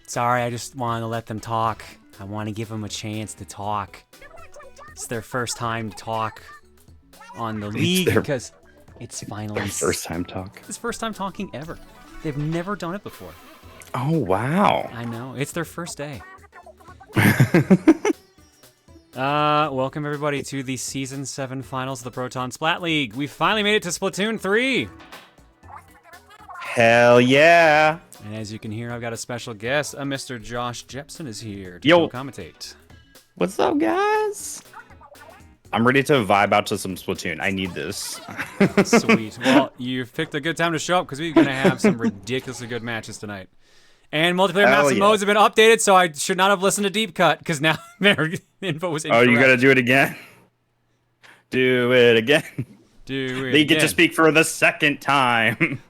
Sorry, I just want to let them talk. I want to give them a chance to talk. It's their first time to talk on the league because it's finally their first time talk. It's first time talking ever. They've never done it before. Oh, wow. I know. It's their first day. Welcome everybody to the Season 7 Finals of the Proton Splat League. We finally made it to Splatoon 3. Hell yeah. And as you can hear, I've got a special guest. Mr. Josh Jepson is here to commentate. What's up, guys? I'm ready to vibe out to some Splatoon. I need this. Sweet. Well, you've picked a good time to show up because we're going to have some ridiculously good matches tonight. And multiplayer maps and modes have been updated, so I should not have listened to Deep Cut because now their info was incorrect. Oh, you got to do it again? Do it again. Do it They get to speak for the second time.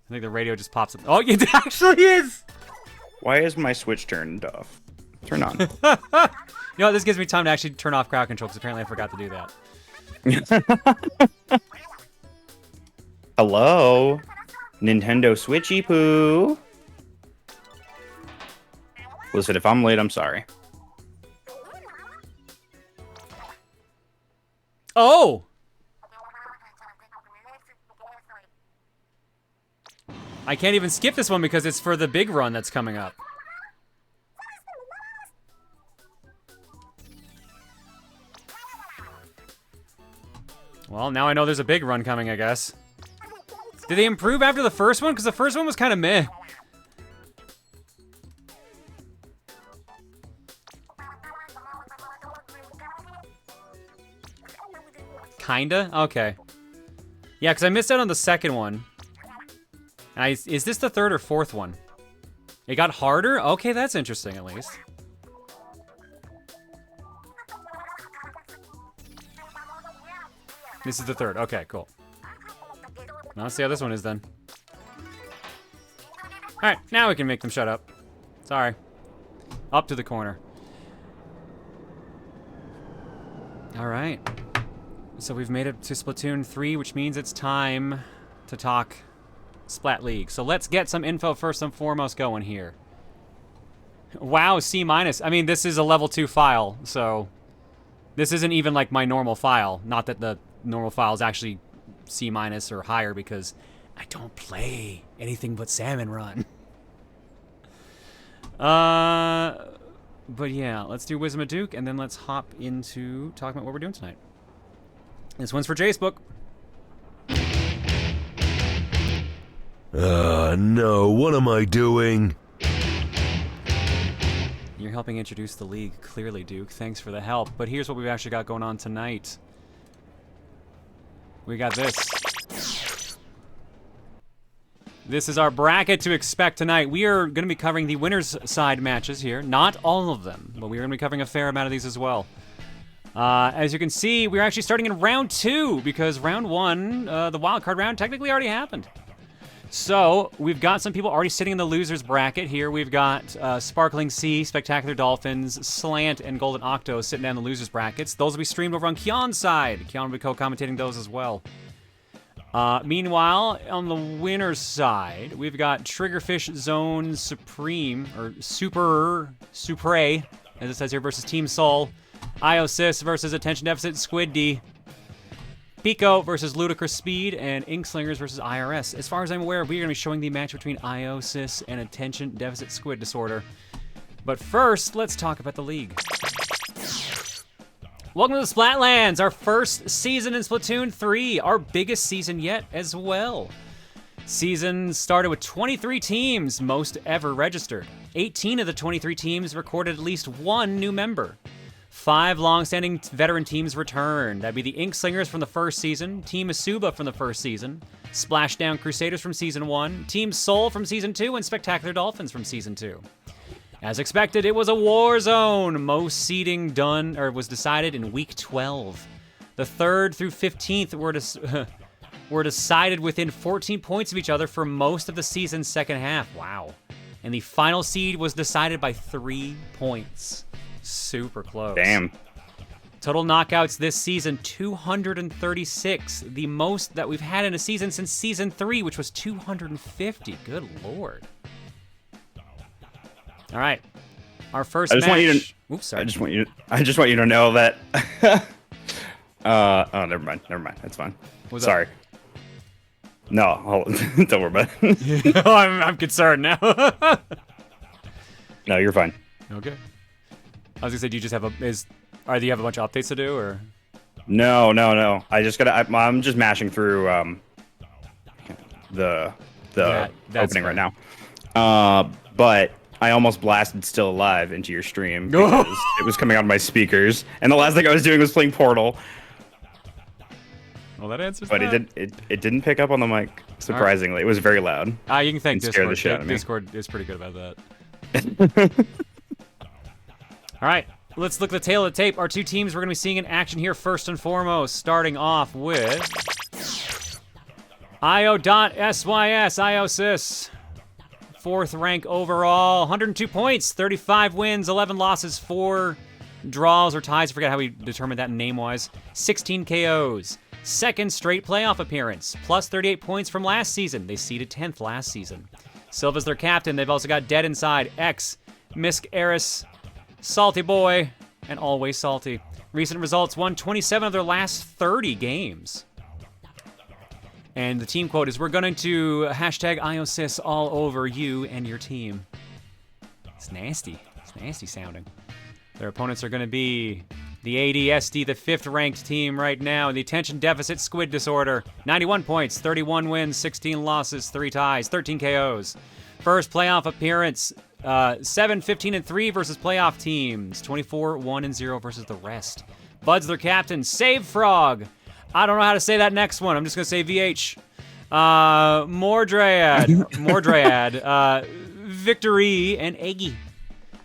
I think the radio just pops up. Oh, it actually is! Why is my Switch turned off? Turn on. You know, this gives me time to actually turn off crowd control because apparently I forgot to do that. Hello? Nintendo Switchy poo. Listen, if I'm late, I'm sorry. Oh! I can't even skip this one because it's for the big run that's coming up. Well, now I know there's a big run coming, I guess. Did they improve after the first one? Because the first one was kind of meh. Kinda? Okay. Yeah, because I missed out on the second one. Is this the third or fourth one? It got harder? Okay, that's interesting at least. This is the third. Okay, cool. Now let's see how this one is then. Alright, now we can make them shut up. Sorry. Up to the corner. Alright. So we've made it to Splatoon 3, which means it's time to talk Splat League. So let's get some info first and foremost going here. Wow, C-. I mean, this is a level 2 file, so this isn't even like my normal file. Not that the normal file is actually C- or higher because I don't play anything but Salmon Run. But yeah, let's do Wisdom of Duke and then let's hop into talking about what we're doing tonight. This one's for Jace Book. No, what am I doing? You're helping introduce the league, clearly, Duke. Thanks for the help. But here's what we've actually got going on tonight. We got this. This is our bracket to expect tonight. We are going to be covering the winner's side matches here. Not all of them, but we're going to be covering a fair amount of these as well. As you can see, we're actually starting in round 2 because round 1, the wildcard round, technically already happened. So, we've got some people already sitting in the loser's bracket here. We've got Sparkling Sea, Spectacular Dolphins, Slant, and Golden Octo sitting down in the loser's brackets. Those will be streamed over on Kion's side. Kion will be co-commentating those as well. Meanwhile, on the winner's side, we've got Triggerfish Zone Supreme, or Supre, as it says here, versus Team Soul. IOSYS versus Attention Deficit Squid D. PEKO versus Ludicrous Speed, and Inkslingers versus IRS. As far as I'm aware, we're going to be showing the match between IOSYS and Attention Deficit Squid Disorder. But first, let's talk about the league. Welcome to the Splatlands, our first season in Splatoon 3, our biggest season yet as well. Season started with 23 teams, most ever registered. 18 of the 23 teams recorded at least one new member. 5 long-standing veteran teams returned. That'd be the Inkslingers from the first season, Team Asuba from the first season, Splashdown Crusaders from Season 1, Team Soul from Season 2, and Spectacular Dolphins from Season 2. As expected, it was a war zone. Most seeding was decided in Week 12. The 3rd through 15th were decided within 14 points of each other for most of the season's second half. Wow. And the final seed was decided by 3 points. Super close. Damn. Total knockouts this season, 236. The most that we've had in a season since Season 3, which was 250. Good lord. All right. Our first match. Oops, sorry. I just want you to know that. Oh, never mind. That's fine. Sorry. No, don't worry about it. I'm concerned now. No, you're fine. Okay. I was gonna say, do you just have do you have a bunch of updates to do, or? No. I'm just mashing through the opening right now. But I almost blasted Still Alive into your stream because it was coming out of my speakers, and the last thing I was doing was playing Portal. Well, that answers but that. it didn't pick up on the mic, surprisingly. Right. It was very loud. You can thank Discord. The shit out of me. Discord is pretty good about that. All right, let's look at the tail of the tape. Our two teams we're going to be seeing in action here first and foremost, starting off with IO.SYS, IOSYS. 4th rank overall, 102 points, 35 wins, 11 losses, 4 draws or ties. I forget how we determined that name-wise. 16 KOs. 2nd straight playoff appearance, plus 38 points from last season. They seeded 10th last season. Silva's their captain. They've also got deadinside, X, MiscEris, Saltyboi, and AlwaysSalty. Recent results, won 27 of their last 30 games. And the team quote is, we're going to hashtag IOSYS all over you and your team. It's nasty. It's nasty sounding. Their opponents are going to be the ADSD, the 5th ranked team right now, the attention deficit squid disorder. 91 points, 31 wins, 16 losses, 3 ties, 13 KOs. First playoff appearance, 7-15-3 versus playoff teams. 24-1-0 versus the rest. Bud's their captain. Save Frog. I don't know how to say that next one. I'm just going to say VH. Mordrayd, Vicctorree, and Eggy.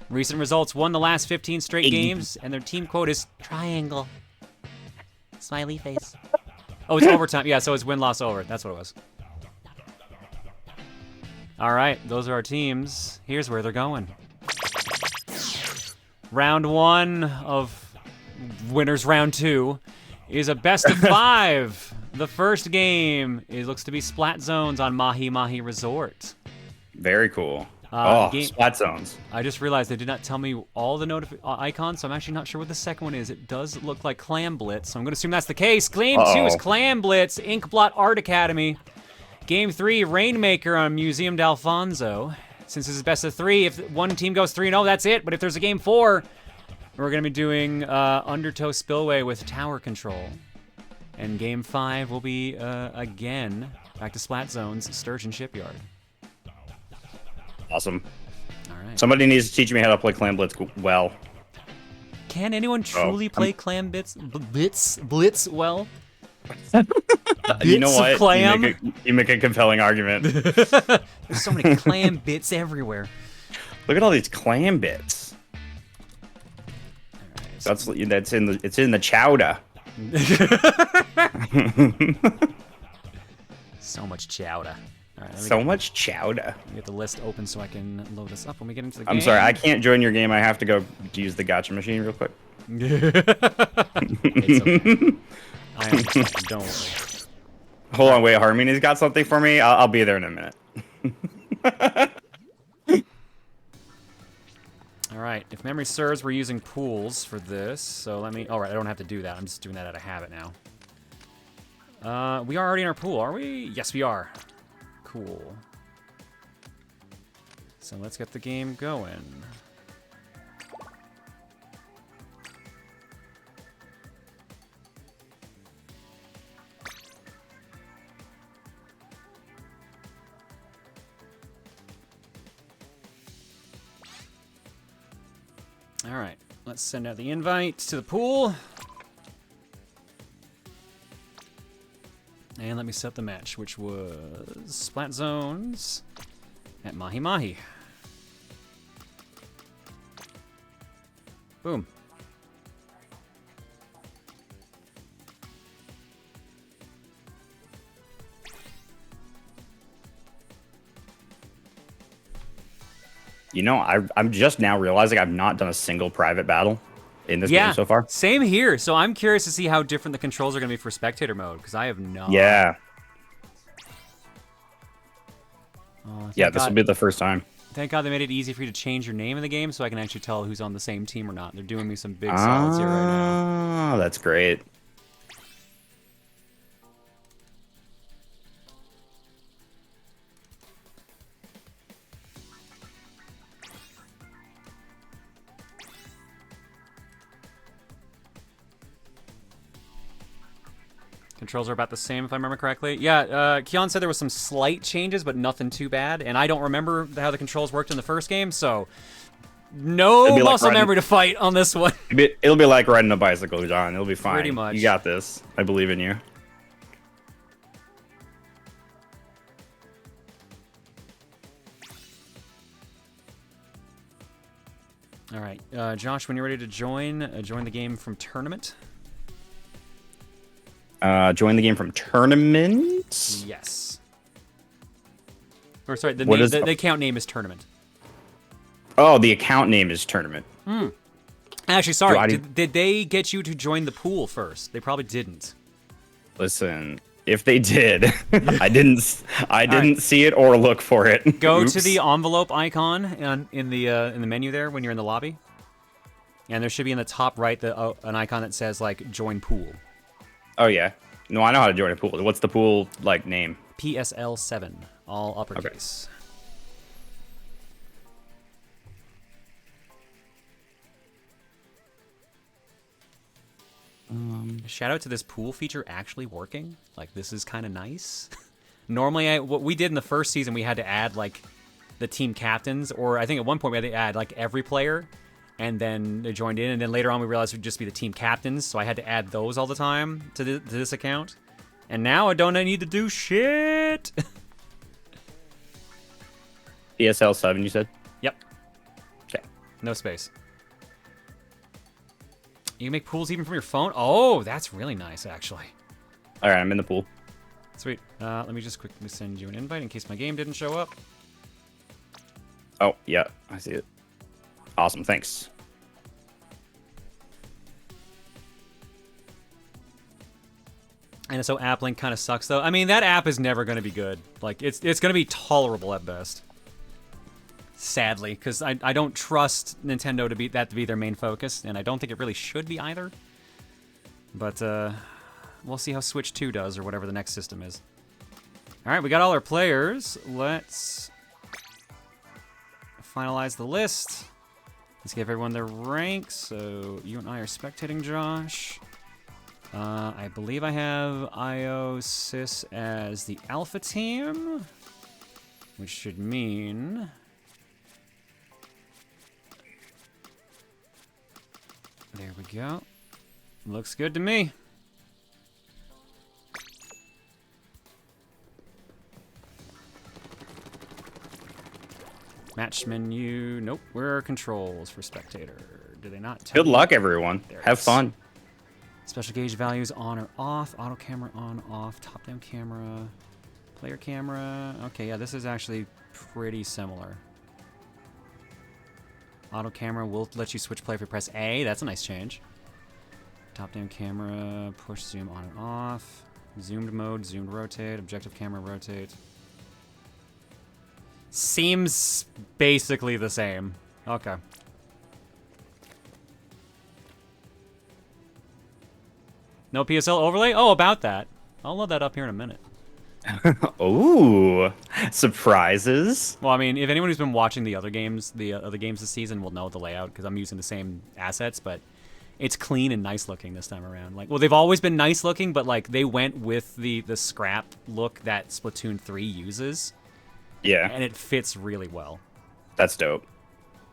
Recent results, won the last 15 straight games, and their team quote is triangle. Smiley face. Oh, it's overtime. Yeah, so it's win-loss over. That's what it was. All right, those are our teams. Here's where they're going. Round 1 of winners round 2 is a best of 5. The first game, it looks to be Splat Zones on Mahi Mahi Resort. Very cool. Splat Zones. I just realized they did not tell me all the icons, so I'm actually not sure what the second one is. It does look like Clam Blitz, so I'm going to assume that's the case. Game 2 is Clam Blitz, Inkblot Art Academy. Game 3, Rainmaker on Museum d'Alfonso. Since this is best of 3, if one team goes 3-0, that's it. But if there's a Game 4, we're going to be doing Undertow Spillway with Tower Control. And Game 5 will be, again, back to Splat Zones, Sturgeon Shipyard. Awesome. All right. Somebody needs to teach me how to play Clam Blitz well. Can anyone truly play Clam Blitz well? You know what? Clam? You make a compelling argument. There's so many clam bits everywhere. Look at all these clam bits. Right, so it's in the chowder. So much chowder. All right, so much chowder. Let me get the list open so I can load this up when we get into the game. I'm sorry, I can't join your game. I have to go use the gacha machine real quick. It's okay. I understand. Don't worry. Hold on, wait. Harmony's got something for me. I'll be there in a minute. All right. If memory serves, we're using pools for this. So let me. All right. I don't have to do that. I'm just doing that out of habit now. We are already in our pool, are we? Yes, we are. Cool. So let's get the game going. All right, let's send out the invite to the pool. And let me set the match, which was Splat Zones at Mahi Mahi. Boom. You know, I'm just now realizing I've not done a single private battle. in this game so far. Same here. So I'm curious to see how different the controls are going to be for spectator mode, because I have no. Yeah. Oh, Yeah, this will be the first time. Thank God they made it easy for you to change your name in the game, so I can actually tell who's on the same team or not. They're doing me some big solids here right now. Oh, that's great. Controls are about the same, if I remember correctly. Yeah, Keon said there was some slight changes, but nothing too bad. And I don't remember how the controls worked in the first game, so no muscle memory to fight on this one. It'll be like riding a bicycle, John. It'll be fine. Pretty much. You got this. I believe in you. All right, Josh, when you're ready to join the game from tournament. Join the game from tournament? Yes. Or sorry, the account name is tournament. Oh, the account name is tournament. Actually, sorry. Did they get you to join the pool first? They probably didn't. Listen, if they did, I didn't see it or look for it. Go to the envelope icon in the menu there when you're in the lobby, and there should be in the top right an icon that says like join pool. Oh yeah. No, I know how to join a pool. What's the pool like name? PSL7, all uppercase. Okay. Shout out to this pool feature actually working. Like, this is kind of nice. Normally, what we did in the first season, we had to add like the team captains, or I think at one point we had to add like every player. And then they joined in, and then later on we realized it would just be the team captains, so I had to add those all the time to this account. And now I don't need to do shit. PSL7, you said? Yep. Okay. No space. You can make pools even from your phone? Oh, that's really nice, actually. All right, I'm in the pool. Sweet. Let me just quickly send you an invite in case my game didn't show up. Oh, yeah, I see it. Awesome, thanks. And so app link kind of sucks, though. I mean, that app is never going to be good. Like, it's going to be tolerable at best. Sadly, because I don't trust Nintendo to be their main focus, and I don't think it really should be either. But we'll see how Switch 2 does, or whatever the next system is. All right, we got all our players. Let's finalize the list. Let's give everyone their rank. So you and I are spectating, Josh. I believe I have IOSYS as the alpha team, which should mean there we go. Looks good to me. Match menu. Nope. Where are controls for spectator? Do they not tell Good luck, everyone. Have fun. Special gauge values on or off. Auto camera on, off. Top-down camera. Player camera. Okay, yeah, this is actually pretty similar. Auto camera will let you switch play if you press A. That's a nice change. Top-down camera. Push zoom on and off. Zoomed mode. Zoomed rotate. Objective camera rotate. Seems basically the same. Okay. No PSL overlay? Oh, about that. I'll load that up here in a minute. Ooh, surprises. Well, I mean, if anyone who's been watching the other games this season will know the layout, because I'm using the same assets, but it's clean and nice looking this time around. Like, well, they've always been nice looking, but like they went with the scrap look that Splatoon 3 uses. Yeah. And it fits really well. That's dope.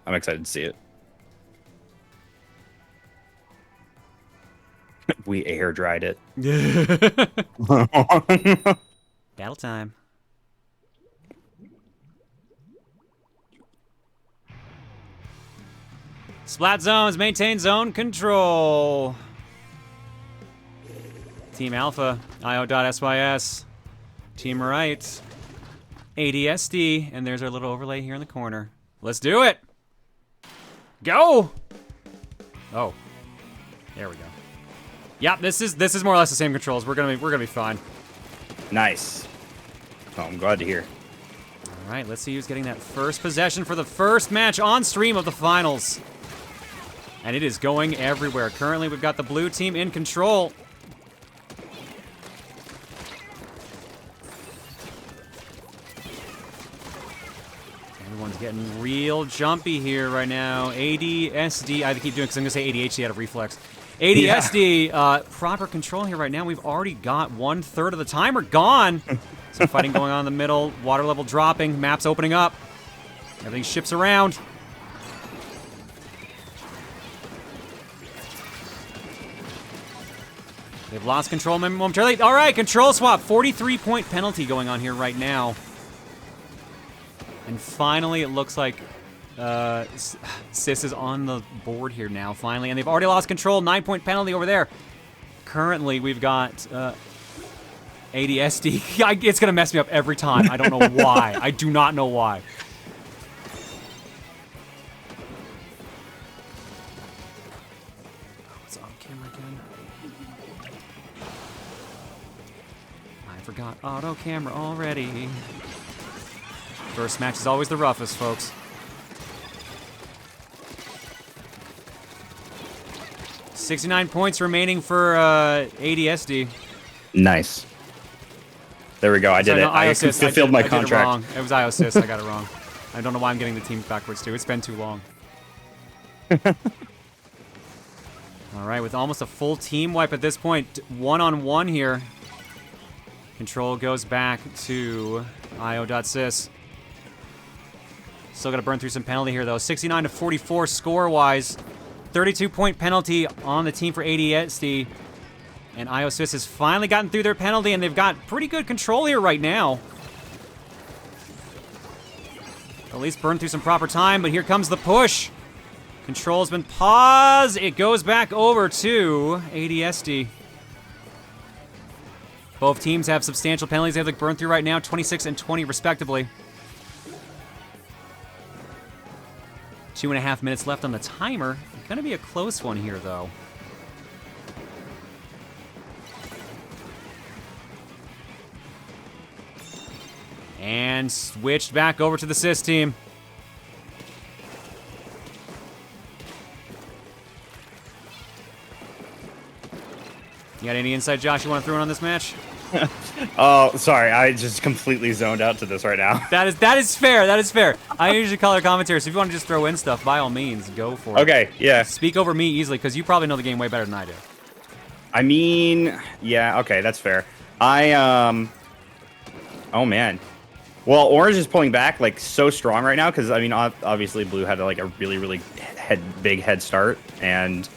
I'm excited to see it. We air dried it. Battle time. Splat zones, maintain zone control. Team Alpha, IO.SYS. Team Right, ADSD, and there's our little overlay here in the corner. Let's do it. Go. Oh, There we go. Yep, this is more or less the same controls. We're gonna be fine. Nice. Oh, I'm glad to hear. All right, let's see who's getting that first possession for the first match on stream of the finals. And it is going everywhere. Currently, we've got the blue team in control. Everyone's getting real jumpy here right now. ADSD, I keep doing because I'm going to say ADHD out of reflex. ADSD, proper control here right now. We've already got 1/3 of the timer gone. Some fighting going on in the middle. Water level dropping. Maps opening up. Everything ships around. They've lost control momentarily. All right, control swap. 43-point penalty going on here right now. And finally, it looks like Sis is on the board here now, finally. And they've already lost control. 9-point penalty over there. Currently, we've got ADSD. It's going to mess me up every time. I don't know why. I do not know why. It's on camera again. I forgot auto camera already. First match is always the roughest, folks. 69 points remaining for ADSD. Nice. There we go. I did it. I fulfilled my contract. Did it wrong. It was IOSYS. I got it wrong. I don't know why I'm getting the team backwards, too. It's been too long. All right, with almost a full team wipe at this point. 1-on-1 here. Control goes back to IO.sys. Still got to burn through some penalty here, though. 69-44 score-wise. 32-point penalty on the team for ADSD. And IOSYS has finally gotten through their penalty, and they've got pretty good control here right now. At least burn through some proper time, but here comes the push. Control's been paused. It goes back over to ADSD. Both teams have substantial penalties they have to burn through right now, 26 and 20 respectively. 2.5 minutes left on the timer. Gonna be a close one here, though. And switched back over to the Sys team. You got any insight, Josh, you want to throw in on this match? Oh, sorry. I just completely zoned out to this right now. That is fair. That is fair. I usually color commentators. So if you want to just throw in stuff, by all means, go for it. Okay, yeah. Speak over me easily, because you probably know the game way better than I do. I mean, yeah, okay, that's fair. Oh, man. Well, Orange is pulling back, like, so strong right now, because, I mean, obviously Blue had, like, a really, really big head start, and,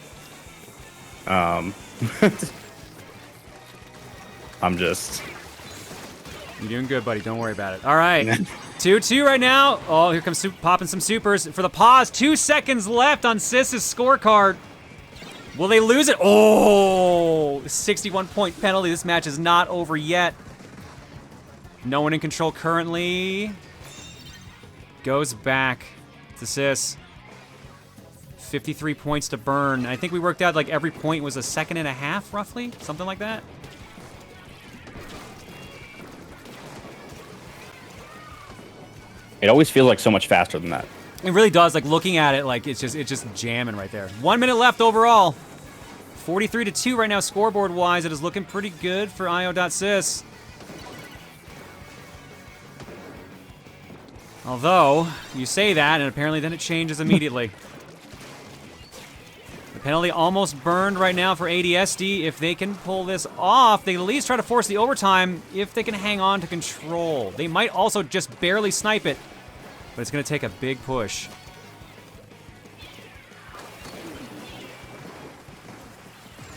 I'm just... You're doing good, buddy. Don't worry about it. All right. 2-2 right now. Oh, here comes popping some supers for the pause. 2 seconds left on Sys's scorecard. Will they lose it? Oh, 61-point penalty. This match is not over yet. No one in control currently. Goes back to Sys. 53 points to burn. I think we worked out like every point was a 1.5 seconds, roughly. Something like that. It always feels like so much faster than that. It really does. Like looking at it, like it's just jamming right there. 1 minute left overall. 43-2 right now, scoreboard wise. It is looking pretty good for IO.sys. Although you say that, and apparently then it changes immediately. The penalty almost burned right now for ADSD. If they can pull this off, they at least try to force the overtime. If they can hang on to control, they might also just barely snipe it. But it's going to take a big push.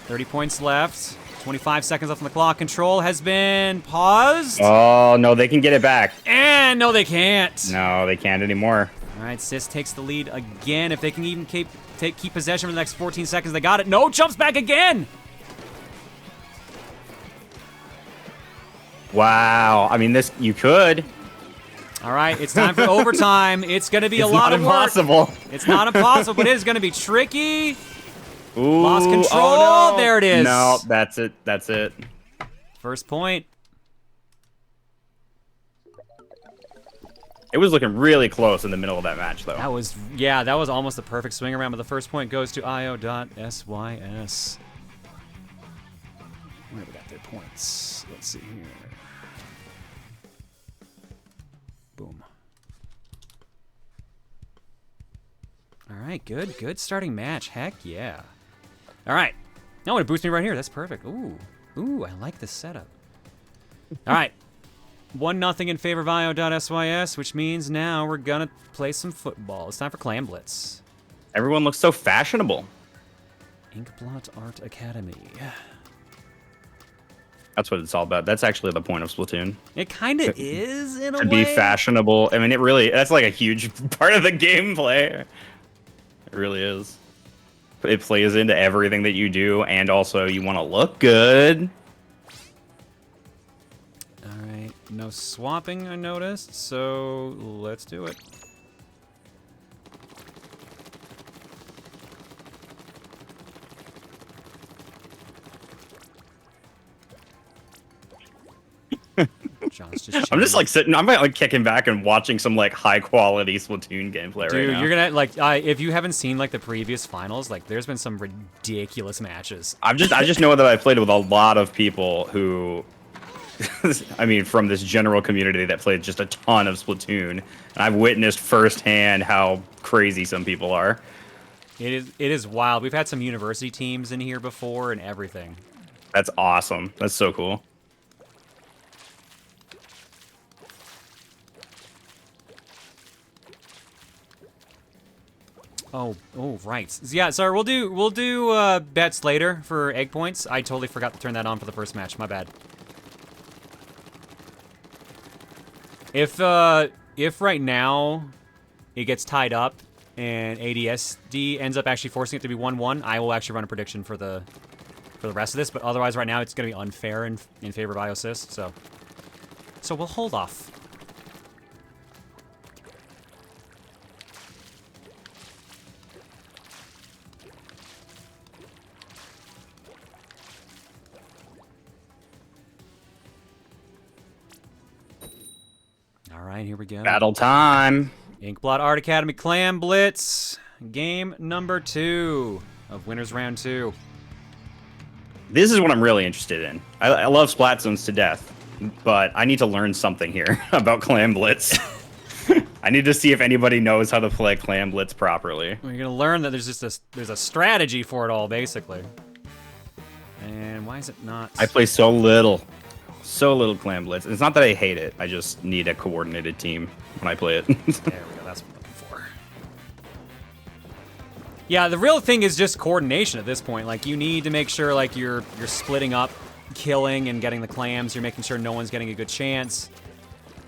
$30 points left. 25 seconds left on the clock. Control has been paused. Oh, no, they can get it back. And no, they can't. No, they can't anymore. All right, Sys takes the lead again. If they can even keep possession for the next 14 seconds, they got it. No, jumps back again. Wow. I mean, you could. All right, it's time for overtime. It's going to be a lot of work. It's not impossible. It's not impossible, but it is going to be tricky. Ooh, Lost control. Oh, no. There it is. No, that's it. That's it. First point. It was looking really close in the middle of that match, though. That was, yeah, that was almost the perfect swing around, but the first point goes to IO.SYS. Where we got their points? Let's see here. Boom. All right, good starting match. Heck yeah. All right. Now it boost me right here. That's perfect. Ooh, I like this setup. All right. 1-0 in favor of IO.SYS, which means now we're gonna play some football. It's time for Clam Blitz. Everyone looks so fashionable. Inkblot Art Academy. That's what it's all about. That's actually the point of Splatoon. It kind of is, in a way. To be fashionable. I mean, that's like a huge part of the gameplay. It really is. It plays into everything that you do, and also you want to look good. Alright, no swapping I noticed, so let's do it. John's just I'm just like sitting, I'm like kicking back and watching some like high quality Splatoon gameplay right now. Dude, you're gonna like if you haven't seen like the previous finals, like there's been some ridiculous matches. I just know that I played with a lot of people who, I mean, from this general community that played just a ton of Splatoon, and I've witnessed firsthand how crazy some people are. It is wild. We've had some university teams in here before and everything. That's awesome. That's so cool. Oh, right. Yeah, sorry. We'll do bets later for egg points. I totally forgot to turn that on for the first match. My bad. If right now it gets tied up and ADSD ends up actually forcing it to be 1-1, I will actually run a prediction for the rest of this. But otherwise, right now it's going to be unfair in favor of IOSYS. So we'll hold off. All right, here we go. Battle time. Inkblot Art Academy Clam Blitz. Game number 2 of Winners Round 2. This is what I'm really interested in. I love Splat Zones to death, but I need to learn something here about Clam Blitz. I need to see if anybody knows how to play Clam Blitz properly. Well, you're gonna learn that there's a strategy for it all, basically. And why is it not? I play so little Clam Blitz. It's not that I hate it. I just need a coordinated team when I play it. There we go. That's what I'm looking for. Yeah, the real thing is just coordination at this point. Like, you need to make sure like you're splitting up, killing and getting the clams. You're making sure no one's getting a good chance,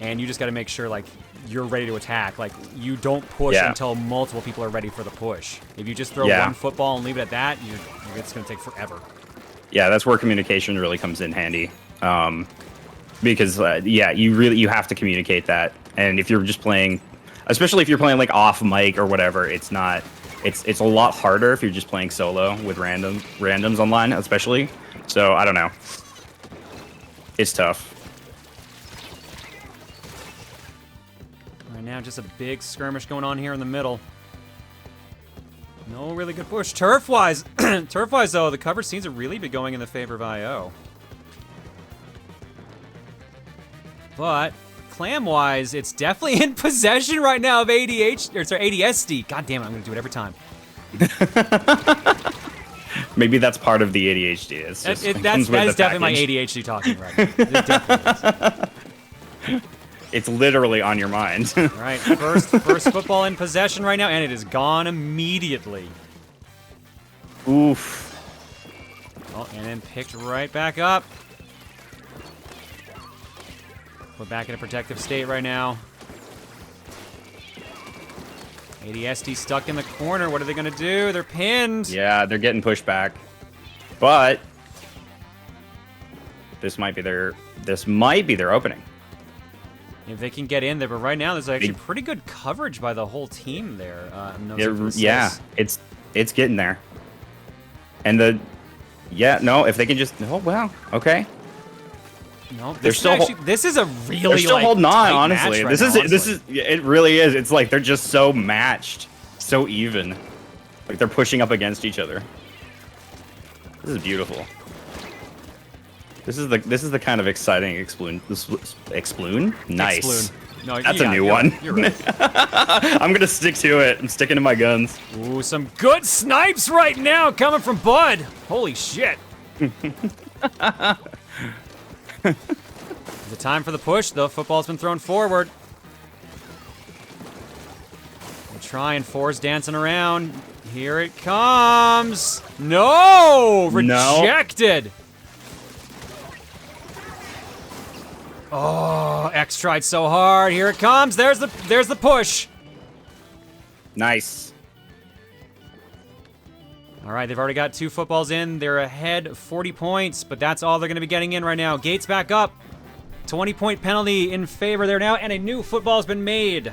and you just got to make sure like you're ready to attack. Like, you don't push until multiple people are ready for the push. If you just throw one football and leave it at that, it's gonna take forever. Yeah, that's where communication really comes in handy. Because you have to communicate that, and if you're just playing, especially if you're playing like off mic or whatever, it's a lot harder if you're just playing solo with randoms online, especially. So I don't know, it's tough. Right now, just a big skirmish going on here in the middle. No really good push. Turf-wise, though, the coverage seems to really be going in the favor of IO. But clam-wise, it's definitely in possession right now of ADSD. God damn it, I'm gonna do it every time. Maybe that's part of the ADHD. That is definitely my ADHD talking right now. It definitely is. It's literally on your mind. All right, first football in possession right now, and it is gone immediately. Oof. Oh, and then picked right back up. We're back in a protective state right now. ADSD stuck in the corner. What are they going to do? They're pinned. Yeah, they're getting pushed back. But this might be their opening. If they can get in there, but right now there's actually pretty good coverage by the whole team there. Yeah, it's getting there. And the... Yeah, no, if they can just... Oh, wow. Okay. No, They're still this is a really they're still like, holding on, tight honestly. match This is it really is. It's like they're just so matched, so even. Like they're pushing up against each other. This is beautiful. This is the kind of exciting Exploon. Nice. Exploon. No, that's a new one. You're right. I'm gonna stick to it. I'm sticking to my guns. Ooh, some good snipes right now coming from Bud. Holy shit. The time for the push, though. Football's been thrown forward. We'll try and force dancing around. Here it comes. No! Rejected. No. Oh, X tried so hard. Here it comes. There's the push. Nice. All right, they've already got 2 footballs in. They're ahead 40 points, but that's all they're going to be getting in right now. Gates back up. 20-point penalty in favor there now, and a new football has been made.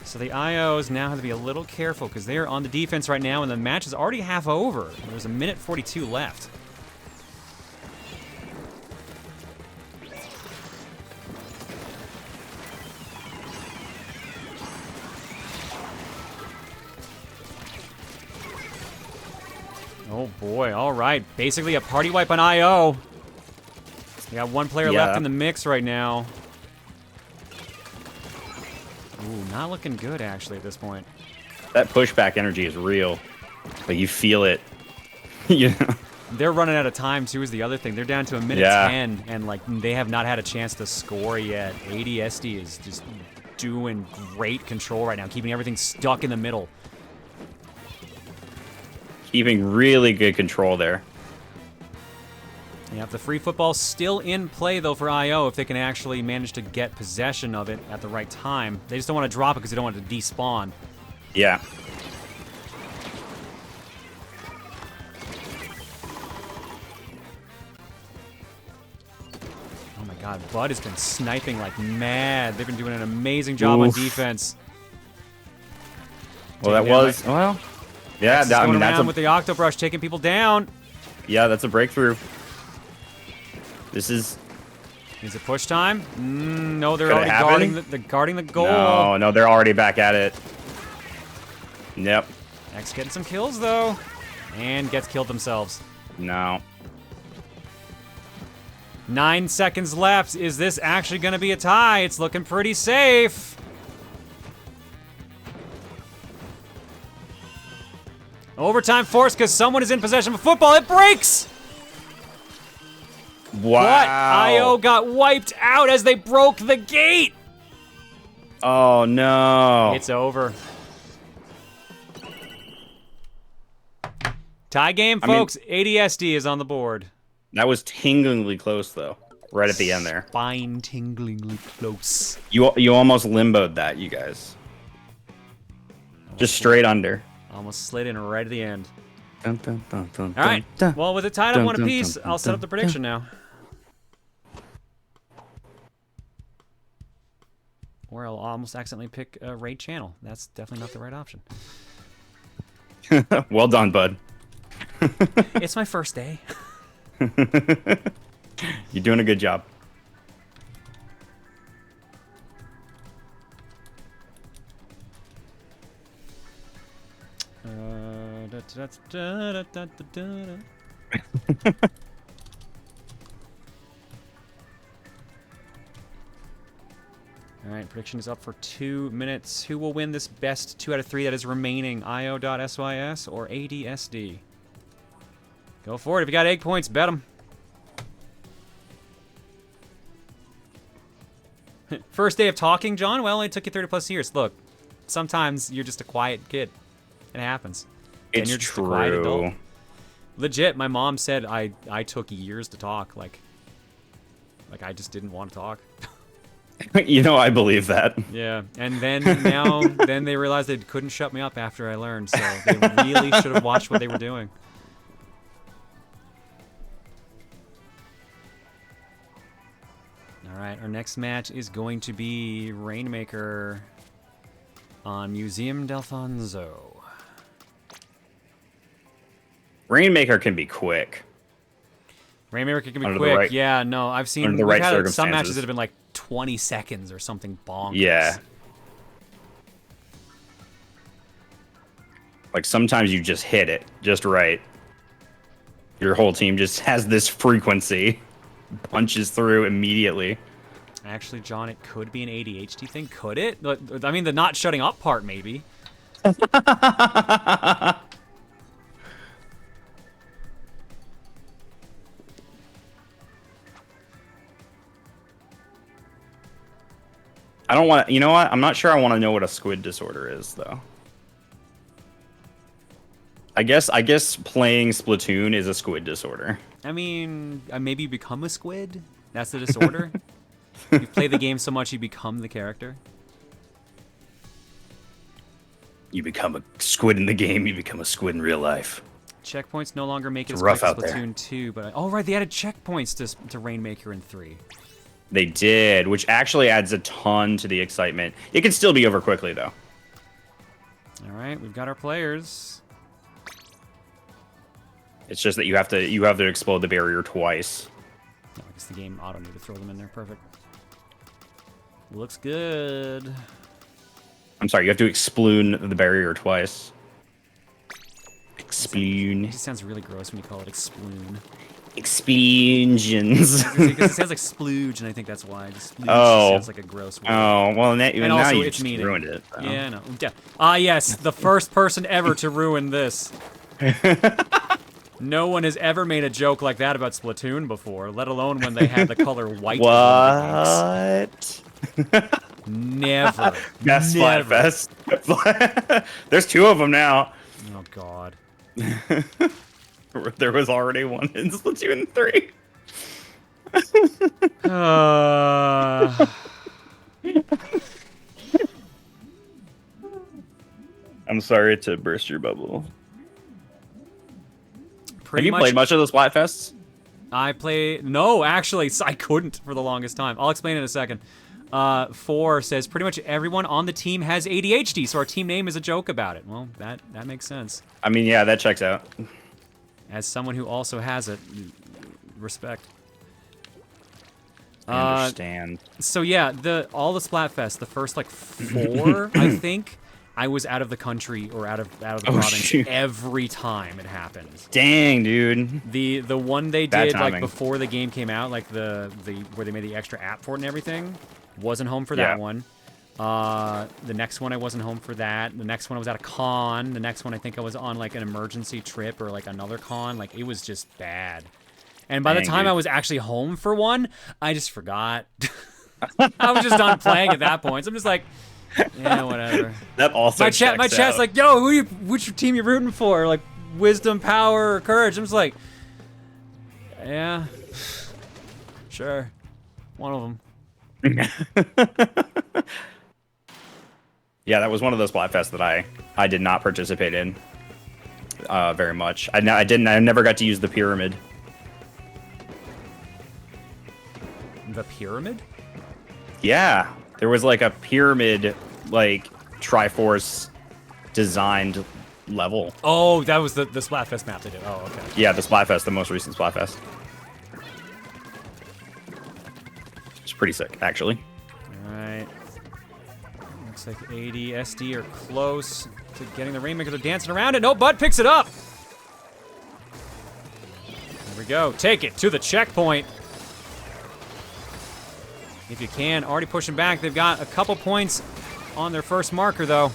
So the IOs now have to be a little careful because they are on the defense right now, and the match is already half over. There's a minute 42 left. Oh boy, all right. Basically a party wipe on IO. We got 1 player left in the mix right now. Ooh, not looking good actually at this point. That pushback energy is real. Like you feel it. You know? They're running out of time too is the other thing. They're down to a minute 10 and like they have not had a chance to score yet. ADSD is just doing great control right now, keeping everything stuck in the middle. Keeping really good control there. Yep, the free football's still in play, though, for IO if they can actually manage to get possession of it at the right time. They just don't want to drop it because they don't want it to despawn. Yeah. Oh my god, Bud has been sniping like mad. They've been doing an amazing job on defense. Well, that was... Well... Yeah, I mean, that's with the Octobrush taking people down. Yeah, that's a breakthrough. This is... Is it push time? No, they're already guarding the goal. No, they're already back at it. Yep. X getting some kills, though. And gets killed themselves. No. 9 seconds left. Is this actually going to be a tie? It's looking pretty safe. Overtime forced because someone is in possession of a football. It breaks! Wow. But IO got wiped out as they broke the gate. Oh, no. It's over. Tie game, folks. ADSD is on the board. That was tinglingly close, though. Right at the end there. Spine-tinglingly close. You almost limboed that, you guys. Just straight under. Almost slid in right at the end. Dun, dun, dun, dun, All right. dun, Well, with it tied up dun, 1 dun, apiece, dun, I'll set up dun, the prediction now. Or I'll almost accidentally pick a raid channel. That's definitely not the right option. Well done, bud. It's my first day. You're doing a good job. All right, prediction is up for 2 minutes. Who will win this best 2 out of 3 that is remaining? IO.SYS or ADSD? Go for it. If you got egg points, bet them. First day of talking, John? Well, it took you 30+ years. Look, sometimes you're just a quiet kid. It happens. It's and you're just true. a quiet adult. Legit, my mom said I took years to talk. Like I just didn't want to talk. You know, I believe that. Yeah, and then then they realized they couldn't shut me up after I learned, so they really should have watched what they were doing. All right, our next match is going to be Rainmaker on Museum Delfonso. Rainmaker can be quick. Rainmaker can be Under the quick. right- Yeah, no, I've seen. under the We've right had some matches circumstances. that have been like 20 seconds or something bonkers. Yeah. Like sometimes you just hit it just right. Your whole team just has this frequency, punches through immediately. Actually, John, it could be an ADHD thing. Could it? I mean, the not shutting up part, maybe. I don't want to, you know what? I'm not sure I want to know what a squid disorder is, though. I guess playing Splatoon is a squid disorder. I mean, maybe you become a squid? That's the disorder? You play the game so much you become the character? You become a squid in the game, you become a squid in real life. Checkpoints no longer make it as rough quick as out there. Splatoon 2, but... Oh, right, they added checkpoints to Rainmaker in 3. They did, which actually adds a ton to the excitement. It can still be over quickly, though. All right, we've got our players. It's just that you have to explode the barrier twice. No, I guess the game auto knew to throw them in there. Perfect. Looks good. I'm sorry, you have to exploon the barrier twice. Exploon. It just sounds really gross when you call it exploon. Explosions. Because it sounds like splooge, and I think that's why. Just splooge Oh. sounds like a gross word. Oh, well, now also you its just meaning. ruined it. So. Yeah, no. Yeah. Ah, yes, the first person ever to ruin this. No one has ever made a joke like that about Splatoon before, let alone when they had the color white. What? Never. Best Never. Splatfest. There's 2 of them now. Oh, God. There was already one in Splatoon 3. I'm sorry to burst your bubble. Have you played much of the Splatfests? No, actually, I couldn't for the longest time. I'll explain in a second. 4 says pretty much everyone on the team has ADHD, so our team name is a joke about it. Well, that makes sense. I mean, yeah, that checks out. As someone who also has it, respect. I understand. So yeah, all the Splatfest, the first like 4, I think, I was out of the country or out of the province shoot. every time it happened. Dang, dude. The one they Bad did like timing. before the game came out, like the where they made the extra app for it and everything, wasn't home for that one. The next one I wasn't home for that. The next one I was at a con. The next one I think I was on like an emergency trip or like another con. Like it was just bad. And by the Dang, time dude. I was actually home for one, I just forgot. I was just done playing at that point. So I'm just like, yeah, whatever. That also My chat's out. like, yo, which team you rooting for? Like, wisdom, power, or courage? I'm just like, yeah, sure, one of them. Yeah, that was one of those Splatfests that I did not participate in very much. I never got to use the pyramid. The pyramid? Yeah, there was like a pyramid, like Triforce designed level. Oh, that was the Splatfest map they did. Oh, okay. Yeah, the Splatfest, the most recent Splatfest. It's pretty sick, actually. All right. Looks like AD, SD are close to getting the Rainmaker. They're dancing around it. No, Bud picks it up. There we go. Take it to the checkpoint. If you can. Already pushing back. They've got a couple points on their first marker, though.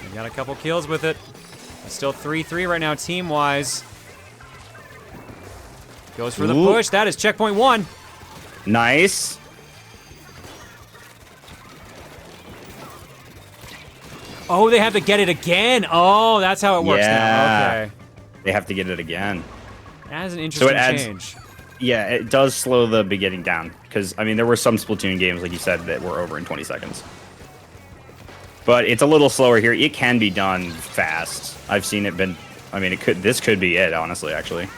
They got a couple kills with it. It's still 3-3 right now, team-wise. Goes for the Ooh. push. That is checkpoint 1. Nice. Oh, they have to get it again. Oh, that's how it works now. Yeah. Okay. They have to get it again. That is an interesting adds- change. Yeah, it does slow the beginning down. Because, I mean, there were some Splatoon games, like you said, that were over in 20 seconds. But it's a little slower here. It can be done fast. I've seen it been... I mean, this could be it, honestly, actually.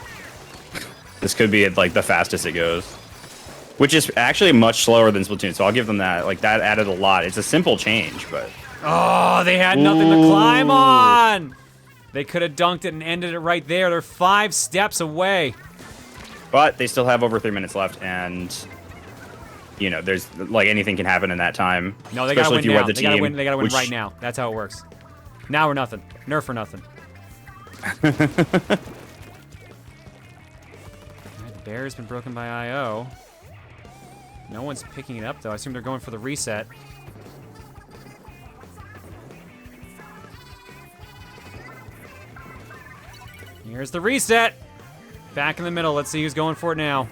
This could be, like, the fastest it goes. Which is actually much slower than Splatoon, so I'll give them that. Like, that added a lot. It's a simple change, but... Oh, they had nothing to climb on! They could have dunked it and ended it right there. They're 5 steps away. But they still have over 3 minutes left, and... You know, there's... Like, anything can happen in that time. No, they gotta win now. They gotta win which... right now. That's how it works. Now or nothing. Nerf or nothing. The barrier's been broken by IO. No one's picking it up, though. I assume they're going for the reset. Here's the reset. Back in the middle. Let's see who's going for it now.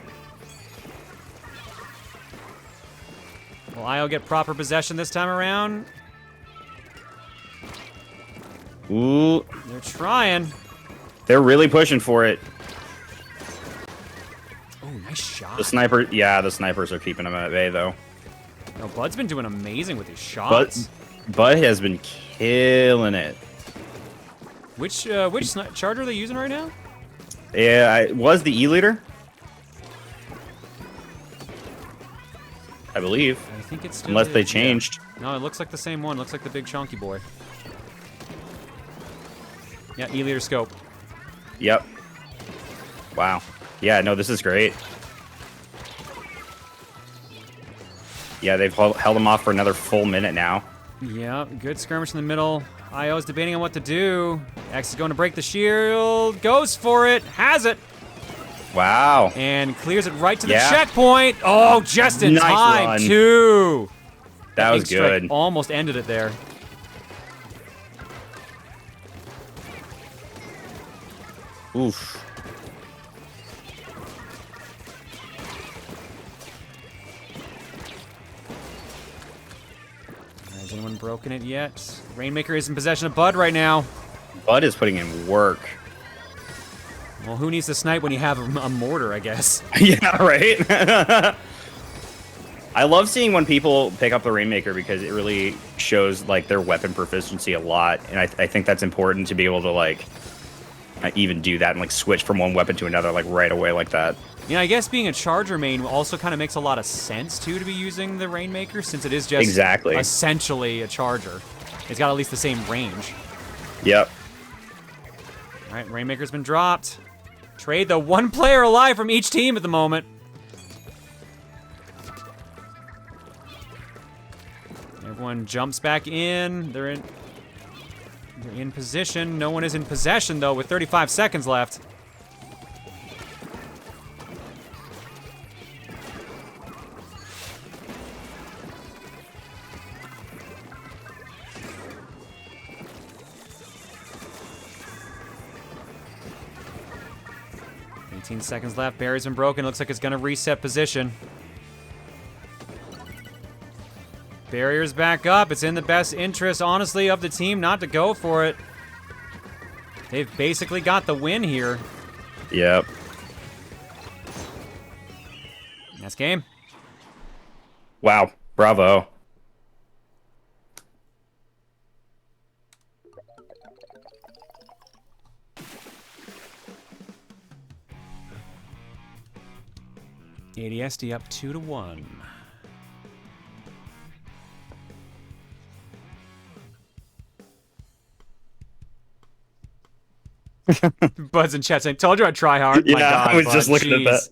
Will IO get proper possession this time around? Ooh. They're trying. They're really pushing for it. Oh, nice shot. The sniper, yeah, the snipers are keeping them at bay, though. No, Bud's been doing amazing with his shots. Bud has been killing it. Which charger are they using right now? Yeah, it was the E-leader. I believe. I think it's still Unless they is, changed. Yeah. No, it looks like the same one. Looks like the big chunky boy. Yeah, E-leader scope. Yep. Wow. Yeah, no, this is great. Yeah, they've held them off for another full minute now. Yeah, good skirmish in the middle. IO's debating on what to do. X is going to break the shield. Goes for it. Has it. Wow. And clears it right to the checkpoint. Oh, just in time, run. too. That was good. Almost ended it there. Oof. Has anyone broken it yet? Rainmaker is in possession of Bud right now. Bud is putting in work. Well, who needs to snipe when you have a mortar, I guess? Yeah, right? I love seeing when people pick up the Rainmaker because it really shows, like, their weapon proficiency a lot. And I think that's important to be able to, like, even do that and, like, switch from one weapon to another, like, right away like that. Yeah, I guess being a charger main also kind of makes a lot of sense, too, to be using the Rainmaker, since it is just essentially a charger. It's got at least the same range. Yep. All right, Rainmaker's been dropped. Trade the one player alive from each team at the moment. Everyone jumps back in. They're in position. No one is in possession, though, with 35 seconds left. Seconds left. Barrier's been broken. Looks like it's going to reset position. Barrier's back up. It's in the best interest, honestly, of the team not to go for it. They've basically got the win here. Yep. Next game. Wow. Bravo. ADSD up 2-1. Bud's in chat saying, "Told you I'd try hard." Yeah, My God, I was Bud, just looking at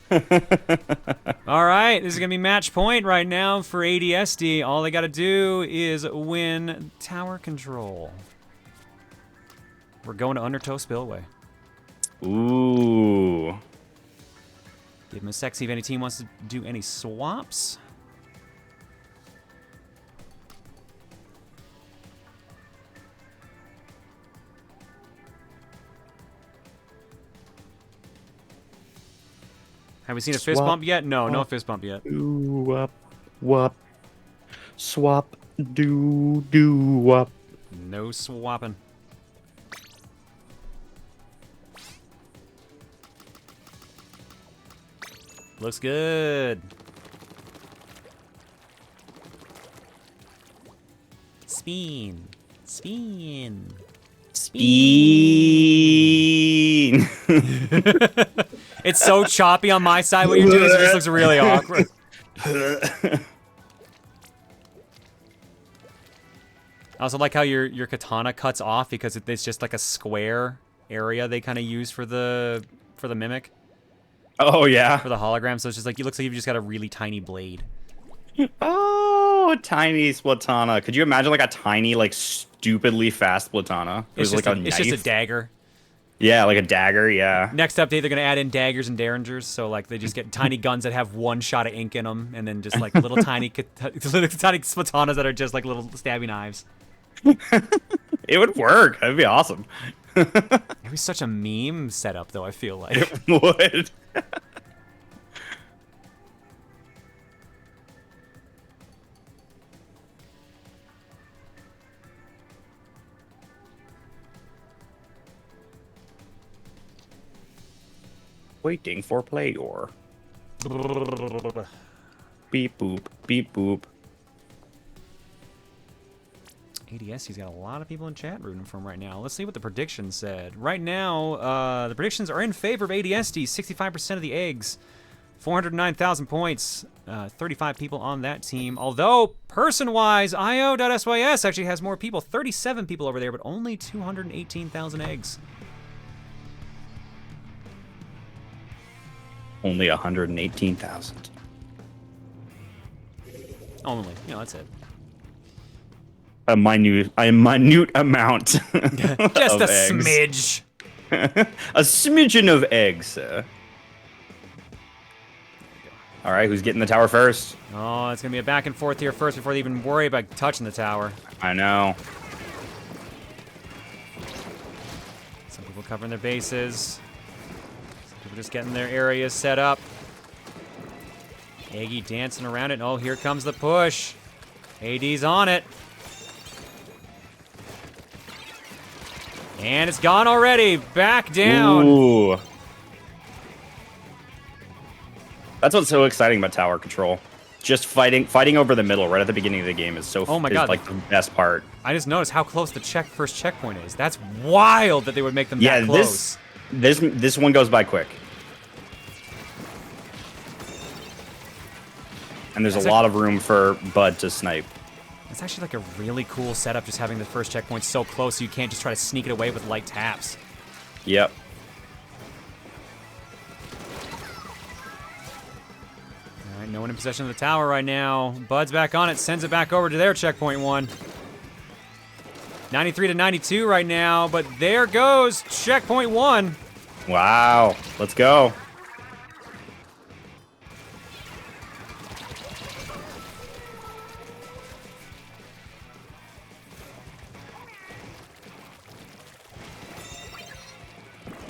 that. All right, this is gonna be match point right now for ADSD. All they gotta do is win tower control. We're going to Undertow Spillway. Ooh. Give him a sec, see if any team wants to do any swaps. Have we seen a fist bump yet? No, no fist bump yet. Wop, wop. Swap, wop. No swapping. Looks good. Spin. Spin. Spin. It's so choppy on my side what you're doing, so it just looks really awkward. I also like how your katana cuts off because it's just like a square area they kind of use for the mimic. Oh, yeah. For the hologram, so it's just like, it looks like you've just got a really tiny blade. Oh, a tiny Splatana. Could you imagine like a tiny, like stupidly fast Splatana? It's like it's just a dagger. Yeah, like a dagger, yeah. Next update, they're going to add in daggers and derringers, so like they just get tiny guns that have one shot of ink in them, and then just like little tiny Splatanas that are just like little stabby knives. It would work. That'd be awesome. It'd be such a meme setup, though, I feel like. It would. Waiting for player. Beep boop, beep boop. ADS, he's got a lot of people in chat rooting for him right now. Let's see what the predictions said. Right now, the predictions are in favor of ADSD. 65% of the eggs. 409,000 points. 35 people on that team. Although, person-wise, IO.SYS actually has more people. 37 people over there, but only 218,000 eggs. Only 118,000. Only. You know, that's it. A minute amount. Just a smidge. A smidgen of eggs. All right, who's getting the tower first? Oh, it's going to be a back and forth here first before they even worry about touching the tower. I know. Some people covering their bases. Some people just getting their areas set up. Eggy dancing around it. Oh, here comes the push. AD's on it. And it's gone already. Back down. Ooh. That's what's so exciting about tower control. Just fighting over the middle right at the beginning of the game is so. Oh my God. Like the best part. I just noticed how close the first checkpoint is. That's wild that they would make them that close. This one goes by quick. And there's a lot of room for Bud to snipe. It's actually like a really cool setup, just having the first checkpoint so close so you can't just try to sneak it away with light taps. Yep. All right, no one in possession of the tower right now. Bud's back on it, sends it back over to their checkpoint one. 93 to 92 right now, but there goes checkpoint one. Wow. Let's go.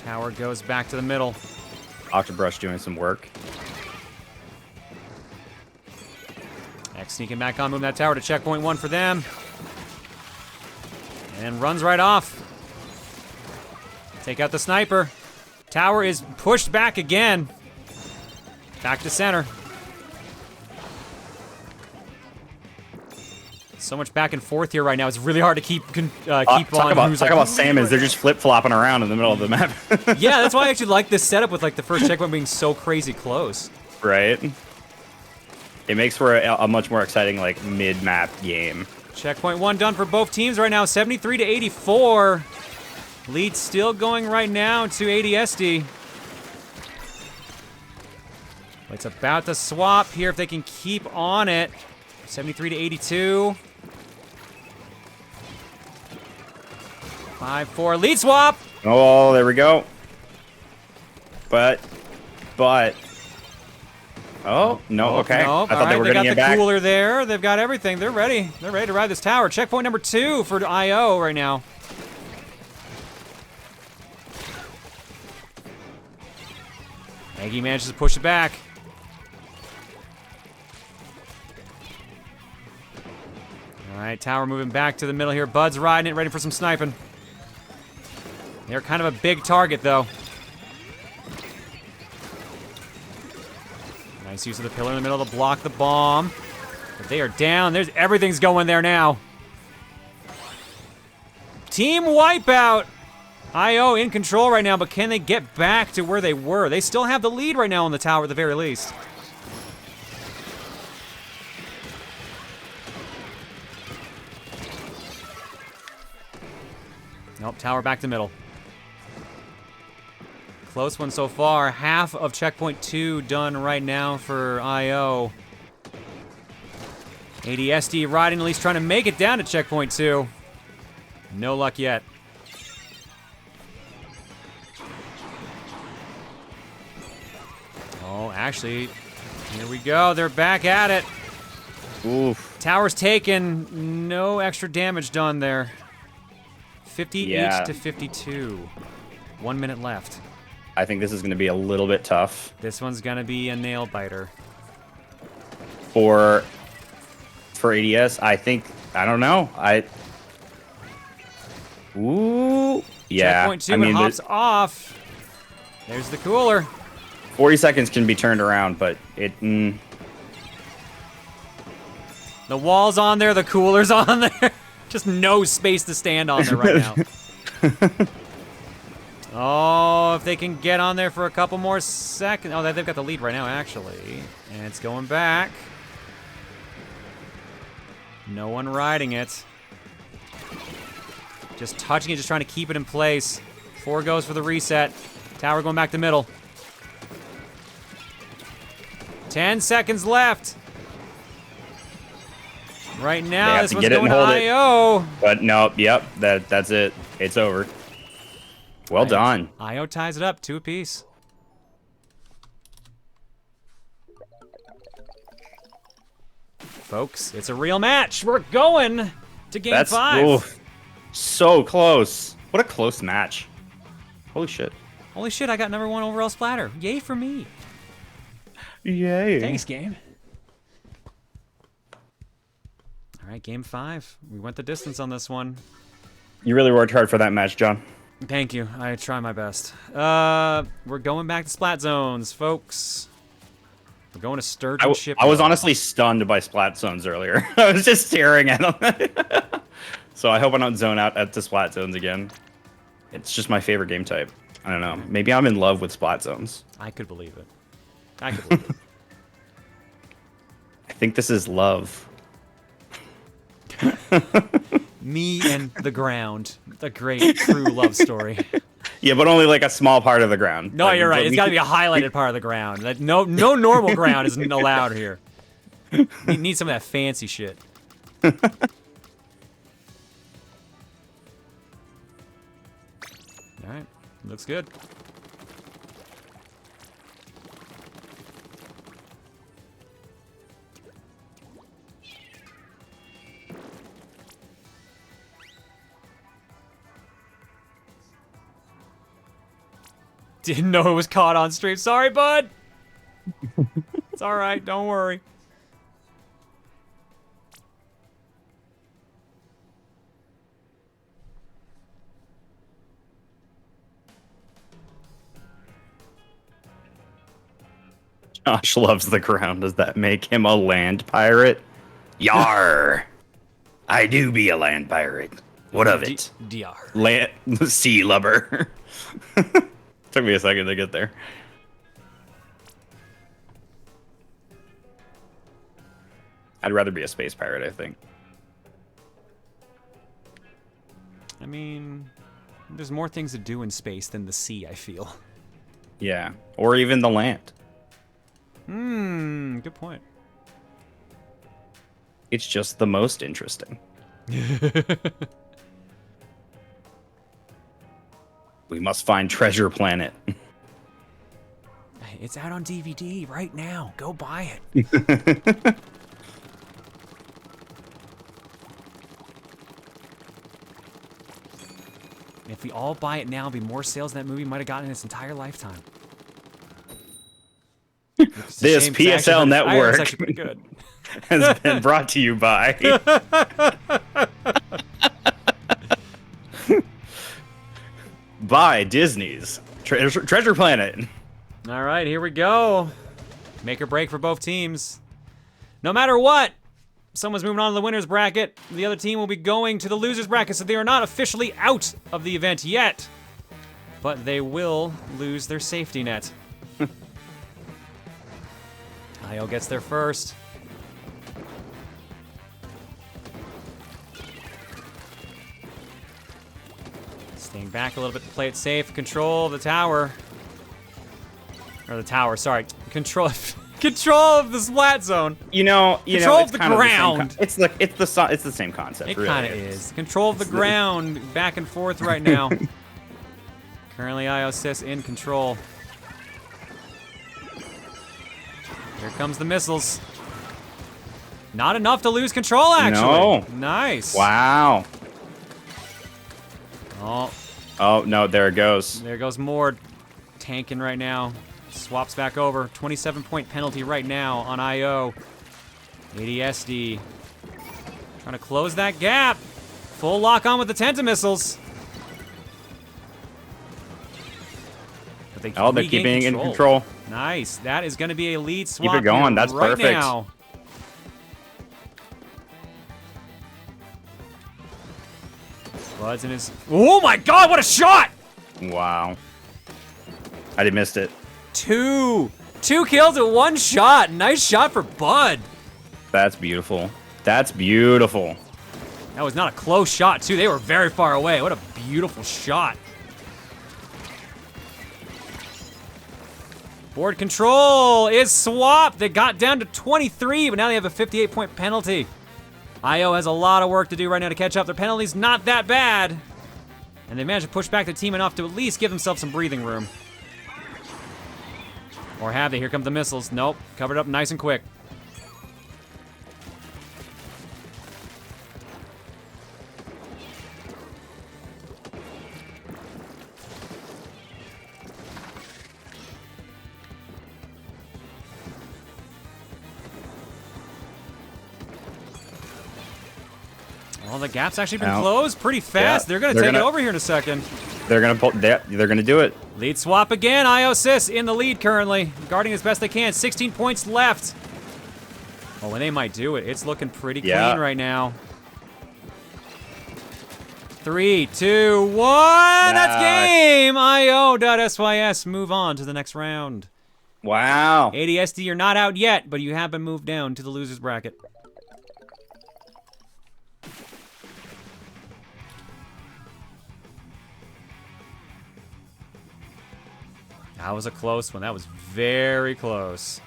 Tower goes back to the middle. Octobrush doing some work. X sneaking back on, moving that tower to checkpoint one for them. And runs right off. Take out the sniper. Tower is pushed back again. Back to center. So much back and forth here right now. It's really hard to keep on. Talk about salmons. They're just flip-flopping around in the middle of the map. Yeah, that's why I actually like this setup with like the first checkpoint being so crazy close. Right. It makes for a much more exciting like mid-map game. Checkpoint one done for both teams right now. 73 to 84. Lead still going right now to ADSD. It's about to swap here if they can keep on it. 73 to 82. 5-4 lead swap. Oh, there we go. But. Oh, no, okay. Nope. I thought they were going to get back. They got the cooler there. They've got everything. They're ready. They're ready to ride this tower. Checkpoint number 2 for IO right now. Eggy manages to push it back. All right, tower moving back to the middle here. Bud's riding it, ready for some sniping. They're kind of a big target, though. Nice use of the pillar in the middle to block the bomb. But they are down. Everything's going there now. Team wipeout. IO in control right now, but can they get back to where they were? They still have the lead right now on the tower at the very least. Nope, tower back to middle. Close one so far. Half of checkpoint 2 done right now for IO. ADSD riding, at least trying to make it down to checkpoint 2. No luck yet. Oh, actually, here we go. They're back at it. Oof. Tower's taken. No extra damage done there. 58 to 52. 1 minute left. I think this is going to be a little bit tough. This one's going to be a nail biter. For ADS, I think, I don't know. Ooh. Yeah. Checkpoint 2 and hops off. There's the cooler. 40 seconds can be turned around, but it... The wall's on there, the cooler's on there. Just no space to stand on there right now. Oh, if they can get on there for a couple more seconds. Oh, they've got the lead right now, actually. And it's going back. No one riding it. Just touching it, just trying to keep it in place. 4 goes for the reset. Tower going back to middle. 10 seconds left. Right now, this one's going to IO. But no, yep, that's it. It's over. Well done. IO ties it up, 2 apiece. Folks, it's a real match. We're going to game 5. Oof, so close. What a close match. Holy shit. Holy shit, I got #1 overall splatter. Yay for me. Yay. Thanks, game. All right, game 5. We went the distance on this one. You really worked hard for that match, John. Thank you. I try my best. We're going back to Splat Zones, folks. We're going to Sturgeon Ship. I was honestly stunned by Splat Zones earlier. I was just staring at them. So I hope I don't zone out at the Splat Zones again. It's just my favorite game type. I don't know. Maybe I'm in love with Splat Zones. I could believe it. I could believe it. I think this is love. Me and the ground. The great true love story. Yeah, but only like a small part of the ground. No, you're right. It's got to be a highlighted part of the ground. Like, no normal ground is allowed here. You need some of that fancy shit. All right. Looks good. Didn't know it was caught on stream. Sorry, bud. It's all right. Don't worry. Josh loves the ground. Does that make him a land pirate? Yar! I do be a land pirate. What of it? DR. Land sea lubber. Took me a second to get there. I'd rather be a space pirate, I think. I mean, there's more things to do in space than the sea, I feel. Yeah, or even the land. Good point. It's just the most interesting. We must find Treasure Planet. It's out on DVD right now. Go buy it. If we all buy it now, it'll be more sales than that movie might have gotten in its entire lifetime. This PSL network actually pretty good. has been brought to you by... by Disney's Treasure Planet. All right, here we go. Make or break for both teams. No matter what, someone's moving on to the winner's bracket. The other team will be going to the loser's bracket, so they are not officially out of the event yet. but they will lose their safety net. IO gets there first. Staying back a little bit to play it safe. Control the tower. Or the tower, sorry. Control of the splat zone. Control of the ground. It's the same concept. It really kind of is. Control of the ground, back and forth right now. Currently, IOSYS in control. Here comes the missiles. Not enough to lose control, actually. No. Nice. Wow. Oh, no, there it goes. There goes Mord. Tanking right now. Swaps back over. 27-point penalty right now on IO. ADSD. Trying to close that gap. Full lock on with the Tentamissiles. But they're keeping in control. Nice. That is going to be a lead swap. Keep it going. That's right perfect. Now. Bud's in his... Oh my god, what a shot! Wow. I missed it. Two kills at one shot. Nice shot for Bud. That's beautiful. That's beautiful. That was not a close shot, too. They were very far away. What a beautiful shot. Board control is swapped. They got down to 23, but now they have a 58-point penalty. IO has a lot of work to do right now to catch up. Their penalty's not that bad. And they managed to push back the team enough to at least give themselves some breathing room. Or have they? Here come the missiles. Nope. Covered up nice and quick. Well, the gap's actually been closed pretty fast. Yeah, they're gonna take it over here in a second. They're gonna do it. Lead swap again. IOSYS in the lead currently, guarding as best they can. 16 points left. Oh, and they might do it. It's looking pretty clean right now. 3, 2, 1. That's game. IO.SYS move on to the next round. Wow. ADSD, you're not out yet, but you have been moved down to the losers bracket. That was a close one. That was very close.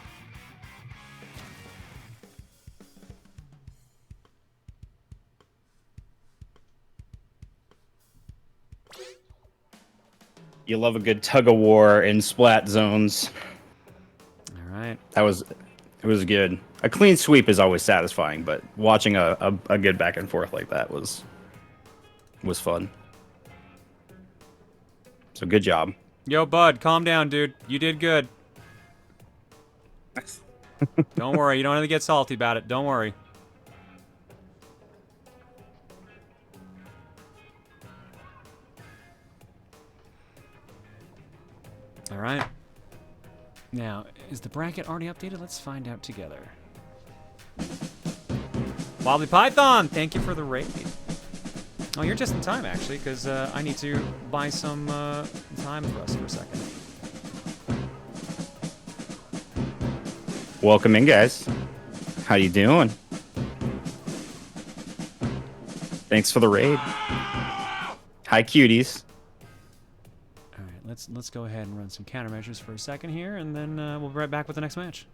You love a good tug of war in splat zones. All right. It was good. A clean sweep is always satisfying, but watching a good back and forth like that was fun. So good job. Yo, Bud, calm down, dude. You did good. Don't worry. You don't have to get salty about it. Don't worry. All right. Now, is the bracket already updated? Let's find out together. Wobbly Python, thank you for the raid. Oh, you're just in time, actually, because I need to buy some time for us for a second. Welcome in, guys. How you doing? Thanks for the raid. Hi, cuties. All right, let's go ahead and run some countermeasures for a second here, and then we'll be right back with the next match.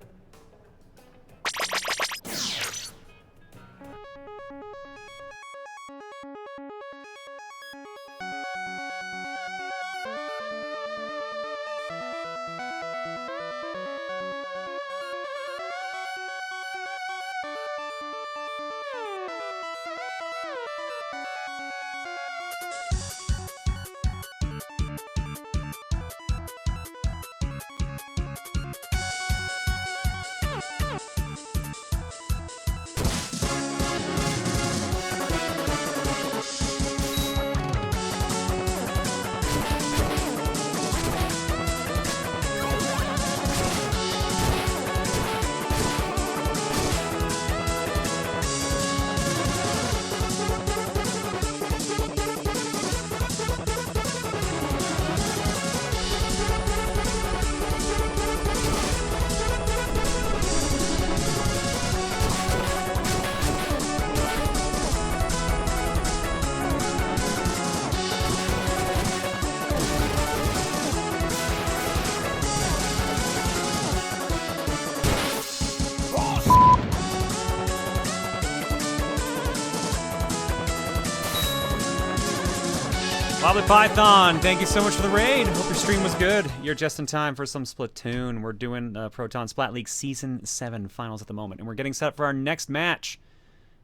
Wobbly Python, thank you so much for the raid. Hope your stream was good. You're just in time for some Splatoon. We're doing Proton Splat League Season 7 finals at the moment, and we're getting set up for our next match.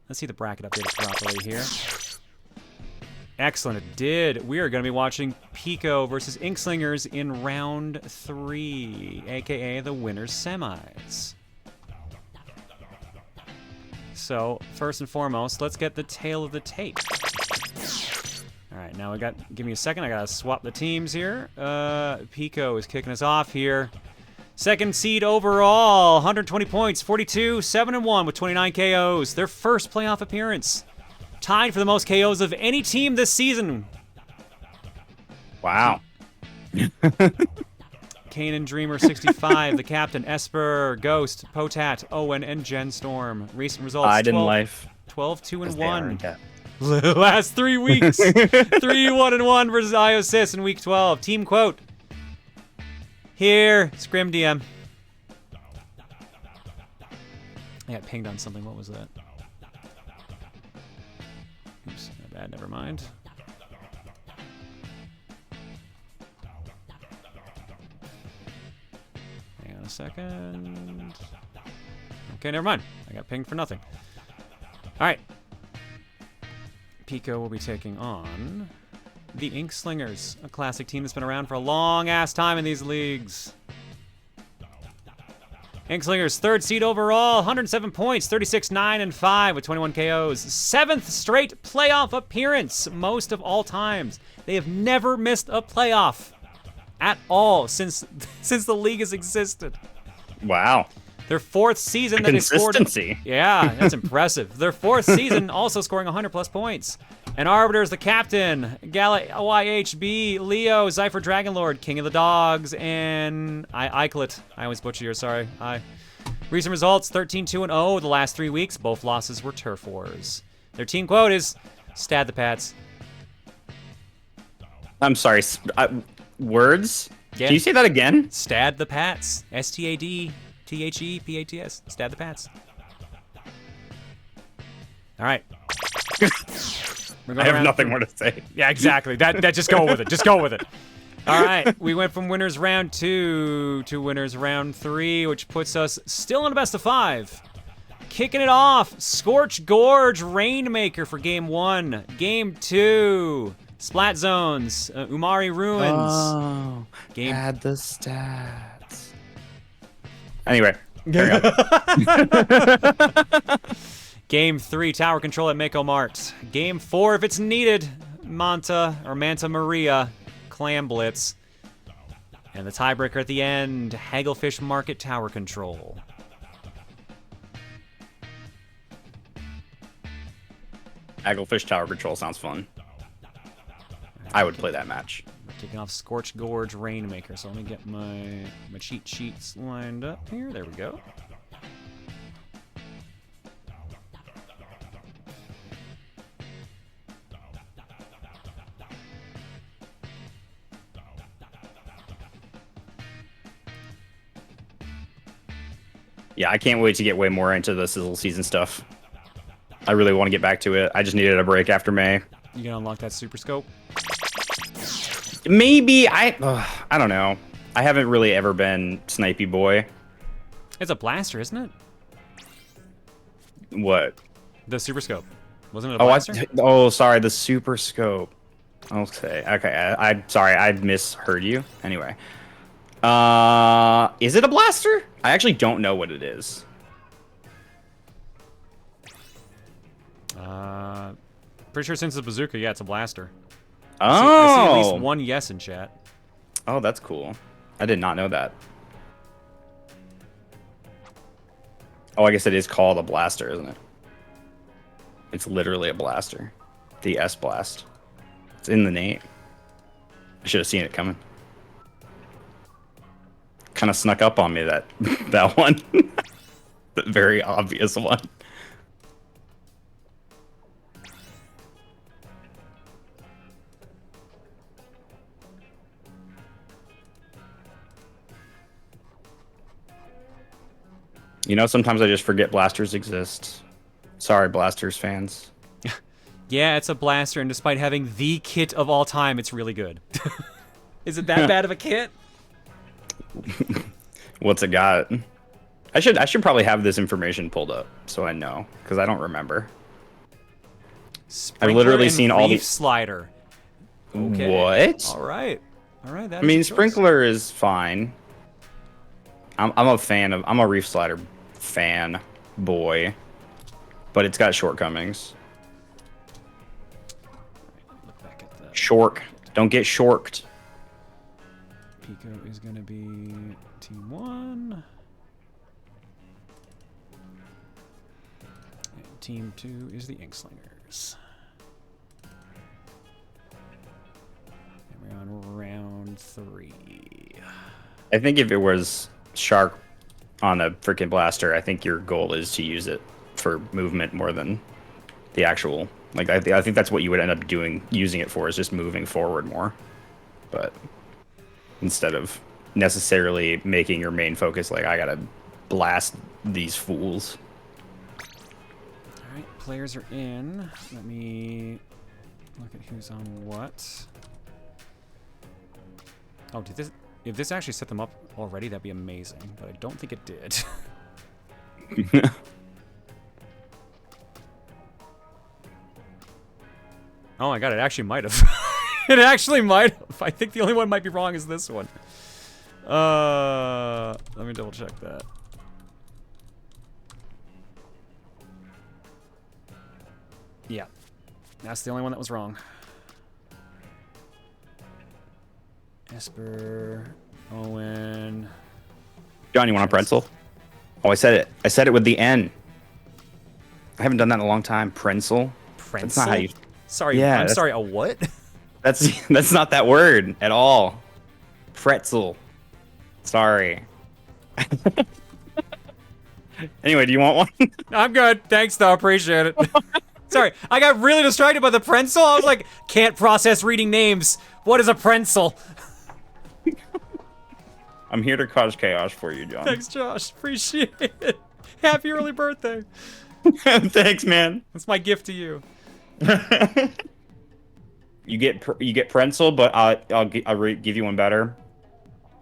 Let's see the bracket updated properly here. Excellent, it did. We are going to be watching PEKO versus Inkslingers in round 3, aka the winner's semis. So, first and foremost, let's get the tail of the tape. All right, now give me a second. I got to swap the teams here. PEKO is kicking us off here. Second seed overall, 120 points, 42, 7-1 with 29 KOs. Their first playoff appearance. Tied for the most KOs of any team this season. Wow. Kanan Dreamer 65, the captain, Espurr, Ghost, Potat, Owen, and Genstorm. Recent results, I didn't life. 12, 2, and 1. Last 3 weeks. 3, 1, and 1 versus IOSYS in week 12. Team quote. Here, Scrim DM. I got pinged on something. What was that? Oops, my bad. Never mind. Hang on a second. Okay, never mind. I got pinged for nothing. All right. PEKO will be taking on the Inkslingers, a classic team that's been around for a long-ass time in these leagues. Inkslingers, third seed overall, 107 points, 36, 9, and 5 with 21 KOs. Seventh straight playoff appearance, most of all times. They have never missed a playoff at all since the league has existed. Wow. Their fourth season the that they scored. consistency. Yeah, that's impressive. Their fourth season also scoring 100+ points. And Arbiter's the captain. GALA, Y.H.B, Leo, ZephyrDragonLord, KingoftheDogs, and Eykludt. I always butcher yours, sorry. Recent results, 13, 2, and 0 the last 3 weeks. Both losses were turf wars. Their team quote is, "Stad the Pats." I'm sorry. Words? Yeah. Can you say that again? Stad the Pats. STADTHEPATS. Stad the Pats. All right. I have nothing more to say. Yeah, exactly. That just go with it. Just go with it. All right. We went from winners round 2 to winners round 3, which puts us still in a best of 5. Kicking it off, Scorch Gorge Rainmaker for game 1. Game 2, Splat Zones, Umari Ruins. Oh, game. add the stats. Anyway. Game 3, Tower Control at Mako Mart. Game 4, if it's needed, Manta Maria, Clam Blitz. And the tiebreaker at the end, Hagglefish Market Tower Control. Hagglefish Tower Control sounds fun. I would play that match. We're kicking off Scorch Gorge Rainmaker, so let me get my cheat sheets lined up here. There we go. Yeah, I can't wait to get way more into the Sizzle season stuff. I really want to get back to it. I just needed a break after May. You gonna unlock that Super Scope? Maybe. I don't know. I haven't really ever been Snipey Boy. It's a blaster, isn't it? What? The Super Scope. Wasn't it a blaster? Sorry, the Super Scope. Okay. I'm sorry, I misheard you. Anyway. Is it a blaster? I actually don't know what it is. Pretty sure since it's a bazooka, yeah, it's a blaster. Oh. I see at least one yes in chat. Oh, that's cool. I did not know that. Oh, I guess it is called a blaster, isn't it? It's literally a blaster. The S-Blast. It's in the name. I should have seen it coming. Kind of snuck up on me, that one. The very obvious one. You know, sometimes I just forget blasters exist. Sorry, Blasters fans. Yeah, it's a blaster, and despite having the kit of all time, it's really good. Is it that bad of a kit? What's it got? I should probably have this information pulled up so I know, because I don't remember. Sprinkler I've literally and seen all Reef the slider. Okay. What? All right. That I mean, is a choice. Sprinkler is fine. I'm a fan of. I'm a Reef Slider fan boy, but it's got shortcomings. Look back at that. Shork. Don't get shorked. PEKO is going to be Team 1. And Team 2 is the Inkslingers. And we're on round 3. I think if it was Shark on a freaking blaster, I think your goal is to use it for movement more than the actual. Like I think that's what you would end up doing, using it for, is just moving forward more. But instead of necessarily making your main focus, like, I gotta blast these fools. All right, players are in. Let me look at who's on what. Oh, did this? If this actually set them up already, that'd be amazing. But I don't think it did. Oh my god, it actually might have. It actually might have. I think the only one might be wrong is this one. Let me double check that. Yeah, that's the only one that was wrong. Espurr, Owen. John, you want a pretzel? Oh, I said it. I said it with the N. I haven't done that in a long time. Pretzel. That's not how you. Sorry, Yeah, I'm that's- sorry. A what? That's not that word at all. Pretzel. Sorry. Anyway, do you want one? I'm good. Thanks, though. Appreciate it. Sorry, I got really distracted by the pretzel. I was like, can't process reading names. What is a pretzel? I'm here to cause chaos for you, John. Thanks, Josh. Appreciate it. Happy early birthday. Thanks, man. That's my gift to you. You get pretzel, but I'll give you one better.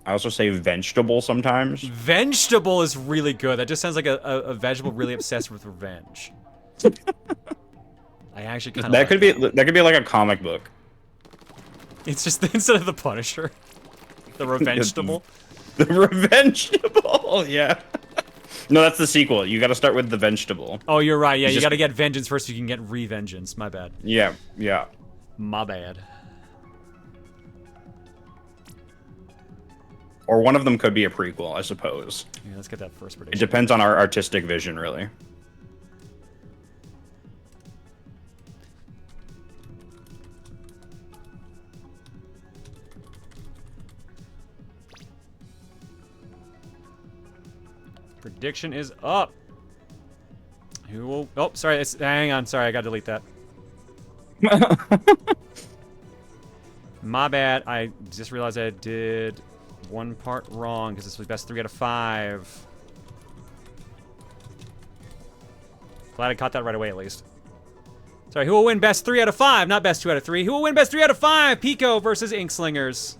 I also say vegetable sometimes. Vegetable is really good. That just sounds like a vegetable really obsessed with revenge. I actually kind of That could be like a comic book. It's just instead of the Punisher, the Revengetable. The Revengetable, yeah. No, that's the sequel. You got to start with the vegetable. Oh, you're right. Yeah, you just- got to get vengeance first so you can get revengeance. My bad. Yeah. My bad. Or one of them could be a prequel, I suppose. Yeah, let's get that first It prediction. depends on our artistic vision, really. Prediction is up. Who will... Oh, sorry. Hang on. Sorry, I got to delete that. My bad. I just realized I did one part wrong because this was best 3 out of 5. Glad I caught that right away, at least. Sorry, who will win best 3 out of 5? Not best 2 out of 3. Who will win best 3 out of 5? PEKO versus Inkslingers.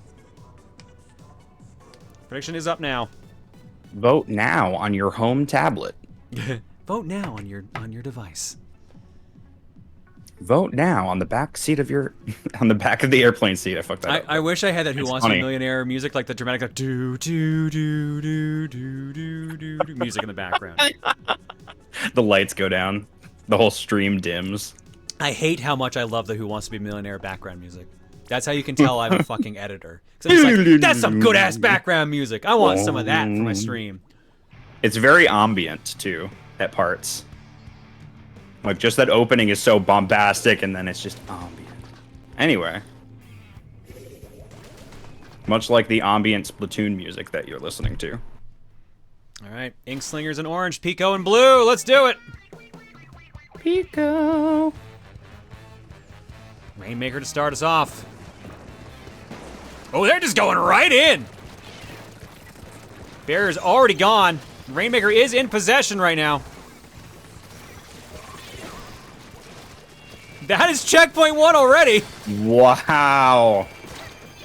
Prediction is up now. Vote now on your home tablet. Vote now on your device. Vote now on the back seat of your on the back of the airplane seat. I fucked that up. I wish I had that Who It's Wants to Be funny. a Millionaire music, like the dramatic like, do do do do do do do do music in the background. The lights go down. The whole stream dims. I hate how much I love the Who Wants to Be a Millionaire background music. That's how you can tell I'm a fucking editor. 'Cause I'm just like, that's some good ass background music. I want some of that for my stream. It's very ambient too at parts. Like just that opening is so bombastic, and then it's just ambient. Anyway, much like the ambient Splatoon music that you're listening to. All right, Inkslingers in orange, PEKO in blue. Let's do it. PEKO. Rainmaker to start us off. Oh, they're just going right in. Barrier's already gone. Rainmaker is in possession right now. That is checkpoint 1 already. Wow.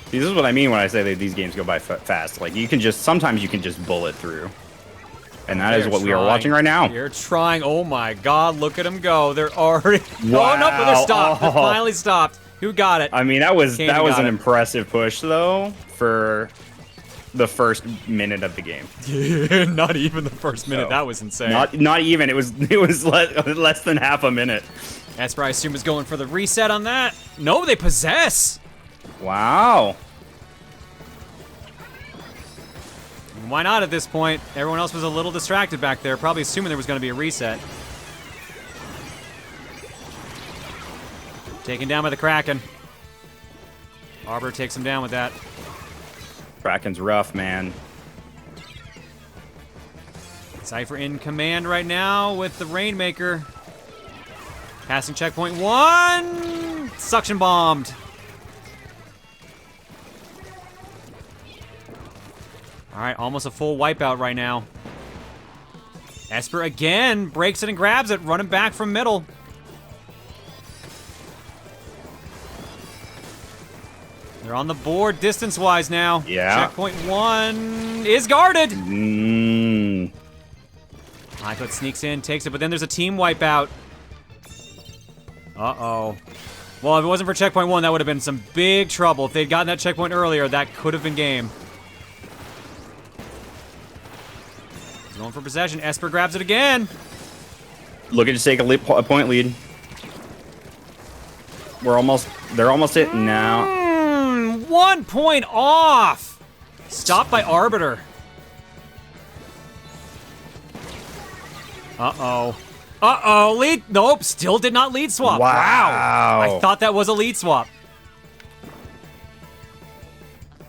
See, this is what I mean when I say that these games go by fast. Like, sometimes you can just bullet through. And that is what we are watching right now. They're trying. Oh my God, look at them go. They're already. Wow. Oh no, but they're stopped. They're finally stopped. Who got it? I mean, that was an it. impressive push though for the first minute of the game. Not even the first minute. That was insane. Not even. It was less than half a minute. Espurr, I assume, is going for the reset on that. No, they possess. Wow. Why not at this point? Everyone else was a little distracted back there, probably assuming there was going to be a reset. Taken down by the Kraken. Arbor takes him down with that. Kraken's rough, man. Zephyr in command right now with the Rainmaker. Passing checkpoint 1. Suction bombed. All right, almost a full wipeout right now. Espurr again breaks it and grabs it, running back from middle. They're on the board distance-wise now. Yeah. Checkpoint 1 is guarded. Mmm. Eykludt sneaks in, takes it, but then there's a team wipeout. Uh-oh. Well, if it wasn't for checkpoint 1, that would have been some big trouble. If they'd gotten that checkpoint earlier, that could have been game. Going for possession. Espurr grabs it again. Looking to take a point lead. They're almost it now. 1 point off. Stopped by Arbiter. Uh-oh. Uh-oh. Lead. Nope. Still did not lead swap. Wow. I thought that was a lead swap.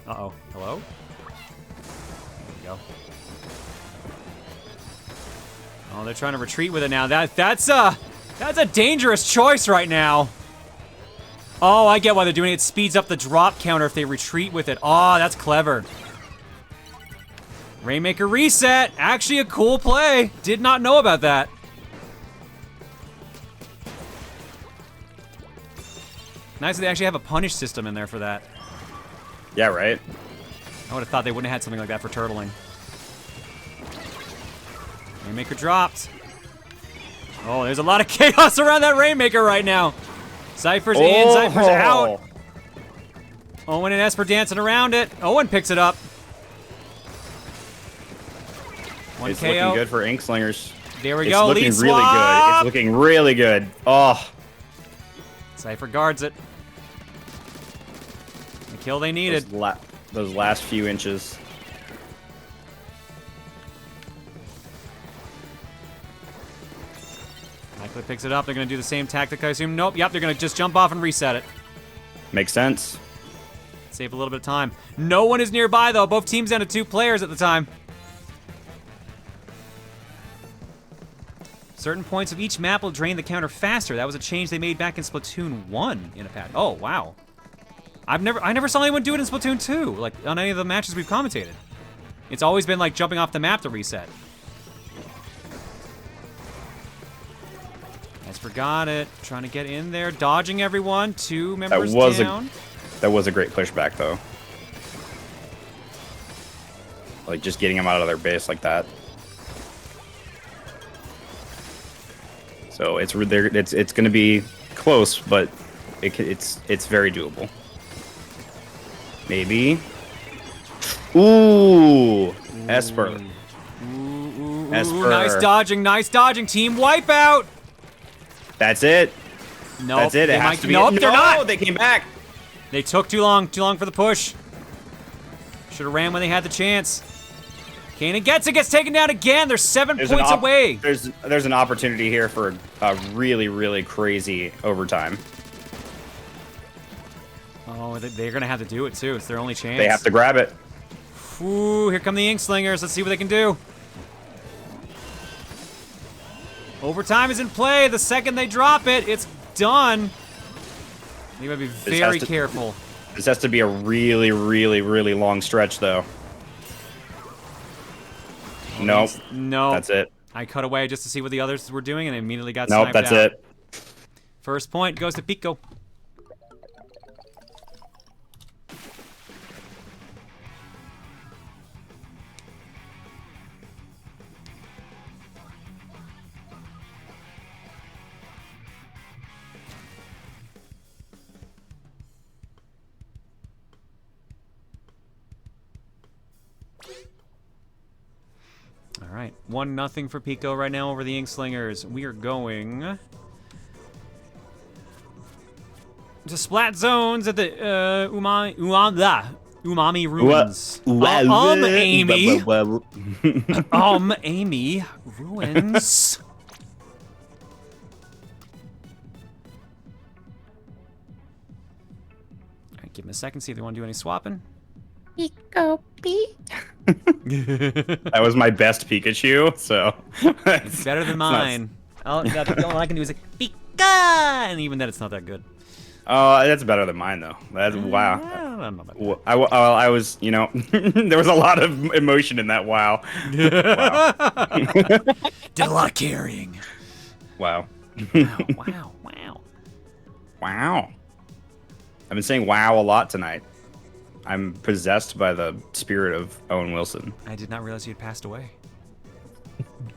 Uh-oh. Hello? There we go. Oh, they're trying to retreat with it now. That's a dangerous choice right now. Oh, I get why they're doing it. It speeds up the drop counter if they retreat with it. Oh, that's clever. Rainmaker reset. Actually a cool play. Did not know about that. Nice that they actually have a punish system in there for that. Yeah, right. I would have thought they wouldn't have had something like that for turtling. Rainmaker dropped. Oh, there's a lot of chaos around that Rainmaker right now. Zephyr's in, Zephyr's out. Owen and Espurr dancing around it. Owen picks it up. One It's KO. looking good for Inkslingers. There we It's go. looking Lead really swap. good. It's looking really good. Oh. Zephyr guards it. The kill they needed. Those last few inches. Eykludt picks it up. They're going to do the same tactic, I assume. Nope. Yep, they're going to just jump off and reset it. Makes sense. Save a little bit of time. No one is nearby, though. Both teams down to 2 players at the time. Certain points of each map will drain the counter faster. That was a change they made back in Splatoon 1 in a patch. Oh, wow. I never saw anyone do it in Splatoon 2, like on any of the matches we've commentated. It's always been like jumping off the map to reset. Espurr got it. Trying to get in there, dodging everyone. 2 members down. That was a great pushback, though. Like, just getting them out of their base like that. So it's going to be close, but it's very doable. Maybe. Ooh, Espurr. Espurr. Nice dodging. Team wipeout. That's it. Nope. That's it. It has to be. Nope, they're not. They came back. They took too long for the push. Should have ran when they had the chance. Kanan gets taken down again. They're 7 points away. There's an opportunity here for a really, really crazy overtime. Oh, they're going to have to do it, too. It's their only chance. They have to grab it. Ooh, here come the Inkslingers. Let's see what they can do. Overtime is in play. The second they drop it, it's done. You gotta be very careful. This has to be a really, really, really long stretch, though. Nope. No. That's it. I cut away just to see what the others were doing, and they immediately got sniped out. Nope, that's it. First point goes to PEKO. All right, 1-0 for PEKO right now over the Inkslingers. We are going to Splat Zones at the Umami Ruins. Amy. Amy Ruins. All right, give him a second, see if they want to do any swapping. PEKO. That was my best Pikachu, so It's better than mine. All I can do is like, PEKO! And even then, it's not that good. Oh, that's better than mine though. That's wow. I don't know about that. Well, I was, you know, there was a lot of emotion in that. Wow. Wow. Did a lot of carrying. Wow. Wow. Wow. I've been saying wow a lot tonight. I'm possessed by the spirit of Owen Wilson. I did not realize you had passed away.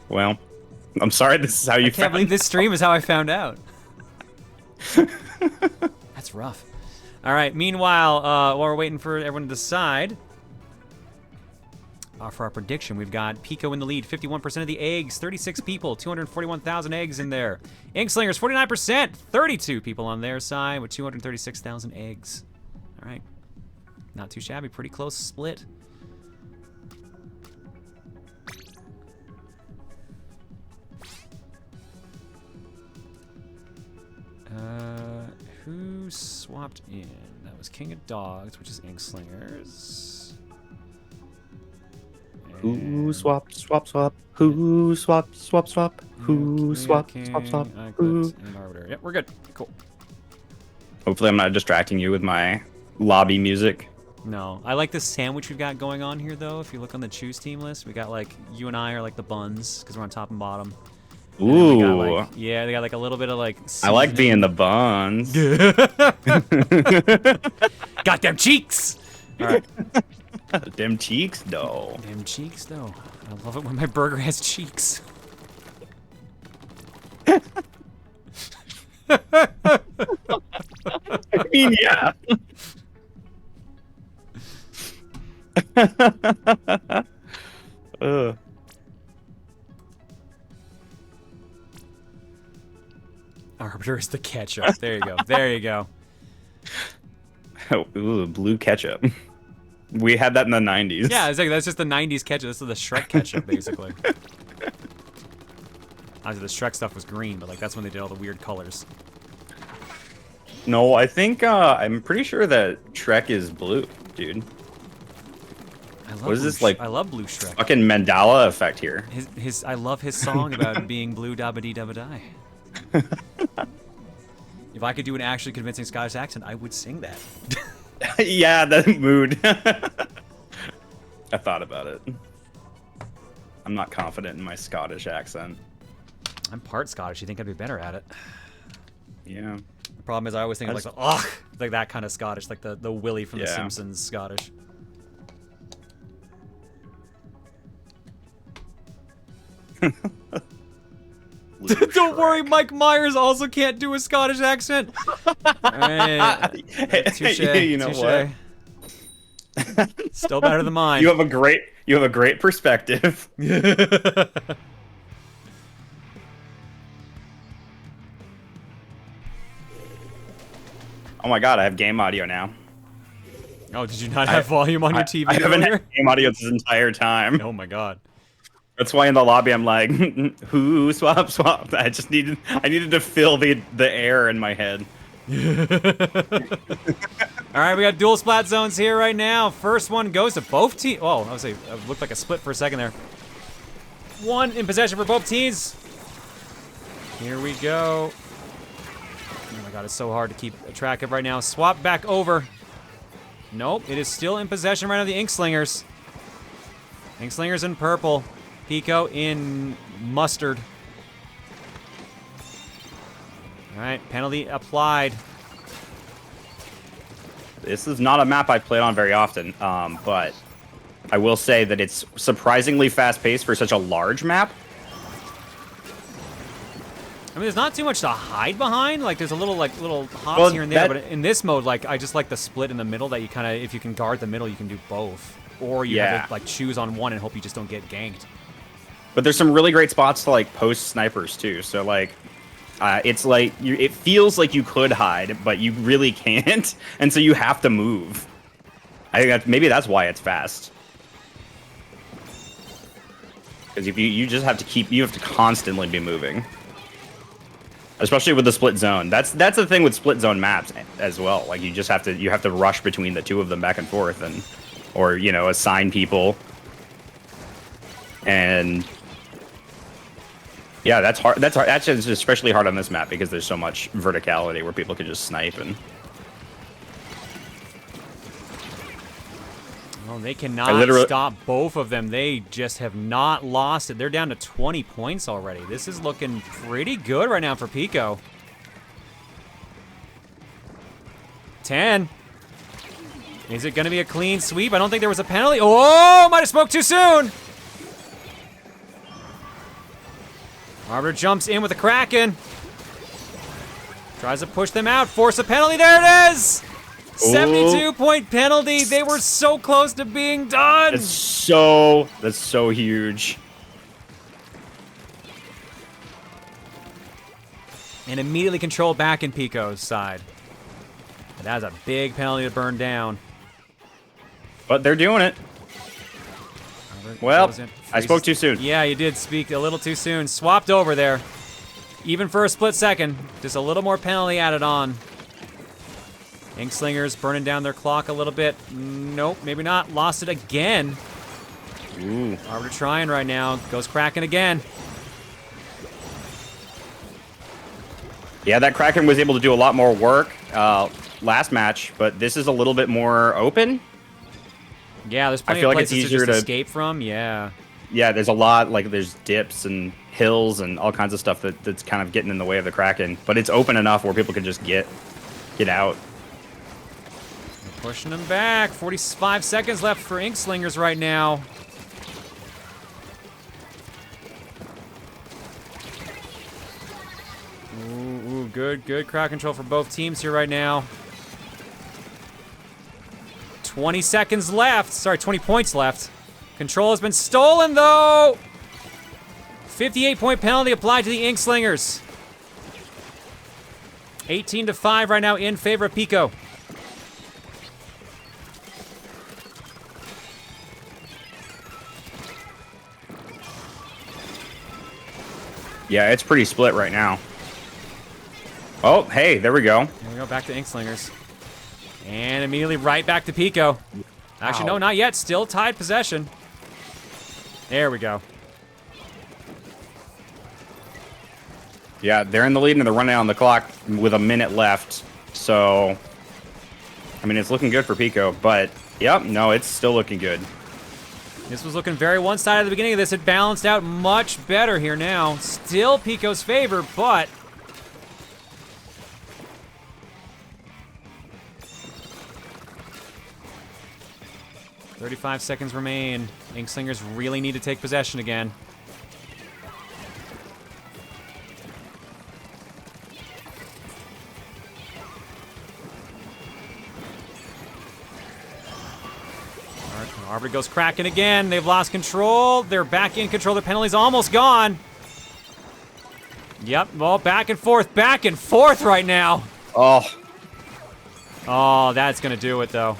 Well, I'm sorry. This is how you. I can't believe this stream is how I found out. That's rough. All right. Meanwhile, while we're waiting for everyone to decide, for our prediction, we've got PEKO in the lead. 51% of the eggs. 36 people. 241,000 eggs in there. Inkslingers 49%. 32 people on their side with 236,000 eggs. All right. Not too shabby. Pretty close split. Who swapped in? That was KingoftheDogs, which is Inkslingers. Who swap? Who swap? Who swap? Iykludt and Arbiter. Yep, we're good. Cool. Hopefully, I'm not distracting you with my lobby music. No, I like this sandwich we've got going on here, though. If you look on the choose team list, we got like you and I are like the buns because we're on top and bottom. Ooh. Got, like, yeah, they got like a little bit of like. I like being the buns. Got them cheeks. All right. Them cheeks, though. Them cheeks, though. I love it when my burger has cheeks. I mean, yeah. Arbiter is the ketchup. There you go. There you go. Oh, ooh, blue ketchup. We had that in the 90s. Yeah, it's like, that's just the 90s ketchup. This is the Shrek ketchup, basically. Obviously, the Shrek stuff was green, but like that's when they did all the weird colors. No, I think I'm pretty sure that Shrek is blue, dude. What is this, like? I love blue Shrek. Fucking Mandela effect here. I love his song about being blue dabba dee dabba die. If I could do an actually convincing Scottish accent, I would sing that. Yeah, that mood. I thought about it. I'm not confident in my Scottish accent. I'm part Scottish. You think I'd be better at it? Yeah. The problem is I always think of like, like that kind of Scottish, like the Willy from The Yeah. Simpsons Scottish. Don't worry, Mike Myers also can't do a Scottish accent. Right. Touche, You know touche. Still better than mine. You have a great perspective. Oh my god, I have game audio now. Oh, did you not have volume on your TV? I haven't earlier? had game audio this entire time. Oh my god. That's why in the lobby I'm like, who swap? I needed to fill the air in my head. All right, we got dual splat zones here right now. First one goes to both teams. Oh, I was say it looked like a split for a second there. One in possession for both teams. Here we go. Oh my god, it's so hard to keep track of right now. Swap back over. Nope, it is still in possession right now. The Inkslingers. Inkslingers in purple. PEKO in mustard. All right, penalty applied. This is not a map I played on very often, but I will say that it's surprisingly fast-paced for such a large map. I mean, there's not too much to hide behind. Like, there's a little hops here and there. But in this mode, like, I just like the split in the middle that you kind of, if you can guard the middle, you can do both. Or you have to, like, choose on one and hope you just don't get ganked. But there's some really great spots to, like, post snipers, too. So, like, it's like, it feels like you could hide, but you really can't. And so you have to move. I think maybe that's why it's fast. Because if you just have to you have to constantly be moving. Especially with the split zone. That's the thing with split zone maps as well. Like you have to rush between the two of them back and forth, or you know, assign people. And yeah, that's hard. That's hard. That's just especially hard on this map because there's so much verticality where people can just snipe and. Oh, they cannot stop both of them. They just have not lost it. They're down to 20 points already. This is looking pretty good right now for PEKO. 10. Is it going to be a clean sweep? I don't think there was a penalty. Oh, might have spoke too soon. Arbiter jumps in with the Kraken. Tries to push them out, force a penalty. There it is. 72-point penalty. They were so close to being done. That's so huge. And immediately control back in PEKO's side. That was a big penalty to burn down. But they're doing it. Well, I spoke too soon. Yeah, you did speak a little too soon. Swapped over there. Even for a split second. Just a little more penalty added on. Inkslingers burning down their clock a little bit. Nope, maybe not. Lost it again. Ooh. Arbiter trying right now. Goes Kraken again. Yeah, that Kraken was able to do a lot more work last match, but this is a little bit more open. Yeah, there's plenty of places to just escape from. Yeah. Yeah, there's a lot, like there's dips and hills and all kinds of stuff that's kind of getting in the way of the Kraken, but it's open enough where people can just get out. Pushing them back. 45 seconds left for Inkslingers right now. Ooh, good crowd control for both teams here right now. 20 seconds left. Sorry, 20 points left. Control has been stolen, though. 58-point penalty applied to the Inkslingers. 18-5 right now in favor of PEKO. Yeah, it's pretty split right now. Oh, hey, there we go. There we go, back to Inkslingers. And immediately right back to PEKO. Actually, no, not yet. Still tied possession. There we go. Yeah, they're in the lead and they're running on the clock with a minute left. So, I mean, it's looking good for PEKO, but, yep, no, it's still looking good. This was looking very one-sided at the beginning of this. It balanced out much better here now. Still PEKO's favor, but... ...35 seconds remain. Inkslingers really need to take possession again. Arbiter goes Kraken again. They've lost control. They're back in control. Their penalty's almost gone. Yep, well, back and forth right now. Oh. Oh, that's going to do it, though.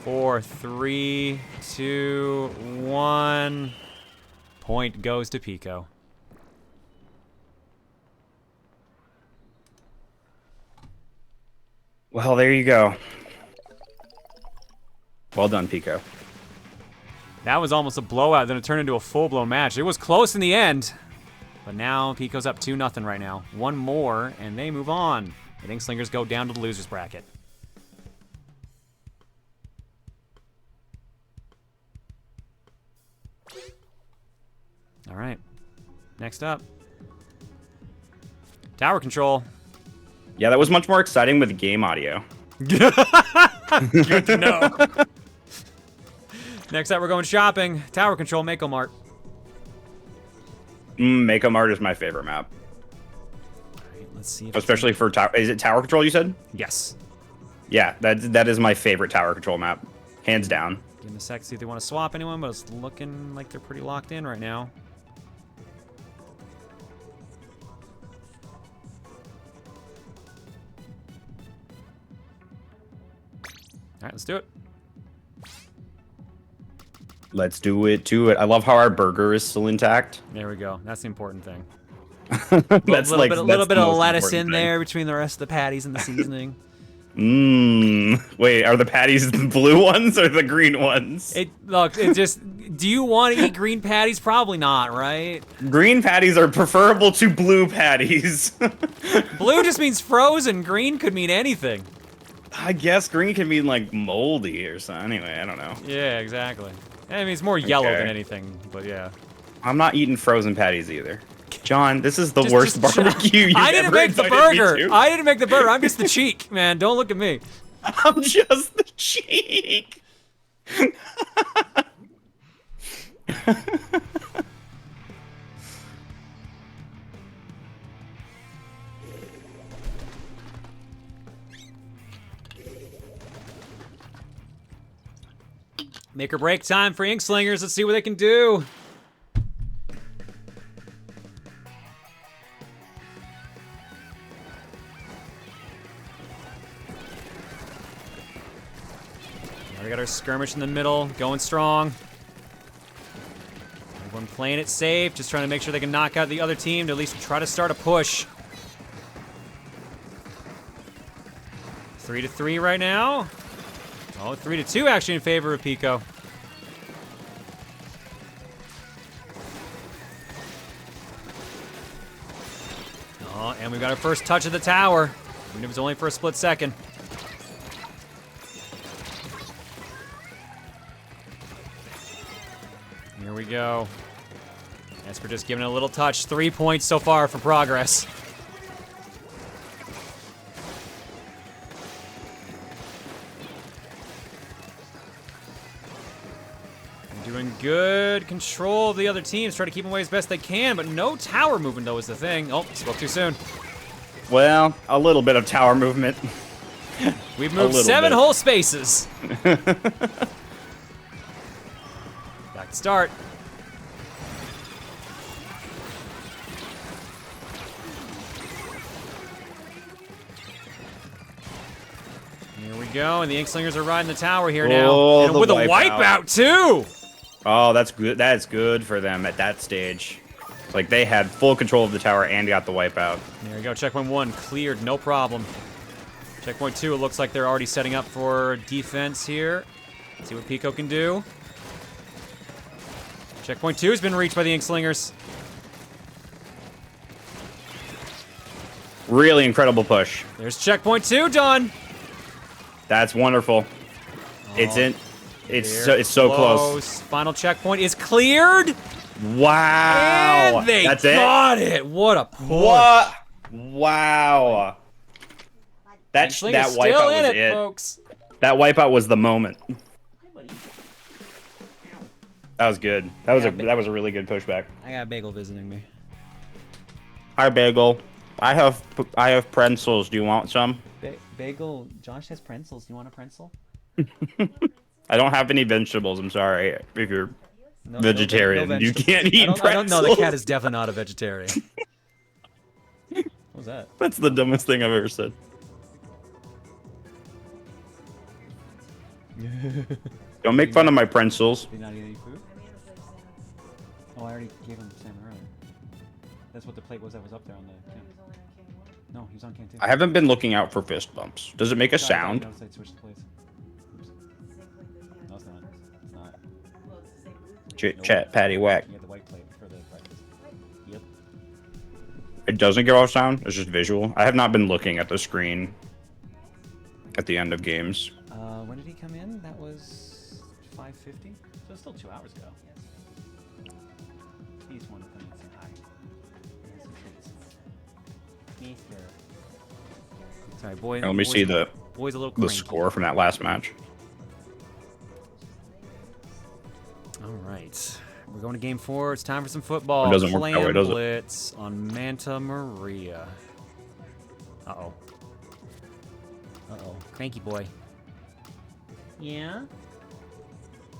4, 3, 2, 1. Point goes to PEKO. Well, there you go. Well done, PEKO. That was almost a blowout, then it turned into a full-blown match. It was close in the end, but now PEKO's up 2-0 right now. One more, and they move on. The Inkslingers go down to the losers bracket. All right, next up, Tower control. Yeah, that was much more exciting with game audio. Good to know. Next up, we're going shopping. Tower control, Mako Mart. Mako Mart is my favorite map. All right, let's see. If Especially for tower. Is it tower control? You said? Yes. Yeah, that is my favorite tower control map, hands down. Give them a sec to see if they want to swap anyone, but it's looking like they're pretty locked in right now. All right, let's do it. Let's do it to it. I love how our burger is still intact. There we go. That's the important thing. That's a like little bit the of most lettuce important in thing. there between the rest of the patties and the seasoning. Wait, are the patties the blue ones or the green ones? Look, it just. Do you want to eat green patties? Probably not, right? Green patties are preferable to blue patties. Blue just means frozen. Green could mean anything. I guess green can mean like moldy or something. Anyway, I don't know. Yeah, exactly. I mean, it's more yellow Okay. than anything, but yeah. I'm not eating frozen patties either. John, this is the worst barbecue you've I didn't ever make the invited me burger. to. I didn't make the burger. I'm just the cheek, man. Don't look at me. I'm just the cheek. Make or break time for Inkslingers. Let's see what they can do. Now we got our skirmish in the middle, going strong. Everyone playing it safe, just trying to make sure they can knock out the other team to at least try to start a push. 3-3 right now. Oh, 3-2 actually in favor of PEKO. Oh, and we got our first touch of the tower. Even if it was only for a split second. Here we go. Espurr just giving it a little touch. 3 points so far for progress. Doing good control of the other teams. Try to keep them away as best they can, but no tower movement, though, is the thing. Oh, spoke too soon. Well, a little bit of tower movement. We've moved 7 bit. whole spaces. Back to start. Here we go, and the Inkslingers are riding the tower here now. Oh, And the with a wipeout. wipeout, too! Oh, that's good. That's good for them at that stage. Like, they had full control of the tower and got the wipeout. There we go, checkpoint 1 cleared, no problem. Checkpoint 2, it looks like they're already setting up for defense here. Let's see what PEKO can do. Checkpoint 2 has been reached by the Inkslingers. Really incredible push. There's checkpoint 2 done. That's wonderful. It's in. It's so close. Final checkpoint is cleared. Wow. And they That's got it. What a push. What? Wow. That Inklingers still wipeout in was it, it. folks. That was the moment. That was good. That was a really good pushback. I got Bagel visiting me. Hi, Bagel. I have pretzels. Do you want some? Bagel, Josh has pretzels. You want a pretzel? I don't have any vegetables. I'm sorry. If you're No, vegetarian, no you vegetables. can't eat pretzels. I don't know. The cat is definitely not a vegetarian. What was that? That's the dumbest thing I've ever said. Don't make fun of my pretzels. Did he not eat any food? Oh, I already gave him salmon earlier. That's what the plate was that was up there on the can. No, he was on can too. I haven't been looking out for fist bumps. Does it make a sound? No, I switched plates. Oops. No, it's not. It's not. Chat, patty, whack. You have the white plate for the breakfast. Yep. It doesn't give off sound. It's just visual. I have not been looking at the screen at the end of games. When did he come in? That was 5:50. So it's still 2 hours ago. He just wanted to come in and say hi. And some treats. Sorry, boy. Let me see the boy's a little cranky. score from that last match. All right. We're going to game 4. It's time for some football. It doesn't work that way, does it? Blitz on Manta Maria. Uh-oh. Uh-oh. Cranky boy. Yeah?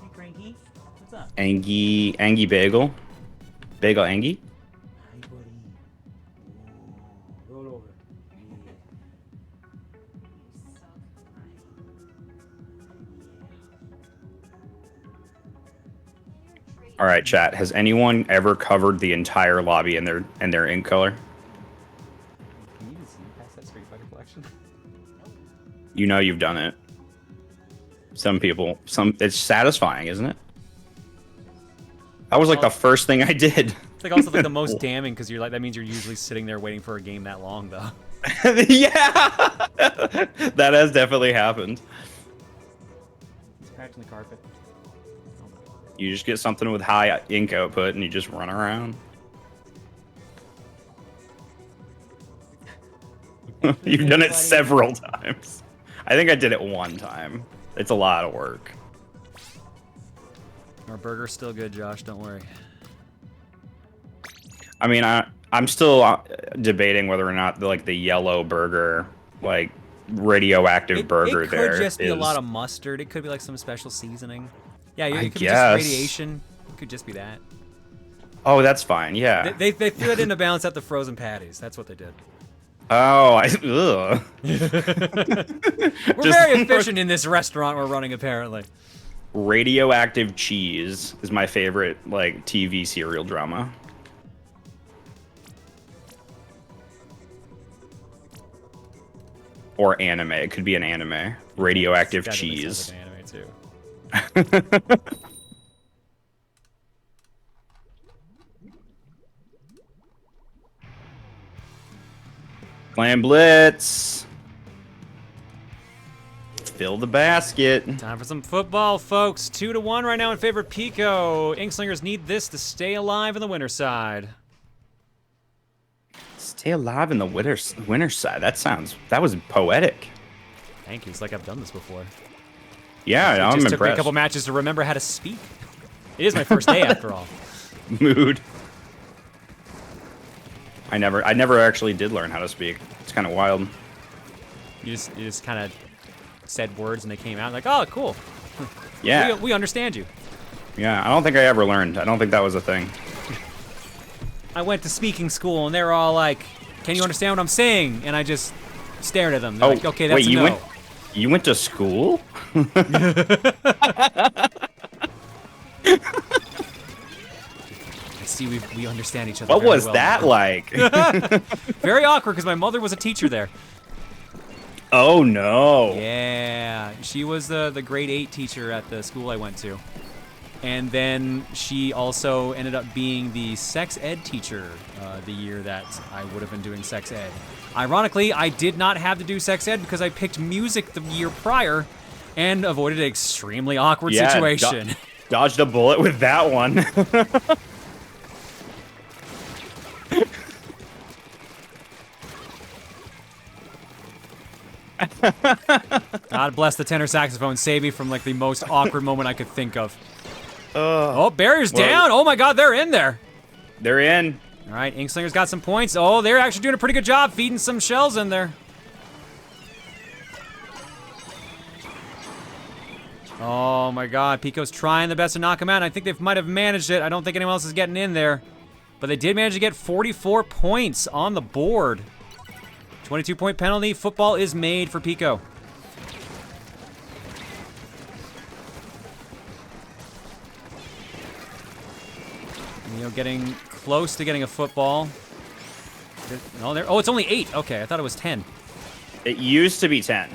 Hey, Cranky. What's up? Angie Bagel. Bagel Angie. Hi, buddy. Roll over. All right, chat. Has anyone ever covered the entire lobby in their ink color? Can you see past that Street Fighter collection? You know you've done it. Some people, it's satisfying, isn't it? That was like the first thing I did. It's like also like the most damning because you're like that means you're usually sitting there waiting for a game that long though. Yeah, that has definitely happened. Scratching the carpet. You just get something with high ink output and you just run around. You've done it several times. I think I did it one time. It's a lot of work. Our burger's still good, Josh. Don't worry. I mean, I'm still debating whether or not the yellow burger, like radioactive burger, it there could just be is... a lot of mustard. It could be like some special seasoning. Yeah, it could be guess. just radiation. It could just be that. Oh, that's fine. Yeah. They threw it in to balance out the frozen patties. That's what they did. Oh, We're very efficient in this restaurant we're running, apparently. Radioactive cheese is my favorite, like, TV serial drama. Or anime. It could be an anime. Radioactive cheese. Like an anime too. Plan Blitz. Fill the basket. Time for some football, folks. 2-1 right now in favor of PEKO. Inkslingers need this to stay alive in the winter side. Stay alive in the winter side. That was poetic. Thank you. It's like I've done this before. Yeah, I'm impressed. It impressed. took me a couple matches to remember how to speak. It is my first day after all. Mood. I never actually did learn how to speak. It's kind of wild. You just kind of said words and they came out like, oh, cool. Yeah. We understand you. Yeah, I don't think I ever learned. I don't think that was a thing. I went to speaking school and they were all like, can you understand what I'm saying? And I just stared at them. They're like, okay, that's wait, a no. You went to school? I see we understand each other. What very was well that now. like? Very awkward because my mother was a teacher there. Oh no. Yeah, she was the grade 8 teacher at the school I went to. And then she also ended up being the sex ed teacher the year that I would have been doing sex ed. Ironically, I did not have to do sex ed because I picked music the year prior and avoided an extremely awkward situation. Dodged a bullet with that one. God bless the tenor saxophone. Save me from like the most awkward moment I could think of. Oh, barrier's down. Oh my God, they're in there. They're in. All right, Inklingers got some points. Oh, they're actually doing a pretty good job feeding some shells in there. Oh my God, PEKO's trying the best to knock him out. I think they might have managed it. I don't think anyone else is getting in there. But they did manage to get 44 points on the board. 22-point penalty. Football is made for PEKO. You know, getting close to getting a football. Oh, it's only 8. Okay, I thought it was 10. It used to be 10.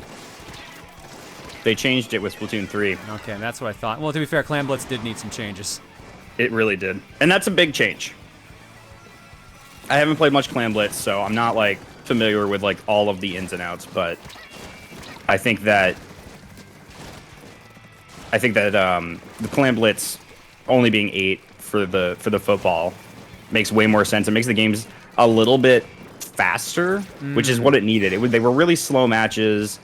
They changed it with Splatoon 3. Okay, that's what I thought. Well, to be fair, Clan Blitz did need some changes. It really did. And that's a big change. I haven't played much Clan Blitz, so I'm not, like, familiar with, like, all of the ins and outs, but I think that the Clan Blitz only being 8 for the football makes way more sense. It makes the games a little bit faster, which is what it needed. They were really slow matches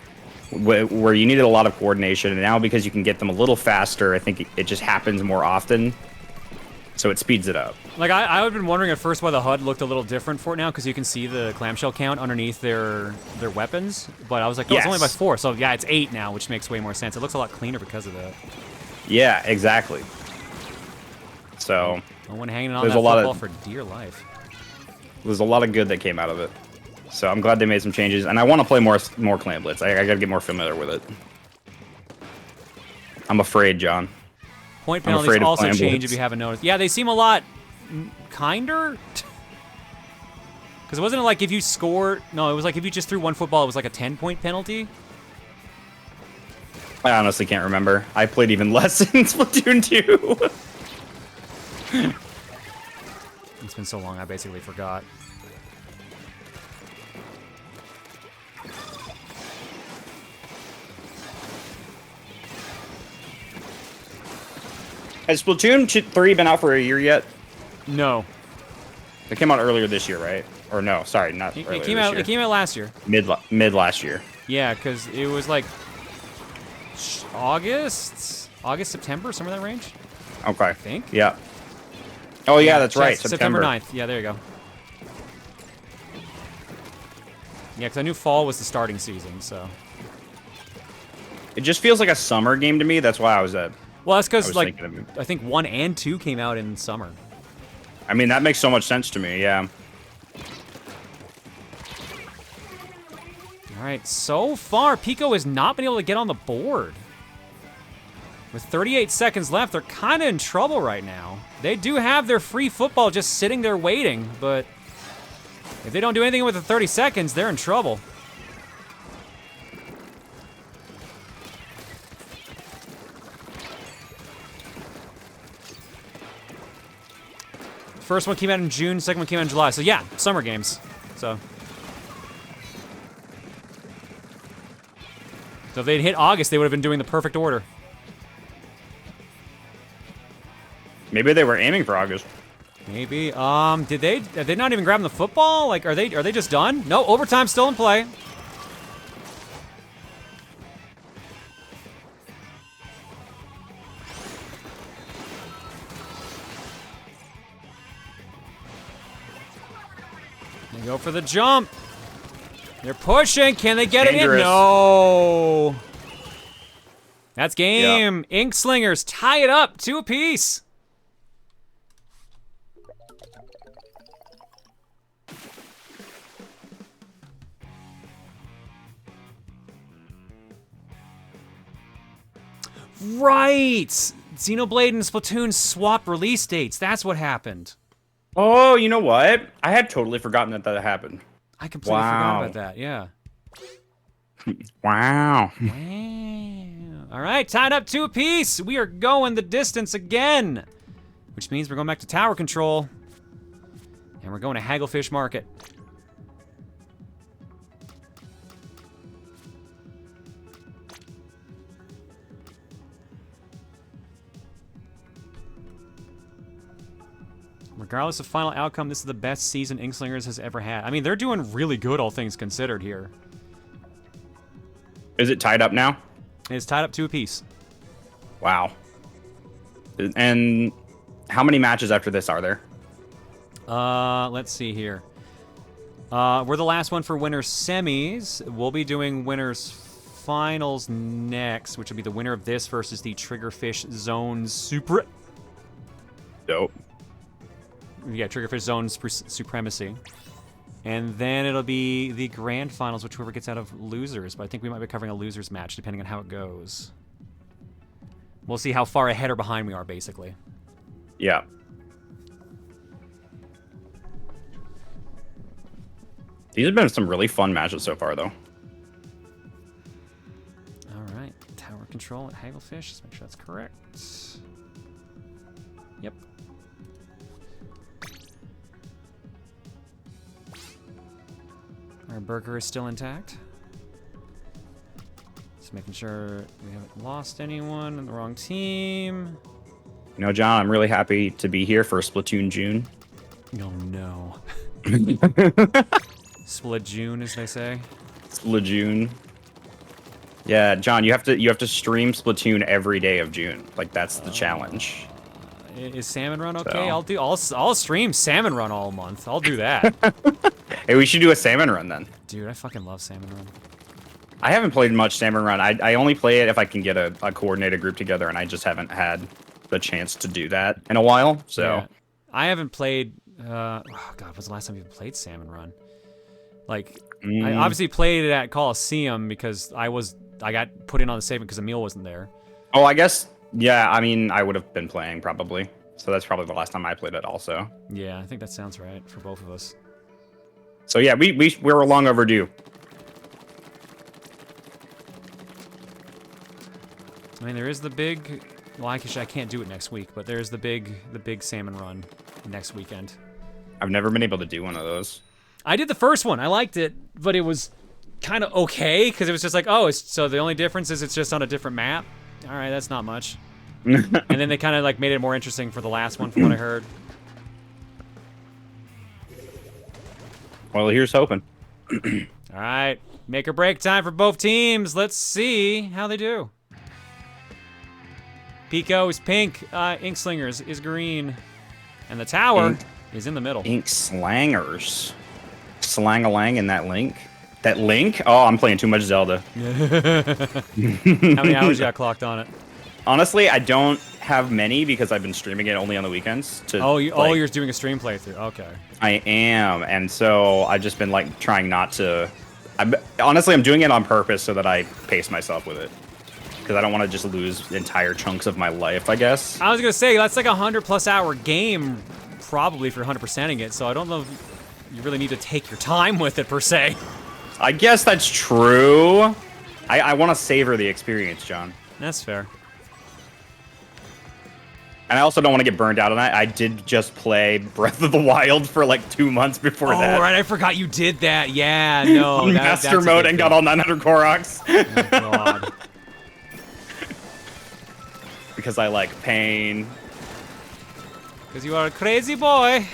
where you needed a lot of coordination, and now because you can get them a little faster, I think it just happens more often, so it speeds it up. Like, I would have been wondering at first why the HUD looked a little different for it now, because you can see the clamshell count underneath their weapons, but I was like, oh, it's only by 4, so yeah, it's 8 now, which makes way more sense. It looks a lot cleaner because of that. Yeah, exactly. So Owen hanging on that football for dear life. There's a lot of good that came out of it. So I'm glad they made some changes, and I want to play more Clan Blitz. I gotta get more familiar with it. I'm afraid, John. Point penalties also change if you haven't noticed. Yeah, they seem a lot kinder. Because wasn't it like if you scored... No, it was like if you just threw one football, it was like a 10-point penalty? I honestly can't remember. I played even less in Splatoon 2. It's been so long, I basically forgot. Has Splatoon 3 been out for a year yet? No. It came out earlier this year, right? Or no, sorry, not earlier it came out. It came out last year. Mid last year. Yeah, because it was like August, September, somewhere in that range. Okay. I think. Yeah. Oh yeah, that's right. September 9th. Yeah, there you go. Yeah, because I knew fall was the starting season, so. It just feels like a summer game to me. That's why I was at. Well, that's because like I think 1 and 2 came out in summer. I mean, that makes so much sense to me. Yeah. All right, so far, PEKO has not been able to get on the board. With 38 seconds left, they're kind of in trouble right now. They do have their free football just sitting there waiting, but if they don't do anything with the 30 seconds, they're in trouble. First one came out in June, second one came out in July. So yeah, summer games. So if they'd hit August, they would have been doing the perfect order. Maybe they were aiming for August. Maybe. Are they not even grabbing the football? Like, are they just done? No, overtime's still in play. They go for the jump. They're pushing. Can they get it in? No. That's game. Yep. Inkslingers tie it up 2 apiece. Right! Xenoblade and Splatoon swapped release dates. That's what happened. Oh, you know what? I had totally forgotten that happened. I completely forgot about that, yeah. Wow. All right, tied up 2 apiece. We are going the distance again, which means we're going back to tower control, and we're going to Hagglefish Market. Regardless of final outcome, this is the best season Inkslingers has ever had. I mean, they're doing really good, all things considered here. Is it tied up now? It's tied up 2 apiece. Wow. And how many matches after this are there? Let's see here. We're the last one for winners semis. We'll be doing winners finals next, which will be the winner of this versus the Triggerfish Zone Super. Dope. Yeah, Triggerfish Zone Supremacy. And then it'll be the grand finals, which whoever gets out of losers. But I think we might be covering a losers match, depending on how it goes. We'll see how far ahead or behind we are, basically. Yeah. These have been some really fun matches so far, though. All right. Tower control at Hagglefish. Let's make sure that's correct. Yep. Our burger is still intact. Just making sure we haven't lost anyone on the wrong team. You know, John, I'm really happy to be here for Splatoon June. Oh, no. Splatoon, as they say. Splatoon. Yeah, John, you have to stream Splatoon every day of June. Like that's the challenge. Is Salmon Run okay? So. I'll stream Salmon Run all month. I'll do that. Hey, we should do a Salmon Run then. Dude, I fucking love Salmon Run. I haven't played much Salmon Run. I only play it if I can get a coordinated group together, and I just haven't had the chance to do that in a while. So yeah. I haven't played. Oh God, when's the last time you played Salmon Run? Like, I obviously played it at Coliseum because I got put in on the save because Emil wasn't there. Oh, I guess. Yeah, I mean, I would have been playing probably. So that's probably the last time I played it also. Yeah, I think that sounds right for both of us. So yeah, we're long overdue. I mean, there is the big. Well, I can't do it next week, but there's the big Salmon Run next weekend. I've never been able to do one of those. I did the first one. I liked it, but it was kind of okay because it was just like, so the only difference is it's just on a different map. All right, that's not much. And then they kind of like made it more interesting for the last one, from what I heard. Well, here's hoping. All right, make or break time for both teams. Let's see how they do. PEKO is pink. Inkslingers is green. And the tower is in the middle. Inkslingers. Slang-a-lang in that link. That link? Oh, I'm playing too much Zelda. How many hours you got clocked on it? Honestly, I don't have many because I've been streaming it only on the weekends. You're doing a stream playthrough. Okay. I am, and so I've just been like trying not to. Honestly, I'm doing it on purpose so that I pace myself with it. Because I don't want to just lose entire chunks of my life, I guess. I was going to say, that's like a 100+ hour game, probably, if you're 100%ing it, so I don't know if you really need to take your time with it, per se. I guess that's true. I want to savor the experience, John. That's fair. And I also don't want to get burned out on that. I did just play Breath of the Wild for like 2 months before that. Oh, right, I forgot you did that. Yeah, no. On Master Mode and got all 900 Koroks. Oh, God. Because I like pain. Because you are a crazy boy.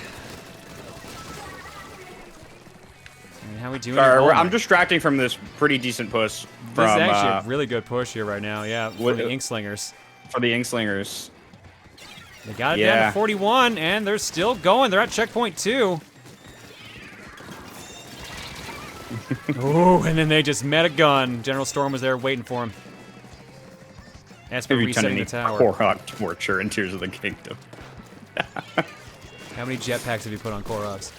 How we doing? Sorry, I'm distracting from this pretty decent push. This is actually a really good push here right now, yeah, for the Inkslingers. For the Inkslingers. They got it down to 41, and they're still going. They're at checkpoint 2. Ooh, and then they just met a gun. General Storm was there waiting for him. Espurr resetting the tower. Korok torture in Tears of the Kingdom. How many jetpacks have you put on Koroks?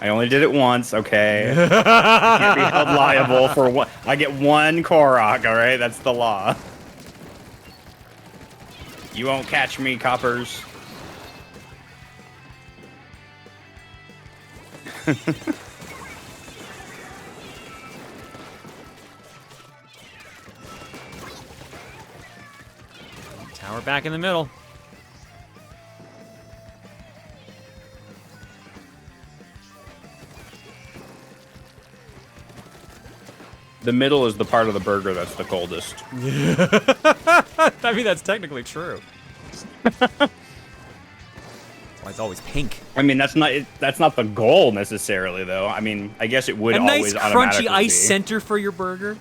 I only did it once, okay? I can't be held liable for what? I get one Korok, all right? That's the law. You won't catch me, coppers. Tower back in the middle. The middle is the part of the burger that's the coldest. I mean, that's technically true. That's why it's always pink. I mean, that's not the goal necessarily, though. I mean, I guess it would always automatically be. A nice crunchy ice center for your burger.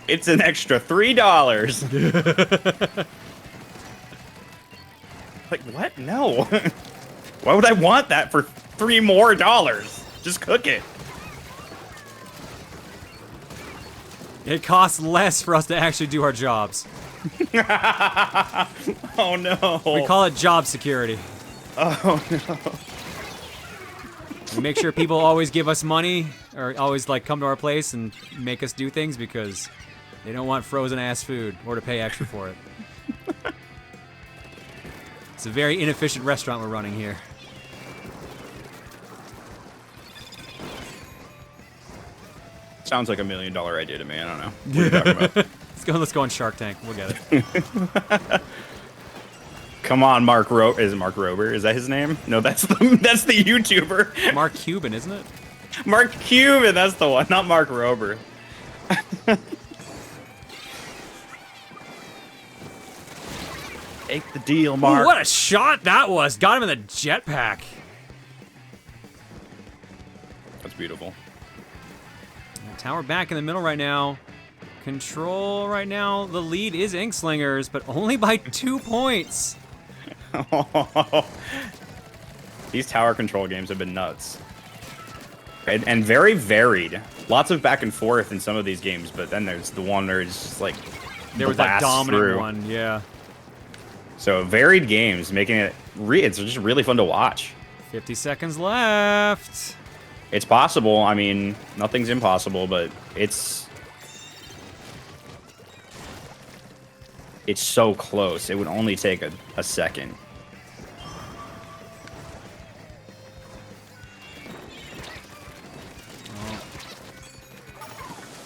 It's an extra $3. Like, what? No. Why would I want that for $3 more? Just cook it. It costs less for us to actually do our jobs. Oh, no. We call it job security. Oh, no. We make sure people always give us money or always, like, come to our place and make us do things because they don't want frozen-ass food or to pay extra for it. It's a very inefficient restaurant we're running here. Sounds like $1 million idea to me. I don't know. What are you talking about? Let's go on Shark Tank. We'll get it. Come on, Mark Rober. Is it Mark Rober? Is that his name? No, that's the YouTuber. Mark Cuban, isn't it? Mark Cuban, that's the one, not Mark Rober. Take the deal, Mark. Ooh, what a shot that was. Got him in the jetpack. That's beautiful. Tower back in the middle right now. Control right now. The lead is Inkslingers, but only by 2 points. These tower control games have been nuts. And very varied. Lots of back and forth in some of these games, but then there's the one where it's just like There was that dominant through. one, yeah. So varied games, making it it's just really fun to watch. 50 seconds left. It's possible. I mean, nothing's impossible, but it's so close. It would only take a second.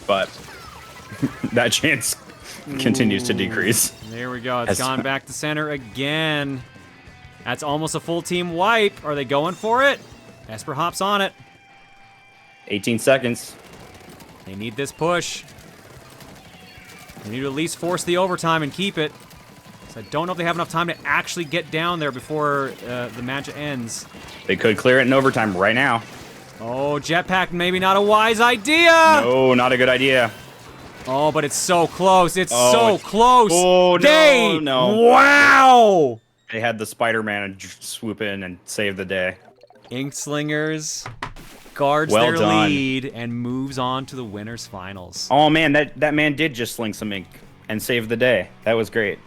But that chance continues to decrease. There we go. It's gone back to center again. That's almost a full team wipe. Are they going for it? Espurr hops on it. 18 seconds. They need this push. They need to at least force the overtime and keep it. So I don't know if they have enough time to actually get down there before the match ends. They could clear it in overtime right now. Oh, jetpack, maybe not a wise idea. No, not a good idea. Oh, but it's so close. It's so close. Oh, no, no. Wow. They had the Spider-Man swoop in and save the day. Inkslingers guards Well their done. lead and moves on to the winners finals. Oh, man, that man did just sling some ink and save the day. That was great.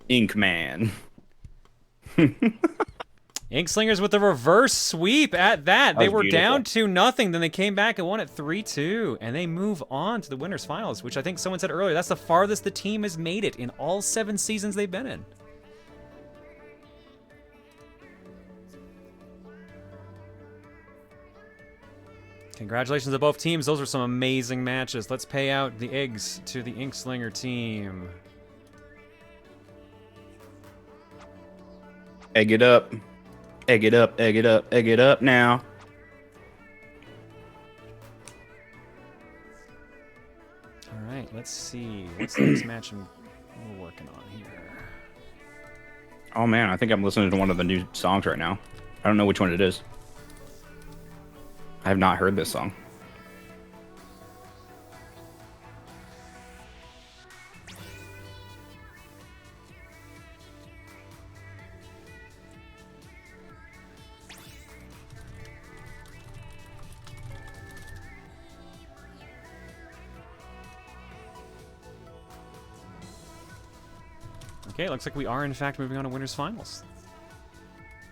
Ink Man. Inkslingers with the reverse sweep at that. They was were beautiful. down 2-0, then they came back and won at 3-2, and they move on to the winners finals, which I think someone said earlier, that's the farthest the team has made it in all 7 seasons they've been in. Congratulations to both teams. Those were some amazing matches. Let's pay out the eggs to the Inkslinger team. Egg it up. Egg it up, egg it up, egg it up now. All right, let's see. What's the next match we're working on here? Oh, man, I think I'm listening to one of the new songs right now. I don't know which one it is. I have not heard this song. Okay, looks like we are in fact moving on to winners finals.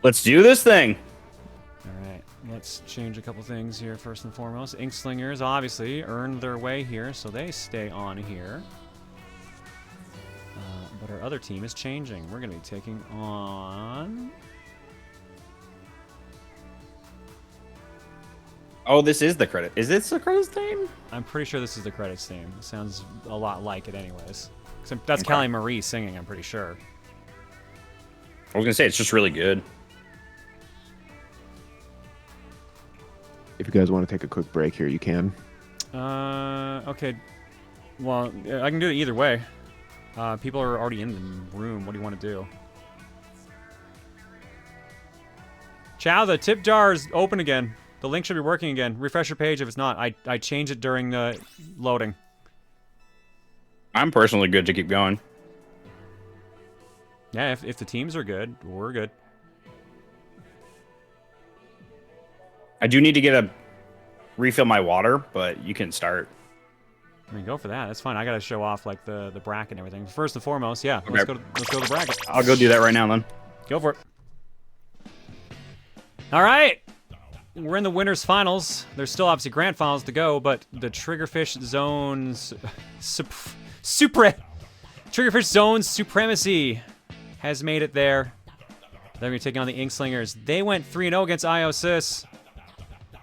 Let's do this thing. All right, let's change a couple things here first and foremost. Inkslingers obviously earned their way here, so they stay on here. But our other team is changing. We're going to be taking on... Oh, this is the credit. Is this the credits team? I'm pretty sure this is the credits theme. It sounds a lot like it anyways. That's Okay. Callie Marie singing, I'm pretty sure. I was going to say, it's just really good. If you guys want to take a quick break here, you can. Okay. Well, I can do it either way. People are already in the room. What do you want to do? Chow, the tip jar is open again. The link should be working again. Refresh your page if it's not. I changed it during the loading. I'm personally good to keep going. Yeah, if the teams are good, we're good. I do need to refill my water, but you can start. I mean, go for that. That's fine. I gotta show off like the bracket and everything. First and foremost, yeah. Okay. Let's go to the bracket. I'll go do that right now then. Go for it. All right. We're in the winners finals. There's still obviously grand finals to go, but the Triggerfish Zone's Triggerfish Zone's Supremacy has made it there. They're going to be taking on the Inkslingers. They went 3-0 against IOSYS.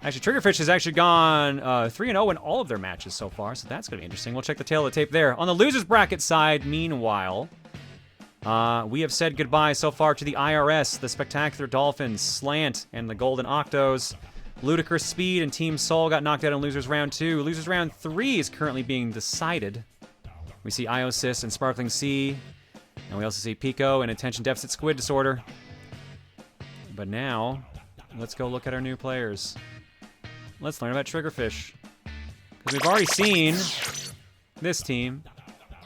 Actually, Triggerfish has actually gone 3-0 in all of their matches so far, so that's going to be interesting. We'll check the tail of the tape there. On the losers bracket side, meanwhile, we have said goodbye so far to the IRS, the Spectacular Dolphins, Slant, and the Golden Octos. Ludicrous Speed and Team Soul got knocked out in Losers Round 2. Losers Round 3 is currently being decided. We see IOSYS and Sparkling Sea, and we also see PEKO and Attention Deficit Squid Disorder. But now, let's go look at our new players. Let's learn about Triggerfish. Because we've already seen this team.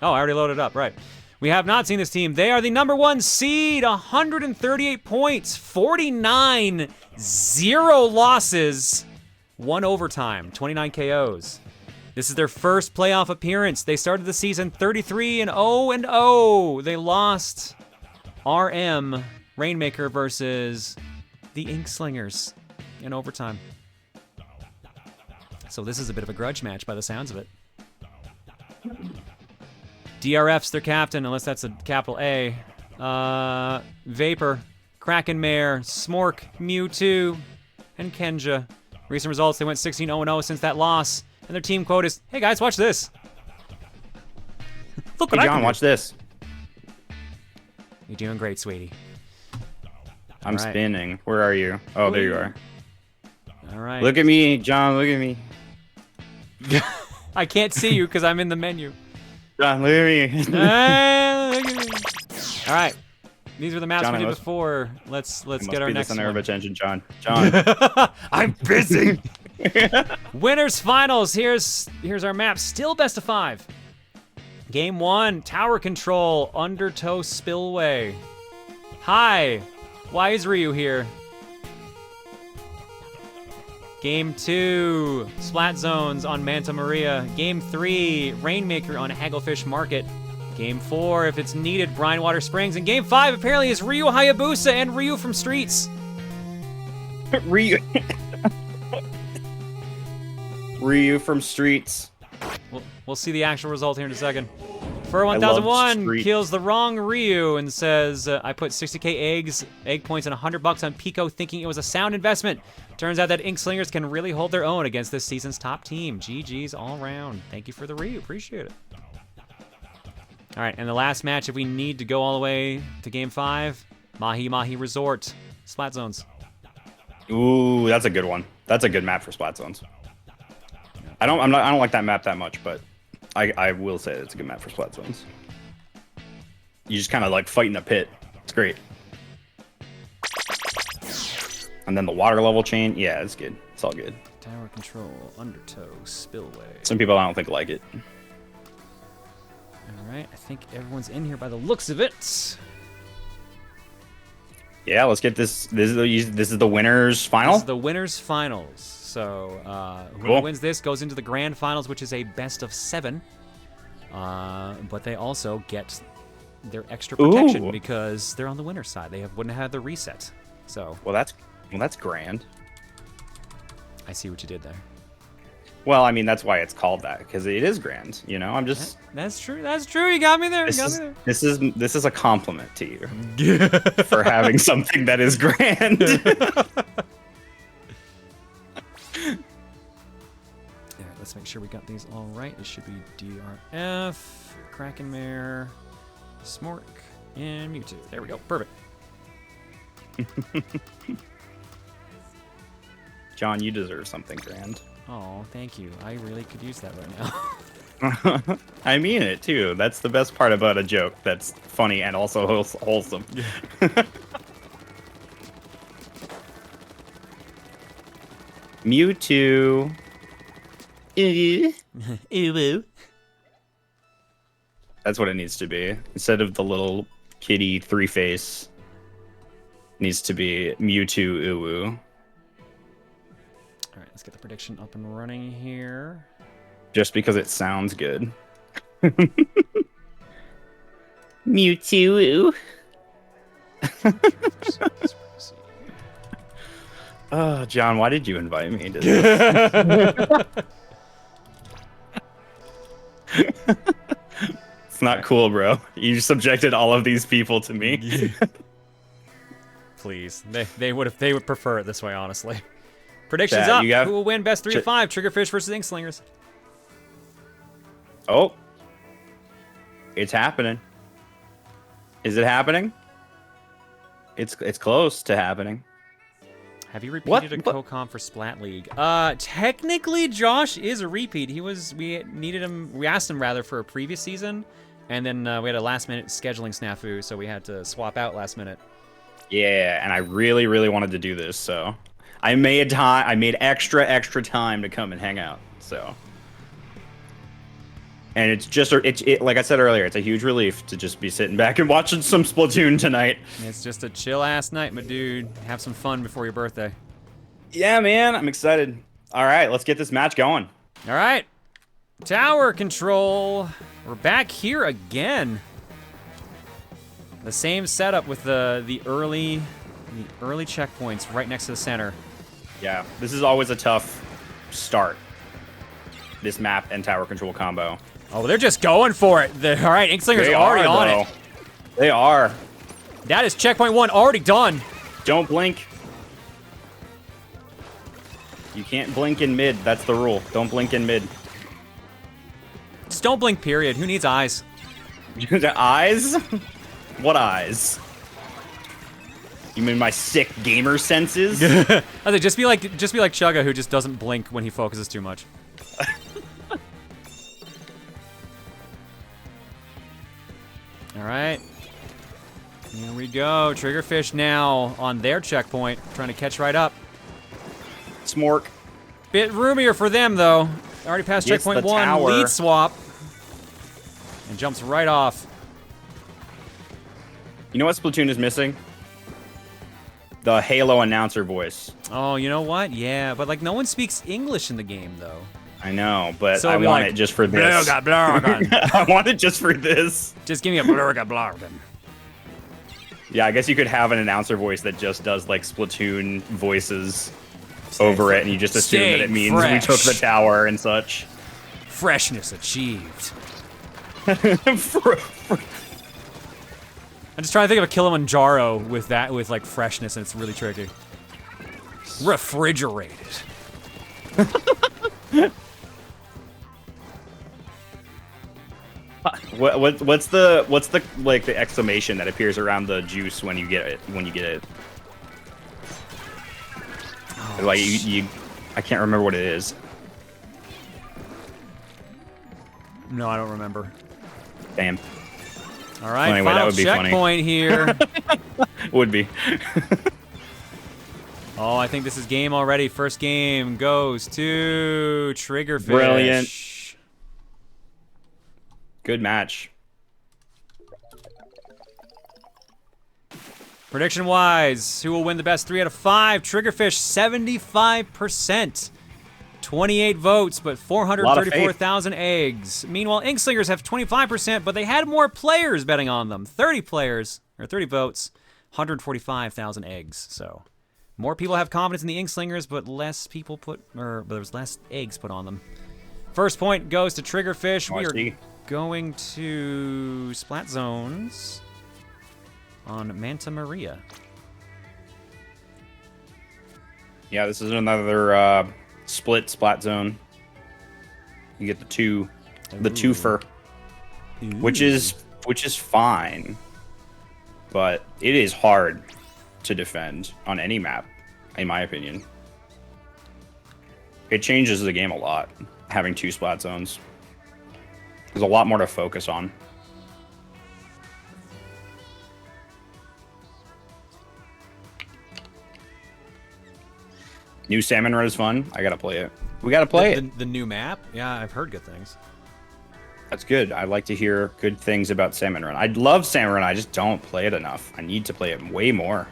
Oh, I already loaded up, right. We have not seen this team. They are the #1 seed, 138 points, 49, 0 losses, 1 overtime, 29 KOs. This is their first playoff appearance. They started the season 33-0-0. They lost RM Rainmaker versus the Inkslingers in overtime. So this is a bit of a grudge match by the sounds of it. DRF's their captain, unless that's a capital A. Vapor, KrakenMare, Smork, Mewtwo, and Kenja. Recent results, they went 16-0-0 since that loss. And their team quote is, "Hey guys, watch this." Look what Hey I can John, do. watch this. You're doing great, sweetie. I'm All right. spinning. Where are you? Oh, there you are. All right. Look at me, John. Look at me. I can't see you because I'm in the menu. John, look at me. Look at me. All right. These were the maps John, we I did must- before. Let's get our next on one. attention, John. John. I'm busy. Winners finals. Here's our map. Still best of 5. Game 1, tower control, Undertow Spillway. Hi, why is Ryu here? Game 2, Splat Zones on Manta Maria. Game 3, Rainmaker on Hagglefish Market. Game 4, if it's needed, Brinewater Springs. And Game 5 apparently is Ryu Hayabusa and Ryu from Streets. Ryu. Ryu from Streets. We'll see the actual result here in a second. Fur love 1001 Streets. kills the wrong Ryu and says, I put 60k egg points, and $100 on PEKO thinking it was a sound investment. Turns out that Inkslingers can really hold their own against this season's top team. GG's all around. Thank you for the Ryu. Appreciate it. All right, and the last match, if we need to go all the way to Game 5, Mahi Mahi Resort. Splat Zones. Ooh, that's a good one. That's a good map for Splat Zones. I don't like that map that much, but I will say it's a good map for Splat Zones. You just kind of like fight in a pit. It's great. And then the water level chain, yeah, it's good. It's all good. Tower control, Undertow, Spillway. Some people I don't think like it. All right, I think everyone's in here by the looks of it. Yeah, let's get this. This is the winners final. This is the winners finals. So whoever Cool. wins this goes into the grand finals, which is a best of 7. But they also get their extra protection Ooh. because they're on the winner's side. They wouldn't have had the reset. So Well, that's grand. I see what you did there. Well, I mean that's why it's called that, because it is grand. You know, I'm just. That's true. That's true. You got me there. This is a compliment to you for having something that is grand. All right, let's make sure we got these all right. It should be DRF, KrakenMare, Smork, and Mewtwo. There we go. Perfect. John, you deserve something grand. Oh, thank you. I really could use that right now. I mean it too. That's the best part about a joke that's funny and also wholesome. Mewtwo. Ew. That's what it needs to be. Instead of the little kitty 3-face, needs to be Mewtwo Uwu. All right, let's get the prediction up and running here. Just because it sounds good. Mewtwo. Oh, John, why did you invite me to this? It's not cool, bro. You subjected all of these people to me. Please, they would prefer it this way, honestly. Predictions Chad, up. you got- Who will win best 3 of 5? Triggerfish versus Inkslingers. Oh. It's happening. Is it happening? It's close to happening. Have you repeated a What? co-com for Splat League? Technically, Josh is a repeat. We needed him. We asked him rather for a previous season, and then we had a last-minute scheduling snafu, so we had to swap out last minute. Yeah, and I really, really wanted to do this, so I made time. I made extra time to come and hang out. So, and it's just like I said earlier, it's a huge relief to just be sitting back and watching some Splatoon tonight. It's just a chill ass night, my dude. Have some fun before your birthday. Yeah, man, I'm excited. All right, let's get this match going. All right, tower control. We're back here again. The same setup with the early checkpoints right next to the center. Yeah, this is always a tough start. This map and tower control combo. Oh, they're just going for it. All right, Inklingers already on it. They are. That is checkpoint 1 already done. Don't blink. You can't blink in mid. That's the rule. Don't blink in mid. Just don't blink, period. Who needs eyes? Eyes? What eyes? You mean my sick gamer senses? I think just be like Chugga, who just doesn't blink when he focuses too much. All right. Here we go. Triggerfish now on their checkpoint, trying to catch right up. Smork. Bit roomier for them, though. Already past Gets checkpoint the 1, tower. lead swap. And jumps right off. You know what Splatoon is missing? The Halo announcer voice. Oh, you know what? Yeah, but like no one speaks English in the game, though. I know, but So I it'll be want like, it just for this. Blurga, blurga. I want it just for this. Just give me a blurga, blurga. Yeah, I guess you could have an announcer voice that just does like Splatoon voices over it, and you just assume that it means we took the tower and such. Freshness achieved. I'm just trying to think of a Kilimanjaro with that, with like freshness, and it's really tricky. Refrigerated. What's the like the exclamation that appears around the juice when you get it? Oh, Like I can't remember what it is. No, I don't remember. Damn. All right, Anyway, that final would be funny. checkpoint here. Would be. Oh, I think this is game already. First game goes to Triggerfish. Brilliant. Good match. Prediction-wise, who will win the best 3 out of 5? Triggerfish, 75%. 28 votes, but 434,000 eggs. Meanwhile, Inkslingers have 25%, but they had more players betting on them. 30 players, or 30 votes, 145,000 eggs. So, more people have confidence in the Inkslingers, but less people but there's less eggs put on them. First point goes to Triggerfish. We are going to Splat Zones on Manta Maria. Yeah, this is another split Splat Zone. You get the twofer, which is fine, but it is hard to defend on any map, in my opinion. It changes the game a lot, having 2 Splat Zones. There's a lot more to focus on. New Salmon Run is fun. I gotta play it. We gotta play it. The new map? Yeah, I've heard good things. That's good. I like to hear good things about Salmon Run. I love Salmon Run. I just don't play it enough. I need to play it way more.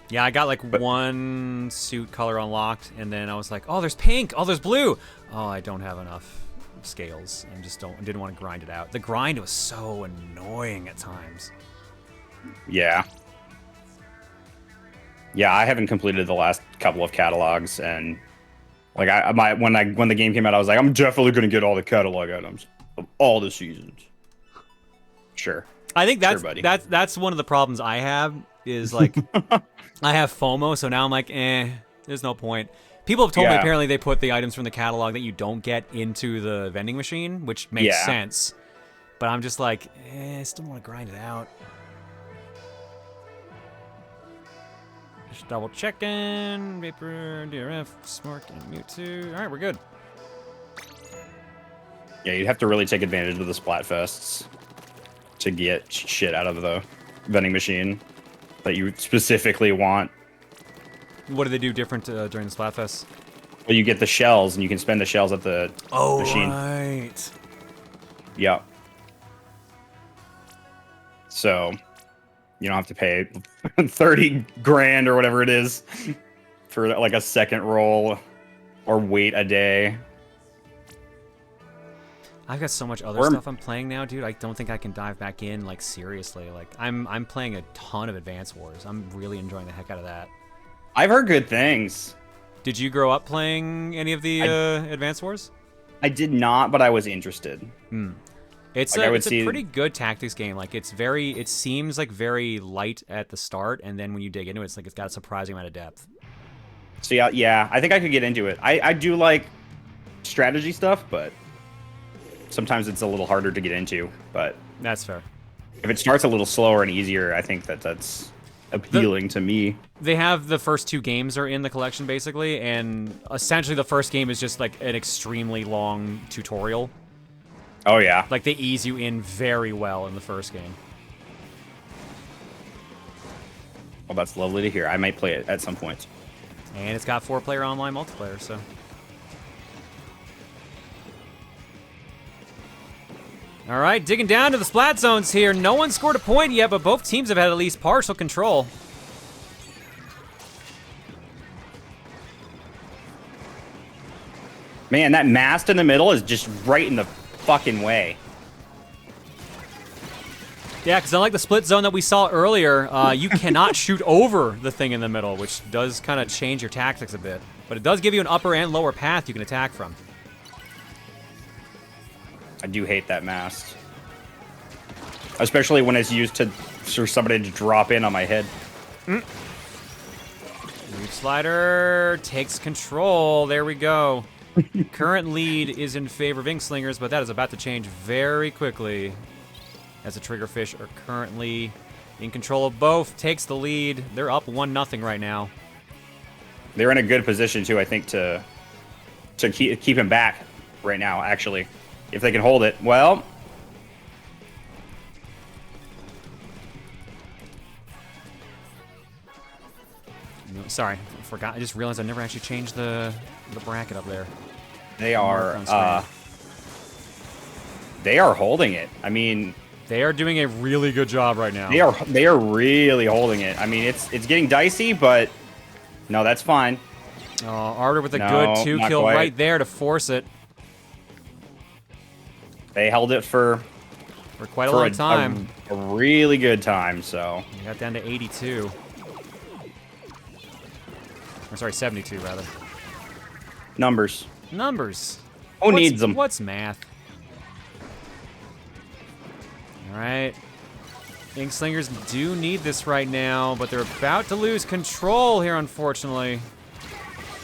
Yeah, I got like one suit color unlocked, and then I was like, oh, there's pink. Oh, there's blue. Oh, I don't have enough scales. I just didn't want to grind it out. The grind was so annoying at times. Yeah. Yeah, I haven't completed the last couple of catalogs, and like when the game came out, I was like, I'm definitely gonna get all the catalog items of all the seasons. Sure. I think Sure, that's one of the problems I have is like I have FOMO, so now I'm like, there's no point. People have told me apparently they put the items from the catalog that you don't get into the vending machine, which makes sense. But I'm just like, I still want to grind it out. Just double checking. Vapor, DRF, Smork, and Mewtwo. All right, we're good. Yeah, you'd have to really take advantage of the Splatfests to get shit out of the vending machine. that you specifically want. What do they do different during the Splatfest? Well, you get the shells, and you can spend the shells at the machine. Right. Yep. So, you don't have to pay 30 grand or whatever it is for like a second roll or wait a day. I've got so much other stuff I'm playing now, dude. I don't think I can dive back in, like, seriously. Like, I'm playing a ton of Advance Wars. I'm really enjoying the heck out of that. I've heard good things. Did you grow up playing any of the Advance Wars? I did not, but I was interested. It's Like, a pretty good tactics game. Like, it seems like very light at the start, and then when you dig into it, it's like it's got a surprising amount of depth. So yeah, I think I could get into it. I do like strategy stuff, but sometimes it's a little harder to get into. But That's fair. if it starts a little slower and easier, I think that's appealing to me. They have the first 2 games are in the collection, basically, and essentially the first game is just like an extremely long tutorial. Oh yeah. Like, they ease you in very well in the first game. Well, that's lovely to hear. I might play it at some point. And it's got 4-player online multiplayer, so... Alright, digging down to the splat zones here. No one scored a point yet, but both teams have had at least partial control. Man, that mast in the middle is just right in the fucking way. Yeah, because unlike the split zone that we saw earlier, you cannot shoot over the thing in the middle, which does kind of change your tactics a bit. But it does give you an upper and lower path you can attack from. I do hate that mast. Especially when it's used for somebody to drop in on my head. Root Slider takes control. There we go. Current lead is in favor of Inkslingers, but that is about to change very quickly. As the Triggerfish are currently in control of both. Takes the lead. They're up 1-0 right now. They're in a good position, too, I think, to keep him back right now, actually. If they can hold it. Well... No, sorry, I forgot. I just realized I never actually changed the bracket up there. They are holding it. I mean... They are doing a really good job right now. They are really holding it. I mean, it's getting dicey, but... No, that's fine. Oh, Arbiter with a No, good not 2-kill quite. right there to force it. They held it for quite a long time. A really good time, so... They got down to 82. Or sorry, 72, rather. Numbers. Numbers. Who needs them? What's math? All right. Inkslingers do need this right now, but they're about to lose control here, unfortunately.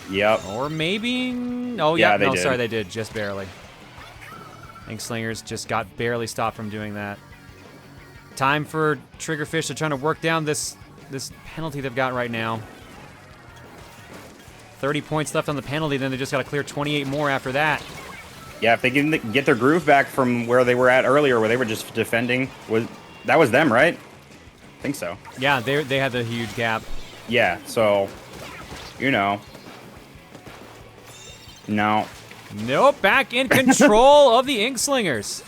Yep. Or maybe... Oh, Yeah, yeah. they No, did. sorry, they did. Just barely. Inkslingers just got barely stopped from doing that. Time for Triggerfish to try to work down this penalty they've got right now. 30 points left on the penalty, then they just got to clear 28 more after that. Yeah, if they can get their groove back from where they were at earlier, where they were just defending, that was them, right? I think so. Yeah, they had the huge gap. Yeah, so, you know. No. Nope, back in control of the Inkslingers.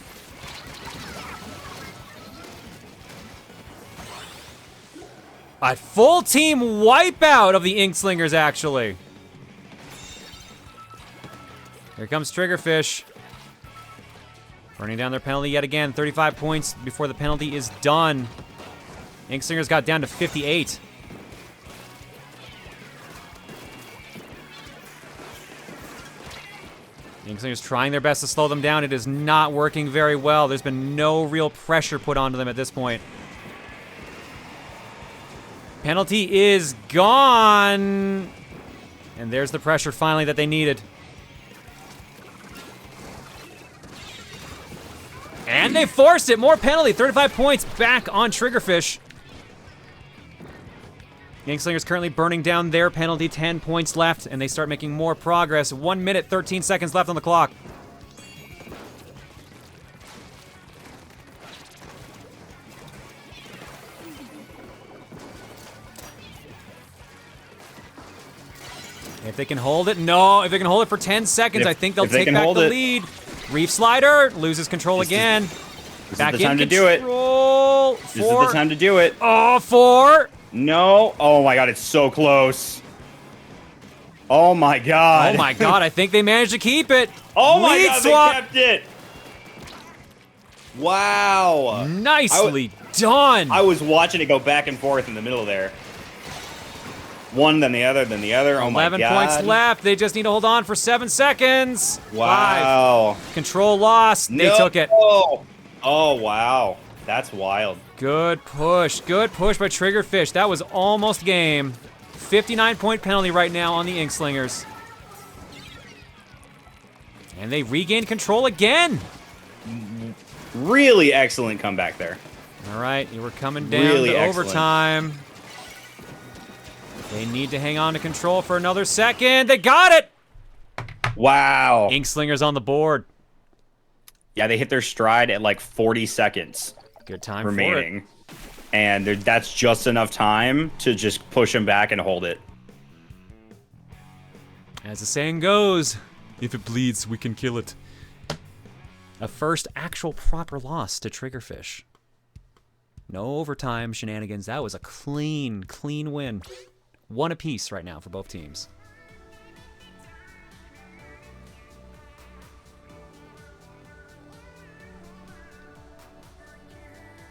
A full team wipeout of the Inkslingers, actually. Here comes Triggerfish. Burning down their penalty yet again. 35 points before the penalty is done. Inkslingers got down to 58. Inkslingers trying their best to slow them down. It is not working very well. There's been no real pressure put onto them at this point. Penalty is gone. And there's the pressure finally that they needed. And they forced it. More penalty. 35 points back on Triggerfish. Inkslingers currently burning down their penalty. 10 points left, and they start making more progress. 1 minute, 13 seconds left on the clock. If they can hold it, no. If they can hold it for 10 seconds, I think they'll take back the lead. Reef Slider loses control again. This is the time to do it. This is the time to do it. Oh, 4. No. Oh my god, it's so close. Oh my god. Oh my god, I think they managed to keep it. Oh my Lead god, swap. they kept it. Wow. Nicely done. I was watching it go back and forth in the middle there. One, then the other, then the other. Oh my god. 11 points left. They just need to hold on for 7 seconds. Wow. 5. Control lost. They took it. Oh, wow. That's wild. Good push. Good push by Triggerfish. That was almost game. 59-point penalty right now on the Inkslingers. And they regained control again. Really excellent comeback there. All right, you were coming down to overtime. They need to hang on to control for another second. They got it! Wow. Inkslingers on the board. Yeah, they hit their stride at like 40 seconds. Good time remaining. And that's just enough time to just push them back and hold it. As the saying goes, if it bleeds, we can kill it. A first actual proper loss to Triggerfish. No overtime shenanigans. That was a clean win. 1 apiece right now for both teams.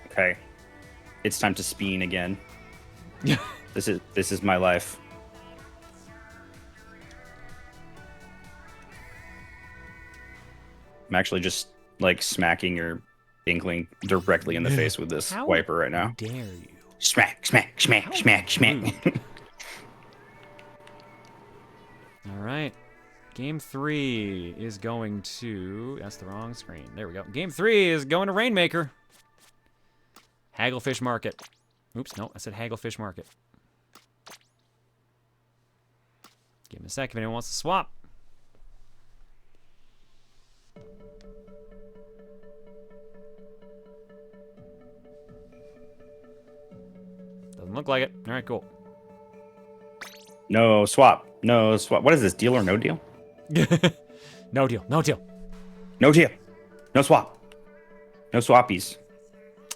Okay. It's time to speen again. This is my life. I'm actually just like smacking your Inkling directly in the face with this wiper right now. Dare you? Smack, smack, smack, smack, smack. All right. Game 3 is going to... That's the wrong screen. There we go. Game 3 is going to Rainmaker. Hagglefish Market. Oops, no, I said Hagglefish Market. Give him a sec if anyone wants to swap. Doesn't look like it. All right, cool. No swap. No swap. What is this, deal or no deal? No deal. No deal. No deal. No swap. No swappies.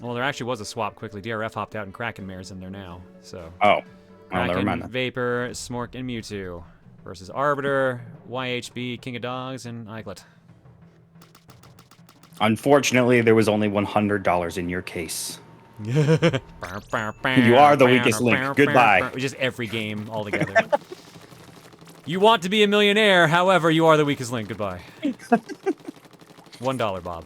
Well, there actually was a swap quickly. DRF hopped out and KrakenMare's in there now. So. Oh, Kraken, never mind that. Vapor, Smork, and Mewtwo versus Arbiter, Y.H.B, KingoftheDogs, and Eykludt. Unfortunately, there was only $100 in your case. You are the weakest link. Goodbye. Just every game altogether. You want to be a millionaire, however, you are the weakest link. Goodbye. $1, Bob.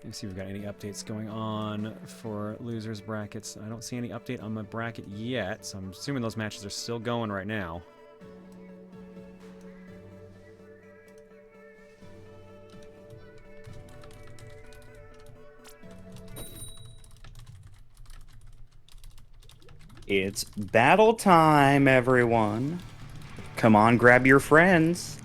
Let's see if we've got any updates going on for losers brackets. I don't see any update on my bracket yet, so I'm assuming those matches are still going right now. It's battle time, everyone. Come on, grab your friends.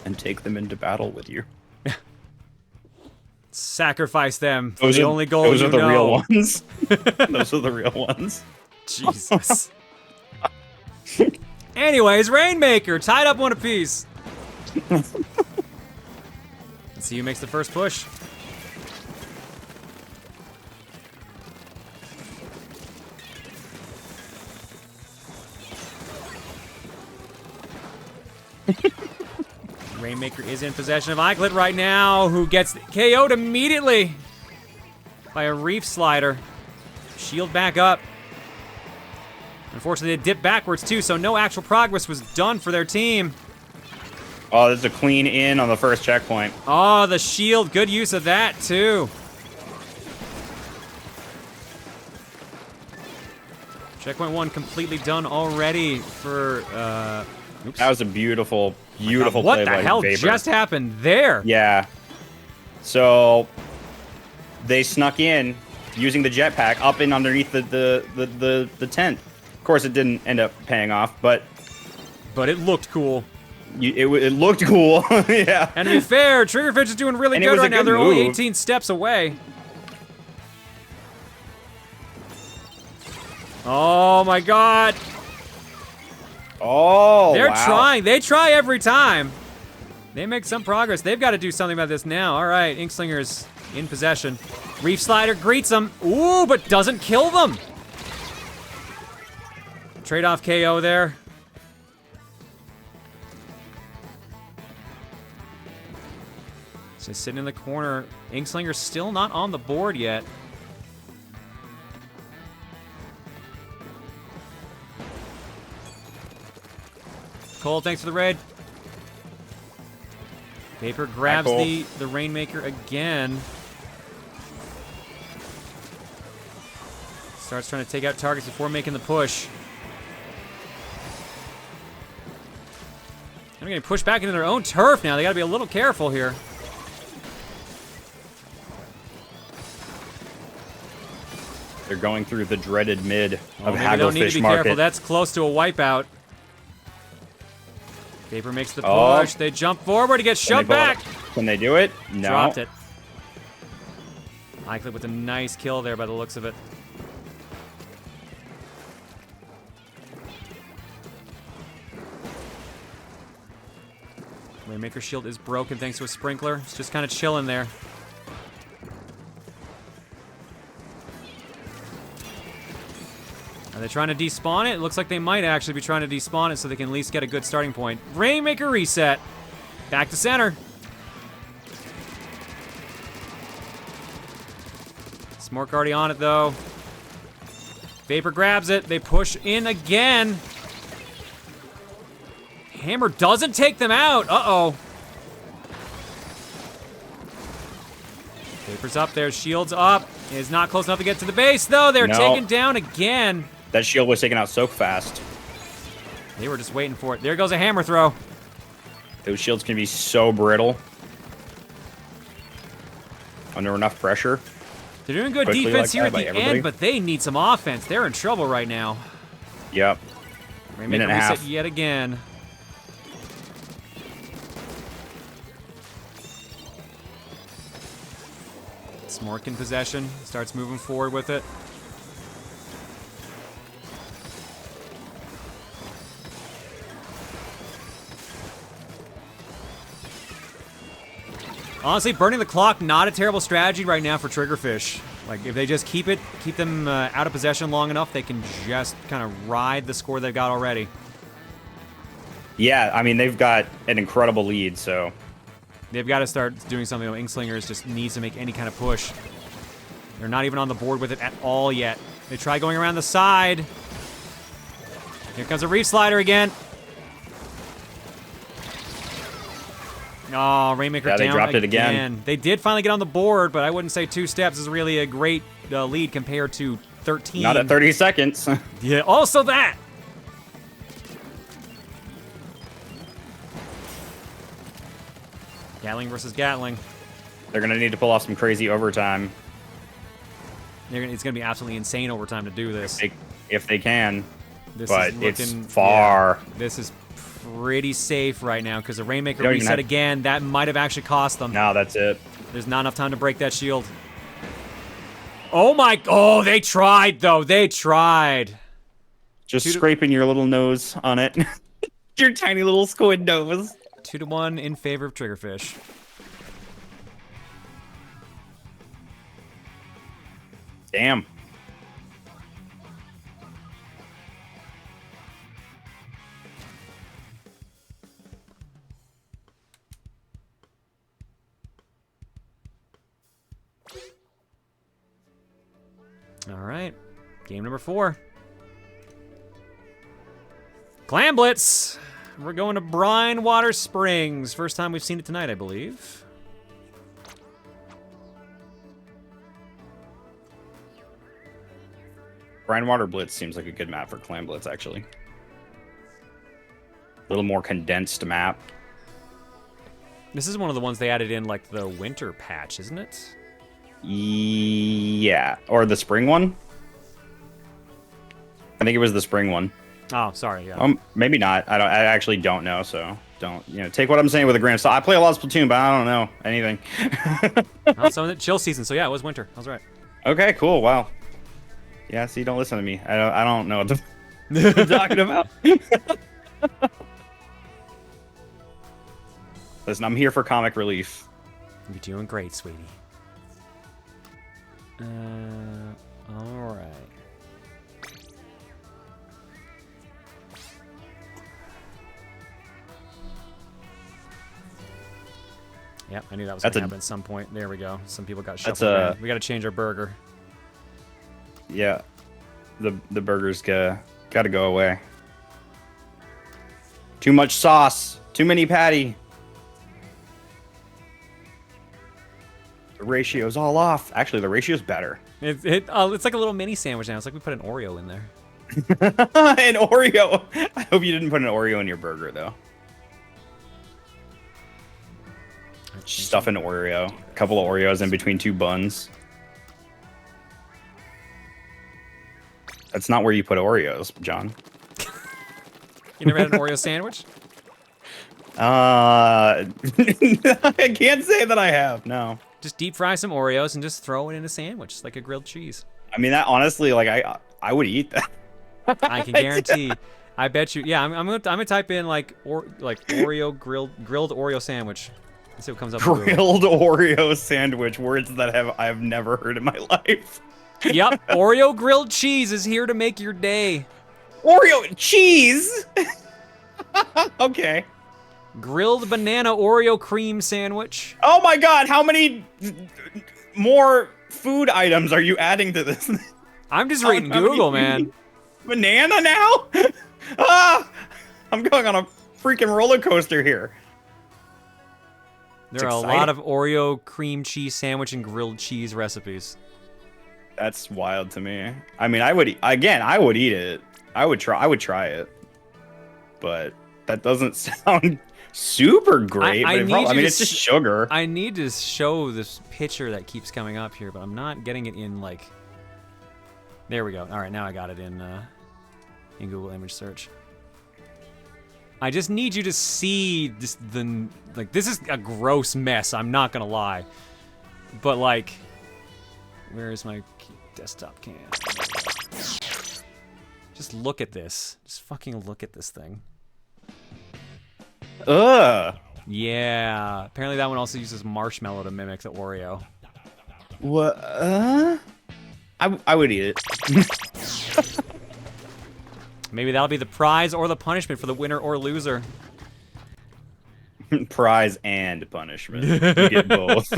And take them into battle with you. Sacrifice them for the only goal you know. Those are the real ones. Those are the real ones. Jesus. Anyways, Rainmaker tied up 1 apiece. Let's see who makes the first push. Rainmaker is in possession of Eykludt right now, who gets KO'd immediately by a Reef Slider. Shield back up. Unfortunately, they dipped backwards too, so no actual progress was done for their team. Oh, there's a clean in on the first checkpoint. Oh, the shield. Good use of that, too. Checkpoint 1 completely done already for, oops. That was a beautiful, beautiful What play the by hell Vapor. just happened there? Yeah. So they snuck in using the jetpack up and underneath the tent. Of course, it didn't end up paying off, but it looked cool. it looked cool. Yeah. And to be fair, Triggerfish is doing really And it good was a right now. good They're only move. 18 steps away. Oh my god. Oh, They're wow. trying. They try every time. They make some progress. They've got to do something about this now. All right, Inkslingers in possession. Reef Slider greets them. Ooh, but doesn't kill them. Trade-off KO there. Just sitting in the corner. Inkslinger's still not on the board yet. Cole, thanks for the raid. Vapor grabs Cole. the Rainmaker again. Starts trying to take out targets before making the push. They're getting pushed back into their own turf now. They gotta be a little careful here. They're going through the dreaded mid of Maybe they don't need to Hagglefish be Market. careful. That's close to a wipeout. Vapor makes the Oh. push. They jump forward to get shoved pull it? back. Can they do it? No. Dropped it. Eykludt with a nice kill there by the looks of it. Rainmaker shield is broken thanks to a sprinkler. It's just kind of chilling there. Are they trying to despawn it? It looks like they might actually be trying to despawn it so they can at least get a good starting point. Rainmaker reset. Back to center. Smork already on it, though. Vapor grabs it. They push in again. Hammer doesn't take them out. Uh-oh. Vapor's up there. Shield's up. Is not close enough to get to the base, though. They're No. taken down again. That shield was taken out so fast. They were just waiting for it. There goes a hammer throw. Those shields can be so brittle. Under enough pressure. They're doing good Quickly defense like here that at by the everybody. end, but they need some offense. They're in trouble right now. Yep. Rainmaker Minute and a reset half. yet again. Smork in possession. Starts moving forward with it. Honestly, burning the clock, not a terrible strategy right now for Triggerfish. Like, if they just keep them out of possession long enough, they can just kind of ride the score they've got already. Yeah, I mean, they've got an incredible lead, so... They've got to start doing something. Inkslingers just needs to make any kind of push. They're not even on the board with it at all yet. They try going around the side. Here comes a Reef Slider again. Oh, Rainmaker Yeah, they down dropped it again. They did finally get on the board, but I wouldn't say 2 steps is really a great lead compared to 13. Not at 30 seconds. Yeah, also that. Gatling versus Gatling. They're going to need to pull off some crazy overtime. It's going to be absolutely insane overtime to do this. If they can. This But is looking, it's far. yeah, this is pretty safe right now because the Rainmaker Don't even reset have- again. That might have actually cost them. No, that's it. There's not enough time to break that shield. Oh my! Oh, they tried though. They tried. Just 2 to scraping your little nose on it. Your tiny little squid nose. 2-1 in favor of Triggerfish. Damn. All right, game number 4. Clam Blitz. We're going to Brine Water Springs. First time we've seen it tonight, I believe. Brandwater Blitz seems like a good map for Clan Blitz, actually. A little more condensed map. This is one of the ones they added in like the winter patch, isn't it? Yeah, or the spring one. I think it was the spring one. Oh, sorry. Yeah. Maybe not. I actually don't know. So don't take what I'm saying with a grain of salt. I play a lot of Splatoon, but I don't know anything. Oh, so chill season. So yeah, it was winter. I was right. Okay, cool. Wow. Yeah. See, don't listen to me. I don't know what I'm talking about. Listen, I'm here for comic relief. You're doing great, sweetie. All right. Yep, I knew that was going to happen at some point. There we go. Some people got shuffled around. We got to change our burger. Yeah, the burgers got to go away. Too much sauce. Too many patty. The ratio's all off. Actually, the ratio's better. It's like a little mini sandwich now. It's like we put an Oreo in there. An Oreo. I hope you didn't put an Oreo in your burger, though. Stuff an Oreo. A couple of Oreos in between two buns. That's not where you put Oreos, John. You never had an Oreo sandwich? I can't say that I have. No. Just deep fry some Oreos and just throw it in a sandwich, like a grilled cheese. I mean, that honestly, like I would eat that. I can guarantee. I bet you. Yeah, I'm gonna type in like Oreo grilled Oreo sandwich. Let's see what comes up. Grilled Oreo sandwich. Words that I've never heard in my life. Yep, Oreo grilled cheese is here to make your day. Oreo cheese. Okay. Grilled banana Oreo cream sandwich. Oh my God! How many more food items are you adding to this? I'm just reading Google, man. Banana now? Ah! I'm going on a freaking roller coaster here. There are a lot of Oreo cream cheese sandwich and grilled cheese recipes. That's wild to me. I mean, I would eat it. I would try it. But that doesn't sound super great. I mean, it's just sugar. I need to show this picture that keeps coming up here, but I'm not getting it in like. There we go. All right, now I got it in Google image search. I just need you to see this. This is a gross mess. I'm not gonna lie, but like, where is my desktop cam? Just look at this. Just fucking look at this thing. Ugh. Yeah. Apparently that one also uses marshmallow to mimic the Oreo. What? I would eat it. Maybe that'll be the prize or the punishment for the winner or loser. Prize and punishment. You get both.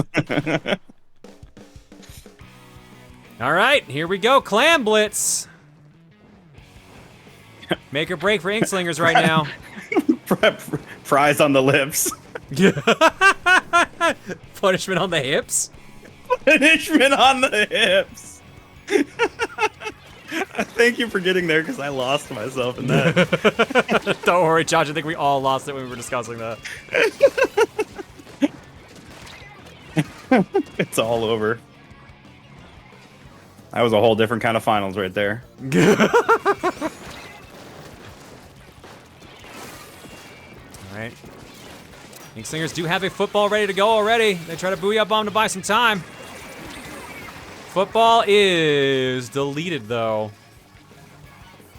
All right, here we go. Clam Blitz. Make or break for Inkslingers right now. Prize on the lips. Punishment on the hips. Punishment on the hips. Thank you for getting there, because I lost myself in that. Don't worry, Josh. I think we all lost it when we were discussing that. It's all over. That was a whole different kind of finals right there. Alright. Inklingers do have a football ready to go already. They try to booyah bomb to buy some time. Football is deleted, though.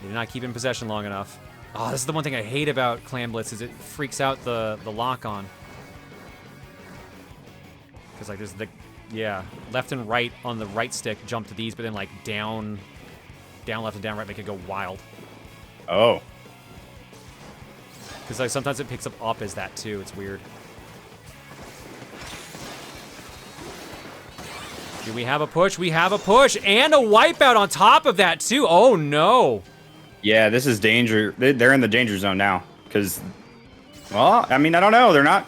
They did not keep in possession long enough. Oh, this is the one thing I hate about Clam Blitz, is it freaks out the lock-on. Because, like, there's the... Yeah, left and right on the right stick jump to these, but then, like, down, left, and down, right make it go wild. Oh. Because, like, sometimes it picks up as that, too. It's weird. Do we have a push? We have a push! And a wipeout on top of that, too! Oh, no! Yeah, this is danger. They're in the danger zone now. Because, well, I mean, I don't know. They're not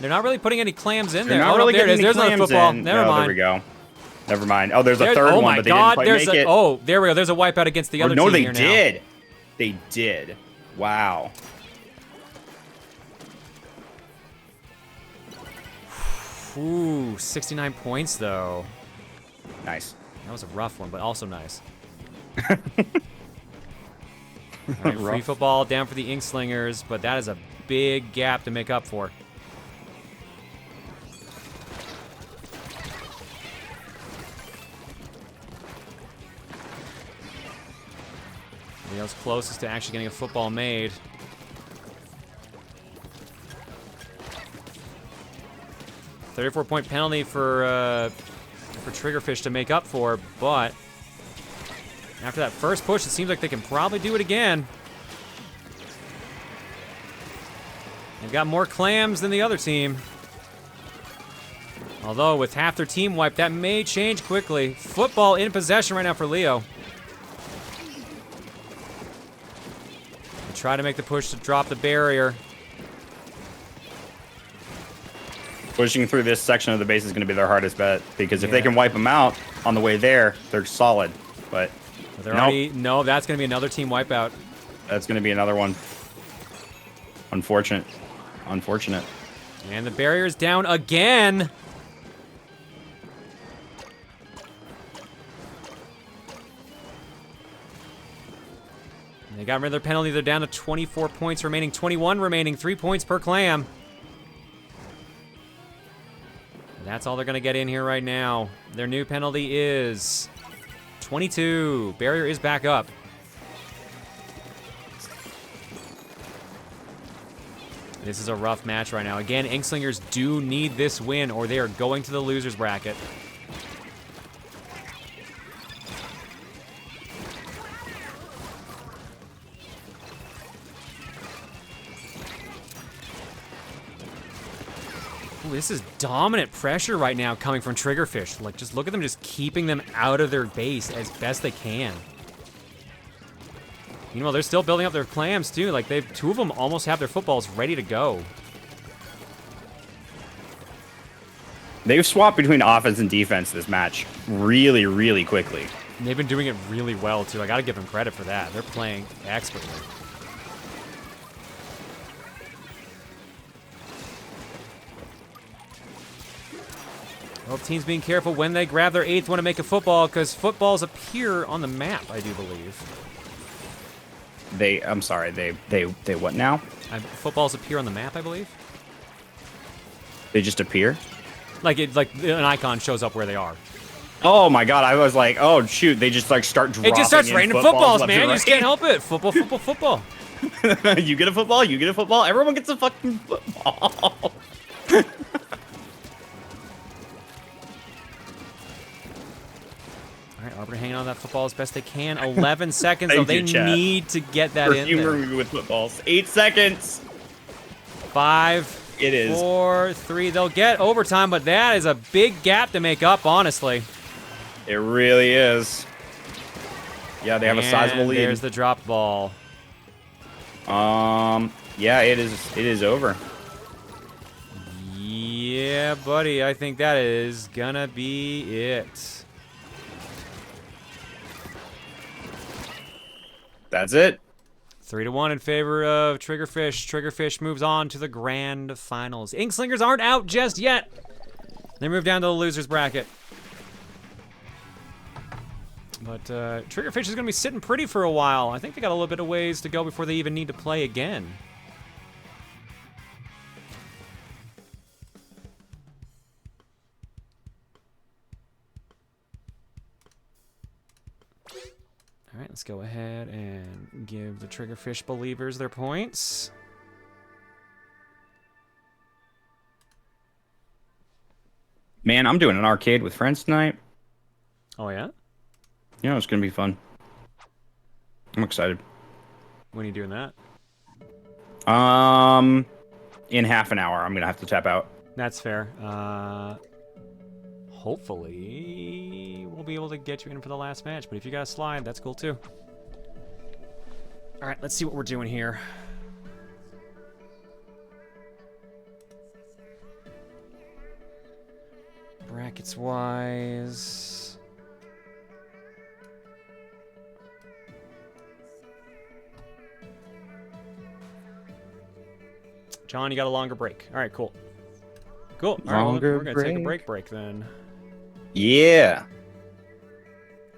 really putting any clams in there. They're not really there it is. getting There's any another clams football. in. Never mind. There we go. Never mind. Oh, there's a third oh one, my but they God, didn't quite make it. Oh, there we go. There's a wipeout against the other no, team they here now. did. They did. Wow. Ooh, 69 points, though. Nice. That was a rough one, but also nice. All right, free football down for the Inkslingers, but that is a big gap to make up for. Leo's closest to actually getting a football made. $34-point penalty for Triggerfish to make up for, but after that first push, it seems like they can probably do it again. They've got more clams than the other team. Although, with half their team wiped, that may change quickly. Football in possession right now for Leo. They try to make the push to drop the barrier. Pushing through this section of the base is going to be their hardest bet, because if they can wipe them out on the way there, they're solid. But they're already, no, that's going to be another team wipeout. That's going to be another one. Unfortunate. Unfortunate. And the barrier's down again. They got rid of their penalty. They're down to 24 points remaining. 21 remaining. 3 points per clam. That's all they're going to get in here right now. Their new penalty is 22. Barrier is back up. This is a rough match right now. Again, Inkslingers do need this win or they are going to the losers bracket. Ooh, this is dominant pressure right now coming from Triggerfish. Like, just look at them just keeping them out of their base as best they can. Meanwhile, they're still building up their clams, too. Like, two of them almost have their footballs ready to go. They've swapped between offense and defense this match really, really quickly. And they've been doing it really well, too. I gotta give them credit for that. They're playing expertly. Both teams being careful when they grab their 8th one to make a football, because footballs appear on the map, I do believe. I'm sorry, they what now? Footballs appear on the map, I believe. They just appear? Like an icon shows up where they are. Oh my God, I was like, oh shoot, they just like start dropping. It just starts raining footballs, man. You Right. just can't help it. Football, football, football. You get a football, you get a football, everyone gets a fucking football. Arbiter hanging on that football as best they can. 11 seconds, though. They need to get that in there. Perfumery with footballs. 8 seconds. 5, It is. 4, 3. They'll get overtime, but that is a big gap to make up, honestly. It really is. Yeah, they have a sizable lead. There's the drop ball. Yeah, it is over. Yeah, buddy. I think that is gonna be it. That's it. 3-1 in favor of Triggerfish. Triggerfish moves on to the grand finals. Inkslingers aren't out just yet. They move down to the losers bracket. But Triggerfish is going to be sitting pretty for a while. I think they got a little bit of ways to go before they even need to play again. All right, let's go ahead and give the Triggerfish believers their points. Man, I'm doing an arcade with friends tonight. Oh, yeah? You know, it's going to be fun. I'm excited. When are you doing that? In half an hour, I'm going to have to tap out. That's fair. Hopefully, we'll be able to get you in for the last match. But if you got a slide, that's cool too. All right, let's see what we're doing here. Brackets wise. John, you got a longer break. All right, cool. Cool. All right, well, Longer we're going to take a break. break then. Yeah.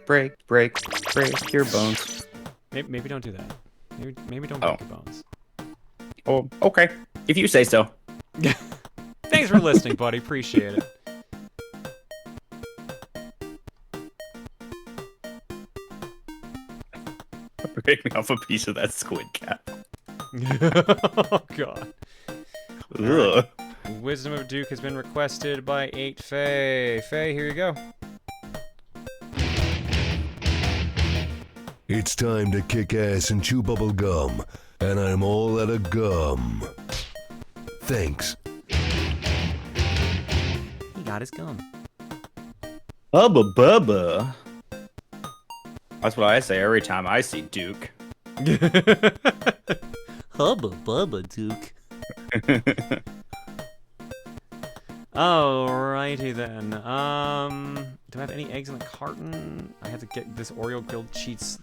Break your bones. Maybe don't do that. Maybe don't break your bones. Oh, okay. If you say so. Thanks for listening, buddy. Appreciate it. Break me off a piece of that squid cap. Oh, God. Ugh. Wisdom of Duke has been requested by 8 Faye. Faye, here you go. It's time to kick ass and chew bubble gum, and I'm all out of gum. Thanks. He got his gum. Bubba Bubba. That's what I say every time I see Duke. Hubba Bubba Duke. Alrighty then. Do I have any eggs in the carton? I have to get this Oreo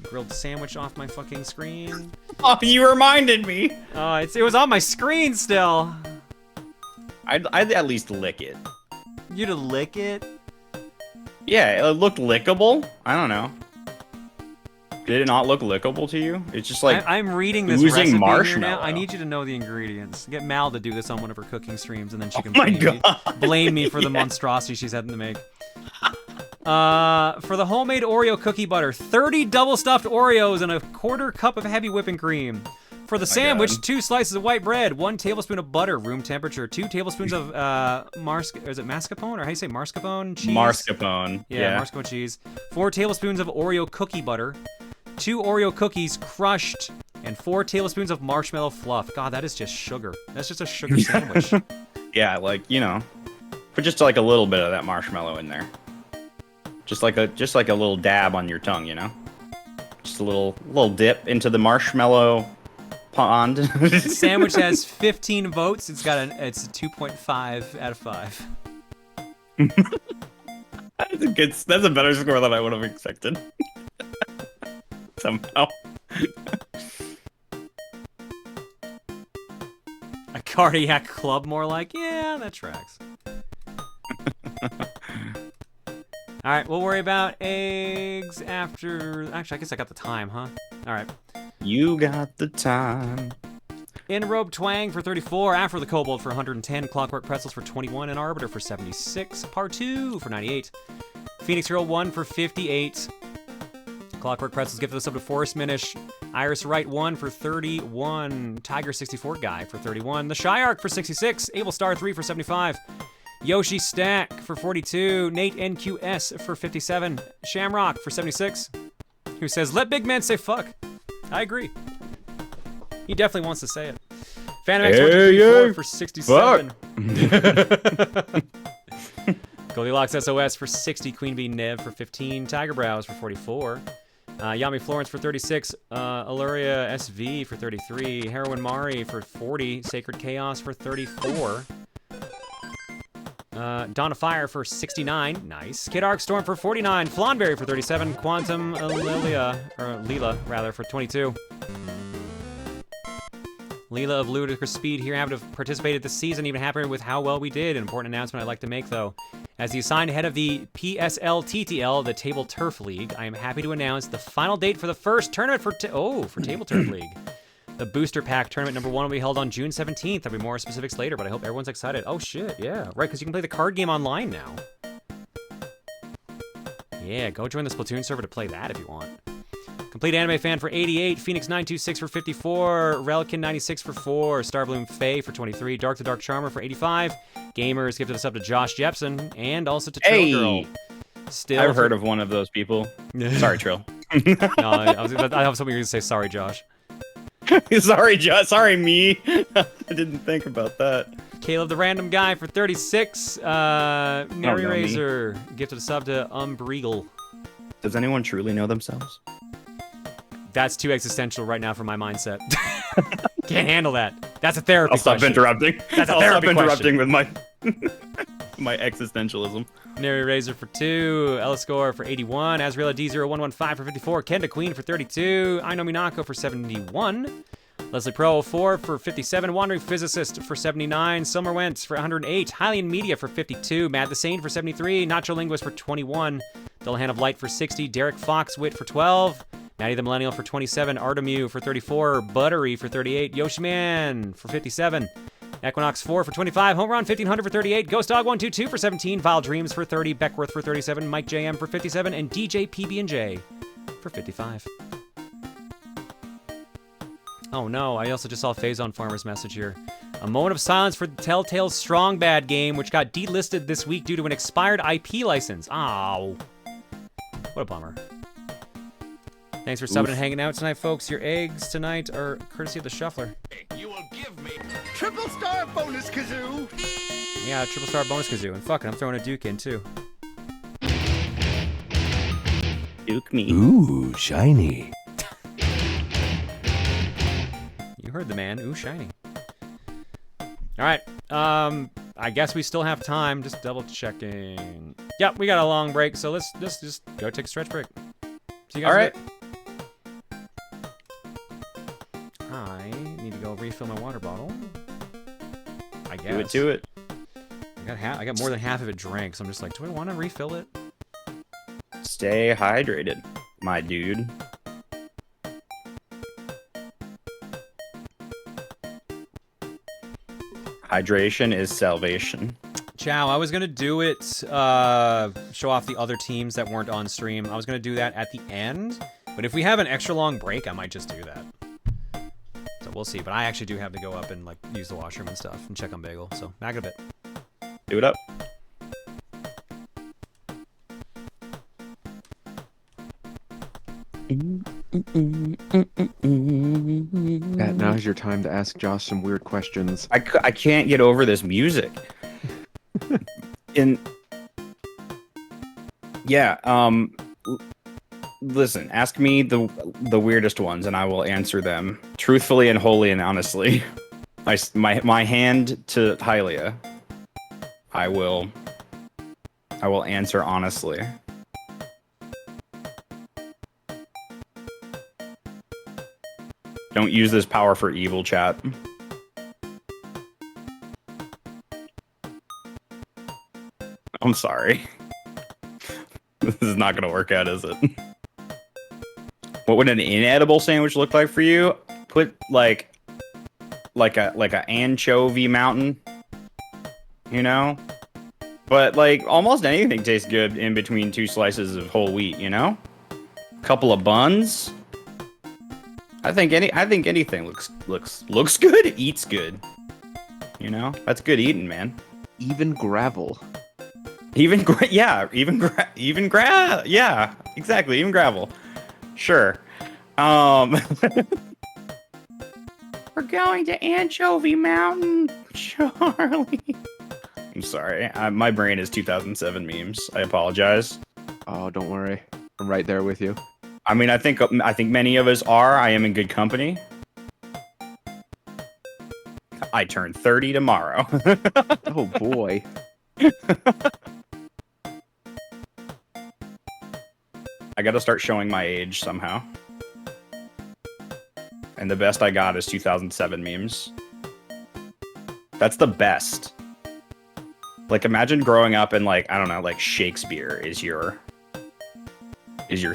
grilled sandwich off my fucking screen. Oh, you reminded me. It was on my screen still. I'd at least lick it. You to lick it? Yeah, it looked lickable. I don't know. Did it not look lickable to you? It's just like I'm reading this oozing recipe here marshmallow. now. I need you to know the ingredients. Get Mal to do this on one of her cooking streams, and then she can Oh my blame me for the Yeah. monstrosity she's having to make. For the homemade Oreo cookie butter, 30 double stuffed Oreos and a quarter cup of heavy whipping cream. For the sandwich, God. 2 slices of white bread, 1 tablespoon of butter, room temperature, 2 tablespoons of is it mascarpone or how do you say mascarpone cheese? Mascarpone. Yeah, mascarpone cheese. 4 tablespoons of Oreo cookie butter, 2 Oreo cookies crushed, and 4 tablespoons of marshmallow fluff. God, that is just sugar. That's just a sugar sandwich. Yeah, like, you know, put just like a little bit of that marshmallow in there. Just like a little dab on your tongue, you know? Just a little dip into the marshmallow pond. The sandwich has 15 votes. It's a 2.5 out of 5. That's a better score than I would have expected. Somehow. A cardiac club, more like, yeah, that tracks. All right, we'll worry about eggs after. Actually, I guess I got the time, huh? All right. You got the time. Enrobe Twang for 34, Afro the Kobold for 110, Clockwork Pretzels for 21, and Arbiter for 76, Partu for 98, Phoenix Girl 1 for 58, Clockwork Pretzels gifted us up to Forest Minish, Iris Wright 1 for 31, Tiger 64 Guy for 31, The Shyark for 66, Abel Star 3 for 75, Yoshi Stack for 42, Nate NQS for 57, Shamrock for 76, who says, let big man say fuck. I agree. He definitely wants to say it. Phantom X134 for 67. Goldilocks SOS for 60. Queen Bee Nev for 15. Tiger Brows for 44. Yami Florence for 36. Aluria SV for 33. Heroin Mari for 40. Sacred Chaos for 34. Dawn of Fire for 69. Nice. Kid Arcstorm for 49. Flawnberry for 37. Quantum Leela for 22. Leela of Ludicrous Speed here, happy to have participated this season, even happier with how well we did. An important announcement I'd like to make, though. As the assigned head of the PSL-TTL, the Table Turf League, I am happy to announce the final date for the first tournament for Table Turf League. The Booster Pack Tournament number 1 will be held on June 17th. There'll be more specifics later, but I hope everyone's excited. Oh, shit, yeah. Right, because you can play the card game online now. Yeah, go join the Splatoon server to play that if you want. Complete Anime Fan for 88, Phoenix926 for 54, Relican96 for 4, Starbloom Faye for 23, Dark the Dark Charmer for 85, Gamers gifted us up to Josh Jepson, and also to Trill Girl. Still, I've heard of one of those people. Sorry, Trill. No, I have something you're going to say. Sorry, Josh. Sorry, Josh. Sorry, me. I didn't think about that. Caleb the Random Guy for 36, Mary no, Razor gifted a sub to Umbreagle. Does anyone truly know themselves? That's too existential right now for my mindset. Can't handle that. That's a therapy I'll stop question. interrupting. That's a I'll therapy stop interrupting question. with my existentialism. Nary Razor for 2, Eliscore for 81, Azriela D0115 for 54, Kenda Queen for 32, Aino Minako for 71, Leslie Pro 04 for 57. Wandering Physicist for 79. Summer Wentz for 108. Hylian Media for 52. Mad the Sane for 73. Nacho Linguist for 21. Dullahan of Light for 60. Derek Foxwit for 12. Maddie the Millennial for 27. Artemu for 34. Buttery for 38. Yoshiman for 57. Equinox 4 for 25. Home Run 1500 for 38. Ghost Dog 122 for 17. Vile Dreams for 30. Beckworth for 37. Mike JM for 57. And DJ PB&J for 55. Oh no, I also just saw Phazon Farmer's message here. A moment of silence for the Telltale Strong Bad game, which got delisted this week due to an expired IP license. Ow. What a bummer. Thanks for subbing and hanging out tonight, folks. Your eggs tonight are courtesy of the Shuffler. You will give me triple star bonus kazoo. Yeah, triple star bonus kazoo. And fuck it, I'm throwing a Duke in too. Duke me. Ooh, shiny. You heard the man. Ooh, shiny. All right. I guess we still have time. Just double checking. Yep, we got a long break, so let's just go take a stretch break. See you guys. All right. I need to go refill my water bottle. I guess. Do it. I got more than half of it drank, so I'm just like, do I want to refill it? Stay hydrated, my dude. Hydration is salvation. Chow, I was going to do it, show off the other teams that weren't on stream. I was going to do that at the end, but if we have an extra long break, I might just do that. So we'll see, but I actually do have to go up and like use the washroom and stuff and check on Bagel, so back in a bit. Do it up. Matt, now is your time to ask Josh some weird questions. I can't get over this music. Listen, ask me the weirdest ones and I will answer them truthfully and wholly and honestly. My hand to Hylia. I will answer honestly. Don't use this power for evil, chat. I'm sorry. This is not gonna work out, is it? What would an inedible sandwich look like for you? Put like a anchovy mountain, you know? But like almost anything tastes good in between two slices of whole wheat, you know? Couple of buns. I think anything looks good, eats good. You know? That's good eating, man. Even gravel. Yeah, exactly, even gravel. Sure. We're going to Anchovy Mountain, Charlie. I'm sorry. My brain is 2007 memes. I apologize. Oh, don't worry. I'm right there with you. I mean, I think many of us are. I am in good company. I turn 30 tomorrow. Oh boy. I gotta start showing my age somehow. And the best I got is 2007 memes. That's the best. Like, imagine growing up and, like, I don't know, like, Shakespeare is your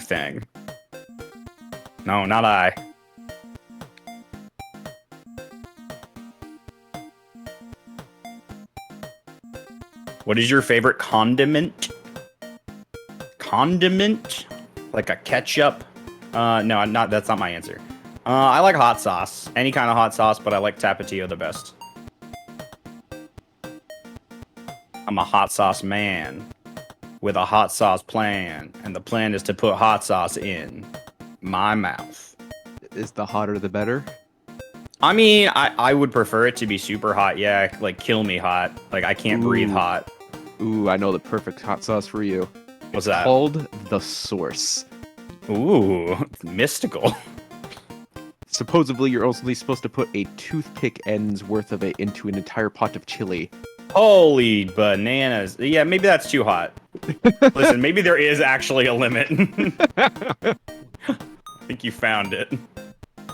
thing. No, not I. What is your favorite condiment? Condiment? Like a ketchup? No, that's not my answer. I like hot sauce. Any kind of hot sauce, but I like Tapatio the best. I'm a hot sauce man with a hot sauce plan, and the plan is to put hot sauce in my mouth. Is the hotter the better? I mean, I would prefer it to be super hot, yeah, like kill me hot. Like, I can't breathe hot. Ooh, I know the perfect hot sauce for you. What's that? Called The Source. Ooh, mystical. Supposedly, you're only supposed to put a toothpick end's worth of it into an entire pot of chili. Holy bananas. Yeah, maybe that's too hot. Listen, maybe there is actually a limit. I think you found it.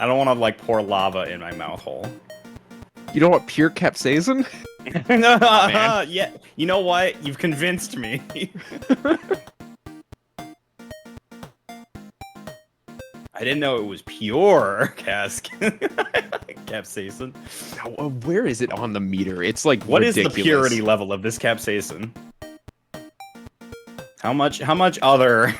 I don't want to like pour lava in my mouth hole. You don't want pure capsaicin? Yeah, you know what? You've convinced me. I didn't know it was pure capsaicin. Now, where is it on the meter? It's like What is ridiculous. the purity level of this capsaicin? How much other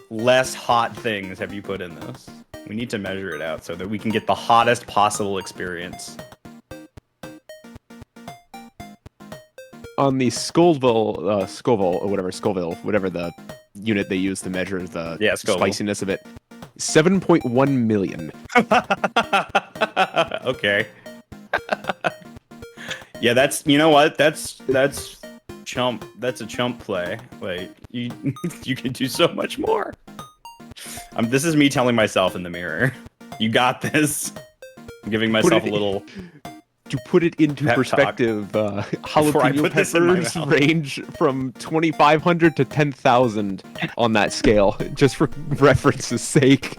less hot things have you put in this? We need to measure it out so that we can get the hottest possible experience. On the Scoville, or whatever, Scoville, whatever the unit they use to measure the Scoville. spiciness of it, 7.1 million. Okay. Yeah, that's, you know what? That's chump. That's a chump play. Like, you can do so much more. This is me telling myself in the mirror. You got this. I'm giving myself a little... To put it into pep perspective, Before I jalapeno put this in my peppers mouth. range from 2,500 to 10,000 on that scale, just for reference's sake.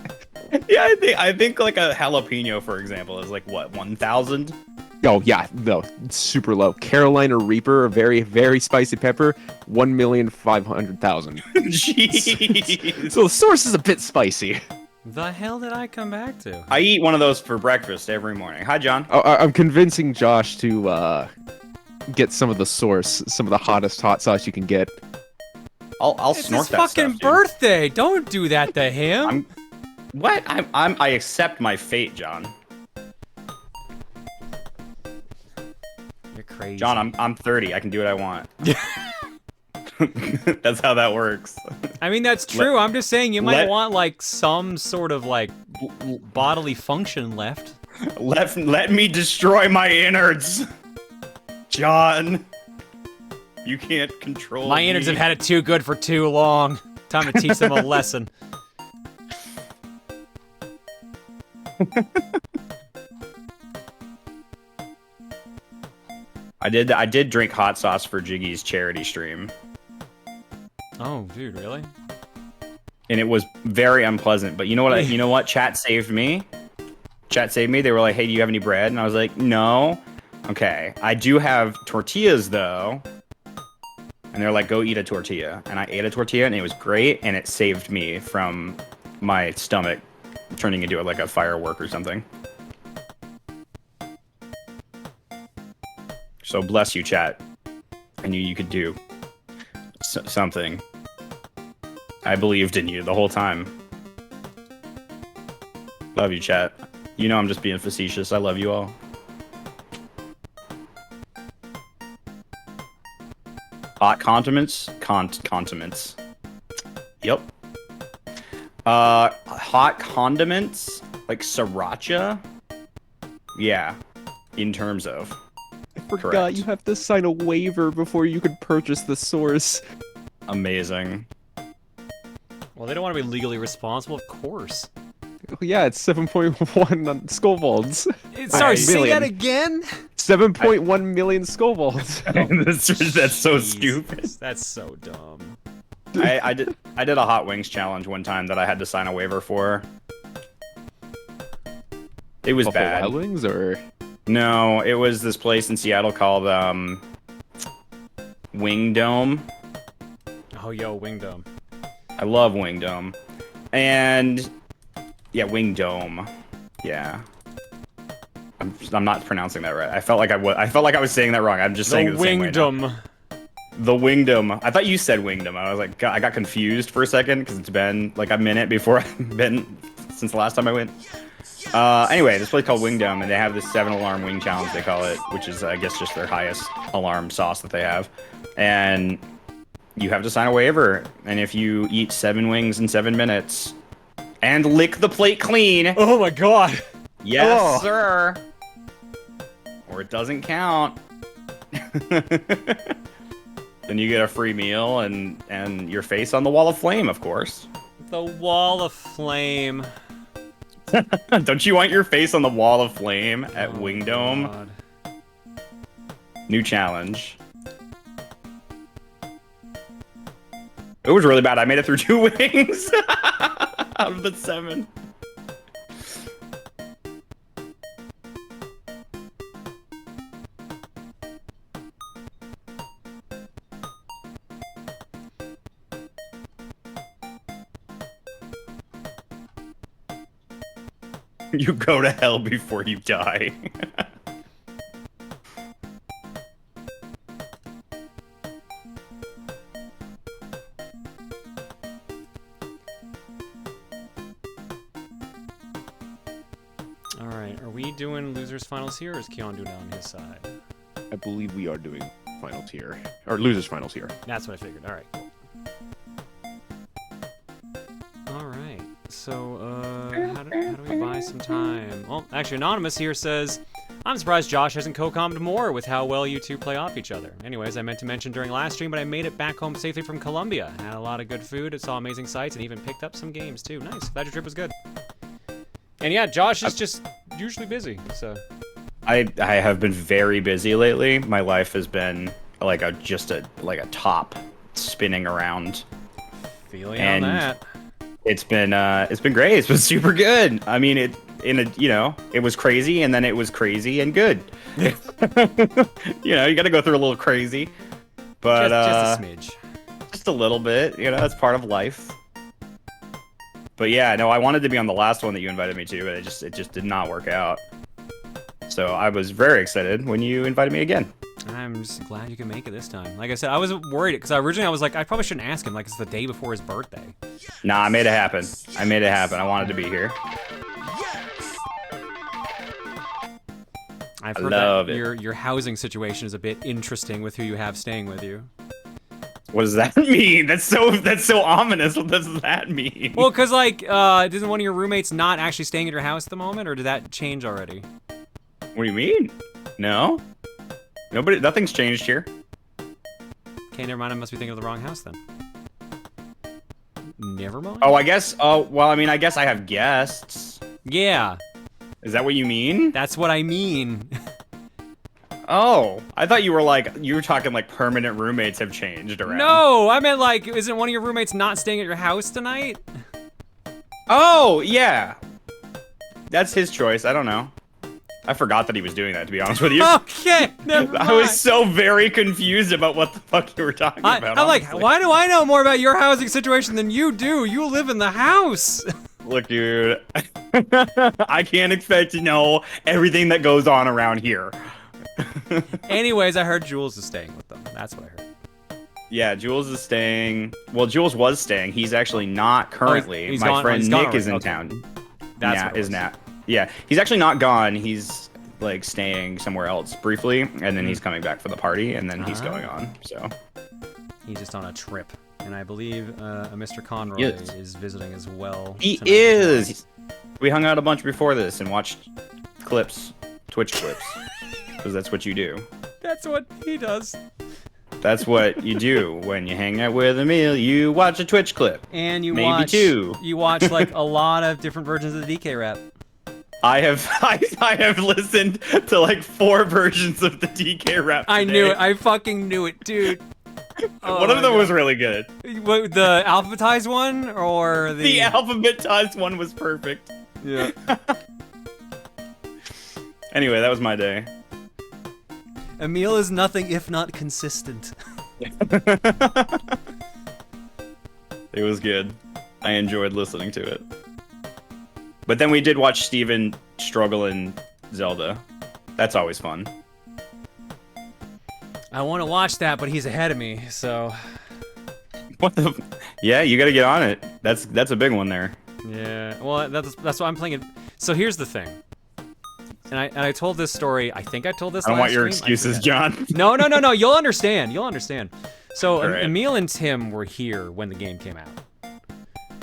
Yeah, I think like a jalapeno, for example, is like, what, 1,000? Oh, yeah, no, it's super low. Carolina Reaper, a very, very spicy pepper, 1,500,000. Jeez. So the source is a bit spicy. The hell did I come back to? I eat one of those for breakfast every morning. Hi, John. I'm convincing Josh to get some of the source, some of the hottest hot sauce you can get. I'll It's snort his that fucking stuff, dude. birthday. Don't do that to him. What? I accept my fate, John. You're crazy. John, I'm 30. I can do what I want. That's how that works. I mean, that's true. I'm just saying you might let- want like some sort of like bodily function left. Let me destroy my innards, John. You can't control My me. innards have had it too good for too long. Time to teach them a lesson. I did drink hot sauce for Jiggy's charity stream, Oh, dude, really? and it was very unpleasant. But you know what? You know what? Chat saved me. Chat saved me. They were like, "Hey, do you have any bread?" And I was like, "No." Okay, I do have tortillas though. And they're like, "Go eat a tortilla." And I ate a tortilla, and it was great, and it saved me from my stomach turning into like a firework or something. So bless you, chat. I knew you could do something. I believed in you the whole time. Love you, chat. You know I'm just being facetious. I love you all. Hot condiments? Condiments. Yep. Hot condiments? Like sriracha? Yeah. In terms of. I forgot Correct. you have to sign a waiver before you can purchase the source. Amazing. Well, they don't want to be legally responsible, of course. Oh, yeah, it's 7.1 on Scovolds. Sorry, say million. that again? 7.1 million Scovolds. That's so Jesus, stupid. That's so dumb. I did a hot wings challenge one time that I had to sign a waiver for. It was Buffalo bad. Wild Wings, or No, it was this place in Seattle called Wing Dome. Oh, yo, Wingdom. I love Wing Dome. And yeah, Wing Dome. Yeah. I'm not pronouncing that right. I felt like I was saying that wrong. I'm just saying it The the same way now. Wingdom. The Wingdom. I thought you said Wingdom. I was like, God, I got confused for a second because it's been like a minute since the last time I went. Anyway, this place called Wingdom, and they have this 7-alarm wing challenge, they call it, which is, I guess, just their highest alarm sauce that they have. And you have to sign a waiver, and if you eat 7 wings in 7 minutes and lick the plate clean, Oh my god. yes, Oh. sir, or it doesn't count, then you get a free meal and your face on the wall of flame, of course. The wall of flame. Don't you want your face on the wall of flame at Oh, Wingdome? God. New challenge. It was really bad. I made it through 2 wings. Out of the 7. You go to hell before you die. All right, are we doing losers finals here, or is Keon doing it on his side? I believe we are doing finals here, or losers finals here. That's what I figured. All right, cool. All right, so how do we buy some time? Well, actually, Anonymous here says, I'm surprised Josh hasn't co-commed more with how well you two play off each other. Anyways, I meant to mention during last stream, but I made it back home safely from Colombia. Had a lot of good food, saw amazing sights, and even picked up some games too. Nice, glad your trip was good. And yeah, Josh is just usually busy, so. I have been very busy lately. My life has been like a top spinning around. Feeling on that. It's been great. It's been super good. I mean, it was crazy, and then it was crazy and good. You got to go through a little crazy, but just a smidge, just a little bit. That's part of life. But yeah, no, I wanted to be on the last one that you invited me to, but it just did not work out. So I was very excited when you invited me again. I'm just glad you can make it this time. Like I said, I was worried because originally I was like, I probably shouldn't ask him. Like it's the day before his birthday. Nah, I made it happen. I wanted to be here. I've heard that your housing situation is a bit interesting with who you have staying with you. What does that mean? That's so ominous. What does that mean? Well, because like, isn't one of your roommates not actually staying at your house at the moment, or did that change already? What do you mean? No. Nothing's changed here. Okay, never mind. I must be thinking of the wrong house then. Never mind. Oh, I guess. Oh, well, I mean, I guess I have guests. Yeah. Is that what you mean? That's what I mean. Oh, I thought you were talking like permanent roommates have changed around. No, I meant like, isn't one of your roommates not staying at your house tonight? Oh, yeah. That's his choice. I don't know. I forgot that he was doing that, to be honest with you. Okay, never mind. I was so very confused about what the fuck you were talking about. I'm like, why do I know more about your housing situation than you do? You live in the house. Look, dude, I can't expect to know everything that goes on around here. Anyways, I heard Jules is staying with them. That's what I heard. Yeah, Jules is staying. Well, Jules was staying. He's actually not currently. He's My gone, friend gone Nick is in already. town. That's yeah, what it was. Yeah, he's actually not gone. He's like staying somewhere else briefly, and then he's coming back for the party, and then he's going on. So he's just on a trip, and I believe a Mr. Conroy is visiting as well. He tonight. is. We hung out a bunch before this and watched clips, Twitch clips, because that's what you do. That's what he does. That's what you do when you hang out with Emil. You watch a Twitch clip. And you maybe watch two. You watch like a lot of different versions of the DK rap. I have listened to like 4 versions of the DK rap. I knew it. I fucking knew it, dude. One of them was really good. What, the alphabetized one or The alphabetized one was perfect. Yeah. Anyway, that was my day. Emil is nothing if not consistent. It was good. I enjoyed listening to it. But then we did watch Steven struggle in Zelda. That's always fun. I want to watch that, but he's ahead of me, so. What the? Yeah, you got to get on it. That's a big one there. Yeah. Well, that's why I'm playing it. So here's the thing. And I told this story. I think I told this. I don't last want your stream. excuses, John. No. You'll understand. You'll understand. So All right. Emil and Tim were here when the game came out.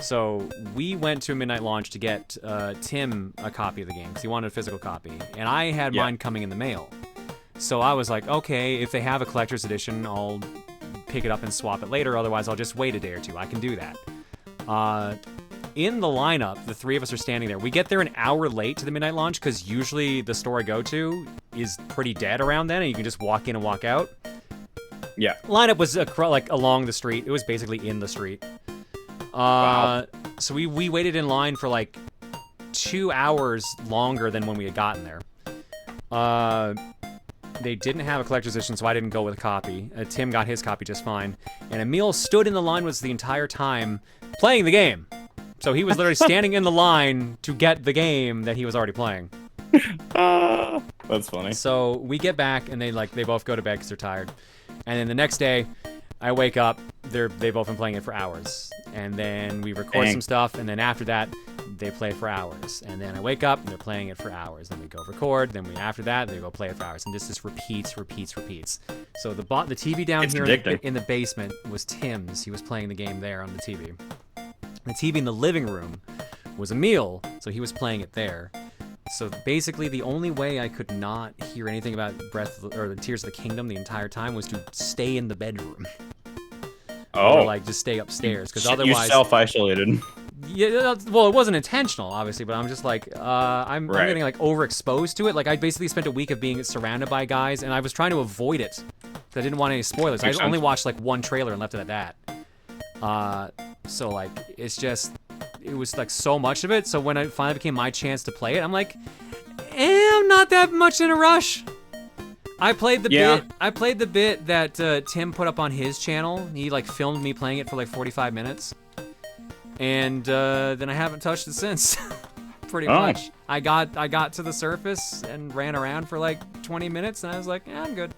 So we went to a midnight launch to get Tim a copy of the game because he wanted a physical copy, and I had mine coming in the mail. So I was like, okay, if they have a collector's edition, I'll pick it up and swap it later. Otherwise, I'll just wait a day or two. I can do that. In the lineup, the 3 of us are standing there. We get there an hour late to the midnight launch because usually the store I go to is pretty dead around then, and you can just walk in and walk out. Yeah. Lineup was like along the street. It was basically in the street. Wow. So we waited in line for like 2 hours longer than when we had gotten there. They didn't have a collector's edition, so I didn't go with a copy. Tim got his copy just fine. And Emil stood in the line was the entire time playing the game. So he was literally standing in the line to get the game that he was already playing. That's funny. So we get back, and they both go to bed because they're tired. And then the next day, I wake up. They've both been playing it for hours. And then we record some stuff, and then after that, they play for hours. And then I wake up, and they're playing it for hours. Then we go record. Then after that, they go play it for hours. And this just repeats. So the TV down here in the basement was Tim's. He was playing the game there on the TV. The TV in the living room was Emil, so he was playing it there. So basically, the only way I could not hear anything about the Tears of the Kingdom the entire time was to stay in the bedroom. Or like just stay upstairs, because otherwise you self-isolated. Yeah, well, it wasn't intentional, obviously, but I'm just like, I'm getting like overexposed to it. Like I basically spent a week of being surrounded by guys, and I was trying to avoid it because I didn't want any spoilers. I only watched like one trailer and left it at that. So like it was like so much of it. So when it finally became my chance to play it, I'm like, I'm not that much in a rush. I played the bit that Tim put up on his channel. He like filmed me playing it for like 45 minutes. And then I haven't touched it since. Pretty much. I got to the surface and ran around for like 20 minutes, and I was like, yeah, I'm good.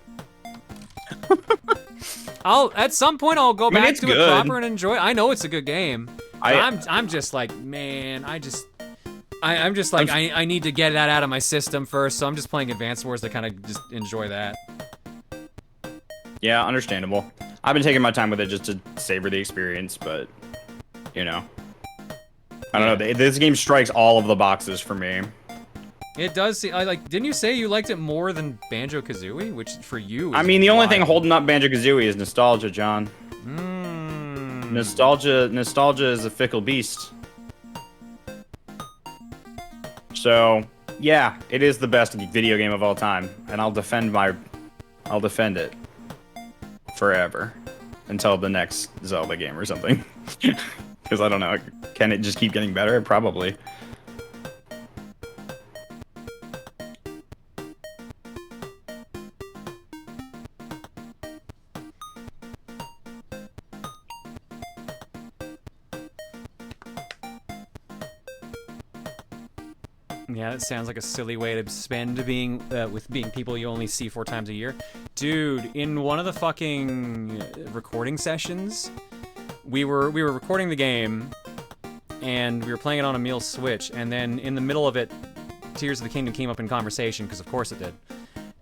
At some point I'll go back to it proper and enjoy it. I know it's a good game. I'm just like, man, I'm just like, I need to get that out of my system first, so I'm just playing Advance Wars to kind of just enjoy that. Yeah, understandable. I've been taking my time with it just to savor the experience, but you know, I don't know. This game strikes all of the boxes for me. It does. Didn't you say you liked it more than Banjo-Kazooie? Which for you, I mean, the only thing holding up Banjo-Kazooie is nostalgia, John. Nostalgia is a fickle beast. So, yeah, it is the best video game of all time, and I'll defend it forever until the next Zelda game or something. Because I don't know, can it just keep getting better? Probably. Yeah, that sounds like a silly way to spend being people you only see 4 times a year. Dude, in one of the fucking recording sessions, we were recording the game, and we were playing it on Emil's Switch, and then in the middle of it, Tears of the Kingdom came up in conversation, because of course it did.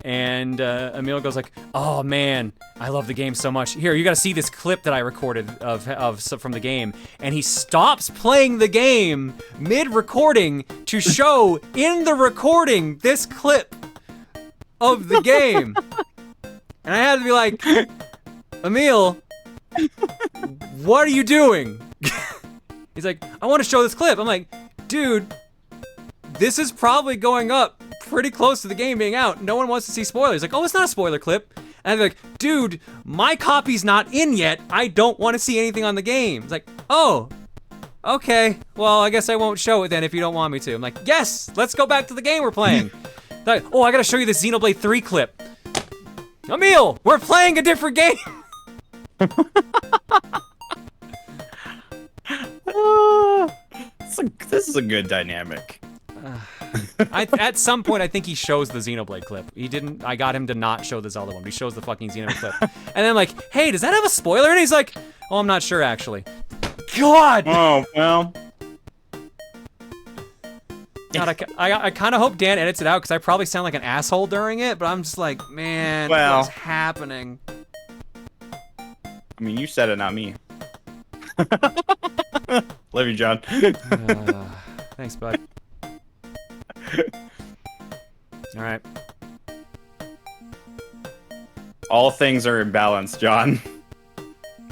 And Emil goes like, "Oh man, I love the game so much. Here, you gotta see this clip that I recorded from the game." And he stops playing the game mid-recording to show in the recording this clip of the game. And I had to be like, "Emil, what are you doing?" He's like, "I want to show this clip." I'm like, "Dude, this is probably going up pretty close to the game being out. No one wants to see spoilers." Like, "Oh, it's not a spoiler clip." And I'm like, "Dude, my copy's not in yet. I don't want to see anything on the game." It's like, "Oh, okay. Well, I guess I won't show it then if you don't want me to." I'm like, "Yes, let's go back to the game we're playing." Like, "Oh, I gotta show you the Xenoblade 3 clip." Emil, we're playing a different game. This is a good dynamic. At some point, I think he shows the Xenoblade clip. He didn't. I got him to not show the Zelda one. But he shows the fucking Xenoblade clip. And then I'm like, "Hey, does that have a spoiler?" And he's like, "Oh, I'm not sure actually." God. Oh well. God, I kind of hope Dan edits it out, because I probably sound like an asshole during it. But I'm just like, man, what's happening? I mean, you said it, not me. Love you, John. Thanks, bud. All right. All things are in balance, John.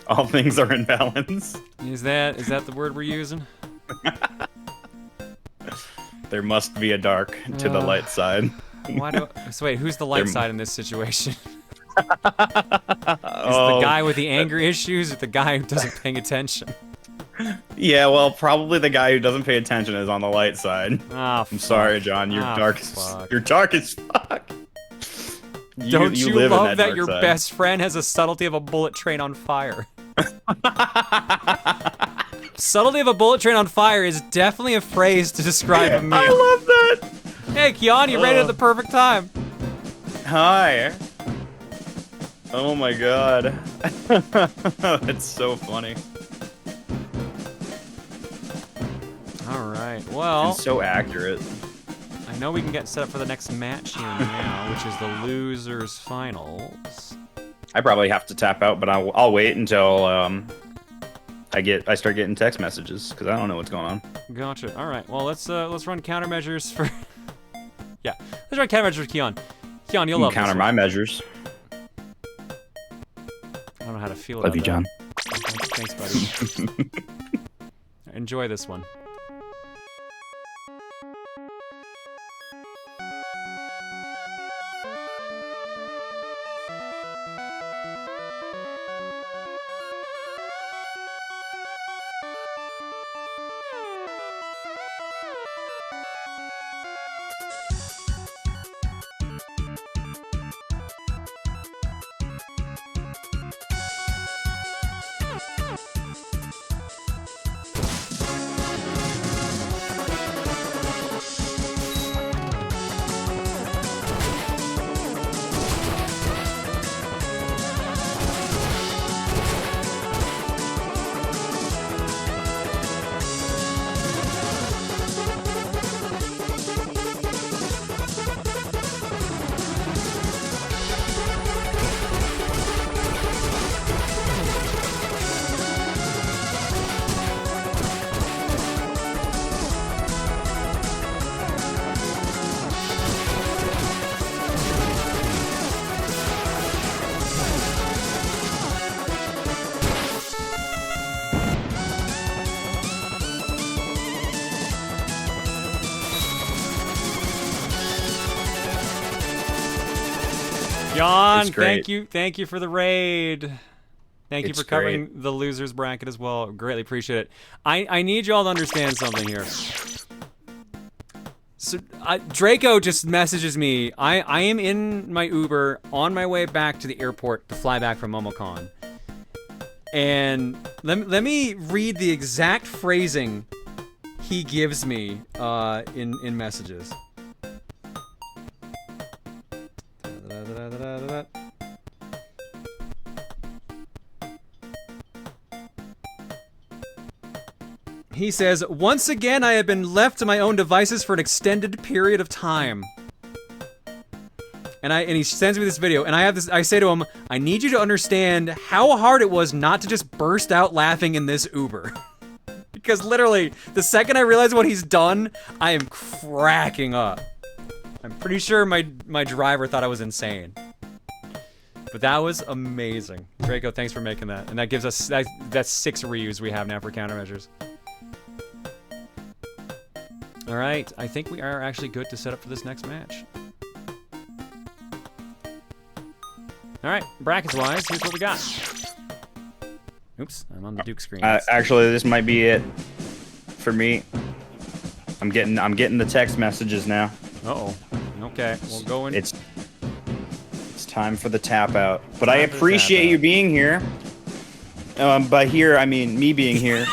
All things are in balance. Is that the word we're using? There must be a dark to the light side. So wait, who's the light side in this situation? Is the guy with the anger issues or the guy who doesn't pay attention? Yeah, well, probably the guy who doesn't pay attention is on the light side. Ah, I'm sorry, John. You're dark. You're dark as fuck. Don't you live in love that dark your side. best friend has a subtlety of a bullet train on fire? Subtlety of a bullet train on fire is definitely a phrase to describe a meal. I love that. Hey, Kian, you rated at the perfect time. Hi. Oh my god. That's so funny. All right, well, It's so accurate. I know we can get set up for the next match here now, which is the losers finals. I probably have to tap out, but I'll wait until I start getting text messages because I don't know what's going on. Gotcha. All right. Well, let's run countermeasures for. Yeah, let's run countermeasures for Kian. Kian, you'll love Counter this my one. measures. I don't know how to feel Love about you, that. John. Thanks, buddy. Enjoy this one. John, It's great. thank you for the raid. Thank you It's for covering the losers bracket as well. Greatly appreciate it. I need y'all to understand something here. So Draco just messages me. I am in my Uber on my way back to the airport to fly back from MomoCon. And let me read the exact phrasing he gives me in messages. He says, "Once again, I have been left to my own devices for an extended period of time." And he sends me this video, and I say to him, "I need you to understand how hard it was not to just burst out laughing in this Uber." Because literally, the second I realize what he's done, I am cracking up. I'm pretty sure my driver thought I was insane. But that was amazing. Draco, thanks for making that. And that gives us, that's 6 reuse we have now for countermeasures. All right, I think we are actually good to set up for this next match. All right, brackets-wise, here's what we got. Oops, I'm on the Duke screen. Actually, this might be it for me. I'm getting the text messages now. Uh-oh. Okay, we'll go in. It's time for the tap out. But I Time for the appreciate tap you out. being here. By here, I mean me being here.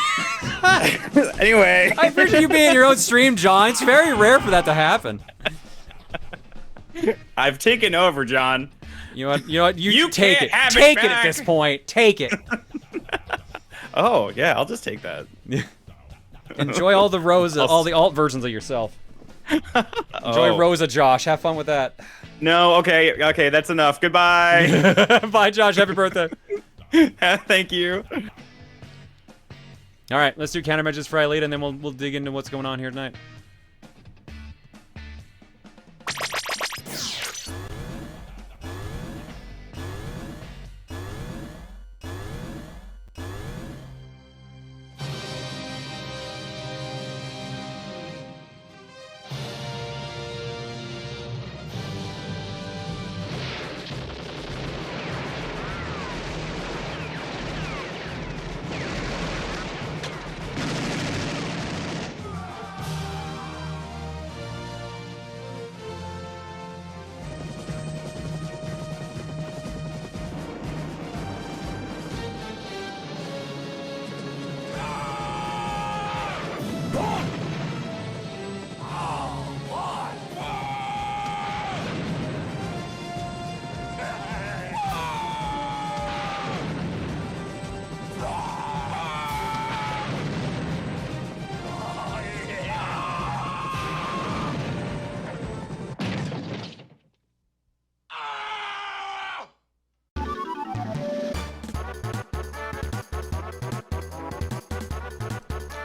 Anyway. I appreciate you being in your own stream, John. It's very rare for that to happen. I've taken over, John. You know what? You take can't it. have it Take it at back. this point. Take it. Oh, yeah, I'll just take that. Enjoy all the Rosa, all the alt versions of yourself. Enjoy Oh. Rosa, Josh. Have fun with that. No, okay, that's enough. Goodbye. Bye, Josh. Happy birthday. Thank you. All right, let's do countermeasures for Iykludt, and then we'll dig into what's going on here tonight.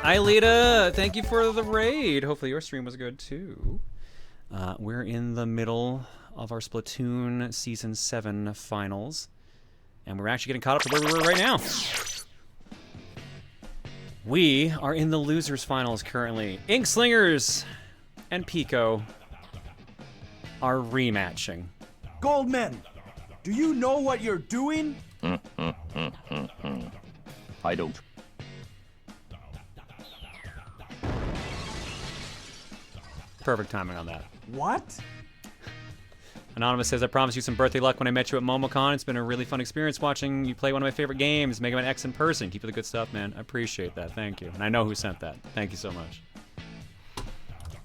Ailita, thank you for the raid. Hopefully your stream was good too. We're in the middle of our Splatoon Season 7 finals. And we're actually getting caught up to where we were right now. We are in the losers finals currently. Inkslingers and PEKO are rematching. Goldman, do you know what you're doing? I don't. Perfect timing on that. What? Anonymous says, I promised you some birthday luck when I met you at MomoCon. It's been a really fun experience watching you play one of my favorite games, Mega Man X in person. Keep up the good stuff, man. I appreciate that. Thank you. And I know who sent that. Thank you so much.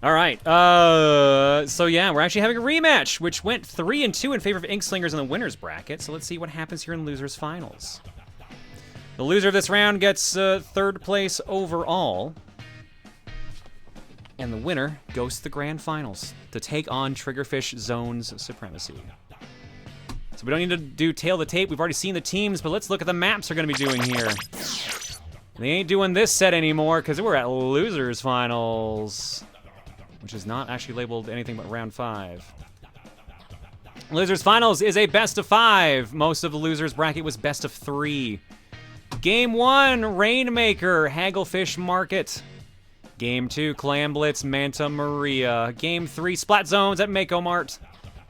All right. So yeah, we're actually having a rematch, which went 3-2 in favor of Inkslingers in the winner's bracket. So let's see what happens here in losers finals. The loser of this round gets third place overall. And the winner goes to the grand finals to take on Triggerfish Zone's Supremacy. So we don't need to do tail the tape. We've already seen the teams, but let's look at the maps they're going to be doing here. They ain't doing this set anymore because we're at losers finals, which is not actually labeled anything but round 5. Losers finals is a best of 5. Most of the losers bracket was best of 3. Game 1, Rainmaker, Hagglefish Market. Game 2, Clam Blitz, Manta Maria. Game 3, Splat Zones at Mako Mart.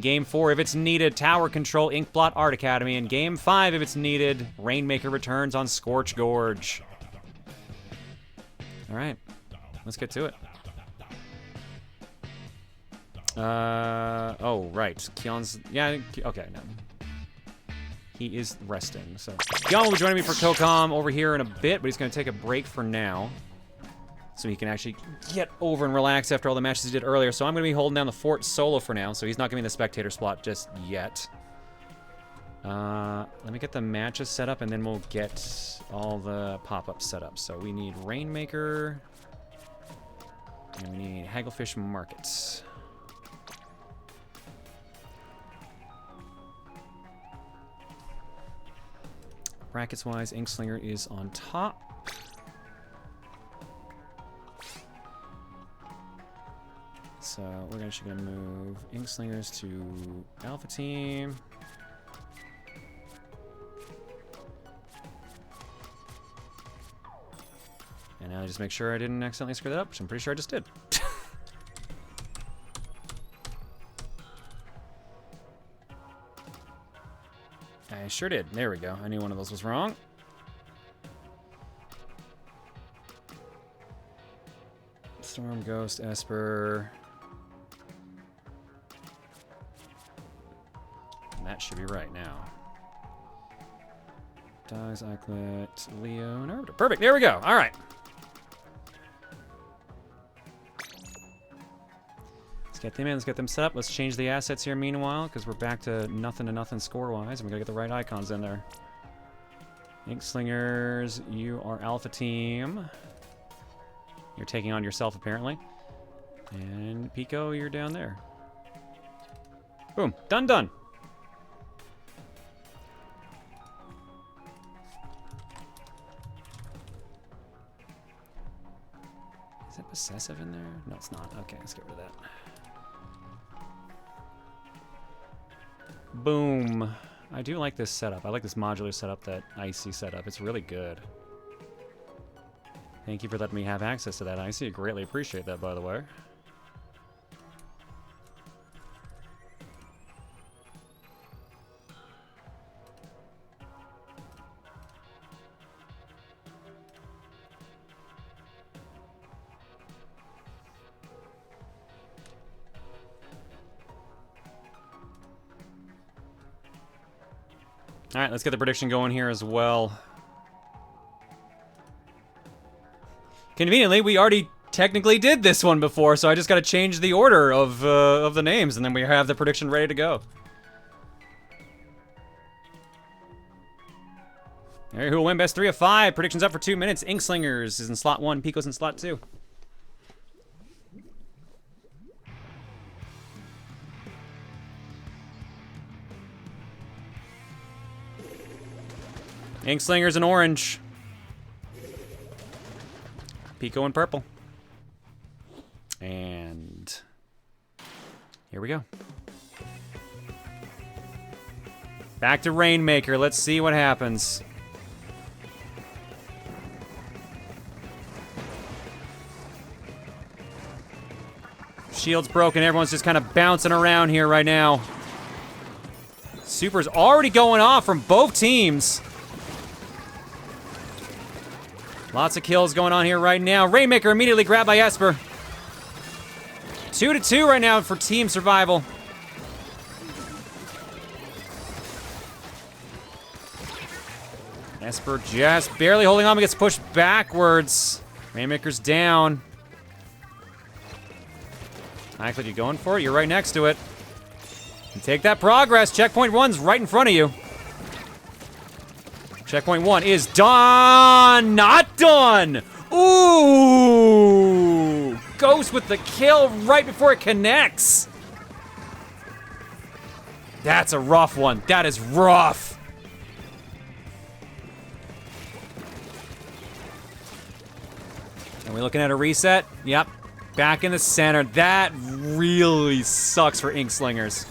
Game 4, if it's needed, Tower Control, Inkblot Art Academy. And Game 5, if it's needed, Rainmaker returns on Scorch Gorge. All right, let's get to it. Oh, right. Kion's, yeah, okay, no. He is resting, so. Kion will be joining me for CoCom over here in a bit, but he's going to take a break for now, so he can actually get over and relax after all the matches he did earlier. So I'm going to be holding down the fort solo for now, so he's not going to be in the spectator spot just yet. Let me get the matches set up, and then we'll get all the pop-ups set up. So we need Rainmaker, and we need Hagglefish Markets. Brackets-wise, Inkslinger is on top. So we're actually going to move Inkslingers to Alpha Team. And now I just make sure I didn't accidentally screw that up, which I'm pretty sure I just did. I sure did. There we go. I knew one of those was wrong. Storm, Ghost, Espurr. And that should be right now. Dogs, Eykludt, Leo, and Arbiter. Perfect. There we go. All right. Let's get them in. Let's get them set up. Let's change the assets here meanwhile, because we're back to nothing score-wise, and we gotta get the right icons in there. Inkslingers, you are Alpha Team. You're taking on yourself, apparently. And PEKO, you're down there. Boom. Done, done. Is that possessive in there? No, it's not. Okay, let's get rid of that. Boom. I do like this setup. I like this modular setup that Icy set up. It's really good. Thank you for letting me have access to that, Icy. I greatly appreciate that, by the way. All right, let's get the prediction going here as well. Conveniently, we already technically did this one before, so I just got to change the order of the names, and then we have the prediction ready to go. All right, who will win best 3 of 5? Predictions up for 2 minutes. Inkslingers is in slot 1. PEKO's in slot 2. Inkslingers in orange. PEKO in purple. And here we go. Back to Rainmaker. Let's see what happens. Shield's broken. Everyone's just kind of bouncing around here right now. Super's already going off from both teams. Lots of kills going on here right now. Rainmaker immediately grabbed by Espurr. 2-2 right now for team survival. Espurr just barely holding on, but gets pushed backwards. Rainmaker's down. Eykludt, you going for it? You're right next to it. You take that progress. Checkpoint 1's right in front of you. Checkpoint 1 is done. Not done. Ooh. Ghost with the kill right before it connects. That's a rough one. That is rough. Are we looking at a reset? Yep. Back in the center. That really sucks for Inkslingers.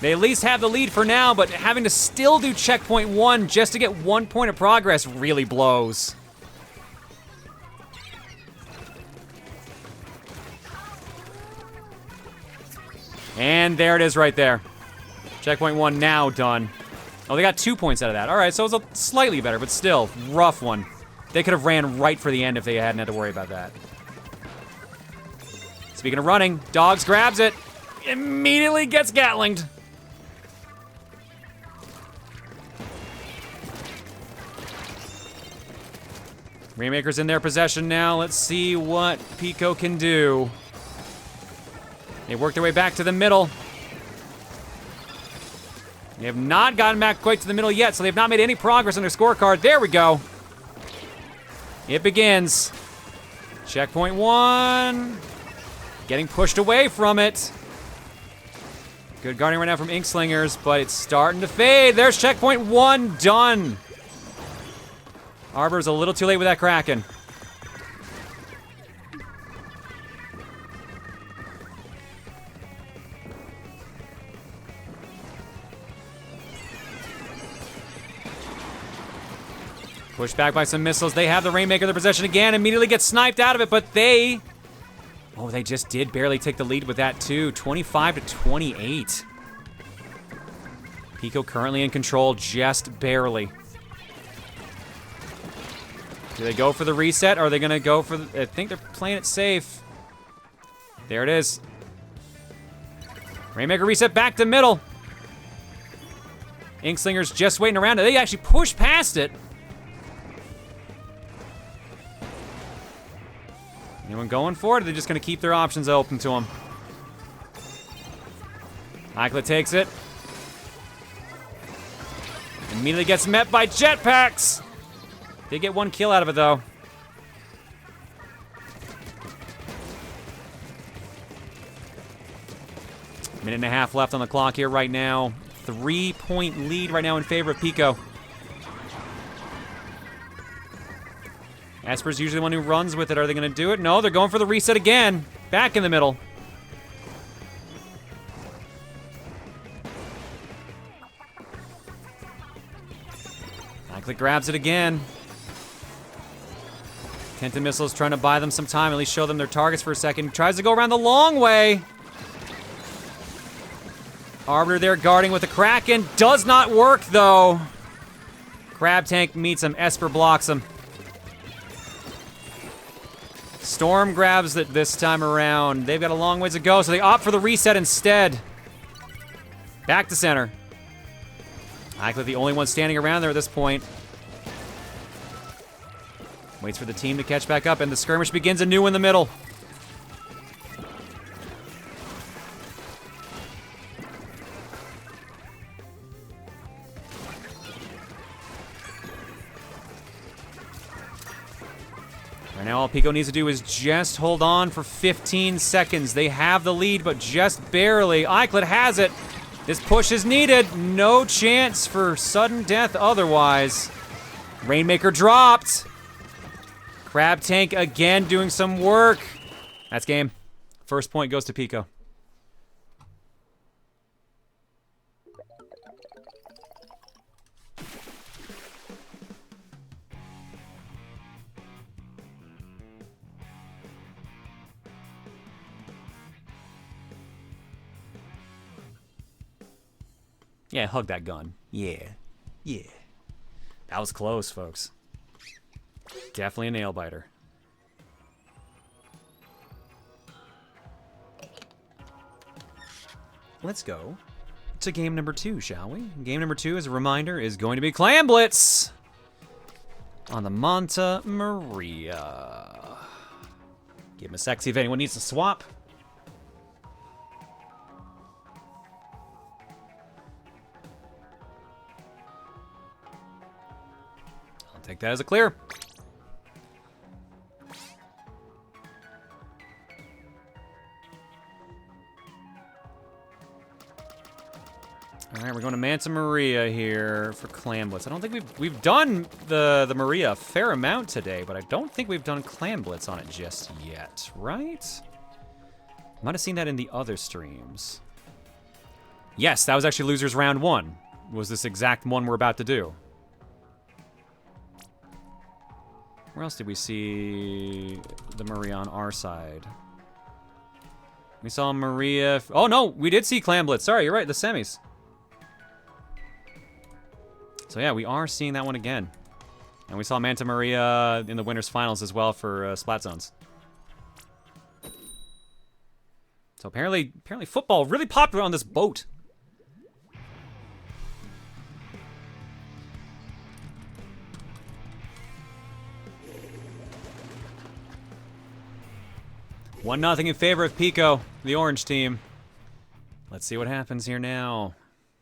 They at least have the lead for now, but having to still do checkpoint 1 just to get 1 point of progress really blows. And there it is right there. Checkpoint 1 now done. Oh, they got 2 points out of that. All right, so it was slightly better, but still, rough one. They could have ran right for the end if they hadn't had to worry about that. Speaking of running, Dogs grabs it. Immediately gets gatlinged. Rainmaker's in their possession now. Let's see what PEKO can do. They work their way back to the middle. They have not gotten back quite to the middle yet, so they've not made any progress on their scorecard. There we go. It begins. Checkpoint 1. Getting pushed away from it. Good guarding right now from Inkslingers, but it's starting to fade. There's checkpoint 1 done. Arbor's a little too late with that Kraken. Pushed back by some missiles. They have the Rainmaker in their possession again. Immediately get sniped out of it, but they... Oh, they just did barely take the lead with that too. 25-28. PEKO currently in control, just barely. Do they go for the reset, or are they going to go for the... I think they're playing it safe. There it is. Rainmaker reset back to middle. Inkslingers just waiting around. They actually push past it. Anyone going for it, or are they just going to keep their options open to them? Eykludt takes it. Immediately gets met by jetpacks. They get 1 kill out of it, though. Minute and a half left on the clock here right now. 3-point lead right now in favor of PEKO. Espurr's usually the one who runs with it. Are they going to do it? No, they're going for the reset again. Back in the middle. Eykludt grabs it again. Tented Missiles trying to buy them some time, at least show them their targets for a second. Tries to go around the long way. Arbiter there guarding with the Kraken. Does not work, though. Crab Tank meets him. Espurr blocks him. Storm grabs it this time around. They've got a long ways to go, so they opt for the reset instead. Back to center. Eykludt the only one standing around there at this point. Waits for the team to catch back up, and the skirmish begins anew in the middle. Right now, all PEKO needs to do is just hold on for 15 seconds. They have the lead, but just barely. Eykludt has it. This push is needed. No chance for sudden death otherwise. Rainmaker dropped. Crab Tank again doing some work. That's game. First point goes to PEKO. Yeah, hug that gun. Yeah. Yeah. That was close, folks. Definitely a nail biter. Let's go to game number 2, shall we? Game number 2, as a reminder, is going to be Clam Blitz on the Manta Maria. Give him a sec, see if anyone needs to swap. I'll take that as a clear. All right, we're going to Manta Maria here for Clam Blitz. I don't think we've done the Maria a fair amount today, but I don't think we've done Clam Blitz on it just yet, right? Might have seen that in the other streams. Yes, that was actually Losers Round 1. Was this exact one we're about to do? Where else did we see the Maria on our side? We saw Maria. Oh no, we did see Clam Blitz. Sorry, you're right. The semis. So yeah, we are seeing that one again. And we saw Manta Maria in the winners finals as well for Splat Zones. So apparently football really popular on this boat. One nothing in favor of PEKO, the orange team. Let's see what happens here now.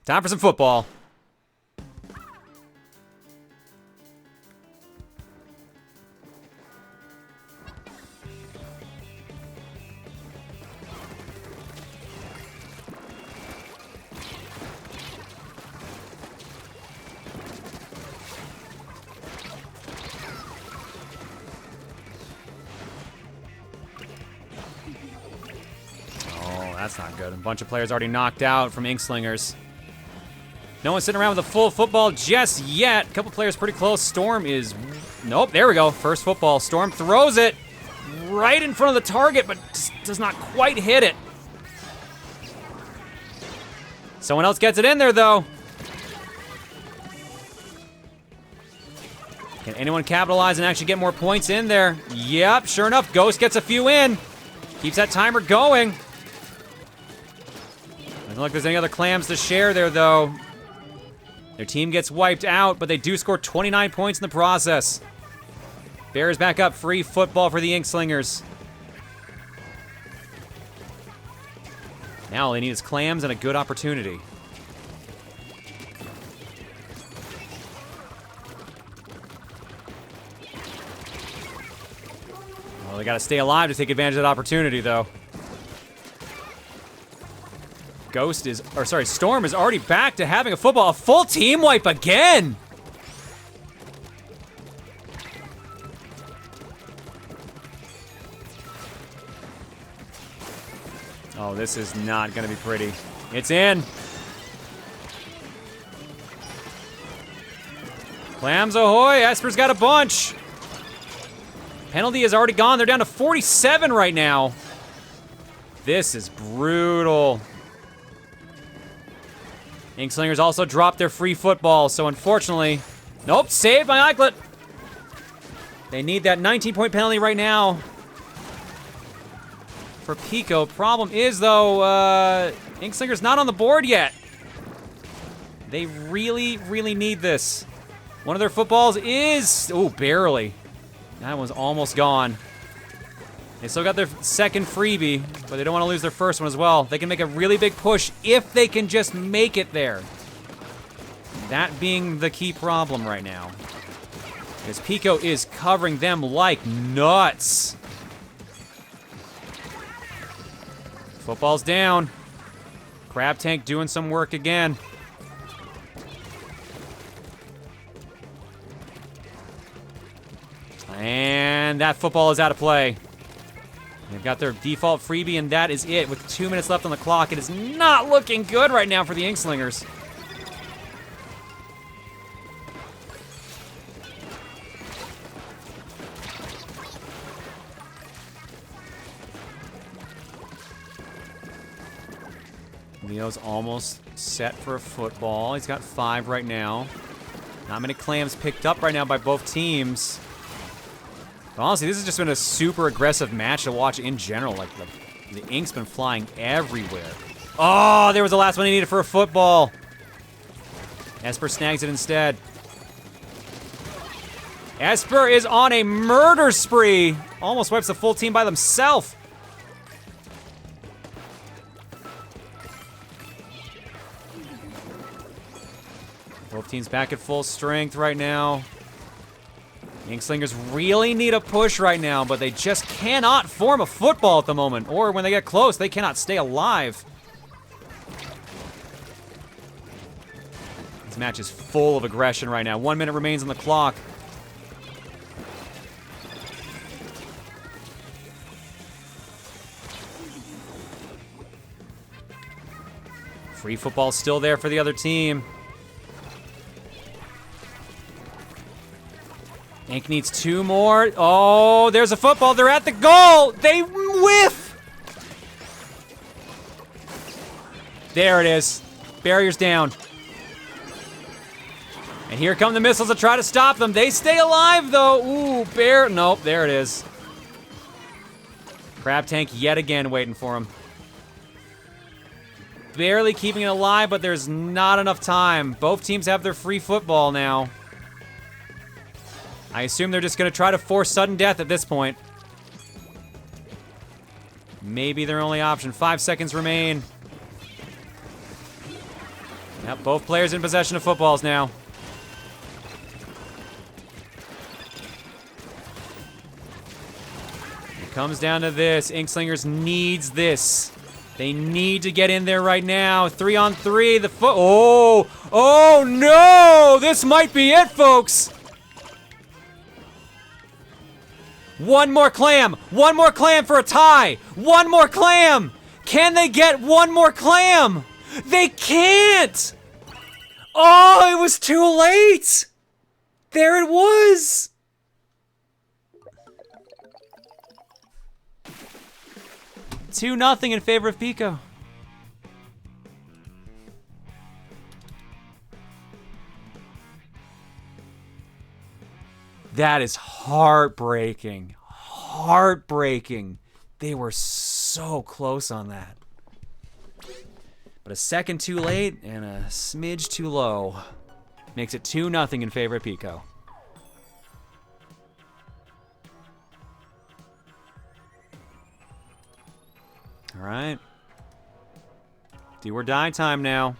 Time for some football. That's not good. A bunch of players already knocked out from Inkslingers. No one's sitting around with a full football just yet. A couple players pretty close. Storm is... Nope, there we go. First football. Storm throws it right in front of the target, but just does not quite hit it. Someone else gets it in there, though. Can anyone capitalize and actually get more points in there? Yep, sure enough. Ghost gets a few in. Keeps that timer going. Doesn't look like there's any other clams to share there, though. Their team gets wiped out, but they do score 29 points in the process. Bears back up. Free football for the Inkslingers. Now all they need is clams and a good opportunity. Well, they got to stay alive to take advantage of that opportunity, though. Storm is already back to having a football. A full team wipe again! Oh, this is not gonna be pretty. It's in. Clams ahoy! Espurr's got a bunch. Penalty is already gone. They're down to 47 right now. This is brutal. Inkslingers also dropped their free football, so unfortunately... Nope, saved by Eykludt. They need that 19-point penalty right now for PEKO. Problem is, though, Inkslinger's not on the board yet. They really, really need this. One of their footballs is... Oh, barely. That one's almost gone. They still got their second freebie, but they don't want to lose their first one as well. They can make a really big push if they can just make it there. That being the key problem right now. Because PEKO is covering them like nuts. Football's down. Crab Tank doing some work again. And that football is out of play. They've got their default freebie, and that is it. With 2 minutes left on the clock, it is not looking good right now for the Inkslingers. Leo's almost set for a football. He's got 5 right now. Not many clams picked up right now by both teams. But honestly, this has just been a super aggressive match to watch in general. Like, the ink's been flying everywhere. Oh, there was the last one he needed for a football. Espurr snags it instead. Espurr is on a murder spree. Almost wipes the full team by themselves. Both teams back at full strength right now. Inkslingers really need a push right now, but they just cannot form a football at the moment. Or when they get close, they cannot stay alive. This match is full of aggression right now. 1 minute remains on the clock. Free football still there for the other team. Ink needs 2 more. Oh, there's a football. They're at the goal. They whiff. There it is. Barrier's down. And here come the missiles to try to stop them. They stay alive, though. Ooh, bear. Nope, there it is. Crab tank yet again waiting for him. Barely keeping it alive, but there's not enough time. Both teams have their free football now. I assume they're just going to try to force sudden death at this point. Maybe their only option. 5 seconds remain. Yep, both players in possession of footballs now. It comes down to this. Inkslingers needs this. They need to get in there right now. 3 on 3. The foot. Oh! Oh no! This might be it, folks! One more clam! One more clam for a tie! One more clam! Can they get one more clam? They can't! Oh, it was too late! There it was! Two nothing in favor of PEKO. That is heartbreaking. Heartbreaking. They were so close on that. But a second too late and a smidge too low. Makes it 2-0 in favor of PEKO. All right. Do or die time now.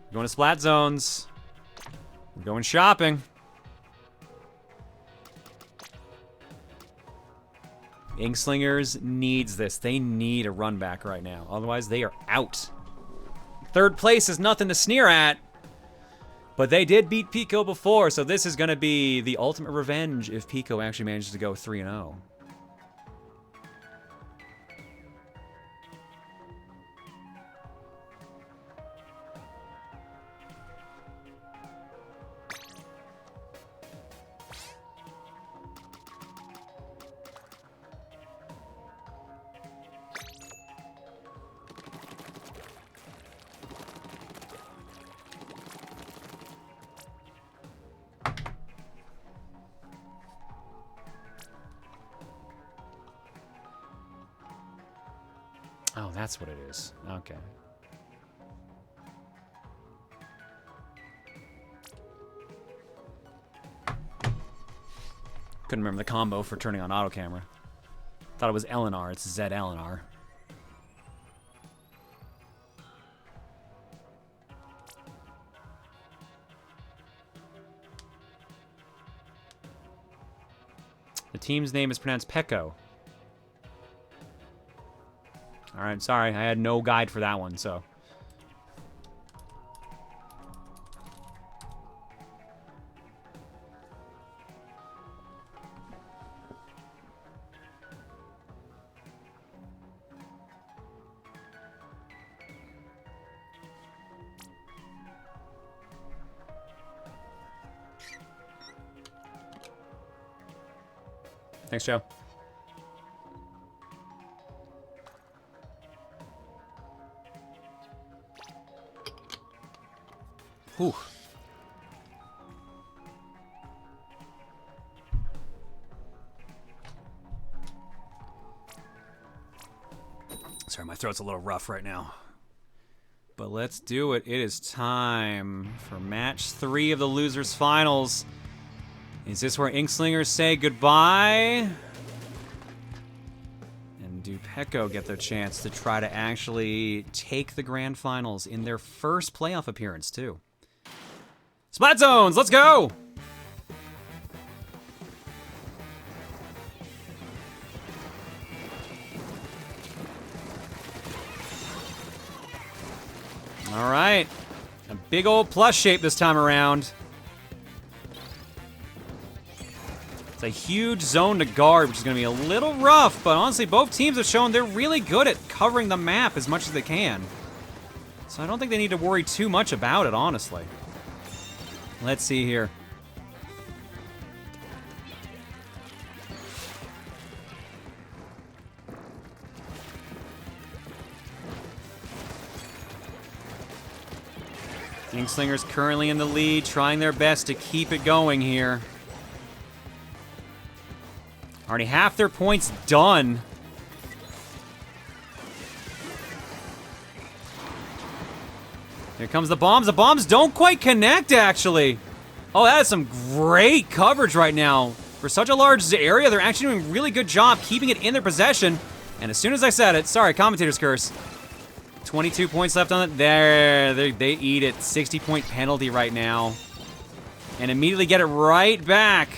We're going to splat zones. We're going shopping. Inkslingers needs this. They need a run back right now. Otherwise, they are out. Third place is nothing to sneer at. But they did beat PEKO before, so this is going to be the ultimate revenge if PEKO actually manages to go 3-0. Oh, that's what it is. Okay. Couldn't remember the combo for turning on auto camera. Thought it was LNR. It's ZLNR. The team's name is pronounced PEKO. All right, sorry, I had no guide for that one, so. Thanks, Joe. Whew. Sorry, my throat's a little rough right now. But let's do it. It is time for match 3 of the losers finals. Is this where Inkslingers say goodbye? And do PEKO get their chance to try to actually take the grand finals in their first playoff appearance, too? Splat zones, let's go! All right, a big old plus shape this time around. It's a huge zone to guard, which is going to be a little rough, but honestly, both teams have shown they're really good at covering the map as much as they can. So I don't think they need to worry too much about it, honestly. Let's see here. Inklingers currently in the lead, trying their best to keep it going here. Already half their points done. Here comes the bombs. The bombs don't quite connect, actually. Oh, that is some great coverage right now. For such a large area, they're actually doing a really good job keeping it in their possession. And as soon as I said it, sorry, commentator's curse. 22 points left on it. There, they eat it. 60-point penalty right now. And immediately get it right back.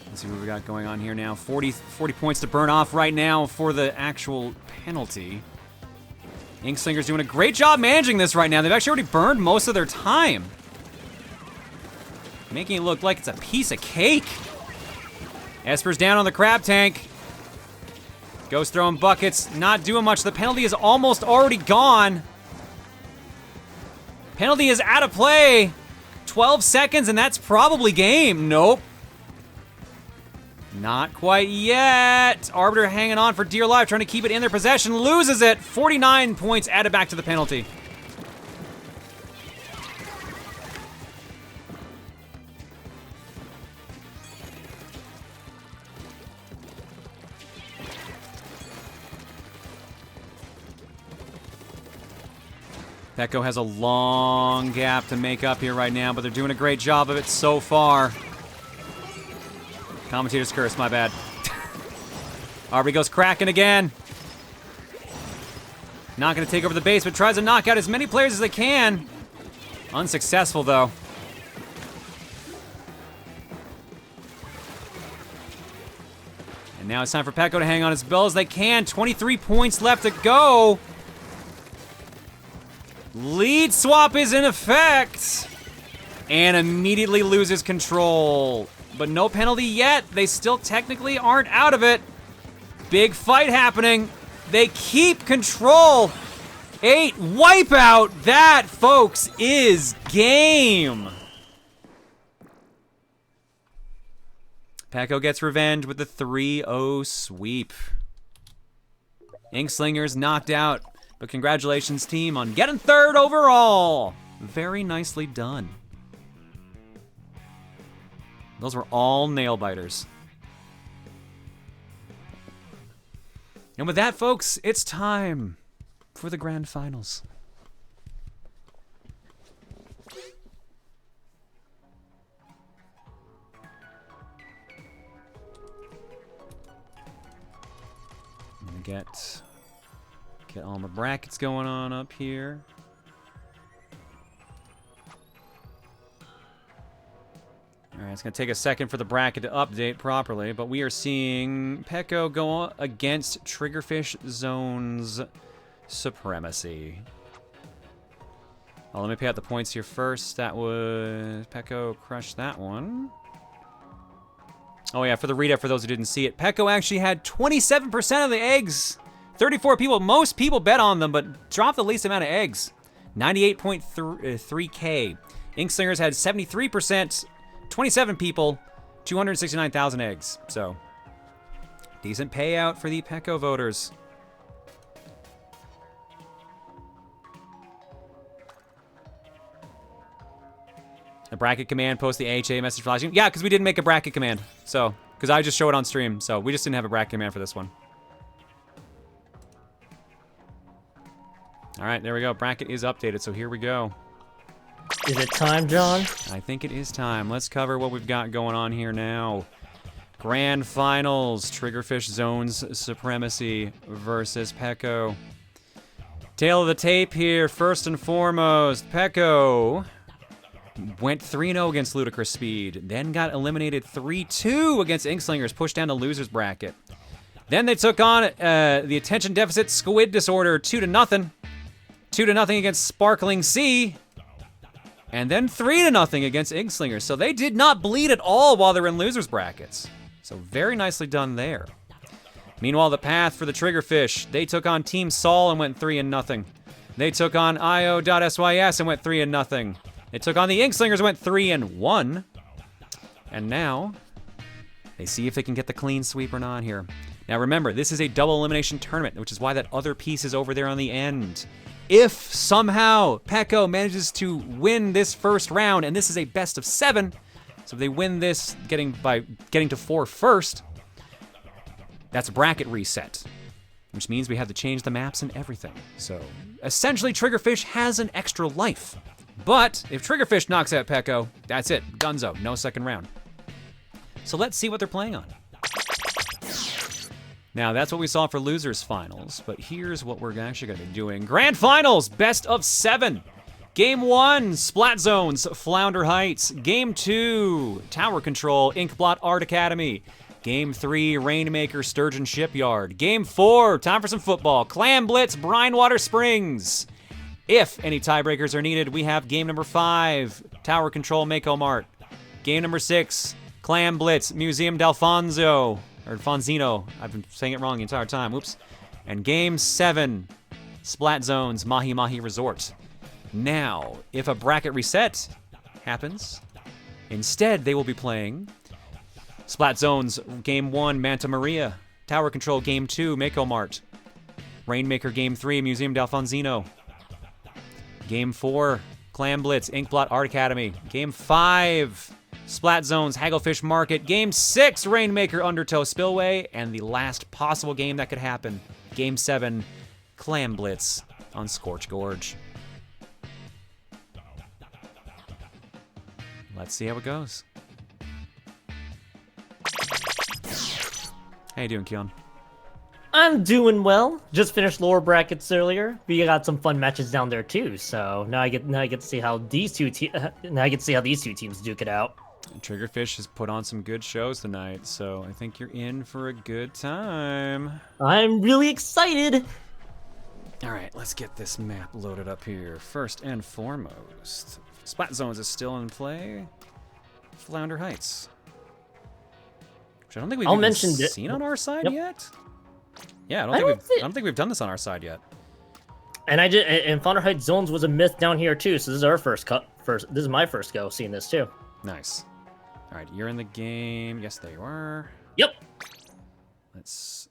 Let's see what we got going on here now. 40 points to burn off right now for the actual penalty. Inkslinger's doing a great job managing this right now. They've actually already burned most of their time. Making it look like it's a piece of cake. Espurr's down on the crab tank. Ghost throwing buckets, not doing much. The penalty is almost already gone. Penalty is out of play. 12 seconds, and that's probably game. Nope. Not quite yet. Arbiter hanging on for dear life, trying to keep it in their possession. Loses it. 49 points added back to the penalty. PEKO has a long gap to make up here right now, but they're doing a great job of it so far. Commentator's curse, my bad. Arbiter goes Kraken again. Not going to take over the base, but tries to knock out as many players as they can. Unsuccessful, though. And now it's time for PEKO to hang on as well as they can. 23 points left to go. Lead swap is in effect. And immediately loses control. But no penalty yet. They still technically aren't out of it. Big fight happening. They keep control. 8 wipeout. That, folks, is game. PEKO gets revenge with the 3-0 sweep. Inkslingers knocked out. But congratulations, team, on getting 3rd overall. Very nicely done. Those were all nail biters. And with that, folks, it's time for the grand finals. I'm gonna get all my brackets going on up here. All right, it's going to take a second for the bracket to update properly, but we are seeing PEKO go against Triggerfish Zone's Supremacy. Oh, let me pay out the points here first. That was... PEKO crushed that one. Oh yeah, for the readout, for those who didn't see it, PEKO actually had 27% of the eggs. 34 people, most people bet on them, but dropped the least amount of eggs. 98.3K. Inkslingers had 73%, 27 people, 269,000 eggs. So, decent payout for the PEKO voters. A bracket command, post the AHA message flashing. Yeah, because we didn't make a bracket command. So, because I just show it on stream. So, we just didn't have a bracket command for this one. All right, there we go. Bracket is updated, so here we go. Is it time, John? I think it is time. Let's cover what we've got going on here now. Grand Finals, Triggerfish Zones Supremacy versus PEKO. Tail of the tape here, first and foremost. PEKO went 3-0 against Ludicrous Speed, then got eliminated 3-2 against Inkslingers, pushed down to loser's bracket. Then they took on the attention deficit Squid Disorder 2-0. 2-0 against Sparkling Sea. And then 3-0 against Inkslingers. So they did not bleed at all while they're in losers brackets. So very nicely done there. Meanwhile, the path for the Triggerfish, they took on Team Sol and went 3-0. They took on IO.SYS and went 3-0. They took on the Inklingers and went 3-1. And now they see if they can get the clean sweep or not here. Now remember, this is a double elimination tournament, which is why that other piece is over there on the end. If somehow PEKO manages to win this first round, and this is a best of 7, so if they win this by getting to 4 first, that's a bracket reset, which means we have to change the maps and everything. So essentially, Triggerfish has an extra life. But if Triggerfish knocks out PEKO, that's it, dunzo, no second round. So let's see what they're playing on. Now, that's what we saw for losers finals, but here's what we're actually going to be doing. Grand finals, best of 7. Game 1, Splat Zones, Flounder Heights. Game 2, Tower Control, Inkblot Art Academy. Game 3, Rainmaker, Sturgeon Shipyard. Game 4, time for some football. Clam Blitz, Brinewater Springs. If any tiebreakers are needed, we have game number 5, Tower Control, Mako Mart. Game number 6, Clam Blitz, Museum d'Alfonso. Or Fonzino. I've been saying it wrong the entire time. Oops. And game 7, Splat Zones, Mahi Mahi Resort. Now, if a bracket reset happens, instead they will be playing Splat Zones, game 1, Manta Maria. Tower Control, game 2, Mako Mart. Rainmaker, game 3, Museum d'Alfonzino. Game 4, Clam Blitz, Inkblot Art Academy. Game 5, Splat Zones, Hagglefish Market. Game 6, Rainmaker, Undertow Spillway. And the last possible game that could happen, Game 7, Clam Blitz on Scorch Gorge. Let's see how it goes. How you doing, Keon? I'm doing well. Just finished lower brackets earlier. We got some fun matches down there too. So now I get to see how these two teams duke it out. Triggerfish has put on some good shows tonight, so I think you're in for a good time. I'm really excited. All right, let's get this map loaded up here. First and foremost, Splat Zones is still in play. Flounder Heights, which I don't think we've even seen on our side yet. Yeah, I don't think we've done this on our side yet. And Flounder Heights Zones was a myth down here too, so this is our first. This is my first go seeing this too. Nice. All right, you're in the game. Yes, there you are. Yep. Let's.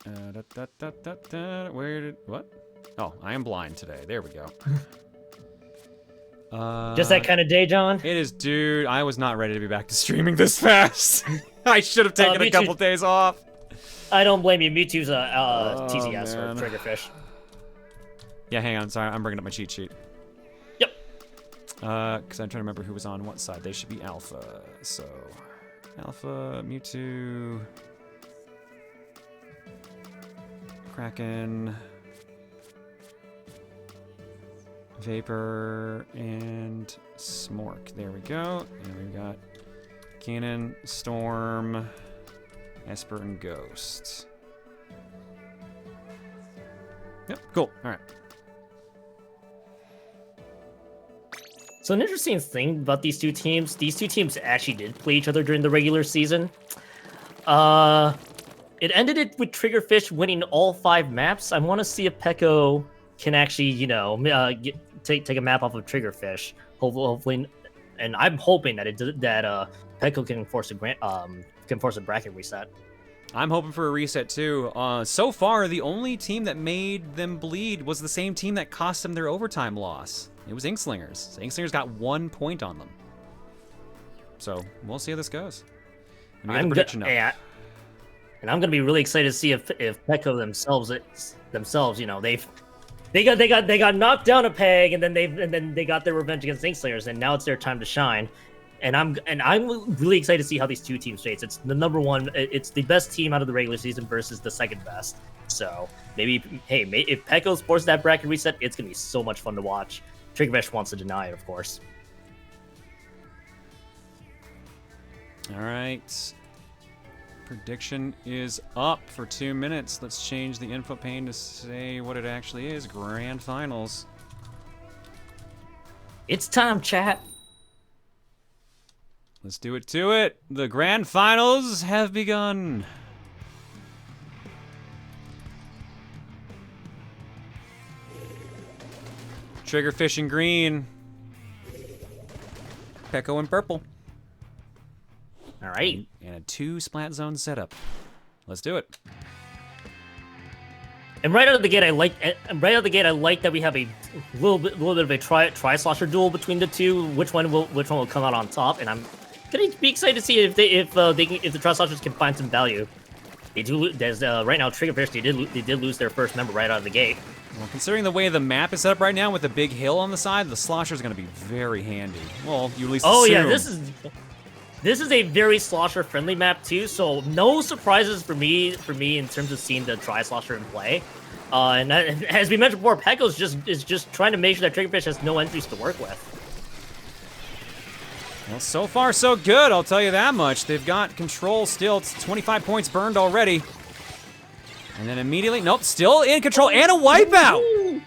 Where did what? Oh, I am blind today. There we go. Just that kind of day, John. It is, dude. I was not ready to be back to streaming this fast. I should have taken a couple days off. I don't blame you. Mewtwo's a TCS or Triggerfish. Yeah, hang on. Sorry, I'm bringing up my cheat sheet. Yep. Because I'm trying to remember who was on what side. They should be Alpha. So, Alpha, Mewtwo, Kraken, Vapor, and Smork. There we go. And we've got Cannon, Storm, Espurr, and Ghost. Yep, cool. All right. So an interesting thing about these two teams actually did play each other during the regular season. it ended it with Triggerfish winning all 5 maps. I want to see if PEKO can actually, take a map off of Triggerfish. Hopefully, and I'm hoping that PEKO can force a bracket reset. I'm hoping for a reset too. So far, the only team that made them bleed was the same team that cost them their overtime loss. It was Inklingers. So Inklingers got 1 point on them. So we'll see how this goes. I'm gonna be really excited to see if PEKO themselves, they got knocked down a peg, and then they got their revenge against Inklingers, and now it's their time to shine. And I'm really excited to see how these two teams face. It's the number one. It's the best team out of the regular season versus the second best. So maybe if PEKO forces that bracket reset, it's gonna be so much fun to watch. Triggerfish wants to deny it, of course. All right. Prediction is up for 2 minutes. Let's change the info pane to say what it actually is. Grand Finals. It's time, chat. Let's do it to it. The Grand Finals have begun. Triggerfish in green. PEKO in purple. All right. And a 2 splat zone setup. Let's do it. And right out of the gate, I like that we have a little bit of a tri-slosher duel between the two. Which one will come out on top? And I'm gonna be excited to see if the tri-sloshers can find some value. They do. There's right now Triggerfish. They did lose their first member right out of the gate. Well, considering the way the map is set up right now with the big hill on the side, the slosher is going to be very handy. Well, you at least assume. Yeah, this is a very slosher-friendly map too, so no surprises for me in terms of seeing the tri-slosher in play. And as we mentioned before, PEKO is just trying to make sure that Triggerfish has no entries to work with. Well, so far so good, I'll tell you that much. They've got control still. It's 25 points burned already. And then immediately, nope, still in control and a wipeout.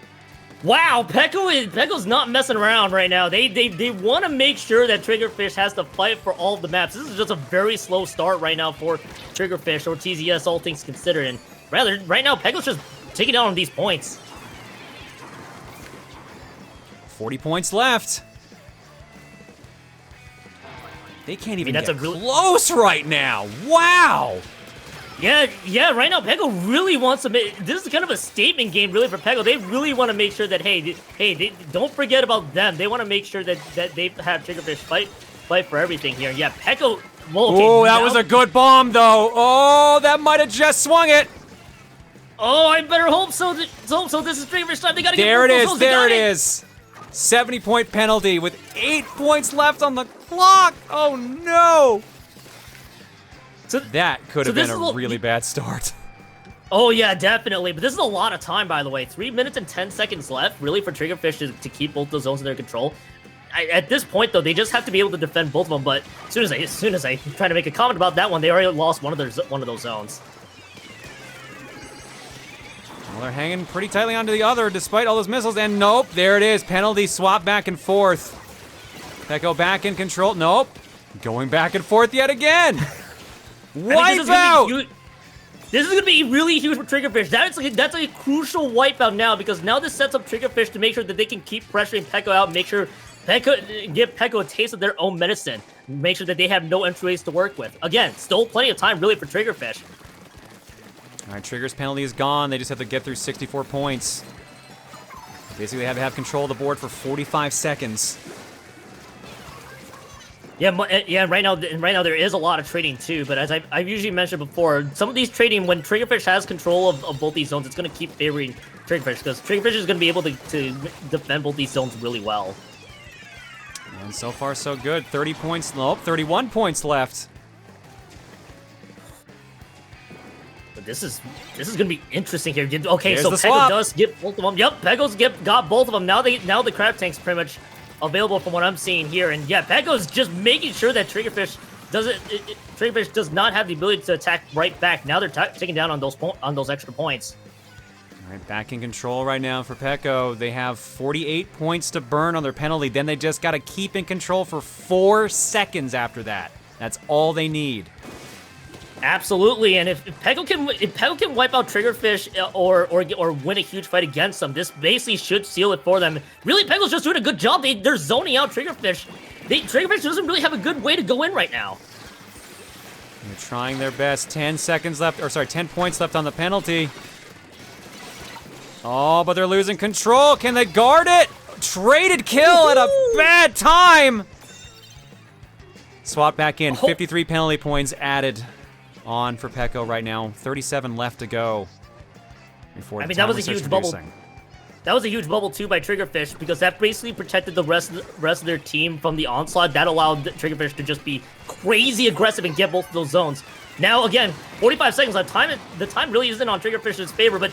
Wow, PEKO's not messing around right now. They want to make sure that Triggerfish has to fight for all of the maps. This is just a very slow start right now for Triggerfish, or TZS, all things considered. And rather, right now, PEKO's just taking down on these points. 40 points left. They can't even get close right now. Wow. Yeah, right now PEKO really wants to make, this is kind of a statement game really for PEKO. They really want to make sure that, hey, don't forget about them. They want to make sure that they have Triggerfish fight for everything here. Yeah, PEKO, oh, that was a good bomb though. Oh, that might have just swung it. Oh, I better hope so. So this is Triggerfish time. They gotta there it is. 70-point penalty with 8 points left on the clock. Oh no. So that could have been a really bad start. Oh yeah, definitely. But this is a lot of time, by the way. 3 minutes and 10 seconds left, really, for Triggerfish to keep both those zones in their control. At this point, though, they just have to be able to defend both of them. But as soon as I try to make a comment about that one, they already lost one of those zones. Well, they're hanging pretty tightly onto the other, despite all those missiles. And nope, there it is. Penalty swap back and forth. PEKO back in control. Nope, going back and forth yet again. Wipeout! This is gonna be really huge for Triggerfish. That's a crucial wipeout now, because now this sets up Triggerfish to make sure that they can keep pressuring PEKO out, make sure give PEKO a taste of their own medicine, make sure that they have no entryways to work with. Again, still plenty of time really for Triggerfish. All right, Trigger's penalty is gone. They just have to get through 64 points. Basically, they have to have control of the board for 45 seconds. Yeah, right now there is a lot of trading too, but as I've usually mentioned before, some of these trading, when Triggerfish has control of both these zones, it's going to keep favoring Triggerfish, because Triggerfish is going to be able to defend both these zones really well. And so far, so good. 30 points, nope, 31 points left. But this is going to be interesting here. Okay, Here's so PEKO does get both of them. Yep, PEKO's got both of them. Now the crab tank's pretty much available from what I'm seeing here, and yeah, PEKO's just making sure that Triggerfish Triggerfish does not have the ability to attack right back. Now they're taking down on those extra points. All right, back in control right now for PEKO. They have 48 points to burn on their penalty. Then they just got to keep in control for 4 seconds after that. That's all they need. Absolutely, and if PEKO can wipe out Triggerfish or win a huge fight against them, this basically should seal it for them. Really, PEKO's just doing a good job. They're zoning out Triggerfish. Triggerfish doesn't really have a good way to go in right now. They're trying their best. 10 seconds left, or sorry, 10 points left on the penalty. Oh, but they're losing control. Can they guard it? Traded kill at a bad time. Swap back in. 53 penalty points added on for PEKO right now. 37 left to go. Before that was a huge bubble. That was a huge bubble too by Triggerfish because that basically protected the rest of their team from the onslaught. That allowed Triggerfish to just be crazy aggressive and get both of those zones. Now again, 45 seconds left. The time really isn't on Triggerfish's favor, but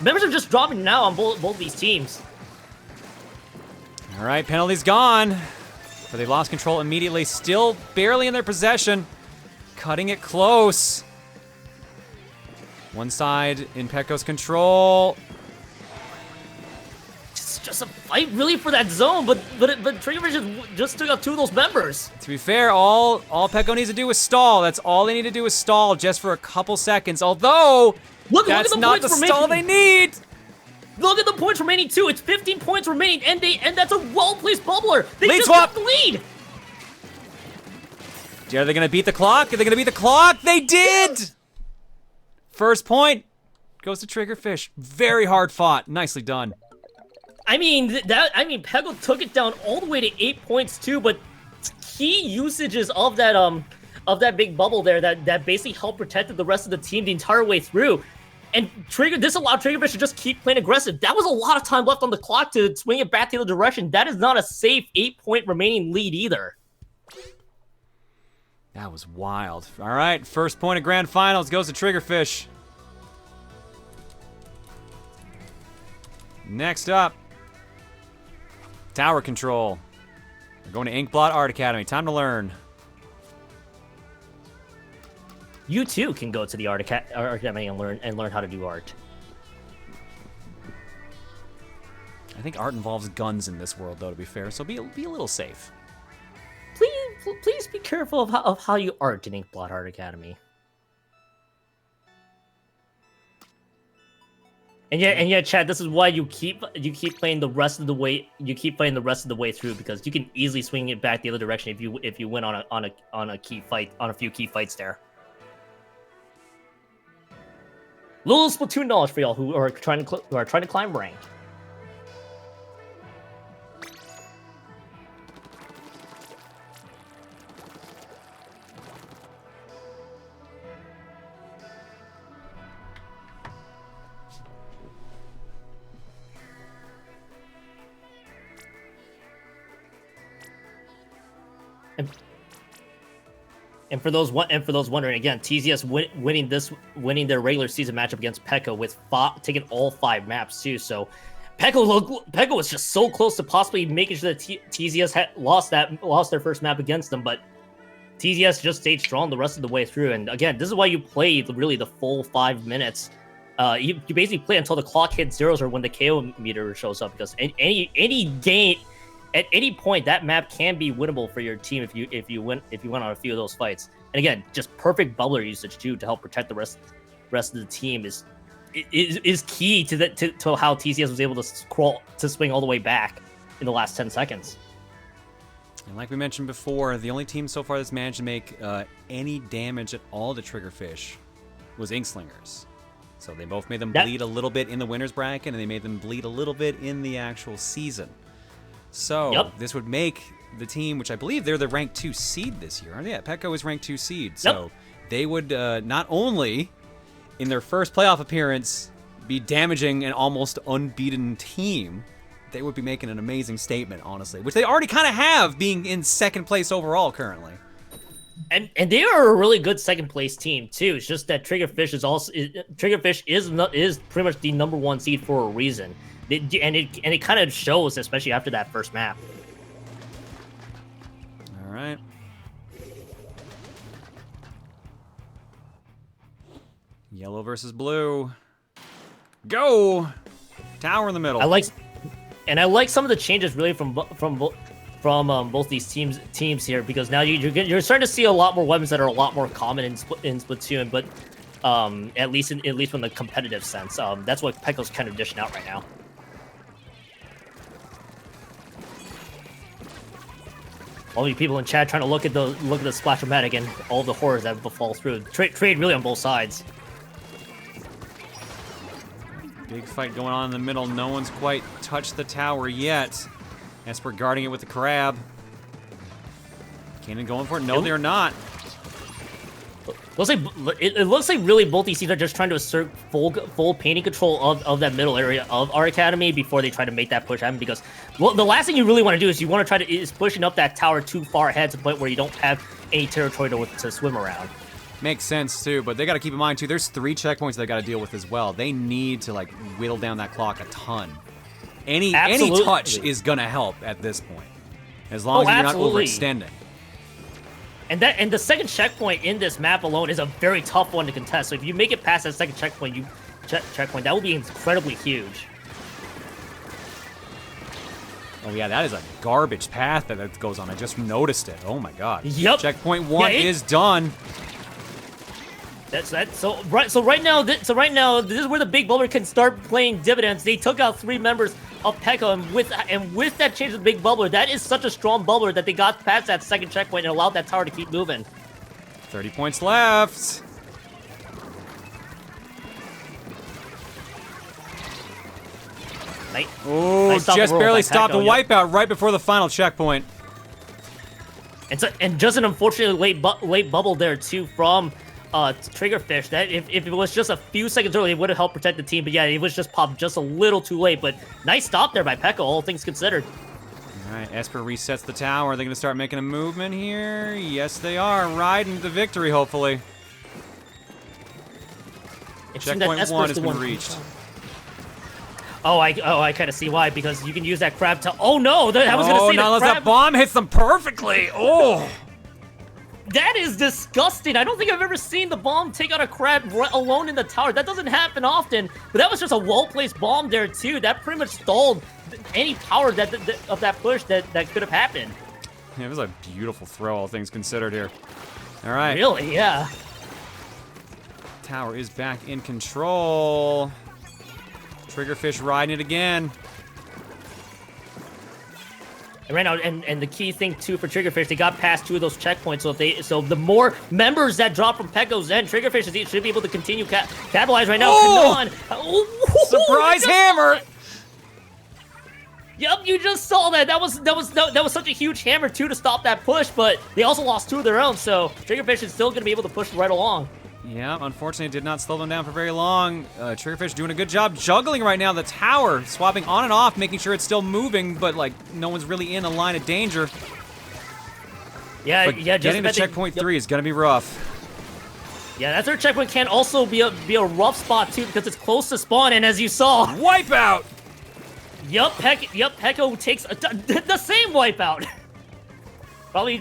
members are just dropping now on both of these teams. All right, penalty's gone. But they lost control immediately. Still barely in their possession. Cutting it close. One side in PEKO's control. It's just a fight really for that zone, but Triggerfish just took out 2 of those members. To be fair, all PEKO needs to do is stall. That's all they need to do is stall just for a couple seconds. Although, that's not the stall they need. Look at the points remaining too. It's 15 points remaining, and that's a well-placed bubbler. They lead just swap. got the lead. Are they gonna beat the clock? Are they gonna beat the clock? They did. First point goes to Triggerfish. Very hard fought. Nicely done. I mean PEKO took it down all the way to 8 points too, but key usages of that big bubble there that basically helped protect the rest of the team the entire way through. And this allowed Triggerfish to just keep playing aggressive. That was a lot of time left on the clock to swing it back the other direction. That is not a safe 8-point remaining lead either. That was wild. All right, first point of Grand Finals goes to Triggerfish. Next up, Tower Control. We're going to Inkblot Art Academy. Time to learn. You too can go to the Art Academy and learn how to do art. I think art involves guns in this world, though, to be fair, so be a little safe. Please be careful of how you art in Inkblot Art Academy. And yet, Chad, this is why you keep playing the rest of the way. You keep playing the rest of the way through because you can easily swing it back the other direction if you win on a key fight, on a few key fights there. Little Splatoon knowledge for y'all who are trying to climb rank. And for those wondering, again, TZS winning their regular season matchup against PEKO with taking all 5 maps too. So PEKO was just so close to possibly making sure that TZS lost their first map against them, but TZS just stayed strong the rest of the way through. And again, this is why you play really the full 5 minutes. You basically play until the clock hits zeros or when the KO meter shows up, because any game. At any point, that map can be winnable for your team if you win on a few of those fights. And again, just perfect bubbler usage too to help protect the rest of the team is key to how TCS was able to swing all the way back in the last 10 seconds. And like we mentioned before, the only team so far that's managed to make any damage at all to Triggerfish was Inkslingers. So they both made them bleed a little bit in the winner's bracket, and they made them bleed a little bit in the actual season. So this would make the team, which I believe they're the ranked 2 seed this year, aren't they? Yeah, PEKO is ranked 2 seed. So they would not only, in their first playoff appearance, be damaging an almost unbeaten team, they would be making an amazing statement, honestly, which they already kind of have, being in second place overall currently. And they are a really good second place team too. It's just that Triggerfish is pretty much the number 1 seed for a reason. And it kind of shows, especially after that first map. All right. Yellow versus blue. Go! Tower in the middle. I like some of the changes really from from both these teams here, because now you're starting to see a lot more weapons that are a lot more common in Splatoon, but at least from the competitive sense. That's what PEKO's kind of dishing out right now. All you people in chat trying to look at the Splashomatic and all the horrors that fall through. Trade really on both sides. Big fight going on in the middle. No one's quite touched the tower yet. Espurr guarding it with the crab. Cannon going for it. No, they're not. It looks like really both these teams are just trying to assert full painting control of that middle area of our academy before they try to make that push happen. Because the last thing you really want to do is you want to is pushing up that tower too far ahead to the point where you don't have any territory to swim around. Makes sense too, but they got to keep in mind too. There's 3 checkpoints they got to deal with as well. They need to like whittle down that clock a ton. Any touch is gonna help at this point, as long as you're not overextending. And the second checkpoint in this map alone is a very tough one to contest. So if you make it past that second checkpoint, that will be incredibly huge. Oh yeah, that is a garbage path that goes on. I just noticed it. Oh my god. Yep. Checkpoint 1 is done. That's that. So right now, this is where the big bubbler can start playing dividends. They took out 3 members of PEKO, and with that change of the big bubbler, that is such a strong bubbler that they got past that second checkpoint and allowed that tower to keep moving. 30 points left. Oh, just barely stopped the wipeout right before the final checkpoint. And just an unfortunately late bubble there too from Triggerfish. That if it was just a few seconds early, it would have helped protect the team. But yeah, it was just popped just a little too late. But nice stop there by PEKO, all things considered. All right, Espurr resets the tower. Are they going to start making a movement here? Yes, they are. Riding the victory, hopefully. Checkpoint 1 has been reached. Oh, I kind of see why, because you can use that crab to. Oh no, I was going to say unless that bomb hits them perfectly. Oh. That is disgusting. I don't think I've ever seen the bomb take out a crab alone in the tower. That doesn't happen often, but that was just a well-placed bomb there, too. That pretty much stalled any power of that push that could have happened. Yeah, it was a beautiful throw, all things considered here. All right. Really, yeah. Tower is back in control. Triggerfish riding it again. And right now, and the key thing too for Triggerfish, they got past 2 of those checkpoints. So the more members that drop from PEKO's end, Triggerfish should be able to continue capitalize right now. Oh! Surprise hammer! Yep, you just saw that. That was such a huge hammer too to stop that push. But they also lost 2 of their own, so Triggerfish is still going to be able to push right along. Yeah, unfortunately, it did not slow them down for very long. Triggerfish doing a good job juggling right now. The tower, swapping on and off, making sure it's still moving, but like no one's really in a line of danger. Yeah, but yeah. Getting to checkpoint 3 is gonna be rough. Yeah, that third checkpoint can also be a rough spot too, because it's close to spawn, and as you saw, wipeout. Yep, PEKO takes the same wipeout. Probably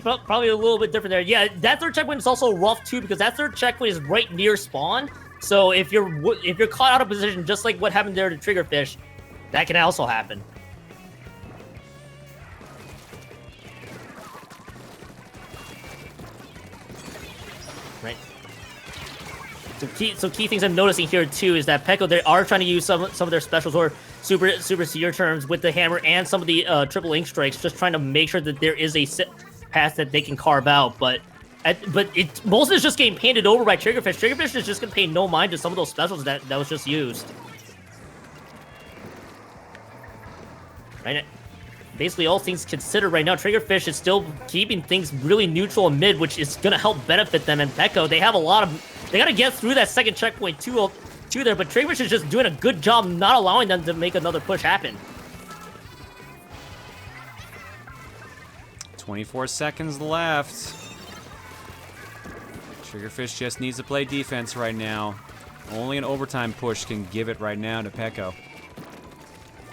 a little bit different there. Yeah, that third checkpoint is also rough too, because that third checkpoint is right near spawn. So if you're caught out of position, just like what happened there to Triggerfish, that can also happen. Right. So key things I'm noticing here too is that PEKO, they are trying to use some of their specials or super seer terms with the hammer and some of the triple ink strikes, just trying to make sure that there is a path that they can carve out, but most of it's just getting painted over by Triggerfish. Triggerfish is just gonna pay no mind to some of those specials that was just used. Right, basically all things considered right now, Triggerfish is still keeping things really neutral and mid, which is gonna help benefit them. And PEKO, they gotta get through that second checkpoint too there, but Triggerfish is just doing a good job not allowing them to make another push happen. 24 seconds left. Triggerfish just needs to play defense right now. Only an overtime push can give it right now to PEKO.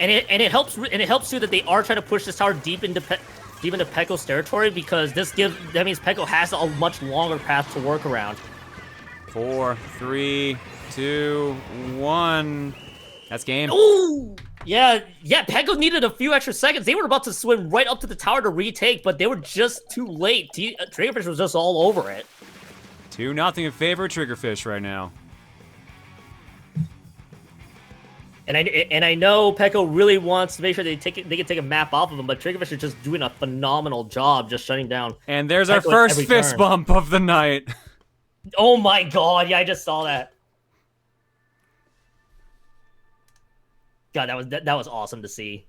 And it helps too that they are trying to push this tower deep into PEKO's territory, because that means PEKO has a much longer path to work around. 4, 3, 2, 1. That's game. Ooh! Yeah, PEKO needed a few extra seconds. They were about to swim right up to the tower to retake, but they were just too late. Triggerfish was just all over it. 2-0 in favor of Triggerfish right now. And I know PEKO really wants to make sure they can take a map off of them, but Triggerfish is just doing a phenomenal job just shutting down. And there's our first fist bump of the night. Oh my god, yeah, I just saw that. God, that was awesome to see.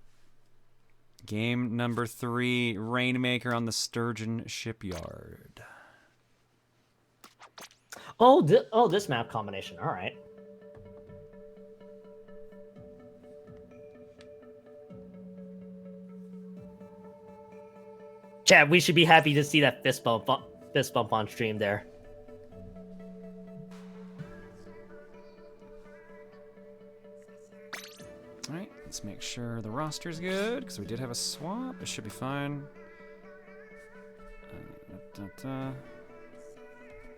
Game number 3, Rainmaker on the Sturgeon Shipyard. Oh, this map combination. All right. Chat, we should be happy to see that fist bump on stream there. All right, let's make sure the roster's good, because we did have a swap. It should be fine.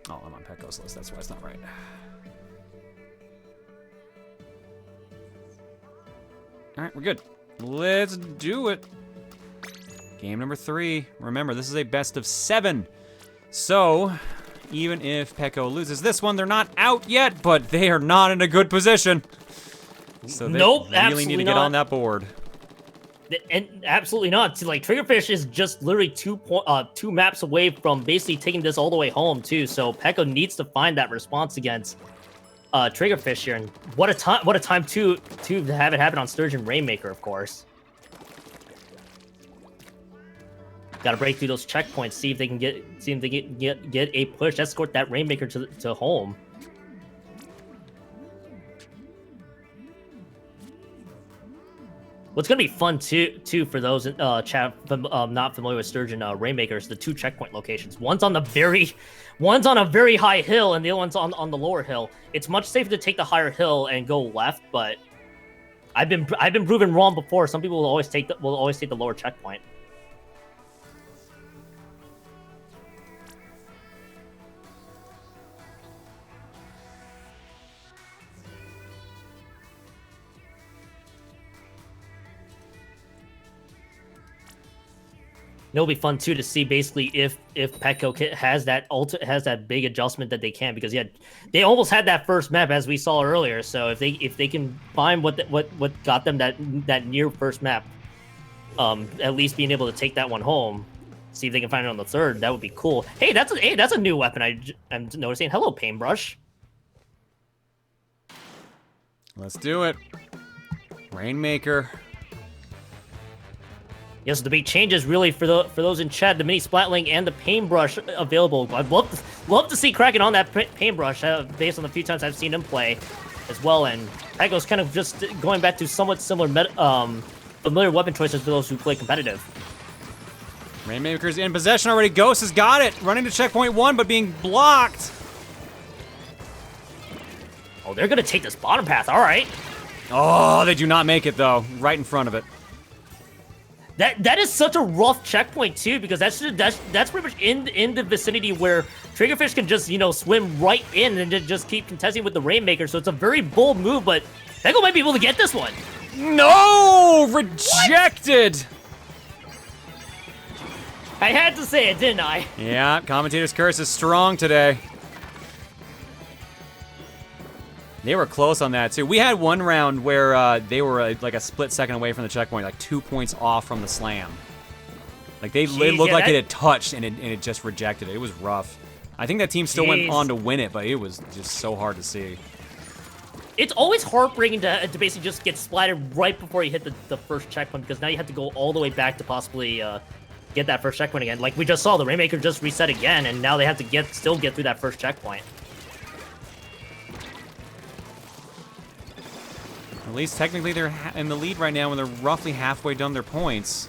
Oh, I'm on PEKO's list. That's why it's not right. All right, we're good. Let's do it. Game number 3. Remember, this is a best of 7. So, even if PEKO loses this one, they're not out yet, but they are not in a good position. So they really need to get on that board. And absolutely not. Like, Triggerfish is just literally two maps away from basically taking this all the way home too. So PEKO needs to find that response against Triggerfish here. And what a time to have it happen on Sturgeon Rainmaker, of course. Got to break through those checkpoints, see if they can get a push, escort that Rainmaker to home. What's gonna be fun too for those chat not familiar with Sturgeon Rainmakers, the 2 checkpoint locations. One's on a very high hill, and the other one's on the lower hill. It's much safer to take the higher hill and go left, but I've been proven wrong before. Some people will always take the lower checkpoint. It'll be fun too to see basically if PEKO has that big adjustment that they can, because they almost had that first map as we saw earlier. So if they can find what got them that near first map, at least being able to take that one home, see if they can find it on the third, that would be cool. Hey, that's a new weapon I'm noticing. Hello, Paintbrush. Let's do it. Rainmaker. Yes, the big changes really for those in chat. The mini Splat League and the Paintbrush available. I'd love to see Kraken on that Paintbrush based on the few times I've seen him play as well. And PEKO's kind of just going back to somewhat similar familiar weapon choices for those who play competitive. Rainmaker's in possession already. Ghost has got it. Running to checkpoint 1, but being blocked. Oh, they're going to take this bottom path. All right. Oh, they do not make it, though. Right in front of it. That is such a rough checkpoint too, because that's pretty much in the vicinity where Triggerfish can just swim right in and just keep contesting with the Rainmaker. So it's a very bold move, but PEKO might be able to get this one. No, rejected. What? I had to say it, didn't I? Yeah, Commentator's curse is strong today. They were close on that, too. We had one round where they were like a split second away from the checkpoint, like 2 points off from the slam. Like, it looked like it had touched, and it just rejected it. It was rough. I think that team still went on to win it, but it was just so hard to see. It's always heartbreaking to basically just get splatted right before you hit the first checkpoint, because now you have to go all the way back to possibly get that first checkpoint again. Like we just saw, the Rainmaker just reset again, and now they have to still get through that first checkpoint. At least technically they're in the lead right now when they're roughly halfway done their points.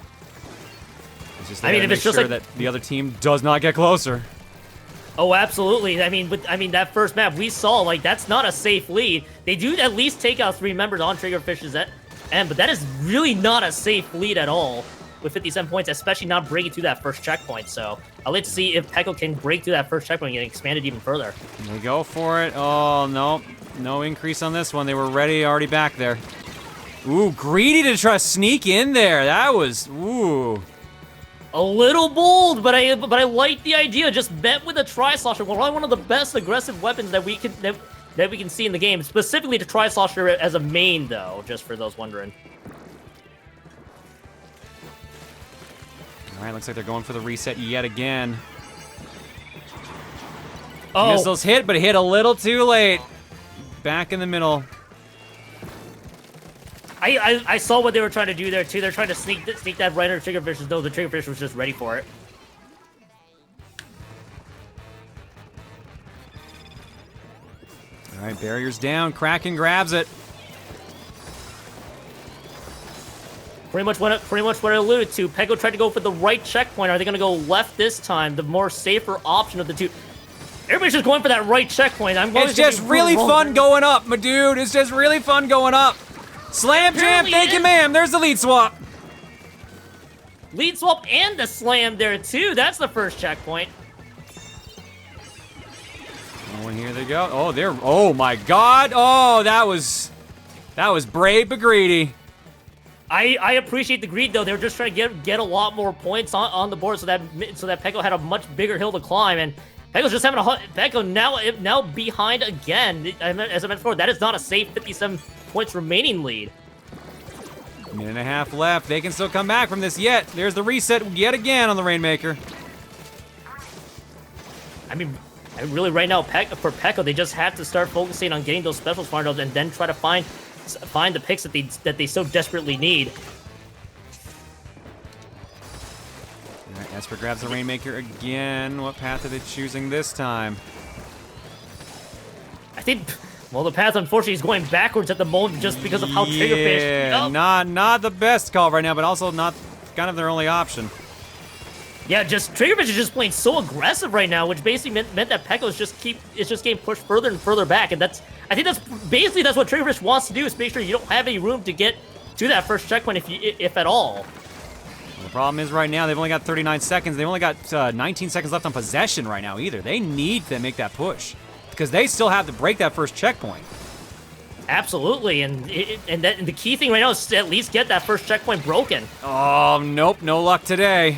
It's just if it's just sure that the other team does not get closer. Oh, absolutely. I mean, that first map we saw, like, that's not a safe lead. They do at least take out 3 members on Triggerfish's end, but that is really not a safe lead at all with 57 points, especially not breaking through that first checkpoint. So I'd like to see if PEKO can break through that first checkpoint and expand it even further. They go for it. Oh, no. No increase on this one. They were already back there. Ooh, greedy to try to sneak in there. That was, ooh. A little bold, but I like the idea. Just met with a Tri-Slosher, probably one of the best aggressive weapons that we can see in the game. Specifically, the Tri-Slosher as a main, though, just for those wondering. All right, looks like they're going for the reset yet again. Oh, Missiles hit, but hit a little too late. Back in the middle. I saw what they were trying to do there too. They're trying to sneak that right under Triggerfish as though the Triggerfish was just ready for it. All right, barriers down. Kraken grabs it. Pretty much what I alluded to. PEKO tried to go for the right checkpoint. Are they going to go left this time? The more safer option of the two. Everybody's just going for that right checkpoint. It's just really fun going up, my dude. It's just really fun going up. Slam jam, thank you, ma'am. There's the lead swap. Lead swap and the slam there too. That's the first checkpoint. Oh, and here they go. Oh, they're. Oh my God. Oh, that was brave but greedy. I appreciate the greed though. They were just trying to get a lot more points on the board so that PEKO had a much bigger hill to climb, and PEKO's just having PEKO now behind again. As I mentioned before, that is not a safe 57 points remaining lead. Minute and a half left. They can still come back from this yet. There's the reset yet again on the Rainmaker. I mean, really right now for PEKO, they just have to start focusing on getting those specials farmed and then try to find the picks that they so desperately need. All right, Espurr grabs the Rainmaker again. What path are they choosing this time? I think, well, the path unfortunately is going backwards at the moment just because of how Triggerfish. Yeah, not the best call right now, but also not kind of their only option. Yeah, just Triggerfish is just playing so aggressive right now, which basically meant that PEKO is just getting pushed further and further back, and I think that's what Triggerfish wants to do, is make sure you don't have any room to get to that first checkpoint if at all. Well, the problem is right now they've only got 39 seconds. They've only got 19 seconds left on possession right now either. They need to make that push because they still have to break that first checkpoint. Absolutely, and the key thing right now is to at least get that first checkpoint broken. Oh, nope, no luck today.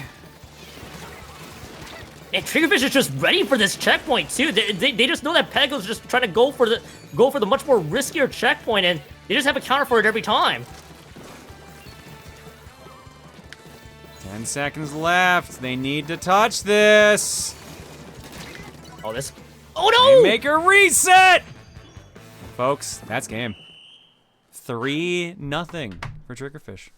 And Triggerfish is just ready for this checkpoint too. They just know that PEKO's just trying to go for the much more riskier checkpoint, and they just have a counter for it every time. 10 seconds left. They need to touch this. Oh, this. Oh no! Make a reset, folks. That's game. 3-0 for Triggerfish.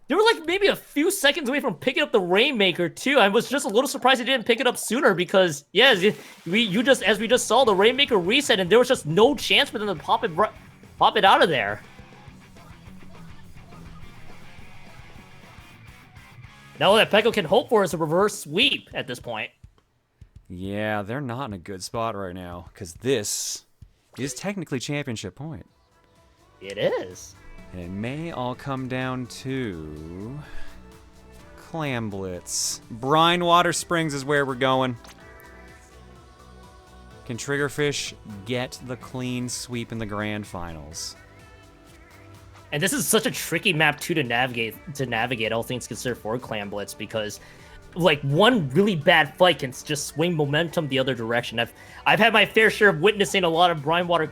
They were like maybe a few seconds away from picking up the Rainmaker too. I was just a little surprised they didn't pick it up sooner because, yeah, as we just saw, the Rainmaker reset and there was just no chance for them to pop it out of there. Now all that PEKO can hope for is a reverse sweep at this point. Yeah, they're not in a good spot right now because this is technically championship point. It is. And it may all come down to Clam Blitz. Brine Water Springs is where we're going. Can Triggerfish get the clean sweep in the grand finals? And this is such a tricky map too to navigate all things considered for Clam Blitz because like one really bad fight can just swing momentum the other direction. I've had my fair share of witnessing a lot of Brine Water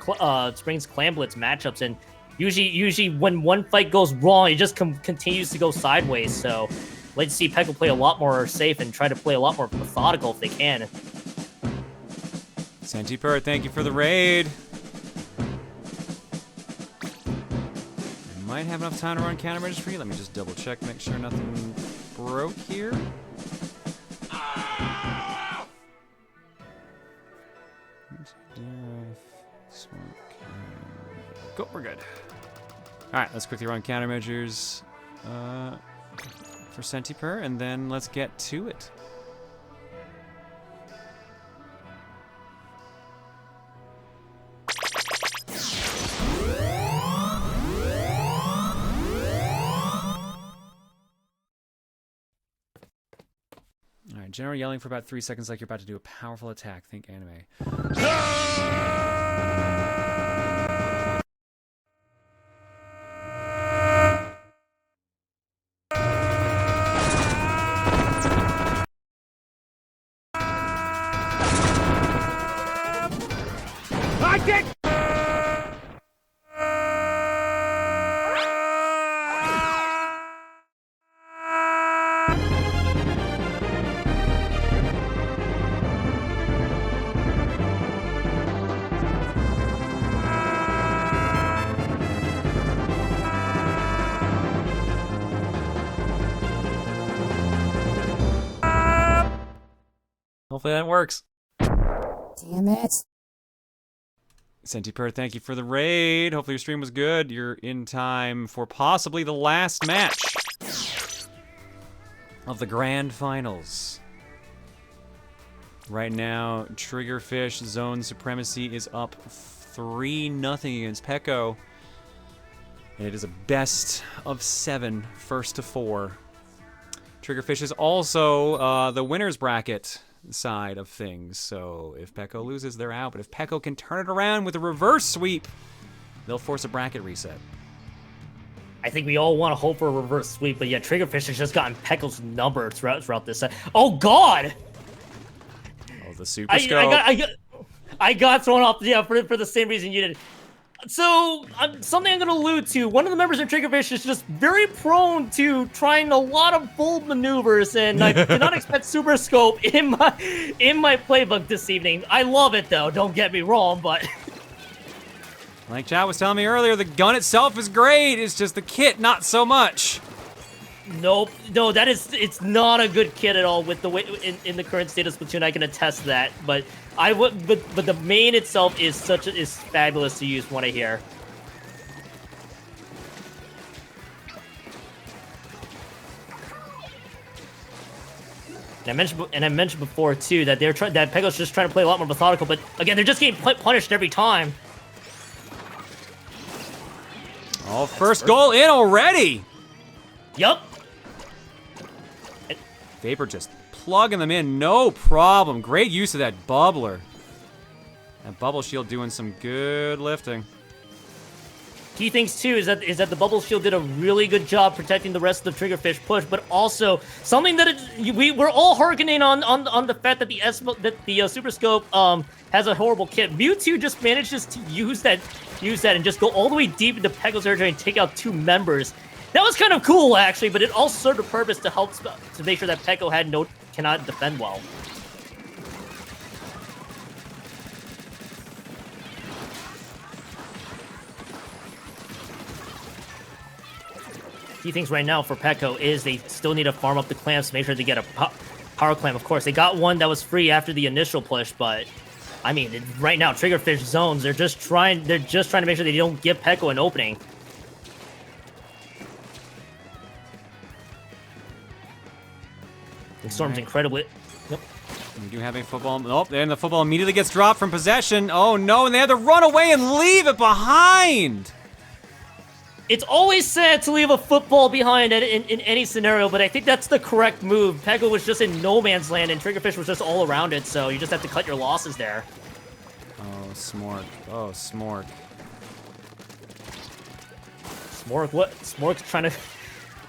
Springs Clam Blitz matchups, and usually when one fight goes wrong, it just continues to go sideways. So let's see PEKO play a lot more safe and try to play a lot more methodical if they can. Saltyboi, thank you for the raid. Might have enough time to run counter measures for you. Let me just double check, make sure nothing broke here. Go, we're good. All right, let's quickly run countermeasures for Saltyboi, and then let's get to it. All right, general yelling for about 3 seconds like you're about to do a powerful attack. Think anime. Hopefully that works. Damn it. Saltyboi, thank you for the raid. Hopefully your stream was good. You're in time for possibly the last match of the grand finals. Right now, Triggerfish Zone Supremacy is up 3-0 against PEKO. And it is a best of 7, first to 4. Triggerfish is also the winner's bracket side of things. So if PEKO loses, they're out. But if PEKO can turn it around with a reverse sweep, they'll force a bracket reset. I think we all want to hope for a reverse sweep, but yeah, Triggerfish has just gotten PEKO's number throughout this set. Oh God! Oh, the super scope. I got thrown off, yeah, for the same reason you did. So, something I'm going to allude to, one of the members of Triggerfish is just very prone to trying a lot of bold maneuvers, and I did not expect Super Scope in my playbook this evening. I love it, though, don't get me wrong, but... Like chat was telling me earlier, the gun itself is great, it's just the kit, not so much. Nope, no, it's not a good kit at all with the way, in the current state of Splatoon, I can attest to that, but but the main itself is fabulous to use from what I hear. And I mentioned before too that that PEKO's just trying to play a lot more methodical, but again they're just getting punished every time. Oh, first goal in already. Yup. Vapor just plugging them in, no problem. Great use of that bubbler. That bubble shield doing some good lifting. Key things too is that the bubble shield did a really good job protecting the rest of the Triggerfish push, but also something that we're all hearkening on the fact that the Super Scope has a horrible kit. Mewtwo just manages to use that and just go all the way deep into PEKO's territory and take out 2 members. That was kind of cool, actually, but it also served a purpose to help to make sure that PEKO cannot defend well. Key things right now for PEKO is they still need to farm up the clamps to make sure they get a power clamp. Of course, they got one that was free after the initial push, but I mean, right now, Triggerfish zones, they're just trying to make sure they don't give PEKO an opening. Storm's incredibly... Yep. We do have a football... Nope, and the football immediately gets dropped from possession. Oh no, and they had to run away and leave it behind! It's always sad to leave a football behind in any scenario, but I think that's the correct move. PEKO was just in no man's land, and Triggerfish was just all around it, so you just have to cut your losses there. Oh, Smork. Oh, Smork. Smork, what? Smork's trying to...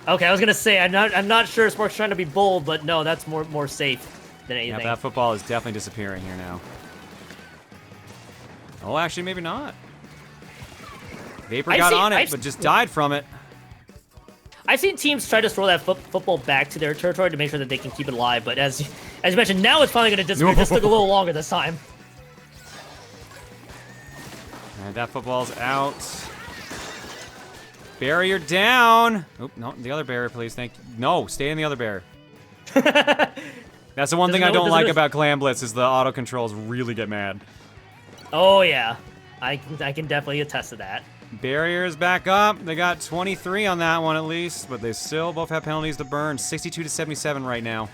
Okay, I was gonna say I'm not sure Smork's trying to be bold, but no, that's more safe than anything. Yeah, that football is definitely disappearing here now. Oh, actually, maybe not. Vapor got on it, but just died from it. I've seen teams try to throw that football back to their territory to make sure that they can keep it alive, but as you mentioned, now it's finally gonna disappear. It just took a little longer this time. Alright, that football's out. Barrier down. Oop, no, the other barrier, please. Thank you. No, stay in the other barrier. That's the one thing I don't like about Clan Blitz is the auto controls really get mad. Oh yeah, I can definitely attest to that. Barriers back up. They got 23 on that one at least, but they still both have penalties to burn. 62 to 77 right now.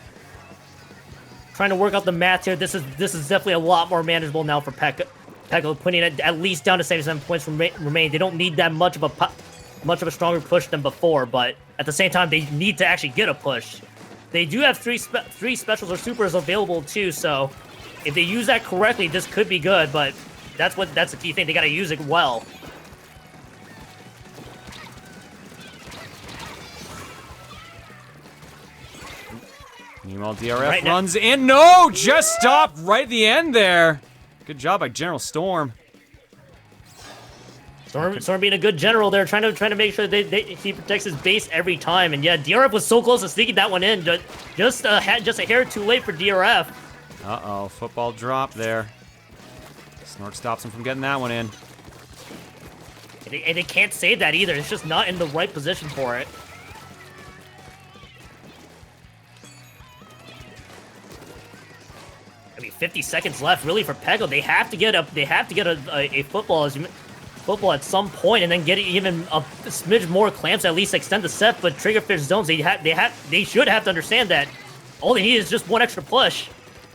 Trying to work out the math here. This is definitely a lot more manageable now for PEKO, putting it at least down to 77 points remain. They don't need that much of a stronger push than before, but at the same time, they need to actually get a push. They do have three specials or supers available too, so if they use that correctly, this could be good. But that's the key thing. They got to use it well. Meanwhile, DRF runs in. No, just stopped right at the end there. Good job by General Storm. Storm being a good general there, trying to make sure he protects his base every time. And yeah, DRF was so close to sneaking that one in, just a hair too late for DRF. Uh-oh, football drop there. Snork stops him from getting that one in. And they can't save that either. It's just not in the right position for it. 50 seconds left, really, for PEKO. They have to get a football at some point, and then get even a smidge more clamps, at least extend the set. But Triggerfish zones, they should have to understand that all they need is just one extra push.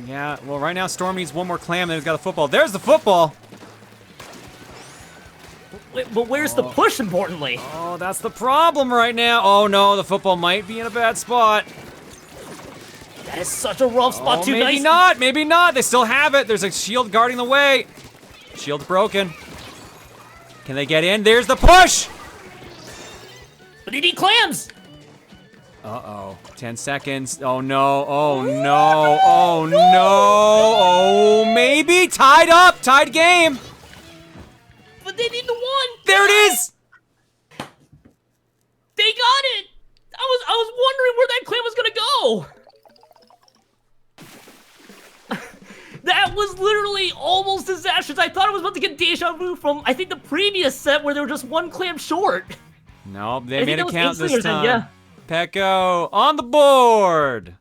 Yeah, well, right now Storm needs one more clam, then he's got a football. There's the football! But where's the push, importantly? Oh, that's the problem right now. Oh no, the football might be in a bad spot. That is such a rough spot, too. Maybe not, maybe not. They still have it. There's a shield guarding the way. Shield's broken. Can they get in? There's the push! But they need clams! Uh-oh. 10 seconds. Oh no, oh no, oh no, oh maybe? Tied up, tied game. But they need the one! There it is! They got it! I was wondering where that clam was gonna go! That was literally almost disastrous. I thought I was about to get deja vu from, I think, the previous set where they were just one clam short. Nope, they made it count this Inklingers time. yeah. PEKO on the board!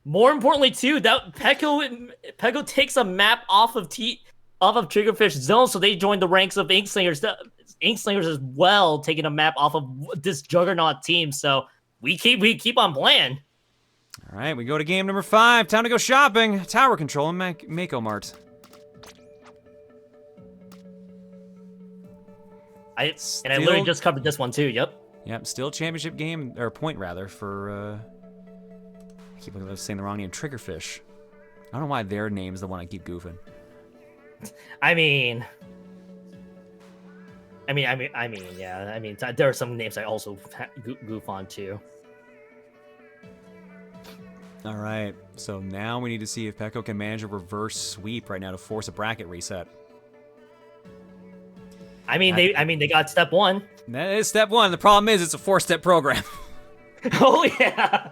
More importantly, too, that PEKO takes a map off of Triggerfish zone, so they join the ranks of Inkslingers. Inkslingers as well, taking a map off of this juggernaut team. So we keep on playing. All right, we go to game number 5. Time to go shopping. Tower control in Mako Mart. I literally just covered this one too. Yep, still championship game, or point rather, for I keep saying the wrong name, Triggerfish. I don't know why their name is the one I keep goofing. I mean, yeah. There are some names I also goof on too. All right, so now we need to see if PEKO can manage a reverse sweep right now to force a bracket reset. They got step 1. That is step 1. The problem is it's a 4-step program. Oh yeah.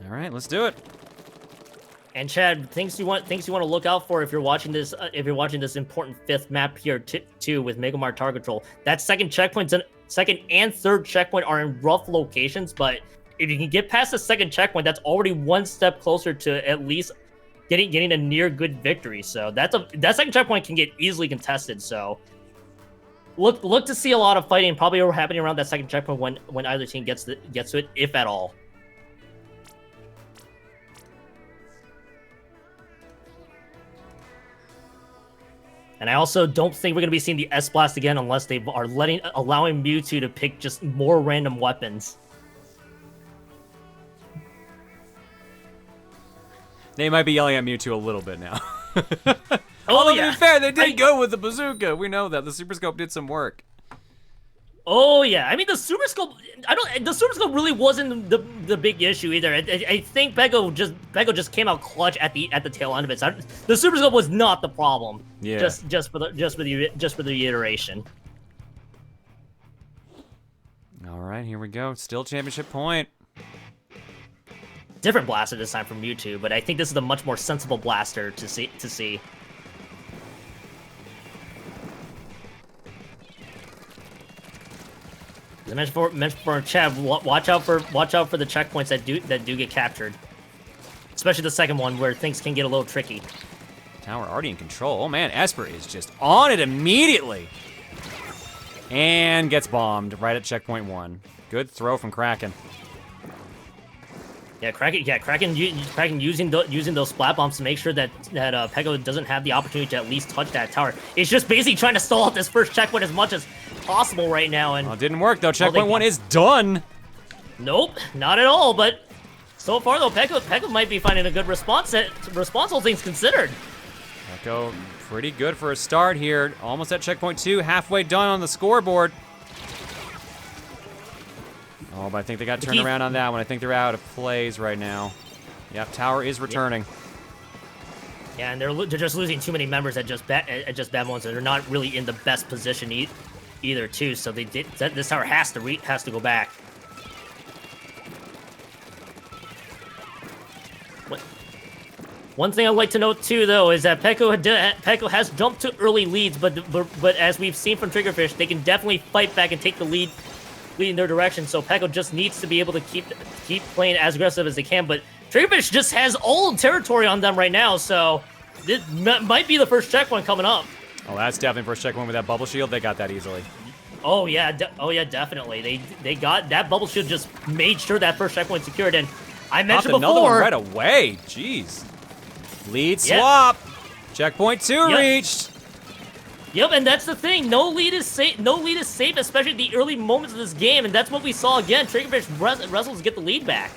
All right, let's do it. And Chad, things you want to look out for if you're watching this important 5th map here too with Mega Mart Tower Control. That second and third checkpoint are in rough locations, but if you can get past the second checkpoint, that's already one step closer to at least getting a near good victory. So that second checkpoint can get easily contested. So look to see a lot of fighting probably happening around that second checkpoint when either team gets to it, if at all. And I also don't think we're going to be seeing the S-Blast again unless they are allowing Mewtwo to pick just more random weapons. They might be yelling at Mewtwo a little bit now. Although, to be fair, they did go with the bazooka. We know that. The Super Scope did some work. Oh yeah, I mean the Super Scope. The Super Scope really wasn't the big issue either. I think PEKO just came out clutch at the tail end of it. So the Super Scope was not the problem. Yeah. Just for the iteration. All right, here we go. Still championship point. Different blaster this time from Mewtwo, but I think this is a much more sensible blaster to see. As I mentioned for Chad, watch out for the checkpoints that do get captured, especially the second one where things can get a little tricky. Tower already in control. Oh man, Espurr is just on it immediately, and gets bombed right at checkpoint 1. Good throw from Kraken. Yeah, Kraken using those splat bombs to make sure that PEKO doesn't have the opportunity to at least touch that tower. It's just basically trying to stall out this first checkpoint as much as possible right now. And it didn't work though. Checkpoint 1 is done. Nope, not at all. But so far though, PEKO might be finding a good response. All things considered. PEKO pretty good for a start here. Almost at checkpoint 2, halfway done on the scoreboard. Oh, but I think they got turned around on that one. I think they're out of plays right now. Yep, tower is returning. Yeah, and they're just losing too many members at just bad moments, and they're not really in the best position either too. So this tower has to go back. What? One thing I'd like to note too, though, is that PEKO has jumped to early leads, but as we've seen from Triggerfish, they can definitely fight back and take the lead in their direction. So PEKO just needs to be able to keep playing as aggressive as they can. But Triggerfish just has all the territory on them right now, so this might be the first checkpoint coming up. Oh, that's definitely first checkpoint with that bubble shield. They got that easily. Oh yeah, definitely. They got that bubble shield. Just made sure that first checkpoint secured. And I mentioned before, another one right away. Jeez. Lead swap. Checkpoint 2 reached. Yep, and that's the thing. No lead is safe. No lead is safe, especially in the early moments of this game, and that's what we saw again. Triggerfish wrestles to get the lead back.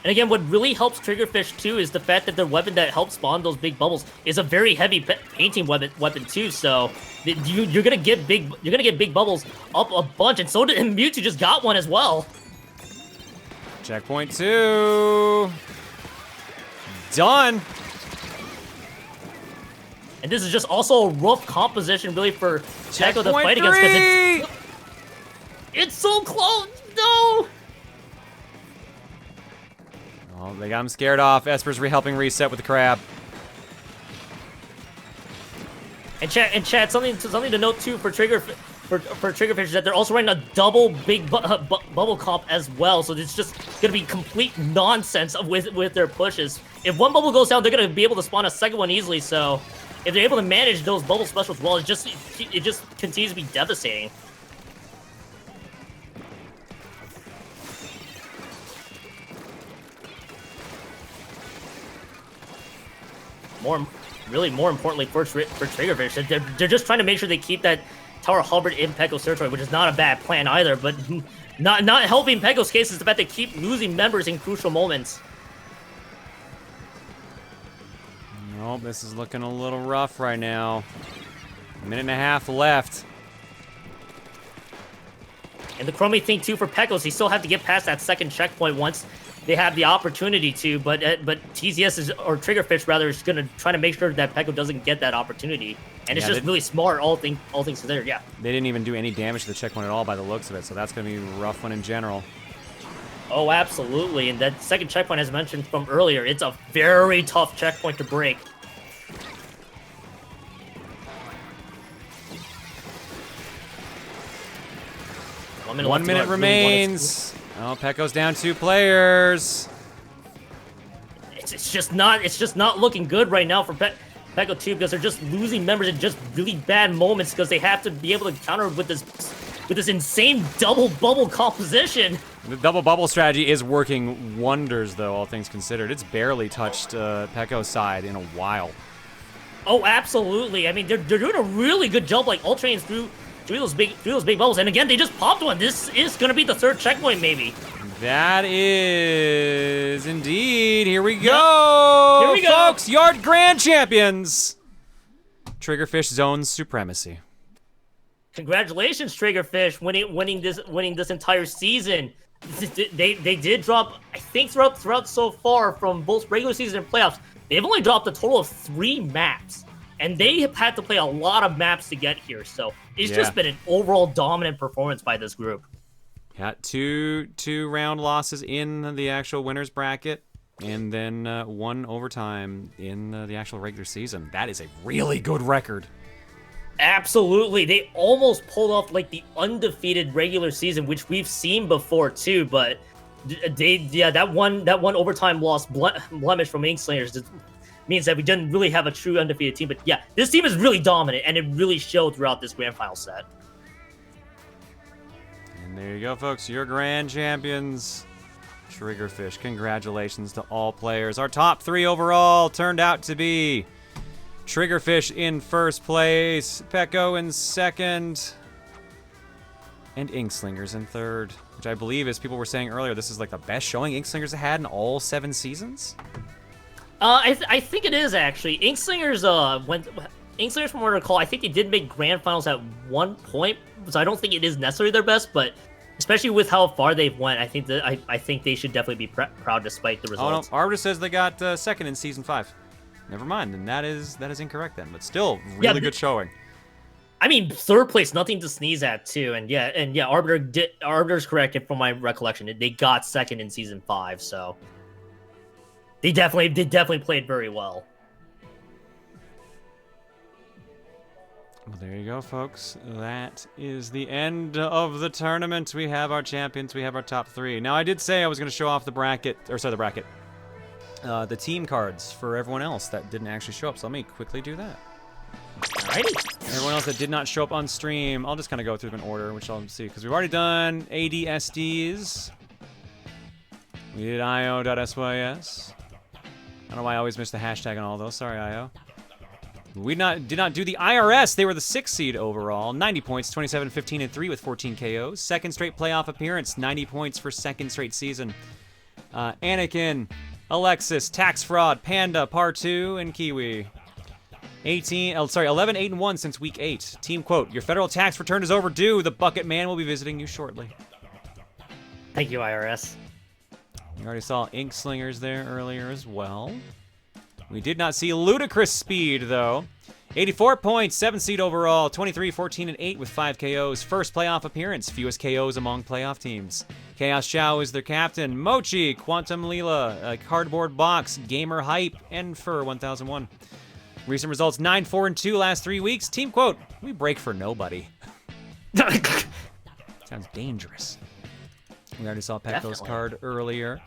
And again, what really helps Triggerfish too is the fact that their weapon that helps spawn those big bubbles is a very heavy painting weapon too. So you're gonna get big bubbles up a bunch, and so did Mewtwo just got one as well. Checkpoint 2. Done. And this is just also a rough composition really for PEKO to fight 3. against, because it's so close. No. Oh, they got him scared off. Espurr's helping reset with the crab. And chat, something to note too for Triggerfish is that they're also running a double big bubble comp as well. So it's just gonna be complete nonsense with their pushes. If one bubble goes down, they're gonna be able to spawn a second one easily. So if they're able to manage those bubble specials well, it just continues to be devastating. More importantly for Triggerfish, they're just trying to make sure they keep that Tower Hubbard in PEKO's territory, which is not a bad plan either, but not helping PEKO's case is the fact they keep losing members in crucial moments. Nope, this is looking a little rough right now. A minute and a half left. And the crummy thing too for PEKO is they still have to get past that second checkpoint once they have the opportunity to, but or Triggerfish rather is gonna try to make sure that PEKO doesn't get that opportunity, and it's just really smart. All things considered, yeah. They didn't even do any damage to the checkpoint at all by the looks of it, so that's gonna be a rough one in general. Oh, absolutely, and that second checkpoint, as mentioned from earlier, it's a very tough checkpoint to break. One minute remains. Oh, PEKO's down 2 players. It's just not looking good right now for PEKO 2 because they're just losing members in just really bad moments because they have to be able to counter with this insane double bubble composition. The double bubble strategy is working wonders, though, all things considered. It's barely touched PEKO's side in a while. Oh, absolutely. I mean, they're doing a really good job, like ultraing through those big bubbles. And again, they just popped one. This is gonna be the third checkpoint, maybe. That is indeed. Here we go. Here we go, folks. Yard Grand Champions. Triggerfish zones supremacy. Congratulations, Triggerfish, winning this entire season. They did drop, I think, throughout so far from both regular season and playoffs. They've only dropped a total of 3 maps. And they have had to play a lot of maps to get here, so it's just been an overall dominant performance by this group. Got two round losses in the actual winners bracket, and then 1 overtime in the actual regular season. That is a really good record. Absolutely, they almost pulled off like the undefeated regular season, which we've seen before too. But that one overtime loss blemish from Inkslingers means that we didn't really have a true undefeated team. But yeah, this team is really dominant, and it really showed throughout this grand final set. And there you go, folks. Your grand champions, Triggerfish. Congratulations to all players. Our top 3 overall turned out to be Triggerfish in first place, PEKO in second, and Inkslingers in third, which I believe, as people were saying earlier, this is like the best showing Inkslingers have had in all 7 seasons. I think it is actually. Inklingers from what I recall, I think they did make grand finals at one point, so I don't think it is necessarily their best, but especially with how far they've went, I think they should definitely be proud despite the results. Oh no, Arbiter says they got second in season 5. Never mind, then that is incorrect then, but still really good showing. I mean, third place, nothing to sneeze at too. And yeah, Arbiter's correct from my recollection. They got second in season 5, so they definitely played very well. Well, there you go, folks. That is the end of the tournament. We have our champions. We have our top 3. Now, I did say I was going to show off the team cards for everyone else that didn't actually show up. So let me quickly do that. Alrighty. Everyone else that did not show up on stream, I'll just kind of go through them in order, which I'll see, because we've already done ADSDs. We did IO.SYS. I don't know why I always miss the hashtag on all those. Sorry, IO. We did not do the IRS. They were the 6th seed overall. 90 points, 27, 15, and 3 with 14 KOs. Second straight playoff appearance. 90 points for second straight season. Anakin, Alexis, Tax Fraud, Panda, Par2, and Kiwi. 11, 8, and 1 since week 8. Team quote, your federal tax return is overdue. The Bucket Man will be visiting you shortly. Thank you, IRS. We already saw Inkslingers there earlier as well. We did not see ludicrous speed, though. 84 points, 7th seed overall, 23, 14, and 8 with 5 KOs. First playoff appearance, fewest KOs among playoff teams. Chaos Chow is their captain. Mochi, Quantum Leela, Cardboard Box, Gamer Hype, and Fur 1001. Recent results, 9, 4, and 2 last 3 weeks. Team quote, we break for nobody. Sounds dangerous. We already saw PEKO's card earlier.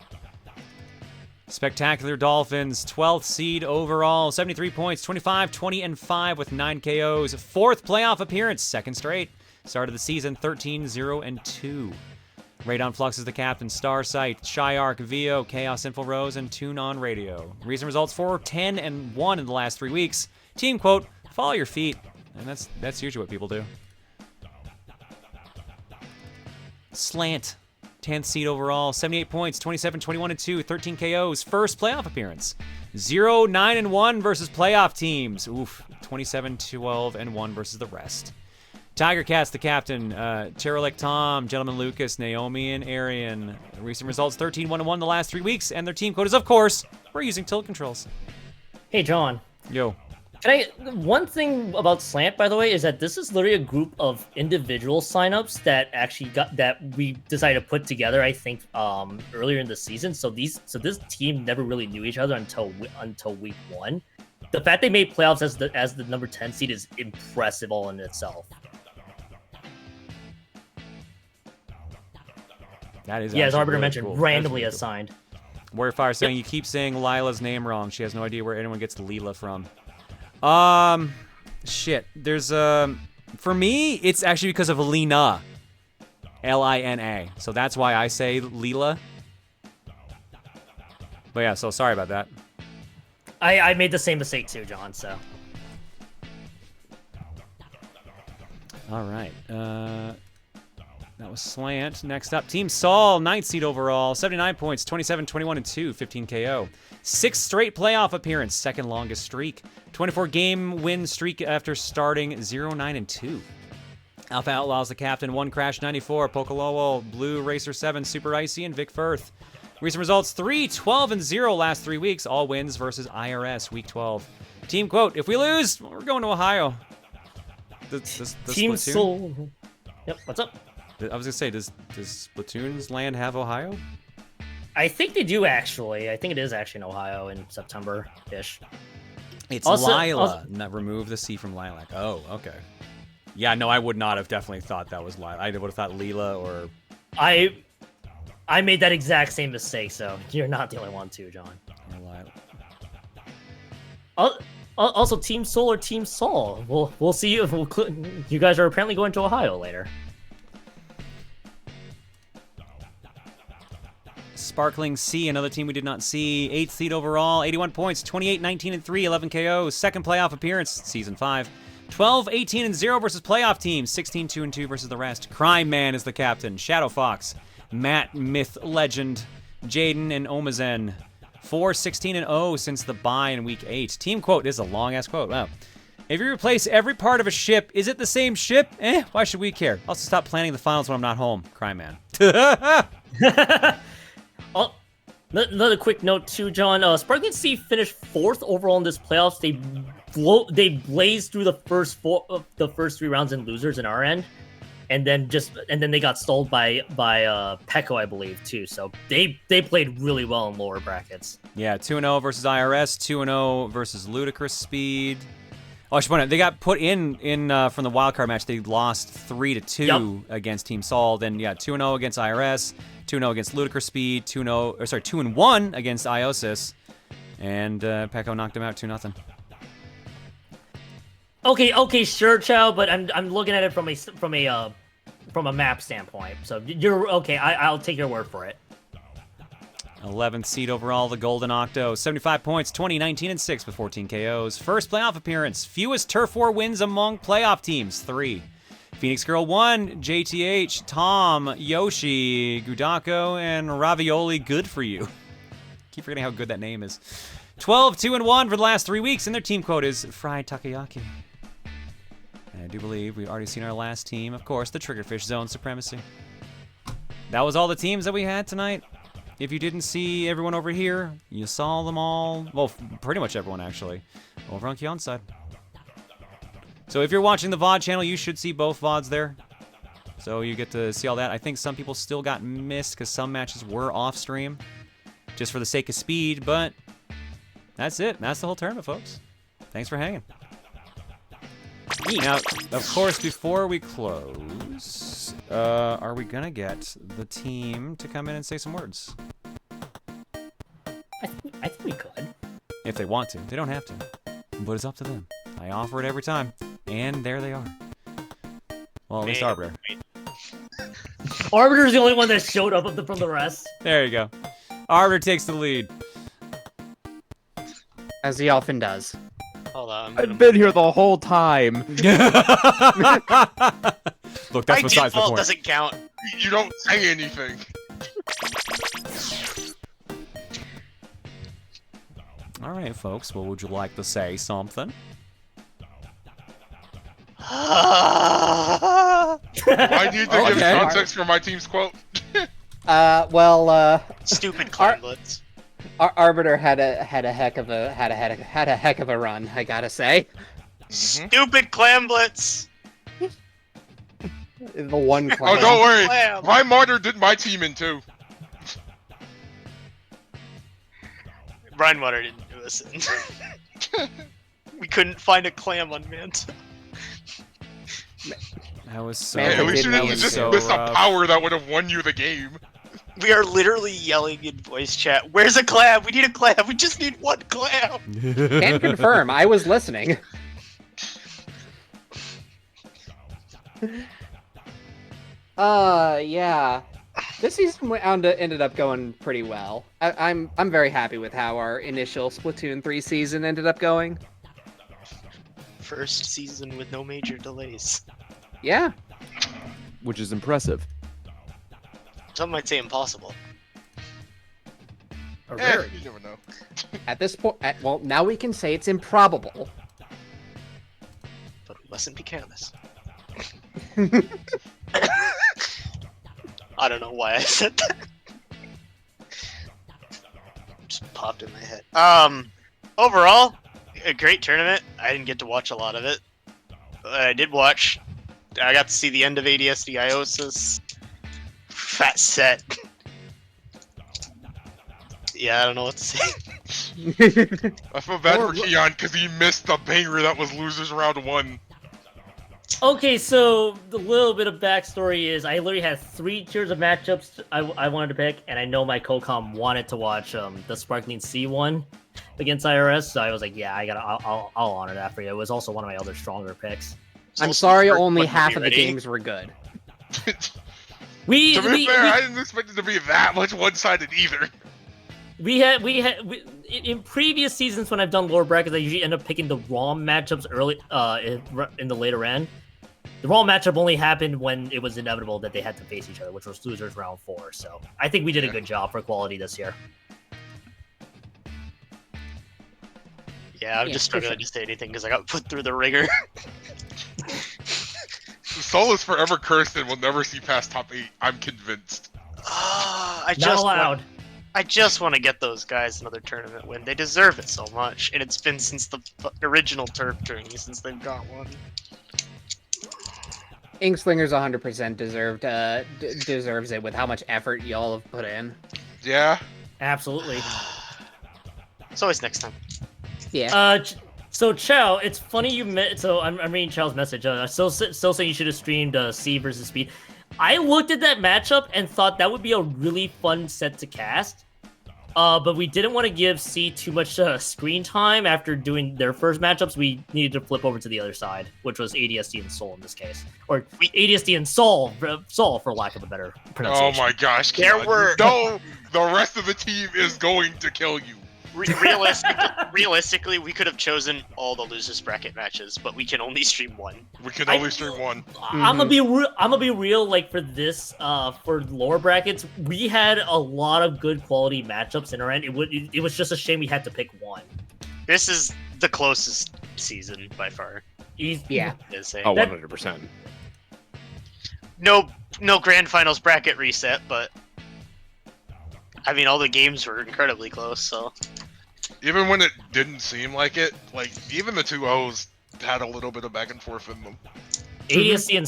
Spectacular Dolphins, 12th seed overall, 73 points, 25, 20, and 5 with 9 KOs. 4th playoff appearance, 2nd straight. Started the season 13, 0, and 2. Radon Flux is the captain, Starsight, Shyark, Vio, Chaos Info Rose, and Tune on Radio. Recent results 4, 10, and 1 in the last 3 weeks. Team quote, follow your feet. And that's usually what people do. Slant. 10th seed overall, 78 points, 27, 21, and 2, 13 KOs. First playoff appearance. 0, 9, and 1 versus playoff teams. Oof, 27, 12, and 1 versus the rest. Tiger Cat's the captain. Terralic Tom, Gentleman Lucas, Naomi, and Arian. Recent results, 13, 1, and 1 the last 3 weeks. And their team code is, of course, we're using tilt controls. Hey, John. Yo. One thing about Slant, by the way, is that this is literally a group of individual signups that we decided to put together. I think earlier in the season. So this team never really knew each other until week 1. The fact they made playoffs as the number 10 seed is impressive all in itself. That is as Arbiter really mentioned, cool. randomly really assigned. Warriorfire saying you keep saying Lila's name wrong. She has no idea where anyone gets Leela from. Shit. There's for me, it's actually because of Lina. Lina. So that's why I say Leela. But yeah, so sorry about that. I made the same mistake too, John, so. All right. That was Slant. Next up, Team Saul, 9th seed overall, 79 points, 27, 21, and 2, 15 KO. 6th straight playoff appearance, 2nd longest streak. 24-game win streak after starting 0, 9, and 2. Alpha Outlaws the captain, 1 Crash 94, Pokolowol, Blue Racer 7, Super Icy, and Vic Firth. Recent results, 3, 12, and 0 last 3 weeks, all wins versus IRS, week 12. Team quote, if we lose, we're going to Ohio. The Team Splatoon? Soul. Yep, what's up? I was gonna say, does Splatoon's land have Ohio? I think they do actually. I think it is actually in Ohio in September-ish. It's Also- Lila. Not remove the C from lilac. Oh, okay. Yeah, no, I would not have definitely thought that was lilac. I would have thought Leela or. I made that exact same mistake, so you're not the only one too, John. Or lilac. Also, Team Soul or Team Saul. We'll see if you guys are apparently going to Ohio later. Sparkling C, another team we did not see. 8th seed overall, 81 points, 28, 19, and 3, 11 KOs. 2nd playoff appearance, season 5. 12, 18, and 0 versus playoff teams. 16, 2, and 2 versus the rest. Crime Man is the captain. Shadow Fox, Matt, Myth, Legend, Jaden, and Omazen. 4, 16, and 0 since the bye in week 8. Team quote, this is a long-ass quote, wow. If you replace every part of a ship, is it the same ship? Why should we care? Also stop planning the finals when I'm not home. Crime Man. Another quick note too, John. Sparkling Sea finished 4th overall in this playoffs. They blazed through the first 3 rounds in losers in our end, and then they got stalled by PEKO, I believe, too. So they played really well in lower brackets. Yeah, 2-0 versus IRS, 2-0 versus Ludicrous Speed. Oh, I should point out, they got put in from the wildcard match. They lost 3-2 against Team Sol. Then, 2-0 against IRS, 2-0 against Ludicrous Speed, 2-1 against IOSYS. And PEKO knocked them out 2-0. Okay, sure, Chow, but I'm looking at it from a map standpoint. So you're okay. I'll take your word for it. 11th seed overall, the Golden Octo. 75 points, 20, 19, and 6 with 14 KOs. First playoff appearance. Fewest Turf War wins among playoff teams, 3. Phoenix Girl 1, JTH, Tom, Yoshi, Gudako, and Ravioli. Good for you. Keep forgetting how good that name is. 12, 2-1 for the last 3 weeks, and their team quote is Fried Takoyaki. And I do believe we've already seen our last team, of course, the Triggerfish Zone Supremacy. That was all the teams that we had tonight. If you didn't see everyone over here, you saw them all. Well, pretty much everyone, actually, over on Kion's side. So if you're watching the VOD channel, you should see both VODs there. So you get to see all that. I think some people still got missed because some matches were off stream, just for the sake of speed, but that's it. That's the whole tournament, folks. Thanks for hanging. Now, of course, before we close, are we gonna get the team to come in and say some words? I think we could. If they want to. They don't have to. But it's up to them. I offer it every time. And there they are. Well, at least Arbiter. Arbiter's the only one that showed up from the rest. There you go. Arbiter takes the lead. As he often does. Hold on. I've been here the whole time. Look, that's My besides the default point. doesn't count. You don't say anything. All right, folks. Well, would you like to say something? Why do you think Okay. it's context for my team's quote? Stupid climblets. Arbiter had a heck of a run, I gotta say. Stupid clamblets. The one Oh, clan. don't worry. Clam. My martyr did my team in too. Rhinewater didn't do us in. We couldn't find a clam on Manta. That was so. Man, Hey, at least you that didn't was just so miss a rough. power that would have won you the game. We are literally yelling in voice chat, "Where's a clam? We need a clam. We just need one clam." Can confirm, I was listening. Yeah. This season ended up going pretty well. I'm very happy with how our initial Splatoon 3 season ended up going. First season with no major delays. Yeah. Which is impressive. Some might say impossible. Or very. You never know. At this point, well, now we can say it's improbable. But we mustn't be careless. I don't know why I said that. Just popped in my head. Overall, a great tournament. I didn't get to watch a lot of it. But I did watch. I got to see the end of ADSD IOSYS. Fat set. Yeah, I don't know what to say. I feel bad for Keon because he missed the banger that was losers round 1. Okay, so the little bit of backstory is I literally had 3 tiers of matchups I wanted to pick, and I know my co-com wanted to watch the Sparkling Sea one against IRS, so I was like, yeah, I'll honor that for you. It was also one of my other stronger picks. I'm sorry, only half of the games were good. To be fair, I didn't expect it to be that much one-sided either. We in previous seasons when I've done lower brackets, I usually end up picking the wrong matchups early in the later end. The wrong matchup only happened when it was inevitable that they had to face each other, which was losers round 4. So I think we did a good job for quality this year. Yeah, I'm just struggling to say anything because I got put through the ringer. Sol is forever cursed and will never see past top 8. I'm convinced. I Not allowed. I just want to get those guys another tournament win. They deserve it so much, and it's been since the original Turf tourney since they've got one. Inkslingers 100% deserves it with how much effort y'all have put in. Yeah. Absolutely. It's always next time. Yeah. So Chow, it's funny you met. So I'm reading Chow's message. Still saying you should have streamed C versus Speed. I looked at that matchup and thought that would be a really fun set to cast. But we didn't want to give C too much screen time after doing their first matchups. We needed to flip over to the other side, which was ADSD and Soul in this case, or ADSD and Soul, for lack of a better pronunciation. Oh my gosh, There Keon, were- no, the rest of the team is going to kill you. Realistically, we could have chosen all the losers bracket matches, but we can only stream one. We can only stream one. I'm gonna be real. Like for this, for lower brackets, we had a lot of good quality matchups in our end. It was just a shame we had to pick one. This is the closest season by far. Yeah. Oh, 100%. No grand finals bracket reset, but I mean all the games were incredibly close. So Even when it didn't seem like it, like even the 2-0s had a little bit of back and forth in them. ADSD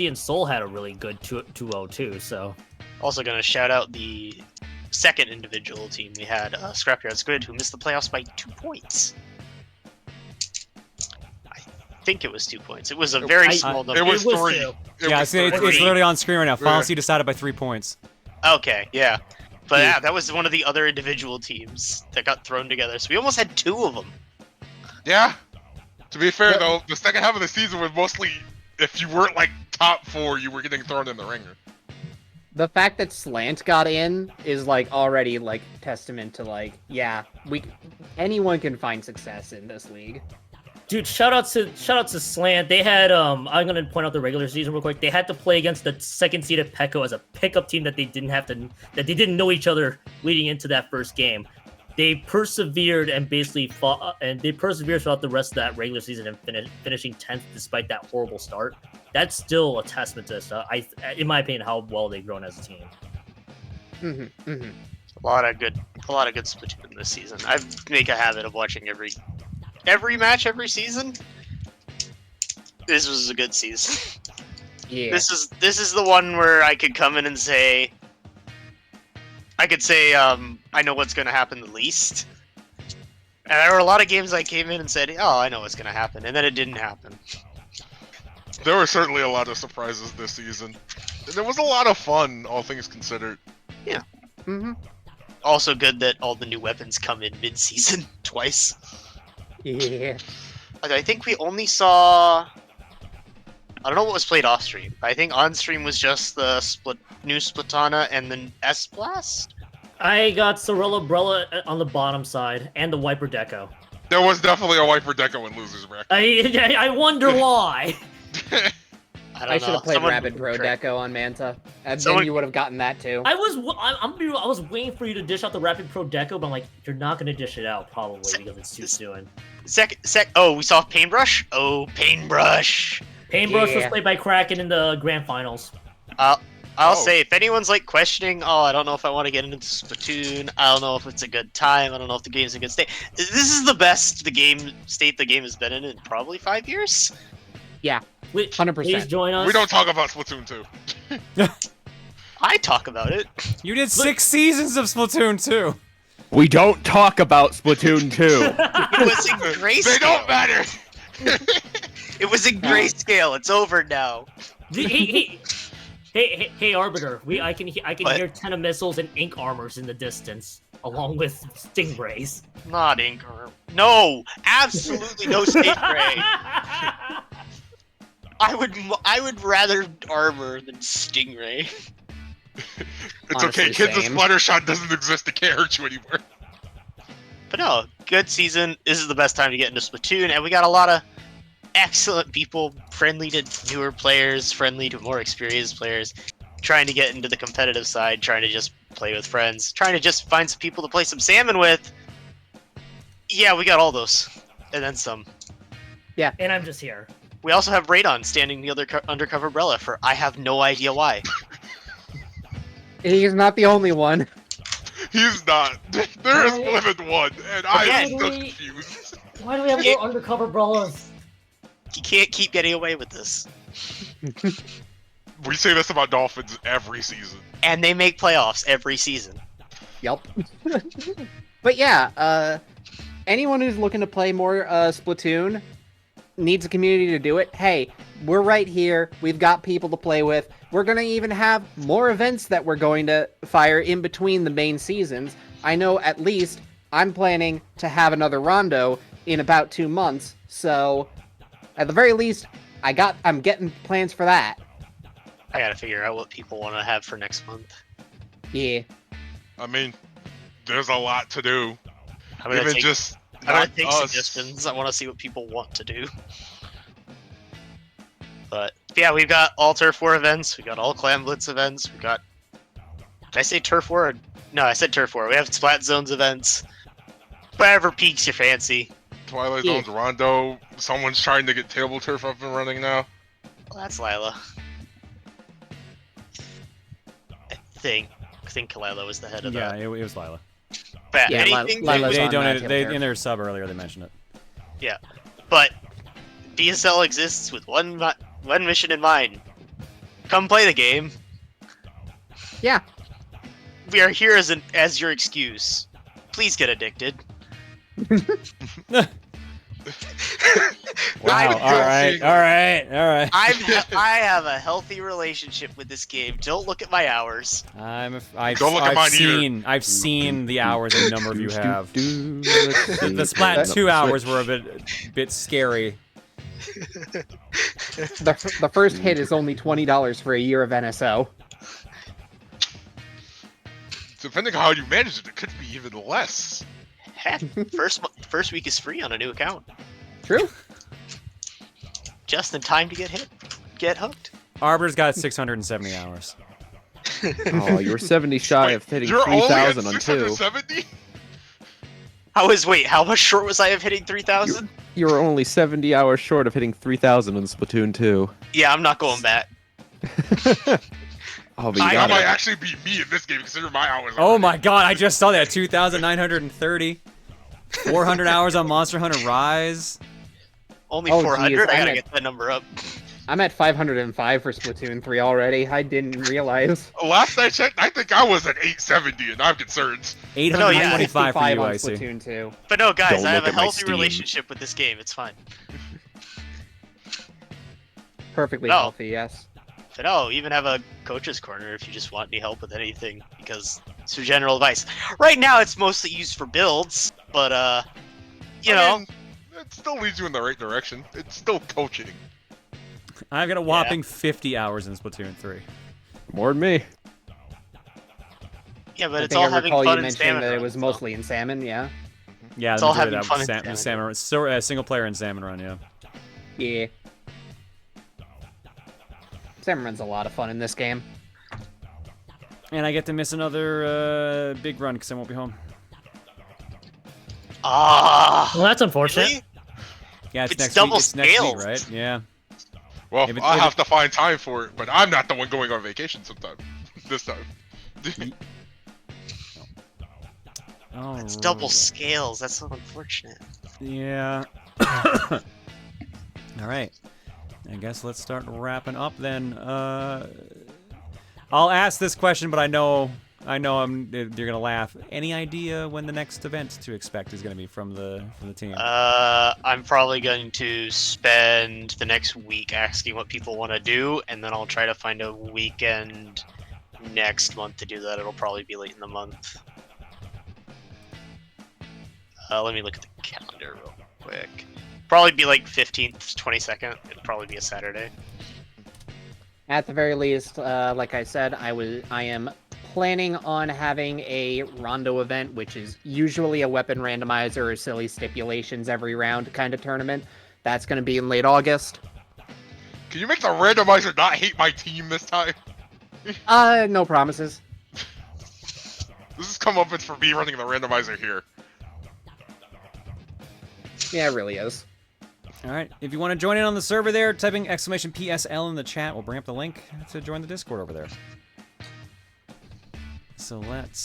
and Soul had a really good 2-0 too. So also gonna shout out the second individual team we had, Scrapyard Squid, who missed the playoffs by 2 points. I think it was 2 points. It was a very small number. It was 3. two. It's literally on screen right now. Final seed decided by 3 points. Okay, yeah. But yeah, that was one of the other individual teams that got thrown together. So we almost had 2 of them. Yeah. To be fair though, the second half of the season was mostly if you weren't like top 4, you were getting thrown in the ringer. The fact that Slant got in is like already like testament to like, yeah, anyone can find success in this league. Dude, shout out to Slant. They had I'm gonna point out the regular season real quick. They had to play against the second seeded PEKO as a pickup team that they didn't know each other leading into that first game. They persevered and basically fought, and they persevered throughout the rest of that regular season and finishing 10th despite that horrible start. That's still a testament to in my opinion, how well they've grown as a team. A lot of good Splatoon this season. I make a habit of watching every match every season. This was a good season. Yeah. This is the one where I could come in and say, I know what's gonna happen the least. And there were a lot of games I came in and said, oh, I know what's gonna happen, and then it didn't happen. There were certainly a lot of surprises this season. And it was a lot of fun, all things considered. Yeah. Also good that all the new weapons come in mid-season twice. Yeah. Like, I think we only saw... I don't know what was played off-stream. I think on-stream was just the new Splatana and the S-Blast? I got Sorella Brella on the bottom side and the Wiper Deco. There was definitely a Wiper Deco in Losers Bracket. I wonder why. I should have played Rapid Pro Deco on Manta. And then you would have gotten that too. I was waiting for you to dish out the Rapid Pro Deco, but I'm like, you're not gonna dish it out probably because it's too soon. Oh, we saw Paintbrush? Oh, Paintbrush! Paintbrush was played by Kraken in the grand finals. I'll say, if anyone's like questioning, oh, I don't know if I want to get into Splatoon, I don't know if it's a good time, I don't know if the game's in a good state. This is the best the game has been in probably 5 years. Yeah, 100%. Please join us. We don't talk about Splatoon 2. I talk about it. You did 6 seasons of Splatoon 2. We don't talk about Splatoon 2. It was in grayscale. They don't matter. It was in grayscale. It's over now. Hey, Arbiter. I can hear 10 of missiles and ink armors in the distance, along with stingrays. Not ink armor. No, absolutely no stingray. I would rather armor than stingray. It's Honestly, okay. Kids, the same. splatter shot doesn't exist. It can't hurt you anymore. But no, good season. This is the best time to get into Splatoon, and we got a lot of excellent people, friendly to newer players, friendly to more experienced players, trying to get into the competitive side, trying to just play with friends, trying to just find some people to play some salmon with. Yeah, we got all those, and then some. Yeah. And I'm just here. We also have Radon standing the other undercover umbrella for I have no idea why. He's not the only one. He's not. There is more than one, and I'm still Again. confused. Why do we have more undercover brawlers? You can't keep getting away with this. We say this about Dolphins every season. And they make playoffs every season. Yep. But yeah, anyone who's looking to play more Splatoon needs a community to do it. Hey, we're right here. We've got people to play with. We're going to even have more events that we're going to fire in between the main seasons. I know at least I'm planning to have another Rondo in about 2 months. So at the very least, I'm getting plans for that. I gotta figure out what people want to have for next month. Yeah. I mean, there's a lot to do. I'm gonna Even take, just I'm gonna not take us. suggestions. I want to see what people want to do. But yeah, we've got all Turf War events. We got all Clan Blitz events. We got. Did I say Turf War? No, I said Turf War. We have Splat Zones events. Whatever piques your fancy. Twilight Yeah. Zone's Rondo. Someone's trying to get Table Turf up and running now. Well, that's Lila. I think Lila was the head of Yeah, that. it was Lila. But Yeah, anything Lila's They on donated. that They table in their sub earlier. They mentioned it. Yeah, but DSL exists with one mission in mind. Come play the game. Yeah. We are here as your excuse. Please get addicted. Wow. All right. I have a healthy relationship with this game. Don't look at my hours. Don't look at mine either. I've seen the hours a number of you have. The Splat 2 hours were a bit scary. The first hit is only $20 for a year of NSO. Depending on how you manage it, it could be even less. Heck, first week is free on a new account. True. Just in time to get hooked. Arbiter's got 670 hours. Oh, you were 70 shy of hitting You're only at 3,000 on 2. 670? Wait, how much short was I of hitting 3,000? You were only 70 hours short of hitting 3,000 in Splatoon 2. Yeah, I'm not going back. Oh, but you That got might it. actually beat me in this game, considering my hours. Oh my god, I just saw that. 2,930. 400 hours on Monster Hunter Rise. Only Oh, 400? geez, I gotta I'm at- get that number up. I'm at 505 for Splatoon 3 already. I didn't realize. Last I checked, I think I was at 870, and I'm concerned. 825 for 65 you, on I see. Splatoon 2. But no, guys, Don't I have look a at my healthy Steam. relationship with this game. It's fine. Perfectly No. healthy, yes. But no, even have a coach's corner if you just want any help with anything, because it's for general advice. Right now, it's mostly used for builds, but you know, It still leads you in the right direction. It's still coaching. I've got a whopping 50 hours in Splatoon 3. More than me. yeah, but I it's think all I having recall fun you and mentioning salmon that it runs, was so. mostly in salmon, yeah. Yeah, It's the all majority having of fun that in was salmon. single player and salmon run, yeah. Yeah. Salmon run's a lot of fun in this game. And I get to miss another big run because I won't be home. Ah, Well, that's unfortunate. really? Yeah, it's It's next double week. It's next week, scales. right? Yeah. Well, If it- I if have it- to find time for it, but I'm not the one going on vacation sometime. This time. It's double scales. That's so unfortunate. Yeah. All right. I guess let's start wrapping up then. I'll ask this question, but I know you're gonna laugh. Any idea when the next event to expect is gonna be from the team? I'm probably going to spend the next week asking what people want to do, and then I'll try to find a weekend next month to do that. It'll probably be late in the month. Let me look at the calendar real quick. Probably be like 15th, 22nd. It'll probably be a Saturday. At the very least, like I said, I am planning on having a Rondo event, which is usually a weapon randomizer or silly stipulations every round kind of tournament. That's going to be in late August. Can you make the randomizer not hate my team this time? No promises. This is comeuppance for me running the randomizer here. Yeah, it really is. All right. If you want to join in on the server there, typing !PSL in the chat. We'll bring up the link to join the Discord over there. so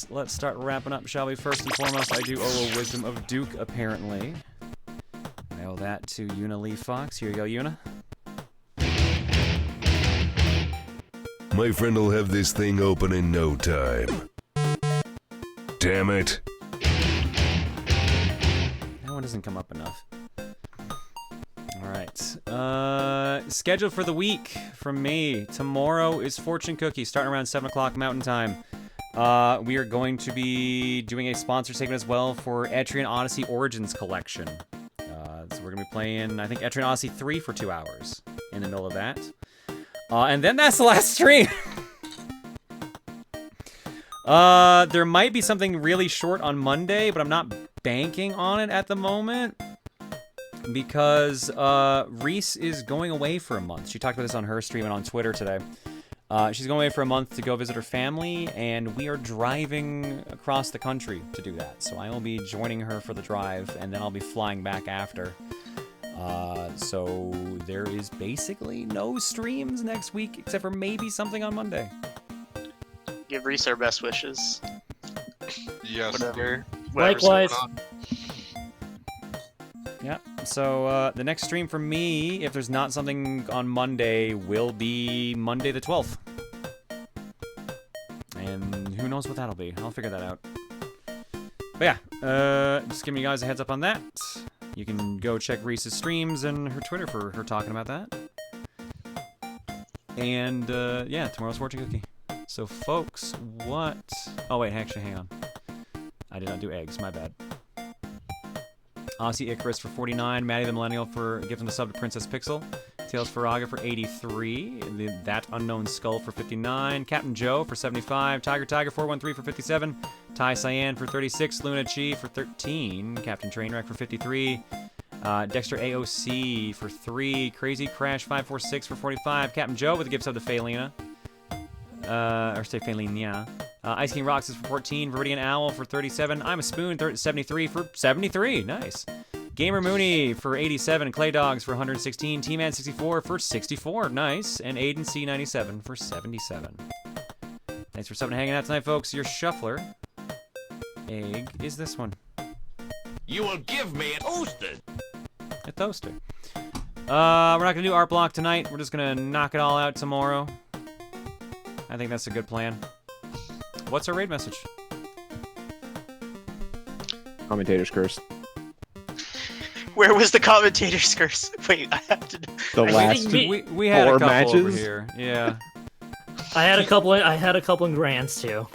let's start wrapping up, shall we? First and foremost, I do owe a Wisdom of Duke, apparently. I owe that to Una Lee Fox. Here you go, Una. My friend will have this thing open in no time. Damn it. That one doesn't come up enough. Alright. Schedule for the week from me. Tomorrow is Fortune Cookie, starting around 7 o'clock Mountain Time. We are going to be doing a sponsor segment as well for Etrian Odyssey Origins Collection. So we're going to be playing, I think, Etrian Odyssey 3 for 2 hours in the middle of that. And then that's the last stream! There might be something really short on Monday, but I'm not banking on it at the moment. Because Reese is going away for a month. She talked about this on her stream and on Twitter today. She's going away for a month to go visit her family, and we are driving across the country to do that. So I will be joining her for the drive, and then I'll be flying back after. So there is basically no streams next week, except for maybe something on Monday. Give Reese our best wishes. Yes. Whatever. Likewise. Yeah, so the next stream for me, if there's not something on Monday, will be Monday the 12th. And who knows what that'll be. I'll figure that out. But yeah, just giving you guys a heads up on that. You can go check Reese's streams and her Twitter for her talking about that. And yeah, tomorrow's Fortune Cookie. So folks, what... Oh wait, actually, hang on. I did not do eggs, my bad. Aussie Icarus for 49, Maddie the Millennial for giving the sub to Princess Pixel, Tails Faraga for 83, That Unknown Skull for 59, Captain Joe for 75, Tiger 413 for 57, Ty Cyan for 36, Luna Chi for 13, Captain Trainwreck for 53, Dexter AOC for 3, Crazy Crash 546 for 45, Captain Joe with a gift sub to Faelina, or say Faelina. Ice King Roxas for 14, Viridian Owl for 37, I'm a Spoon 73 for 73, nice. Gamer Mooney for 87, Clay Dogs for 116, T-Man 64 for 64, nice. And Aiden C97 for 77. Thanks for subbing and hanging out tonight, folks. Your shuffler egg is this one. You will give me a toaster. A toaster. We're not going to do Art Block tonight. We're just going to knock it all out tomorrow. I think that's a good plan. What's our raid message? Commentators curse. Where was the commentator's curse? Wait, I have to. The last we had four a couple matches over here. Yeah. I had a couple in Grants too.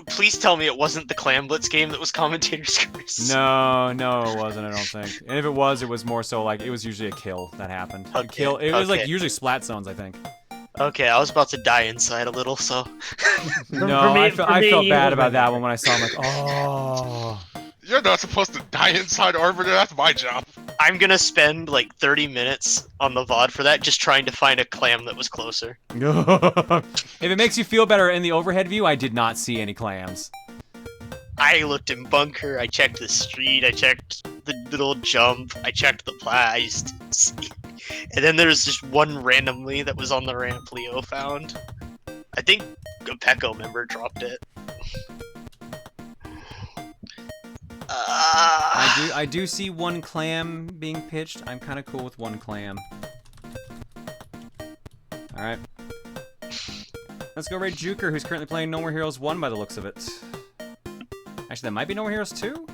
Please tell me it wasn't the Clamblitz game that was commentator's curse. No, it wasn't, I don't think. And if it was more so like, it was usually a kill that happened. Okay, A kill. It was okay. like usually splat zones, I think. Okay, I was about to die inside a little, so. No, I felt bad about that one when I saw him, like, oh. You're not supposed to die inside Arbiter, that's my job. I'm gonna spend like 30 minutes on the VOD for that, just trying to find a clam that was closer. If it makes you feel better, in the overhead view, I did not see any clams. I looked in bunker, I checked the street, I checked the little jump, I checked the plat, I just didn't see. And then there was just one randomly that was on the ramp Leo found. I think a PEKO member dropped it. I do see one clam being pitched. I'm kind of cool with one clam. Alright. Let's go raid Juker, who's currently playing No More Heroes 1 by the looks of it. Actually, that might be No More Heroes 2?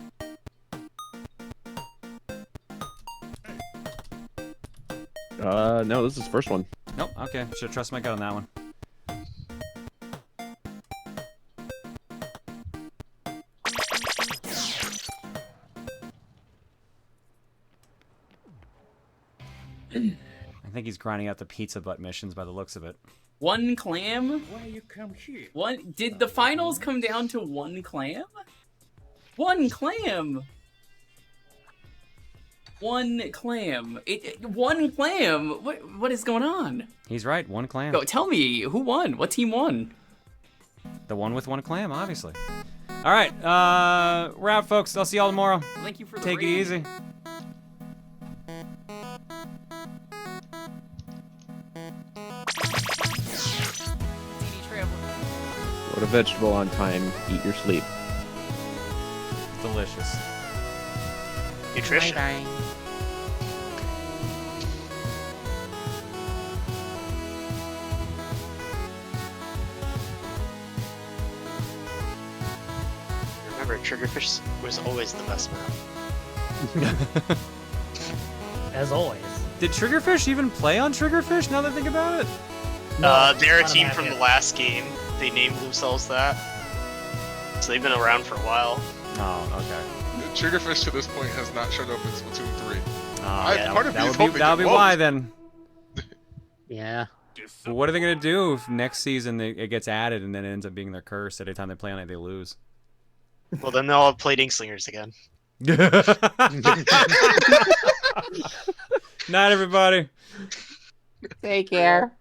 No, this is the first one. Nope, okay. Should trust my gut on that one. I think he's grinding out the pizza butt missions by the looks of it. One clam? Why you come here? Did the finals come down to one clam? One clam! One clam. One clam! What is going on? He's right, one clam. Go, tell me, who won? What team won? The one with one clam, obviously. Alright, we're out, folks. I'll see y'all tomorrow. Thank you for the Take it raid. easy. a vegetable on time, eat your sleep. Delicious. Nutrition. Remember, Triggerfish was always the best map. As always. Did Triggerfish even play on Triggerfish now that I think about it? They're a not a team map from yet. the last game. They named themselves that. So they've been around for a while. Oh, okay. Triggerfish to this point has not showed up in Splatoon 3. Part of me is that'll hoping it be won't. why then. Yeah. But what are they gonna do if next season it gets added and then it ends up being their curse? Every time they play on it, they lose. Well, then they'll have played Inkslingers again. Night, everybody. Take care.